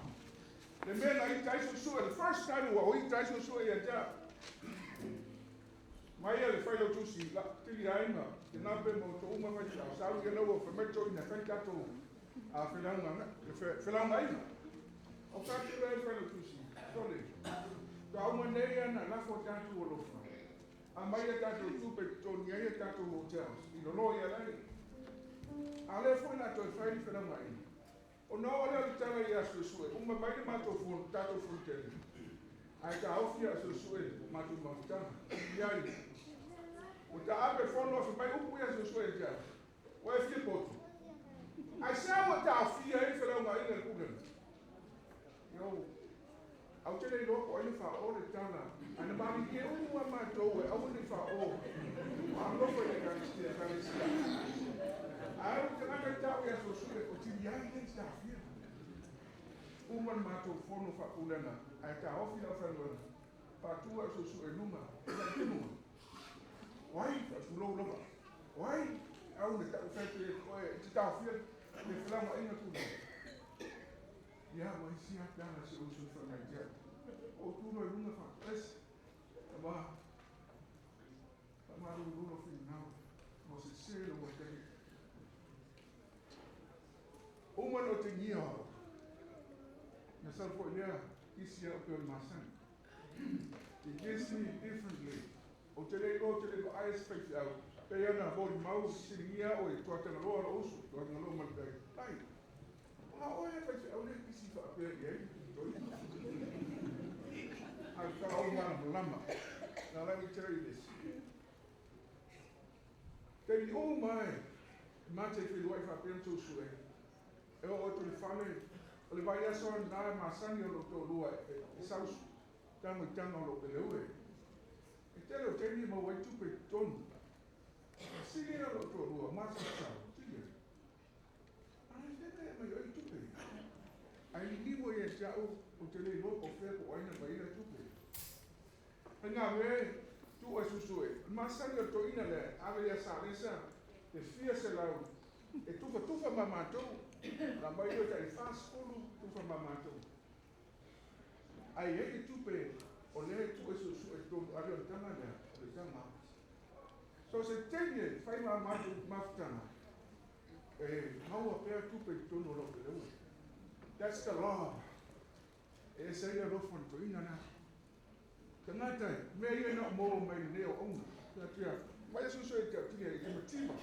Le mena I taiso sua, the first time ua I taiso sua I atea. Mai le whailo tusi, la tili ainga, te nape mo to uma mai tau. Sau ia lau o whameto I na whaikato a whelanga inga. O kakira e whailo tusi, tole. Ka uma nei ana lafo tatu o lofa. A mai e tātou tupe tōni ai e tātou hotels. I lolo I alai. A le fwoi nā tōi whaini whena mai. O nā ole ali tala I asu sue. Uma mai le mātou fwon, tātou fwon tele. Ai tā awhia asu sue, mātou mawhitanga. Iai. O tā ape whono afi mai upu I asu sue tia. O e whia potu. Ai sawa tā awhia I whena mai ina kulen. Yo. Au tele I loko ai wha o le tala. Ana mami ke ua mātou e au ni wha o. A loko I le kanistia. Ai te ngaka tau I aso sure o tiri ai le tia whia. Uman mātou whono wha ulena. Ai tā ofi au whanua. Pātua aso sure numa. Ia tinua. Wai, asu lou lava. Wai, au ne tau whete e te tau whia. Me whalama inga kuna. Ia wai sia tana se usu whanai tia. O tūro e runga whakapesi. Tama ruru fi nau. Mo se selo mo te. Uma no te ngia ho. Na salpo ia isi o pe masan. He gives me differently. O te lego ai expect out. Pe ana bo mau si ngia o e toata na roa usu. Toata na roa maltai. Tai. Ma o e fa au le isi fa pe ia. Ai ka o mana lama. Now let me tell you this. They oh my, mate fil wife apem to sue. E o to le fale, o le vai aso na masani o to lua e saus tamo tamo lo pe leue. E te lo te ni mo wai tu pe ton. Sili lo to lua mas sa. Sili. Ai te te mai o tu pe. Ai ni mo ye ja o te le lo ko fe ko ai na vai na tu pe. Nga me tu e susue. Masani o to ina le ave ya sa lesa. Te fia se lau. E tufa mamatou. La mai o te fast food tufa mamatou. Ai e tupe o le tu e susu e to ari o tama le o tama. So se tenye fai mamatou maftana. How a pair tupe to no lo pe. That's the law. E se ia lo fon to ina na. Tangata, me ia na mo mai leo ona. Tia, vai susu e tia e motiva.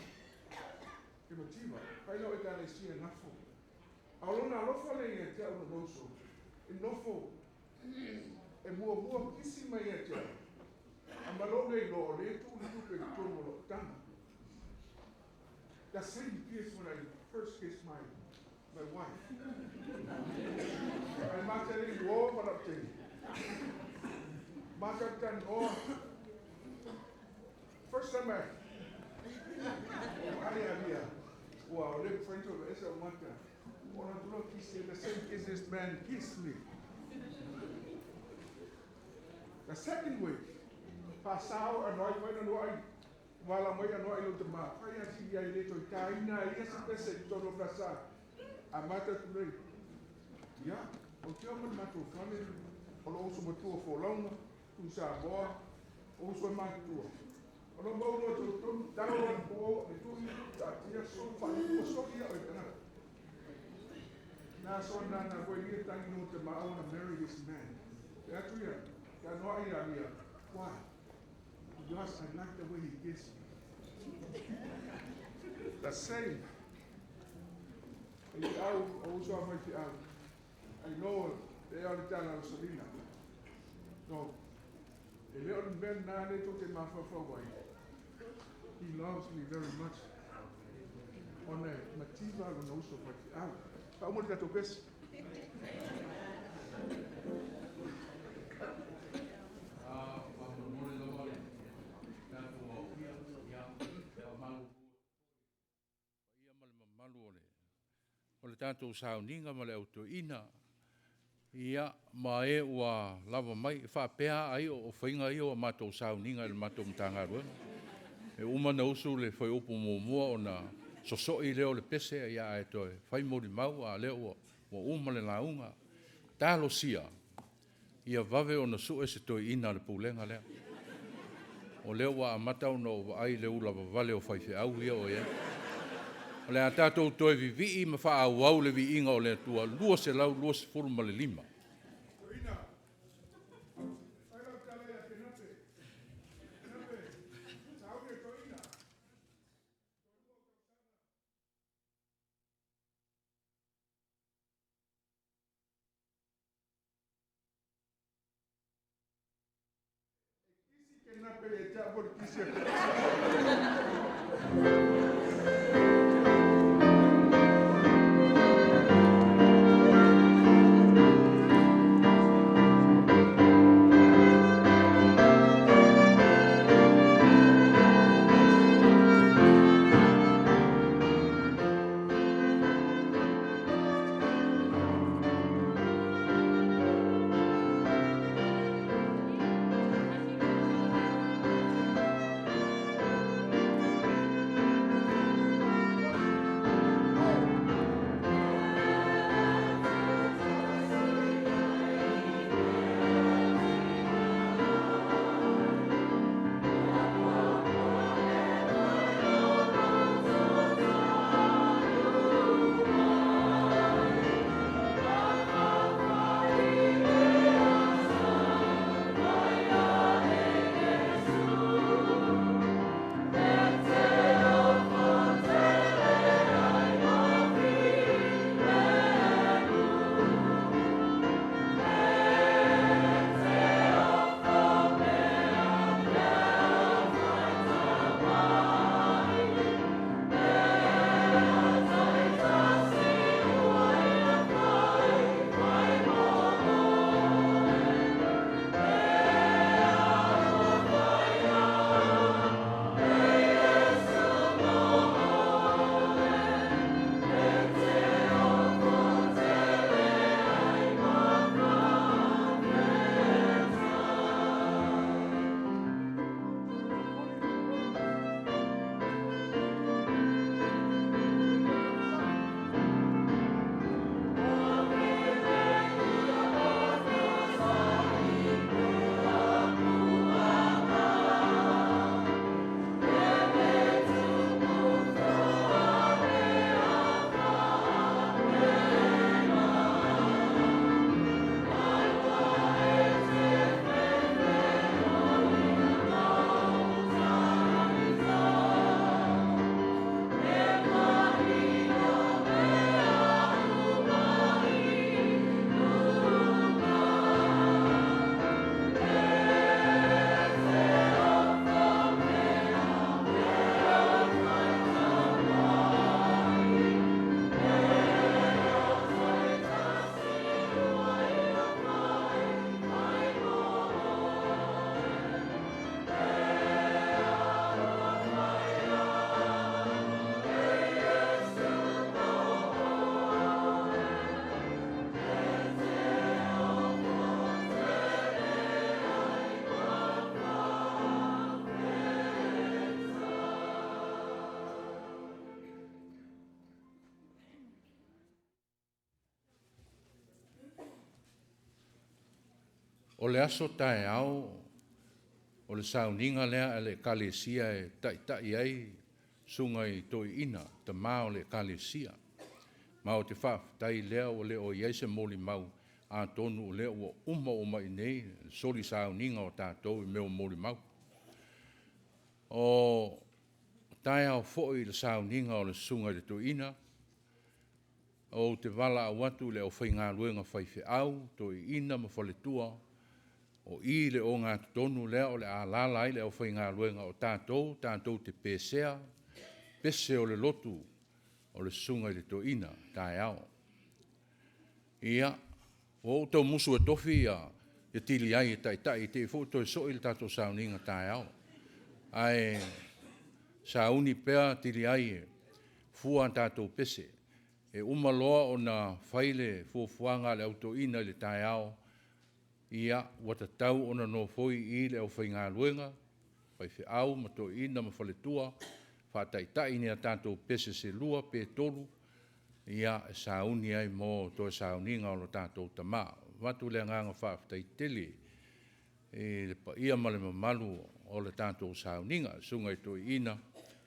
E motiva. Vai no e tale sia nafo. Alona alofa le ia tia o noso. E nofo. E mua kisi mai ia tia. Amalone lo le tu pe to lo tana. That same piece when I first kissed my wife. I'm not telling you all, but I'm telling you. Makatan oh. First time wow, live friend of Esa Mata. One of the kiss the same kiss this man kissed me. The second week, Passau and I went and while I'm waiting on the map. I see I little Taina, yes, I said, Tono Prasa. I matter to me. Yeah, okay, I'm not too funny. Also, but two for long. Usa boa, usa matua. Ono mau no to dawa po e tu tia so fa ko so ia o tana. Na so na ko ia tangi no te ma I want to marry this man. Ya tu ya, ya no ia mia. Why? Because I like the way he gives me. The same. I also I know they are the Salina. No. He loves me very much. On a mativa and also vamos a tocar. O le tātou Sauniga ma le autoina. Ia mai ua lava mai whapea ai o whainga i o mātou Sauniga le mātou mtangarua. E uma na usu le whai upu mua o na sosoi leo le pese ia e toi. Whai mori mau a leo o uma le launga. Tālo sia. Ia vave o na sue se toi ina le Pulega leo. O leo wa amatau no ai leo lava vale o whai au ia o ia. O le a tātou toi vivi ma wha au au le vi inga o le tua lua se lau lua se furu ma le lima. o le aso tae au, o le Sauniga lea le kalesia e tai ai, sunga i toi ina, te mao le kalesia. Ma o te whaafitai lea o le o iai se moli mau, a tonu o lea o uma i nei, soli Sauniga o tātou i meo moli mau. O tae au fo'i le Sauniga o le sunga i le toi ina, o te wala au atu le o whainga luenga whaiwhi au, toi ina ma whaletua, o i le o ngā tonu lea o le a lalai le o whainga luenga o tātou te pēsea, pese o le lotu, o le sunga i le toina, tae au. Ia, o tau musu e tofi ia tili ai e tai te fu to so il tato Sauniga tae au. Ai, sauni pea tili ai e fua tato pese, e umaloa o na whaile fuafuanga le autoina i le tae au, ia wata tau ona no foi i le au whainga luenga, whaiwhi au, mato ina ma whaletua, whātaitai ni a tātou pese se lua, pe tolu, ia e sauni ai mō to Sauniga o lo tātou tamā. Watu le nganga whaafitai tele, e le pa ia male mamalu o le tātou Sauniga, sunga i toi ina,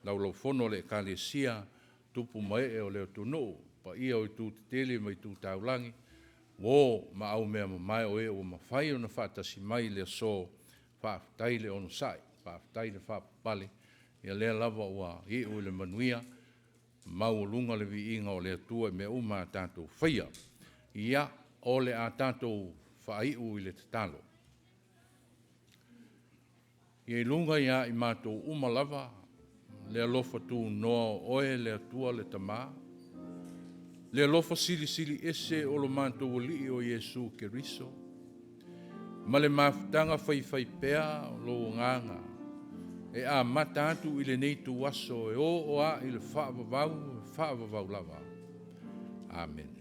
lau fono le kalesia, tupu mai e o leo tunu, pa ia o i tū tele mai tū taulangi, wo ma au mea mai o e o ma whai o na whaatasi mai le so whaafitai le ono sai, whaafitai le whaapale, ia lea lava ua i o le manuia, mau lunga le vi inga o le tua me uma tātou whaia, ia o le a tātou whai u i le tatalo. Ia i lunga ia i mātou uma lava, le alofa tū noa oe le tua le tamā, le alofa sili ese o lo mātou li o Iesu Keriso, ma le mafutanga whai pea lo nganga, e a mata atu i le nei tu aso e o a i le whaavavau lava. Amen.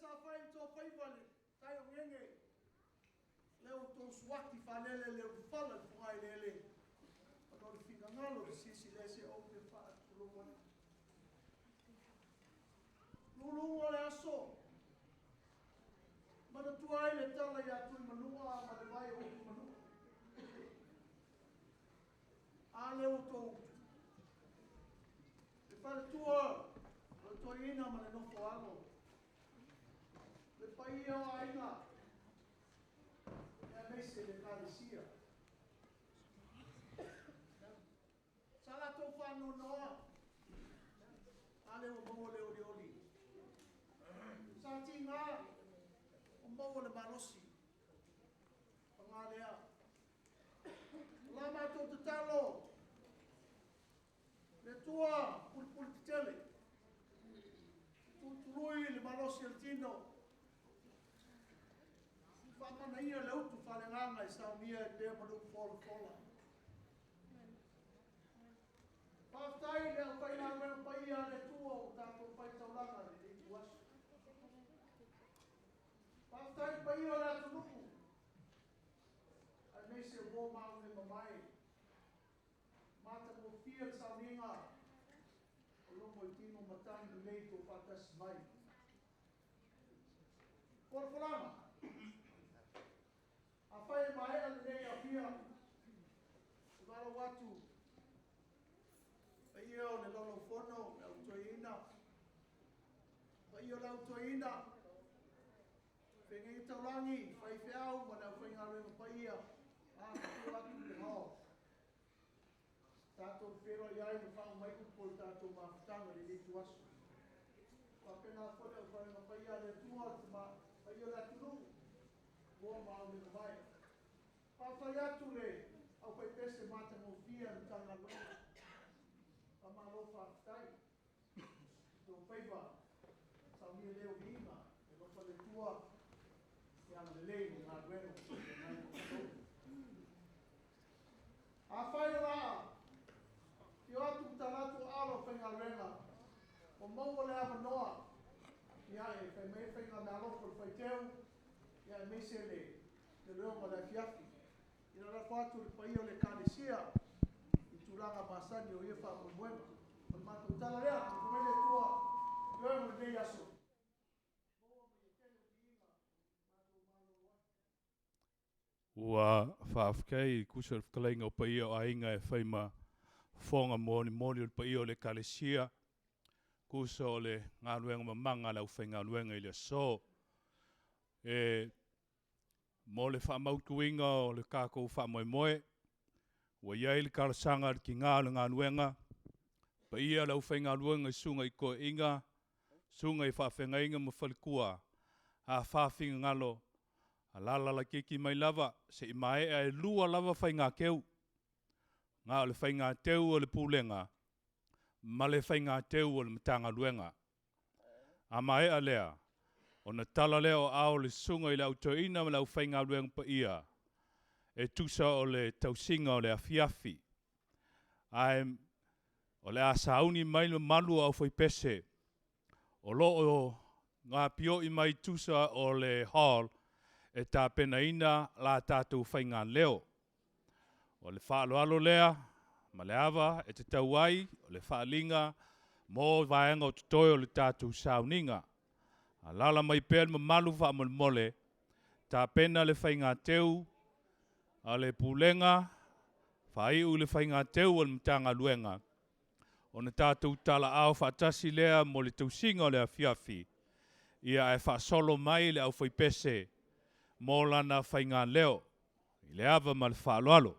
Sa fai to fai vale, tai o ngenge. Leo to swati falele le fala fai lele. Ono le fika ngalo sisi le se o te fa lumo. Lumo le aso. Mana tuai le tala ya tu manua ma le vai o manua. A leo to. Le fala tua. Lo to ina ma le no foalo. Le paia ainga. E a mese le kalesia. Sala to whanu noa. Ale o mo le oli. Sa tinga. O mo le malosi. Pangalea. Lama to te talo. Le tua pulpul tele. Tutului le malosi al tino. Mana ia Lotu whalenganga i Sauniga e pēr manu fola. Pātai lea whai ngā mea pai a le tua o tātou pai taulanga le tu asu. Paftai pa ia la tunuku. Ai nei se bo mau le mamai. Mata mo fia Sauniga. O longo i tino matang i lei to patas mai. Korfolama. A whai mai a nei a fia. Wala watu. Pa ia o le lolo fono, me au toina. Pa ia lau toina. Whengi taurangi, whai whiau, mana whai ngā renga pa ia. Kia atu le hao. Tātou pero iai me whao mai upol tātou mawhitanga le litu asu. Whapena whone o whai ngā pa ia le tua, ma pa ia le tunu. Boa mao le mai. Whawhai atu le, au whai pese mata mo fia ni tanga lua. Pamalo whawhitai. Tō peiwa, sau mia leo vinga, e lopa le tua, e ana le lei ngā rueno, e nai o a whai raa, i atu talatu alo whainga renga, o maua le ama noa, ia e whai mei whainga me alofa le whai teu, ia e meise le leonga le fiafi. I rara whatu le paia le kānesia, i tūranga masani o ia wha moemoema. O mātou tala rea, o kumele tua, leonga nei aso. Ua whaafkei kusa whakalenga o paia o ainga e whaima whonga moni o paia o le kalesia. Kusa o le ngā ruenga mamanga lau whai ngā ruenga i le so. Mo le whaamautuinga o le kākou whaamoemoe. Ua iai le karasanga ki ngā le ngā ruenga. Paia lau whai ngā ruenga i sunga i koe inga. Sunga i whaafenga inga mo whalikua. A whaafinga ngalo. A lalala kiki mai lava, se i mai e lua lava whai ngā keu. Ngā o le whai ngā teu o le Pulega. Ma le whai ngā teu o le matanga luenga. A mai a lea, o na tala lea o ao le sunga i le autoina ma lau whai ngā luenga pa ia. E tusa o le tausinga o le afiafi. O le asauni mai le malu au whai pese. O lo o ngā pio i mai tusa o le hall, e tā pena ina la tātou whainga leo. O le whaaloalo lea, ma le awa, e te tauai, o le whaalinga, mō vaenga o tutoi o le tātou Sauniga. A lala mai pēr ma malu wha mole, tā pena le whainga teu, a le Pulega, whai u le whainga teu o le mtanga luenga. O na tātou tala au whaatasi lea mo le tausinga o le afiafi. Ia e whaasolo mai le au whaipese, mō lana whainga leo, i le awa ma le whaaloalo.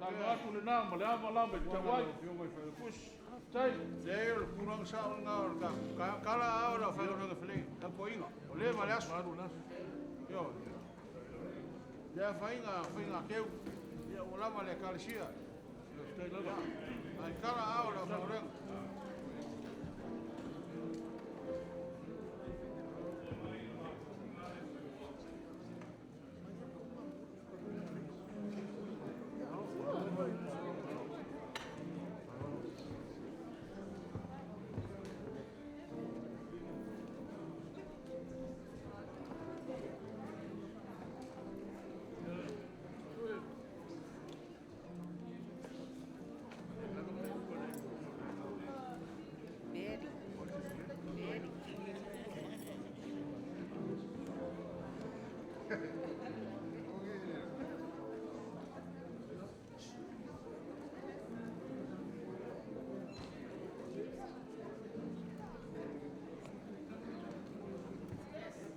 Talo atu le nā, ma le awa lama i tawai. Push, tai. Lei o le puranga sa o ngā o ka kala au la whauranga whalei. Ta koinga. O le ma le asu. Maru nasu. Yo. Le whainga keu. Ia o lama le kalesia. Stai lana. Ai kala au la whauranga.